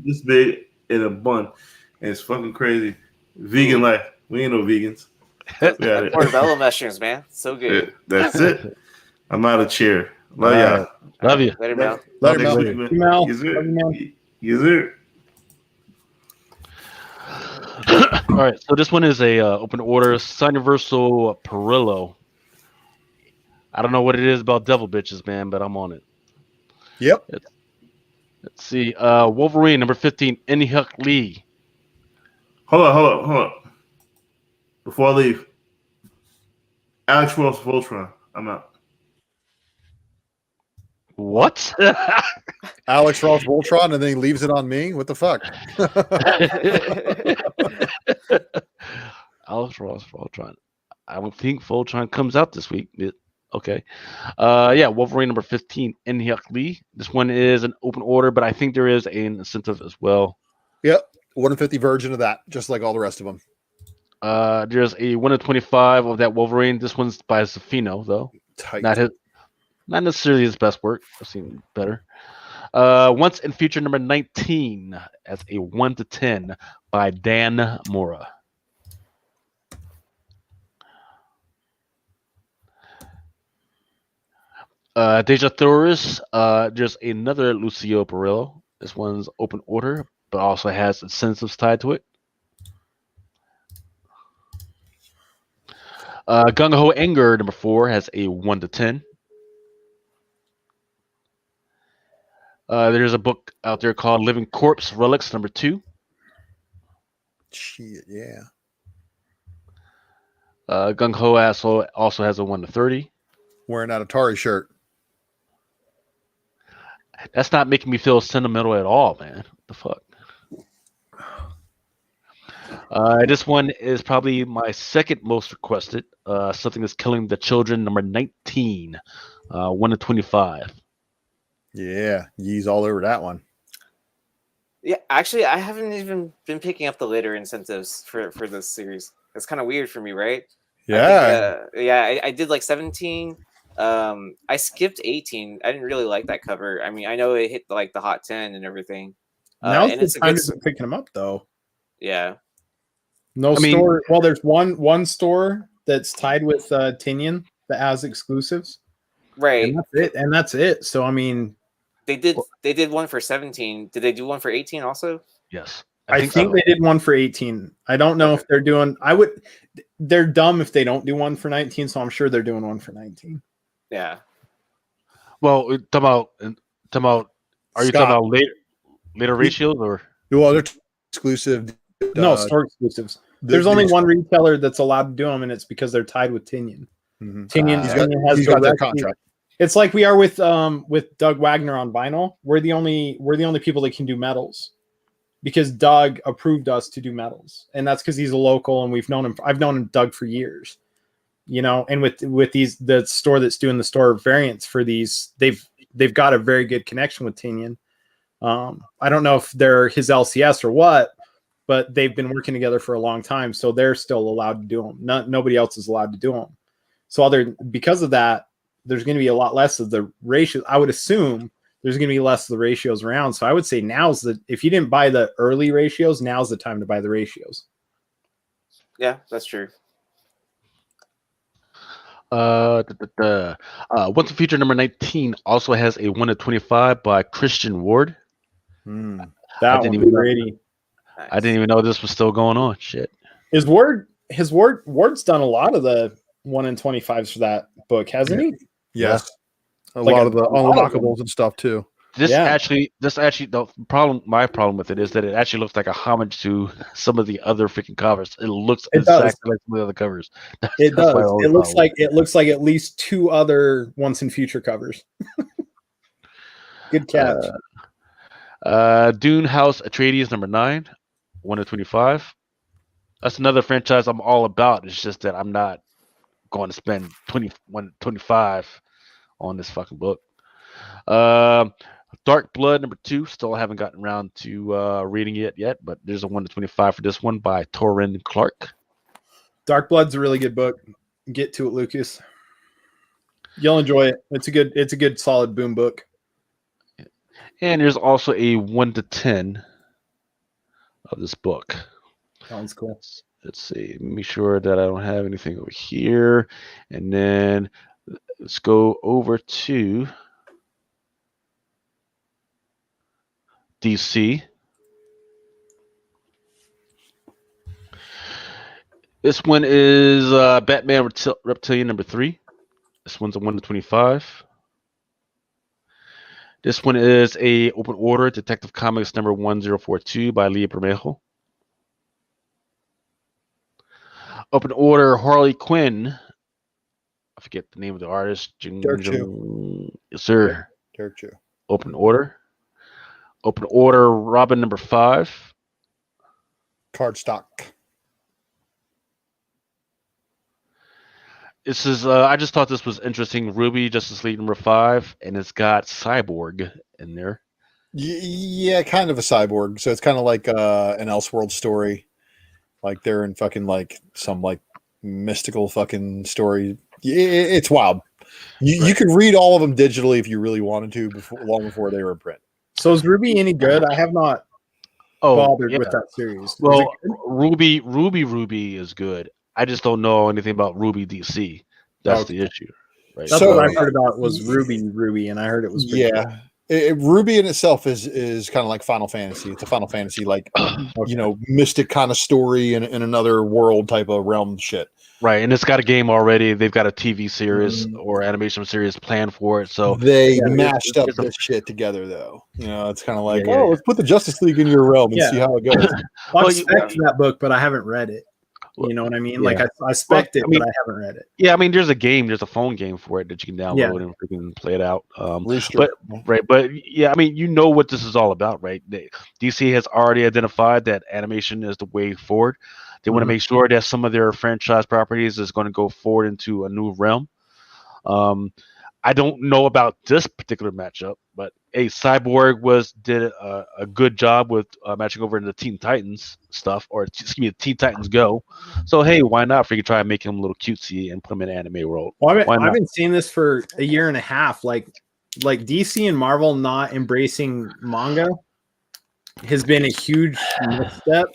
this big in a bun. And it's fucking crazy. Vegan life. We ain't no vegans. Portobello mushrooms, man. So good. That's it. I'm out of cheer. Love y'all. Love you. Later, Mel. Later, Mel. Yes, sir. All right, so this one is a open order Universal Perillo. I don't know what it is about devil bitches, man, but I'm on it. Yep. Let's see. Wolverine number 15, In-Hyuk Lee. Hold on. Before I leave, Alex Ross Voltron. I'm out. What? Alex Ross Voltron, and then he leaves it on me? What the fuck? Alex Ross Voltron. I don't think Voltron comes out this week. Okay. Wolverine number 15, In-Hyuk Lee. This one is an open order, but I think there is an incentive as well. Yep. 150 version of that, just like all the rest of them. There's a 1 of 25 of that Wolverine. This one's by Zafino, though. Tight. Not necessarily his best work. I've seen better. Once in Future number 19 as a 1 to 10 by Dan Mora. Deja Thoris, there's another Lucio Perillo. This one's open order, but also has incentives tied to it. Gung Ho Anger number 4 has a 1 to 10. There's a book out there called Living Corpse Relics number 2. Shit, yeah. Gung Ho also has a 1 to 30. Wearing that Atari shirt. That's not making me feel sentimental at all, man. What the fuck? This one is probably my second most requested. Something That's Killing the Children, number 19, 1 to 25. Yeah, Yee's all over that one. Yeah, actually, I haven't even been picking up the later incentives for this series. It's kind of weird for me, right? Yeah. I did like 17. I skipped 18. I didn't really like that cover. I mean, I know it hit like the hot 10 and everything. Now and it's time to picking them up, though. Yeah. Store. Well, there's one store that's tied with Tinian that has exclusives. Right. And that's it. So I mean, they did one for 17. Did they do one for 18 also? Yes. I think they did one for 18. I don't know if they're doing. They're dumb if they don't do one for 19. So I'm sure they're doing one for 19. Yeah. Well, talking about. Are you talking about later ratios or? Well, they're exclusive. No, store exclusives. There's only one retailer that's allowed to do them, and it's because they're tied with Tinian. Mm-hmm. Tinian has got that contract. It's like we are with Doug Wagner on vinyl. We're the only people that can do metals because Doug approved us to do metals, and that's because he's a local and we've known him. I've known Doug for years, you know. And with the store that's doing the store variants for these, they've got a very good connection with Tinian. I don't know if they're his LCS or what, but they've been working together for a long time, so they're still allowed to do them. Nobody else is allowed to do them. So because of that, there's going to be a lot less of the ratios. I would assume there's going to be less of the ratios around. So I would say if you didn't buy the early ratios, now's the time to buy the ratios. Yeah, that's true. Once a Future number 19 also has a 1-25 by Christian Ward. That one's pretty. Nice. I didn't even know this was still going on. Shit. Ward's done a lot of the 1-25s for that book, hasn't he? Yes. A lot of the unlockables and stuff too. My problem with it is that it actually looks like a homage to some of the other freaking covers. It looks exactly like some of the other covers. It does. It looks like at least 2 other Once and Future covers. Good catch. Dune House Atreides number 9, 1-25. That's another franchise I'm all about. It's just that I'm not going to spend 21-25 on this fucking book. Dark Blood number 2. Still haven't gotten around to reading it yet, but there's a 1-25 for this one by Torrin Clark. Dark Blood's a really good book. Get to it, Lucas. You'll enjoy it. It's a good solid boom book. And there's also a 1-10 of this book. Sounds cool. Let's see. Make sure that I don't have anything over here. And then let's go over to DC. This one is Batman Reptilian number 3. This one's a 1-25. This one is a Open Order Detective Comics number 1042 by Leah Bermejo. Open Order Harley Quinn. I forget the name of the artist. Yes, sir. Derek Chu. Open Order. Open Order Robin number 5. Cardstock. This is I just thought this was interesting. Ruby Justice League number 5, and it's got Cyborg in there. Yeah, kind of a cyborg. So it's kind of like an Elseworld story. Like they're in fucking like some like mystical fucking story. It's wild. You could read all of them digitally if you really wanted to, long before they were in print. So is Ruby any good? I have not bothered with that series. Well, Ruby is good. I just don't know anything about Ruby DC. That's the issue. Right. That's what I heard about was Ruby, and I heard it was pretty good. Ruby in itself is kind of like Final Fantasy. It's a Final Fantasy like mystic kind of story in another world type of realm shit. Right, and it's got a game already. They've got a TV series or animation series planned for it. So they mashed up this shit together, though. It's kind of like, let's put the Justice League in your realm and see how it goes. Well, I expect that book, but I haven't read it. You know what I mean? Like I spec'd it, but I haven't read it. Yeah, I mean, there's a phone game for it that you can download and freaking play it out. But yeah, I mean, you know what this is all about, right? DC has already identified that animation is the way forward. They want to make sure that some of their franchise properties is going to go forward into a new realm. I don't know about this particular matchup, but Cyborg did a good job with matching over into Teen Titans stuff, or Teen Titans Go. So hey, why not? If we could try and make him a little cutesy and put him in an anime world. Well, I've been seeing this for a year and a half. Like DC and Marvel not embracing manga has been a huge misstep,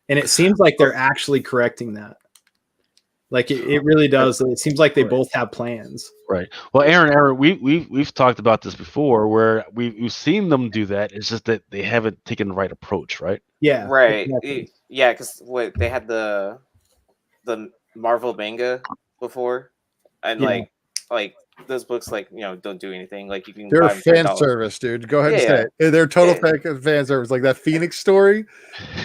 and it seems like they're actually correcting that. Like it really does. It seems like they both have plans. Right. Well, Aaron, we've talked about this before, where we've seen them do that. It's just that they haven't taken the right approach, right? Yeah. Right. Exactly. Yeah, because they had the Marvel manga before, and like those books like don't do anything. Like you can They're buy them for fan $1. service, dude. Go ahead and say Yeah. it. They're total fan service. Like that Phoenix story.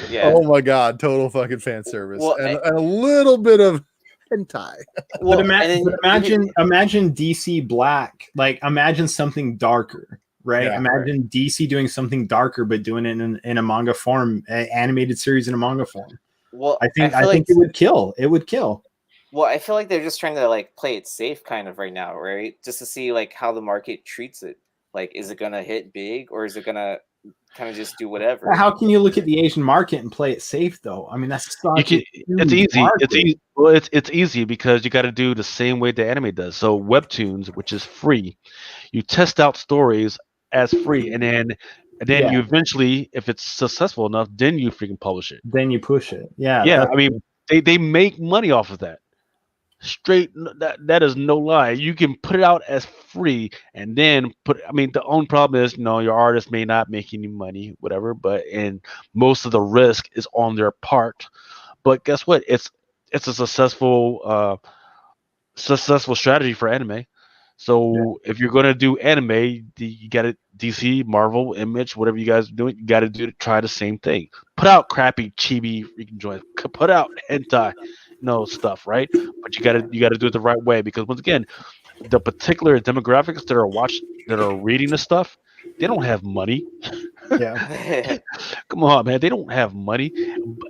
Yeah. Oh my god, total fucking fan service. Well, and a little bit of hentai. But imagine DC Black. Like imagine something darker, right? Yeah, imagine DC doing something darker, but doing it in a manga form, an animated series in a manga form. Well, I think it would kill. It would kill. Well, I feel like they're just trying to like play it safe kind of right now, right? Just to see like how the market treats it. Like, is it gonna hit big or is it gonna kind of just do whatever? How can you look at the Asian market and play it safe though? I mean, that's it's easy. Market. It's easy. Well, it's easy because you got to do the same way the anime does. So Webtoons, which is free, you test out stories as free, and then you eventually, if it's successful enough, then you freaking publish it. Then you push it. Yeah. Yeah. I mean, they make money off of that. Straight, that is no lie. You can put it out as free, and then the only problem is, your artist may not make any money, whatever. And most of the risk is on their part. But guess what? It's a successful strategy for anime. So if you're gonna do anime, you got to DC, Marvel, Image, whatever you guys are doing, you got to try the same thing. Put out crappy chibi freaking joints. Put out hentai. Stuff, right? But you gotta do it the right way, because once again, the particular demographics that are reading the stuff, they don't have money. Yeah. Come on, man, they don't have money,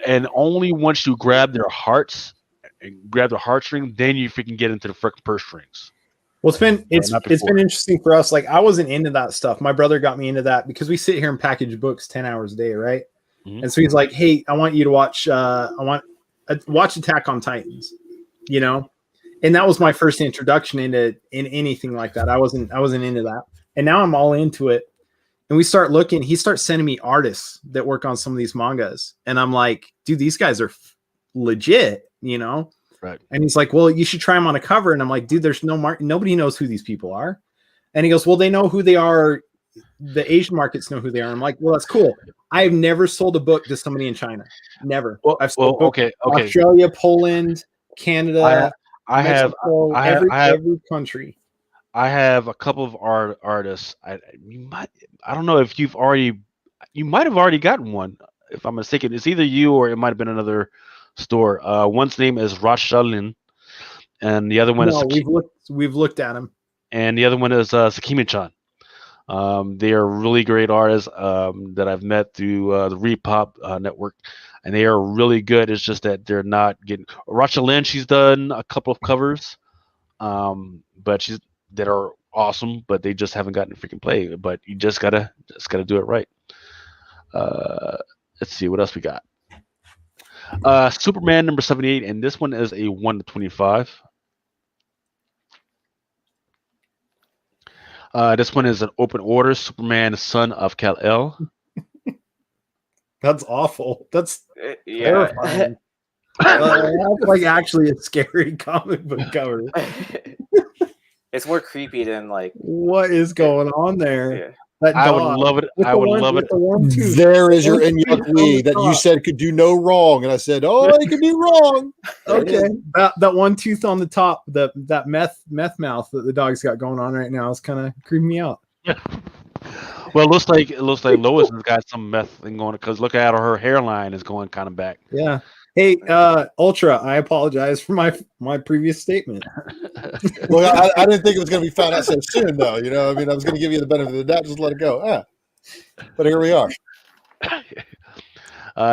and only once you grab their hearts and grab the heartstring, then you freaking get into the freaking purse strings. Well, it's been interesting for us. Like I wasn't into that stuff. My brother got me into that because we sit here and package books 10 hours a day, right? Mm-hmm. And so he's like, "Hey, I want you to watch. Watch Attack on Titans," and that was my first introduction in anything like that. I wasn't into that, and now I'm all into it. And we start looking. He starts sending me artists that work on some of these mangas, and I'm like, "Dude, these guys are legit," Right. And he's like, "Well, you should try them on a cover." And I'm like, "Dude, there's nobody knows who these people are." And he goes, "Well, they know who they are. The Asian markets know who they are." I'm like, "Well, that's cool." I've never sold a book to somebody in China. Never. I've sold okay. Australia, Poland, Canada, Mexico, every country. I have a couple of artists. I don't know if you might have already gotten one. If I'm mistaken, it's either you or it might have been another store. One's name is Rashalin, and the other one is we've looked at him. And the other one is Sakimi-chan. They are really great artists that I've met through the Repop network, and they are really good. It's just that they're not getting. Racha Lynn, she's done a couple of covers, but that are awesome, but they just haven't gotten a freaking play. But you just gotta do it right. Let's see what else we got. Superman number 78, and this one is a 1-25. This one is an open order. Superman, son of Kal-El. That's awful. That's terrifying. That's like actually a scary comic book cover. It's more creepy than like. What is going on there? Yeah. I would love it. I would love it. There is your Inyuk Lee that you said could do no wrong, and I said, "Oh, it could do wrong." Okay, that one tooth on the top, that meth mouth that the dog's got going on right now is kind of creeping me out. Yeah. Well, it looks like Lois has got some meth thing going, because look at her hairline is going kind of back. Yeah. Hey, Ultra, I apologize for my previous statement. Well, I didn't think it was going to be found out so soon, though. I mean, I was going to give you the benefit of the doubt, just let it go. But here we are.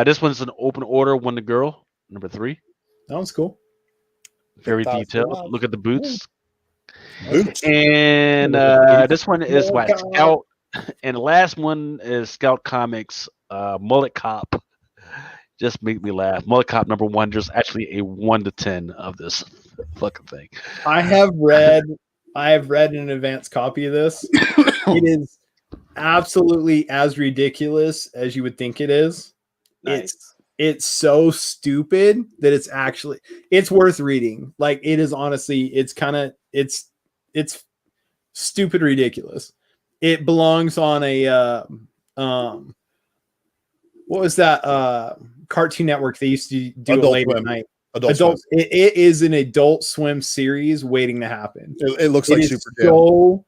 This one's an open order, one to girl, number 3. That one's cool. Very detailed. Look at the boots. Boots. And this one is Scout. And the last one is Scout Comics, Mullet Cop. Just make me laugh. Mullet Cop number 1. There's actually a 1-10 of this fucking thing. I have read an advanced copy of this. It is absolutely as ridiculous as you would think it is. Nice. It's so stupid that it's worth reading. Like it is honestly, it's stupid ridiculous. It belongs on a what was that Cartoon Network they used to do it late at night? Adult Swim. It is an Adult Swim series waiting to happen. It looks like Super Jam. So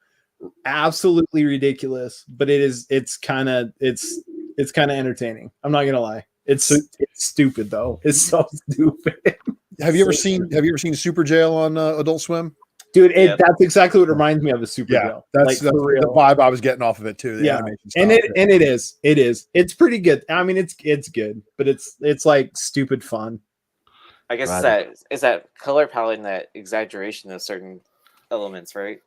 absolutely ridiculous, but it's kind of entertaining. I'm not gonna lie. It's stupid though. It's so stupid. Have you ever seen Super Jail on Adult Swim? Dude, that's exactly what reminds me of a Super Jail. That's the vibe I was getting off of it too. The animation style. And it is. It's pretty good. I mean, it's good, but it's like stupid fun. I guess is that color palette and that exaggeration of certain elements, right?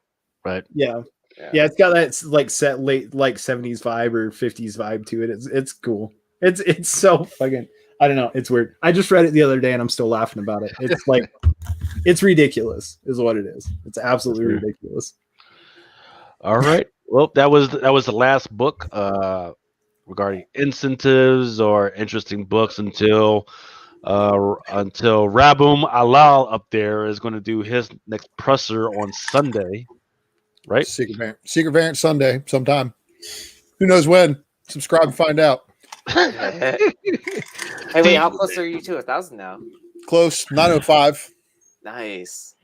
Right. Yeah. It's got that like set late like 70s vibe or 50s vibe to it. It's cool. It's so fucking, I don't know. It's weird. I just read it the other day and I'm still laughing about it. It's like it's ridiculous is what it is. It's absolutely ridiculous. All right. Well, that was the last book regarding incentives or interesting books until Rabum Alal up there is going to do his next presser on Sunday. Right? Secret Variant Sunday sometime. Who knows when? Subscribe and find out. Hey, wait, how close are you to 1,000 now? Close, 905. Nice.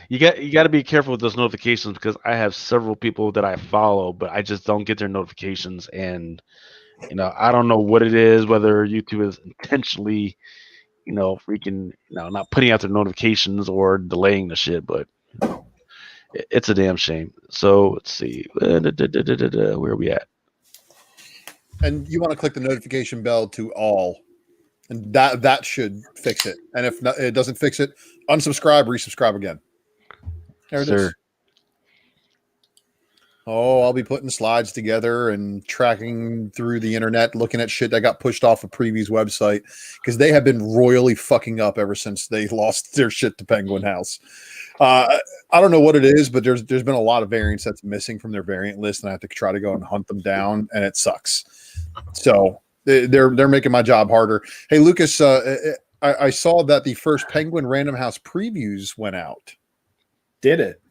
You got to be careful with those notifications because I have several people that I follow, but I just don't get their notifications, and I don't know what it is. Whether YouTube is intentionally, freaking, not putting out their notifications or delaying the shit, but it's a damn shame. So let's see, where are we at? And you want to click the notification bell to all, and that should fix it. And if not, it doesn't fix it, unsubscribe, resubscribe again. There it is. Oh, I'll be putting slides together and tracking through the internet, looking at shit that got pushed off a Preview's website because they have been royally fucking up ever since they lost their shit to Penguin House. I don't know what it is, but there's been a lot of variants that's missing from their variant list, and I have to try to go and hunt them down, and it sucks. So they're making my job harder. Hey, Lucas, I saw that the first Penguin Random House previews went out. Did it?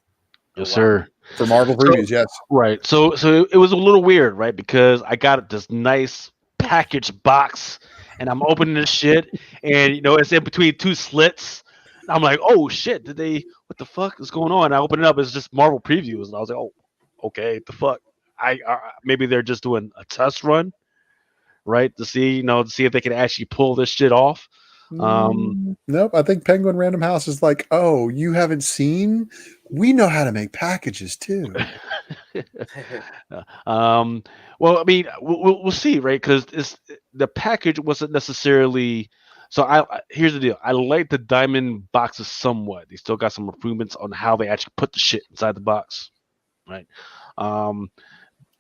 Yes, sir. For Marvel previews, yes. Right. So it was a little weird, right? Because I got this nice package box, and I'm opening this shit, and it's in between two slits. I'm like, oh shit! What the fuck is going on? I open it up, it's just Marvel previews, and I was like, oh, okay, the fuck. Maybe they're just doing a test run, right? To see if they can actually pull this shit off. Nope. I think Penguin Random House is like, oh, you haven't seen? We know how to make packages too. Well, I mean, we'll see, right? Because the package wasn't necessarily. So here's the deal. I like the diamond boxes somewhat. They still got some improvements on how they actually put the shit inside the box, right?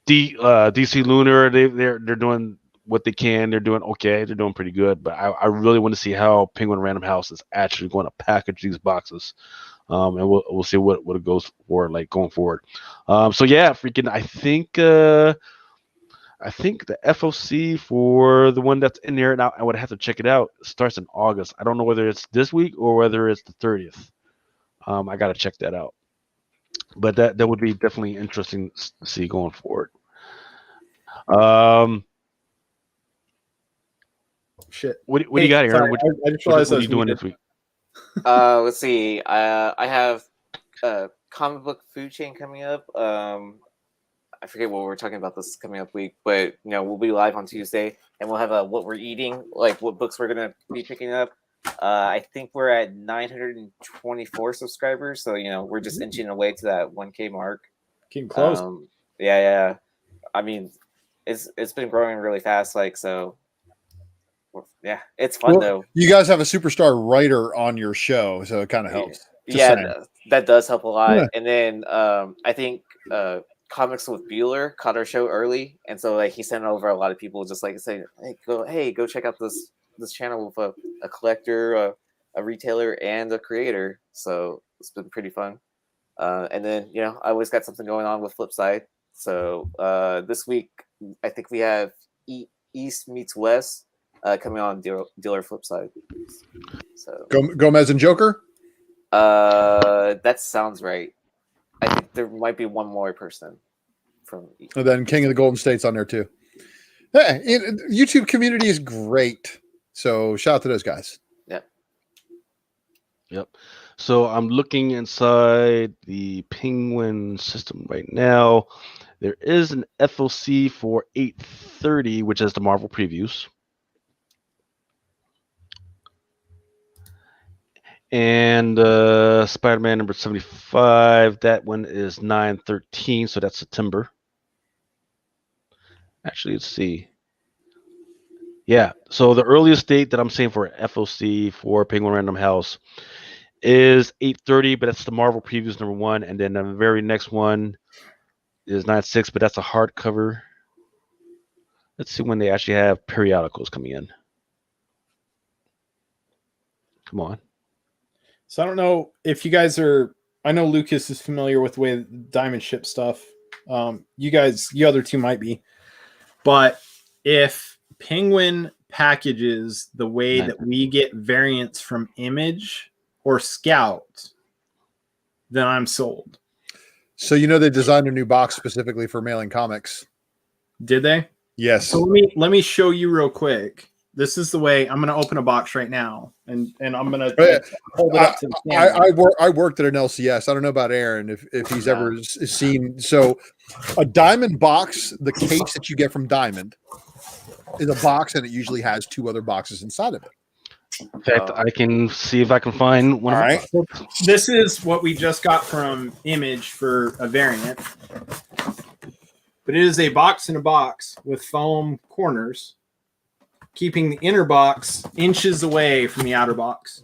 DC Lunar, they're doing what they can. They're doing okay. They're doing pretty good. But I really want to see how Penguin Random House is actually going to package these boxes, and we'll see what it goes for like going forward. So yeah, freaking, I think the FOC for the one that's in there now, I would have to check it out. It starts in August. I don't know whether it's this week or whether it's the 30th. I got to check that out. But that would be definitely interesting to see going forward. Shit. What do you got here? Sorry, what are you doing this week? Let's see. I have comic book food chain coming up. I forget what we're talking about this coming up week, but we'll be live on Tuesday, and we'll have what we're eating, like what books we're gonna be picking up. I think we're at 924 subscribers, so we're just inching away to that 1K mark. Getting close. Yeah. I mean, it's been growing really fast, so. Yeah, it's fun though. You guys have a superstar writer on your show, so it kind of helps. That does help a lot. Yeah. And then I think Comics with Bueller caught our show early, and so he sent over a lot of people just saying, hey, go check out this channel with a collector, a retailer, and a creator. So it's been pretty fun. And then I always got something going on with Flipside. So this week I think we have East meets West coming on Dealer Flipside. So Gomez and Joker. That sounds right. I think there might be one more person from. And then King of the Golden State's on there too. Hey, YouTube community is great. So shout out to those guys. Yeah, Yep. So I'm looking inside the Penguin system right now. There is an FOC for 830, which is the Marvel previews. And Spider-Man number 75, that one is 9/13, so that's September. Actually, let's see. Yeah, so the earliest date that I'm seeing for FOC for Penguin Random House is 8:30, but that's the Marvel previews number 1, and then the very next one is 9/6, but that's a hardcover. Let's see when they actually have periodicals coming in. Come on. So I don't know if you guys are. I know Lucas is familiar with the way Diamond ship stuff. You guys, you other two might be, but if Penguin packages the way that we get variants from Image or Scout, then I'm sold. So they designed a new box specifically for mailing comics. Did they? Yes. So let me show you real quick. This is the way I'm going to open a box right now, and I'm going to hold it up to the camera. I worked at an LCS. I don't know about Aaron if he's ever seen. So a Diamond box, the case that you get from Diamond is a box, and it usually has 2 other boxes inside of it. In fact, I can see if I can find one. All right. This is what we just got from Image for a variant. But it is a box in a box with foam corners, keeping the inner box inches away from the outer box.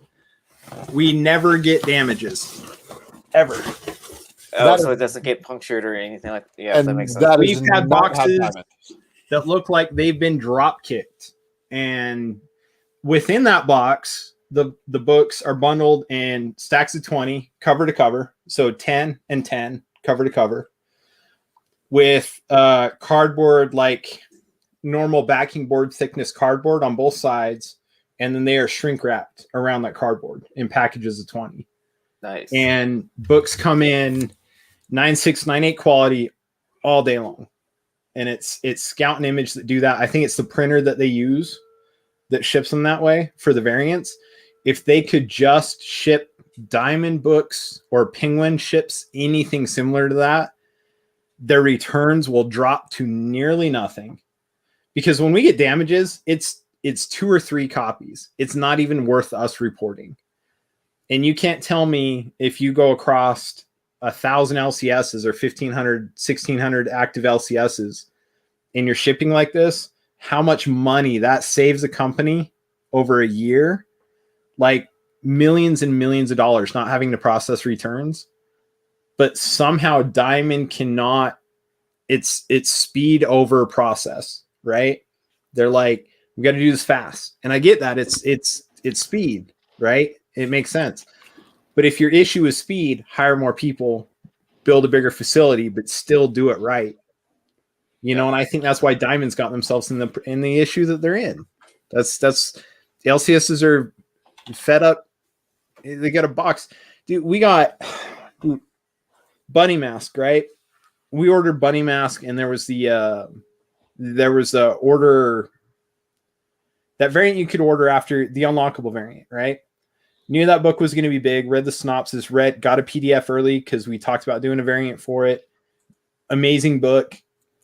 We never get damages. Ever. Oh, so it doesn't get punctured or anything like that. Yeah, that makes sense. We've had boxes that look like they've been drop kicked. And within that box, the books are bundled in stacks of 20, cover to cover. So 10 and 10, cover to cover. With cardboard, like normal backing board thickness cardboard on both sides, and then they are shrink wrapped around that cardboard in packages of 20. Nice. And books come in 9.6, 9.8 quality all day long, and it's Scout and Image that do that. I think it's the printer that they use that ships them that way for the variants. If they could just ship Diamond books, or Penguin ships anything similar to that, their returns will drop to nearly nothing, because when we get damages, it's 2 or 3 copies. It's not even worth us reporting. And you can't tell me if you go across 1,000 LCSs or 1,500, 1,600 active LCSs and you're shipping like this, how much money that saves a company over a year, like millions and millions of dollars, not having to process returns. But somehow Diamond cannot, it's speed over process, right? They're like, we got to do this fast. And I get that it's speed, right? It makes sense. But if your issue is speed, hire more people, build a bigger facility, but still do it right. And I think that's why Diamond's got themselves in the issue that they're in. That's the LCSs are fed up. They got a box. Dude, we got Bunny Mask, right? We ordered Bunny Mask, and there was the order, that variant you could order after the unlockable variant, right? Knew that book was going to be big, read the synopsis, got a PDF early because we talked about doing a variant for it. Amazing book.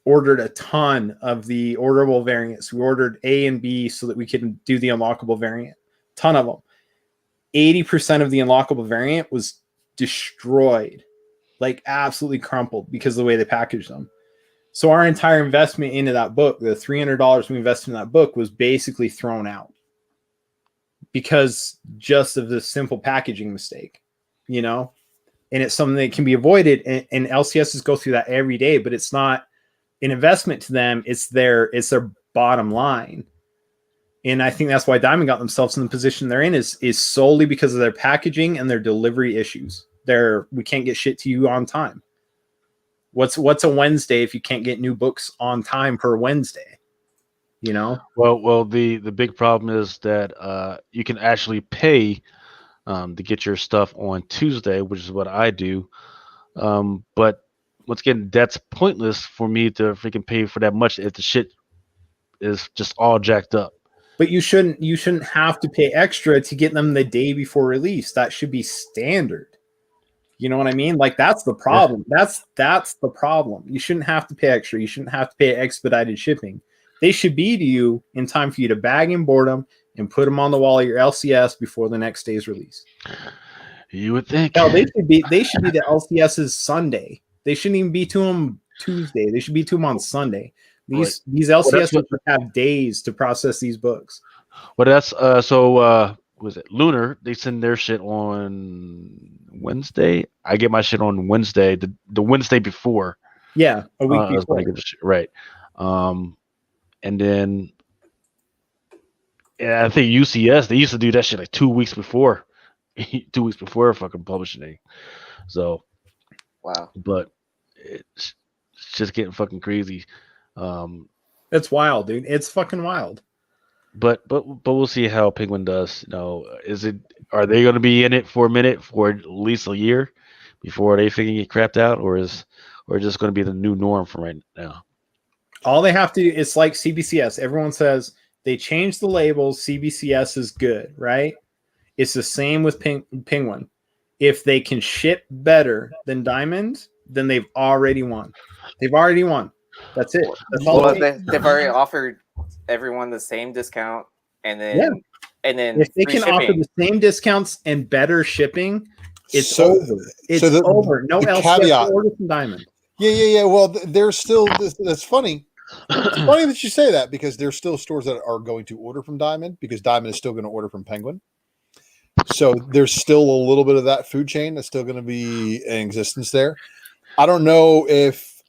Ordered a ton of the orderable variants. We ordered A and B so that we could do the unlockable variant. Ton of them. 80% of the unlockable variant was destroyed, like absolutely crumpled, because of the way they packaged them. So our entire investment into that book, the $300 we invested in that book, was basically thrown out because just of the simple packaging mistake, and it's something that can be avoided. And LCSs go through that every day, but it's not an investment to them. It's their bottom line. And I think that's why Diamond got themselves in the position they're in is solely because of their packaging and their delivery issues. We can't get shit to you on time. What's a Wednesday if you can't get new books on time per Wednesday? Well, the big problem is that you can actually pay to get your stuff on Tuesday, which is what I do. But once again, that's pointless for me to freaking pay for that much if the shit is just all jacked up. But you shouldn't have to pay extra to get them the day before release. That should be standard. You know what I mean? Like that's the problem. That's the problem. You shouldn't have to pay extra. You shouldn't have to pay expedited shipping. They should be to you in time for you to bag and board them and put them on the wall of your LCS before the next day's release. You would think. No, they should be the LCS's Sunday. They shouldn't even be to them Tuesday. They should be to them on Sunday. These LCSs have days to process these books. Well, that's was it Lunar? They send their shit on Wednesday. I get my shit on Wednesday, the Wednesday before. Yeah, a week before. I get the shit, right. And then I think UCS, they used to do that shit like 2 weeks before. 2 weeks before fucking publishing day. So wow. But it's just getting fucking crazy. It's wild, dude. It's fucking wild. But we'll see how Penguin does. You know, are they going to be in it for a minute for at least a year before they figure get crapped out, or just going to be the new norm from right now? All they have to do is like CBCS. Everyone says they changed the labels. CBCS is good, right? It's the same with Penguin. If they can ship better than Diamond, then they've already won. They've already won. That's it. That's all. Well, they've already offered everyone the same discount, and then if they can offer the same discounts and better shipping, it's over. It's over. No LCS order from Diamond. Yeah. Well, there's still that's funny. It's funny that you say that because there's still stores that are going to order from Diamond because Diamond is still going to order from Penguin. So there's still a little bit of that food chain that's still going to be in existence there. I don't know if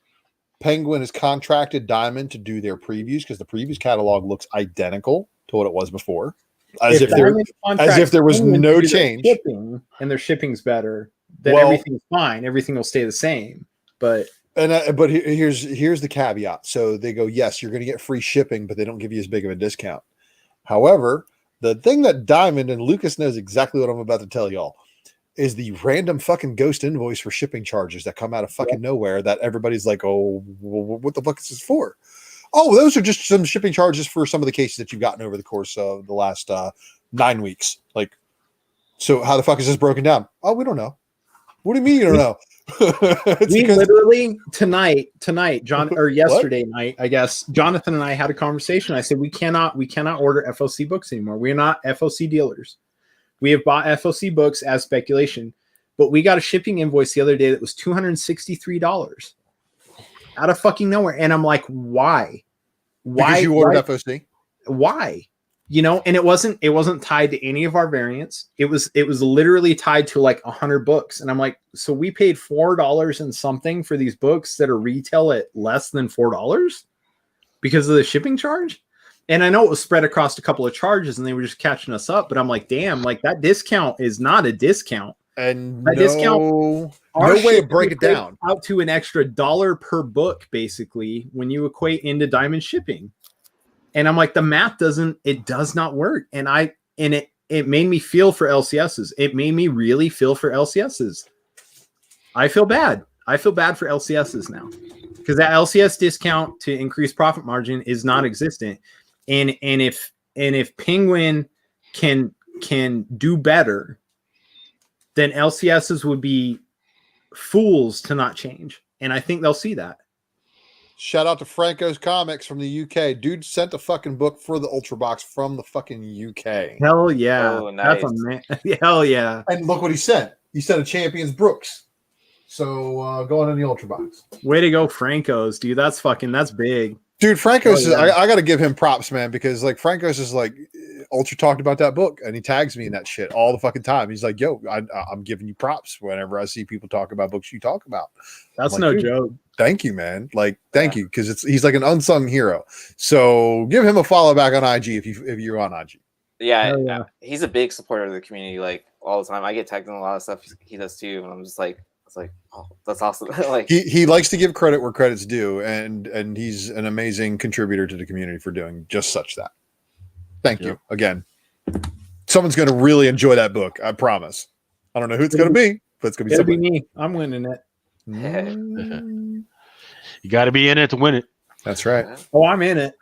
Penguin has contracted Diamond to do their previews because the previews catalog looks identical to what it was before, as if there was no change. And their shipping's better, then everything's fine. Everything will stay the same. But here's the caveat. So they go, yes, you're going to get free shipping, but they don't give you as big of a discount. However, the thing that Diamond and Lucas knows exactly what I'm about to tell y'all is the random fucking ghost invoice for shipping charges that come out of fucking nowhere that everybody's like, oh, what the fuck is this for? Oh, those are just some shipping charges for some of the cases that you've gotten over the course of the last 9 weeks. Like, so how the fuck is this broken down? Oh, we don't know. What do you mean you don't know? We literally tonight, John, or yesterday night, I guess, Jonathan and I had a conversation. I said we cannot order FOC books anymore. We're not FOC dealers. We have bought FOC books as speculation, but we got a shipping invoice the other day that was $263 out of fucking nowhere, and I'm like, why? Because you ordered FOC? Why? You know, and it wasn't tied to any of our variants. It was literally tied to like 100 books. And I'm like, so we paid $4 and something for these books that are retail at less than $4 because of the shipping charge. And I know it was spread across a couple of charges and they were just catching us up, but I'm like, damn, like that discount is not a discount. And that discount, no way to break it down out to an extra $1 per book, basically, when you equate into Diamond shipping. And I'm like, the math does not work. And it made me feel for LCSs. It made me really feel for LCSs. I feel bad. I feel bad for LCSs now because that LCS discount to increase profit margin is not existent. And if Penguin can do better, then LCSs would be fools to not change. And I think they'll see that. Shout out to Franco's Comics from the UK. Dude sent a fucking book for the Ultra Box from the fucking UK. Hell yeah. Oh, nice. Hell yeah. And look what he sent. He sent a Champions Brooks. So go on in the Ultra Box. Way to go, Franco's, dude. That's big. Dude, Franco's I got to give him props, man, because like Franco's is like Ultra talked about that book and he tags me in that shit all the fucking time. He's like, yo, I'm giving you props whenever I see people talk about books you talk about. That's like, no joke. Thank you, man. Like, thank you, because he's like an unsung hero. So give him a follow back on IG if you're on IG. Yeah, he's a big supporter of the community, like all the time. I get tagged in a lot of stuff he does too, and I'm just like, it's like, oh, that's awesome. Like he likes to give credit where credit's due, and he's an amazing contributor to the community for doing just such that. Thank you again. Someone's going to really enjoy that book. I promise. I don't know who it's going to be, but it's going to be me. I'm winning it. You got to be in it to win it. That's right. Oh, I'm in it.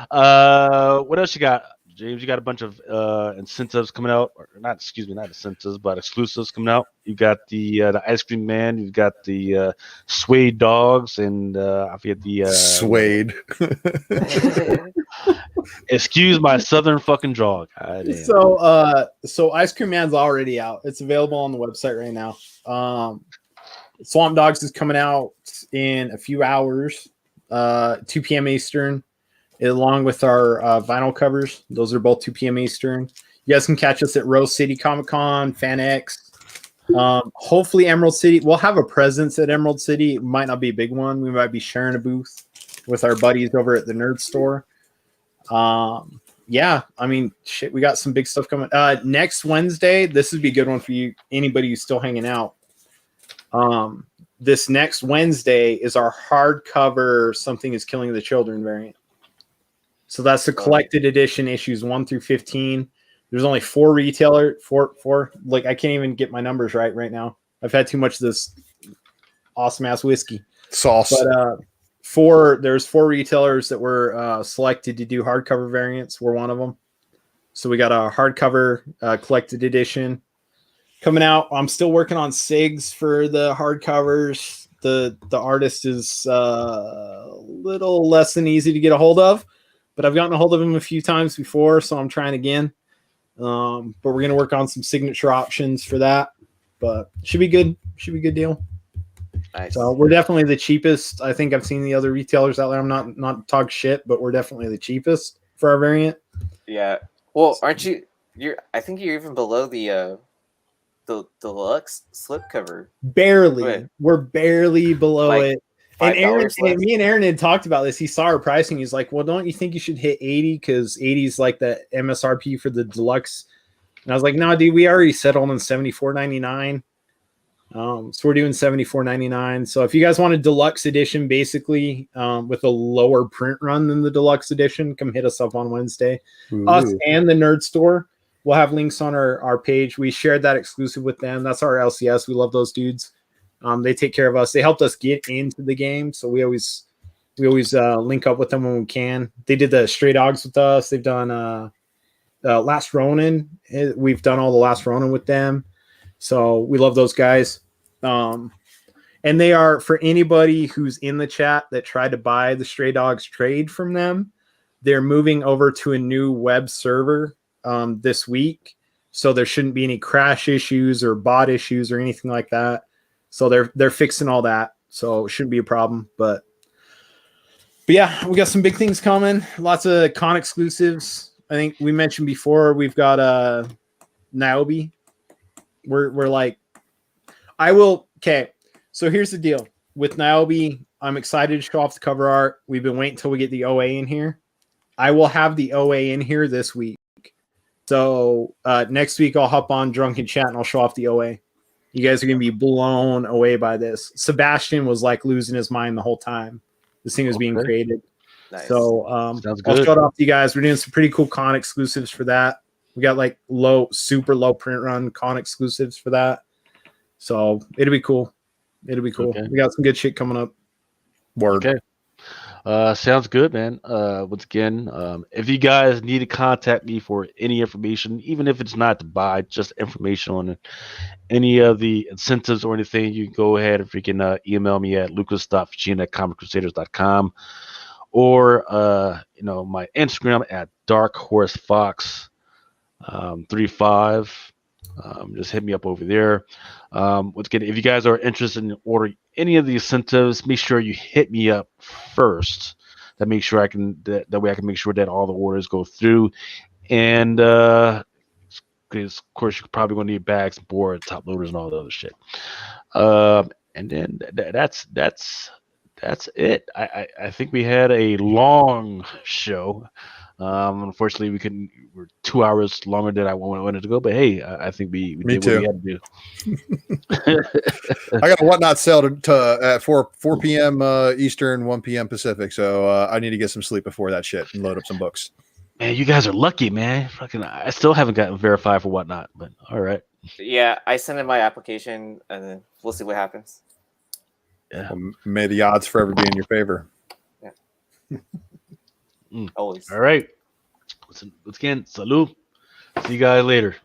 What else you got, James? You got a bunch of incentives coming out, or not? Excuse me, not incentives, but exclusives coming out. You got the Ice Cream Man. You've got the Suede Dogs, and I forget the Suede. Excuse my southern fucking draw. So Ice Cream Man's already out. It's available on the website right now. Swamp Dogs is coming out in a few hours, 2 p.m. Eastern, along with our vinyl covers. Those are both 2 p.m. Eastern. You guys can catch us at Rose City Comic Con, FanX. Hopefully Emerald City. We'll have a presence at Emerald City. It might not be a big one. We might be sharing a booth with our buddies over at the Nerd Store. Yeah, I mean, shit, we got some big stuff coming. Next Wednesday, this would be a good one for you, anybody who's still hanging out. This next Wednesday is our hardcover Something is Killing the Children variant. So that's the collected edition issues 1 through 15. There's only 4 retailers, four. Like, I can't even get my numbers right now. I've had too much of this awesome ass whiskey Sauce. But there's 4 retailers that were selected to do hardcover variants. We're one of them. So we got a hardcover collected edition coming out. I'm still working on SIGs for the hardcovers. The artist is a little less than easy to get a hold of, but I've gotten a hold of him a few times before, so I'm trying again. But we're gonna work on some signature options for that. But should be good. Should be a good deal. Nice. So we're definitely the cheapest. I think I've seen the other retailers out there. I'm not talk shit, but we're definitely the cheapest for our variant. Yeah. Well, aren't you? I think you're even below the deluxe slipcover. Barely. Right. We're barely below it. And Aaron, less. me and Aaron had talked about this. He saw our pricing. He's like, well, don't you think you should hit 80? Because 80 is like the MSRP for the deluxe. And I was like, no, dude, we already settled on $74.99. So we're doing $74.99. So if you guys want a deluxe edition, basically with a lower print run than the deluxe edition, come hit us up on Wednesday. Ooh. Us and the Nerd Store. We'll have links on our page. We shared that exclusive with them. That's our LCS. We love those dudes. They take care of us. They helped us get into the game, so we always link up with them when we can. They did the Stray Dogs with us. They've done Last Ronin. We've done all the Last Ronin with them. So we love those guys. And they are, for anybody who's in the chat that tried to buy the Stray Dogs trade from them, they're moving over to a new web server this week. So there shouldn't be any crash issues or bot issues or anything like that. So they're fixing all that. So it shouldn't be a problem. But yeah, we got some big things coming. Lots of con exclusives. I think we mentioned before we've got Niobe. We're like, okay. So here's the deal with Niobe. I'm excited to show off the cover art. We've been waiting until we get the OA in here. I will have the OA in here this week. So next week I'll hop on Drunken Chat and I'll show off the OA. You guys are gonna be blown away by this. Sebastian was like losing his mind the whole time this thing was being created. Nice. So I'll show it off to you guys. We're doing some pretty cool con exclusives for that. We got like super low print run con exclusives for that. So it'll be cool. It'll be cool. Okay. We got some good shit coming up. Word. Okay. Sounds good, man. Once again, if you guys need to contact me for any information, even if it's not to buy, just information on any of the incentives or anything, you can go ahead and freaking email me at lucas.fagina@comiccrusaders.com or my Instagram at darkhorsefox35. Just hit me up over there. Once again, if you guys are interested in ordering any of the incentives, make sure you hit me up first. That make sure that way I can make sure that all the orders go through. And because of course you're probably gonna need bags, boards, top loaders, and all the other shit. And then that's it. I think we had a long show. Unfortunately, we're 2 hours longer than I wanted to go, but hey, I think we did too. what we had to do. I got a Whatnot sale at 4 p.m. Eastern, 1 p.m. Pacific, so I need to get some sleep before that shit and load up some books. Man, you guys are lucky, man. Fucking, I still haven't gotten verified for Whatnot, but all right. Yeah, I sent in my application, and then we'll see what happens. Yeah. Well, may the odds forever be in your favor. Always. All right. Once again, salute. See you guys later.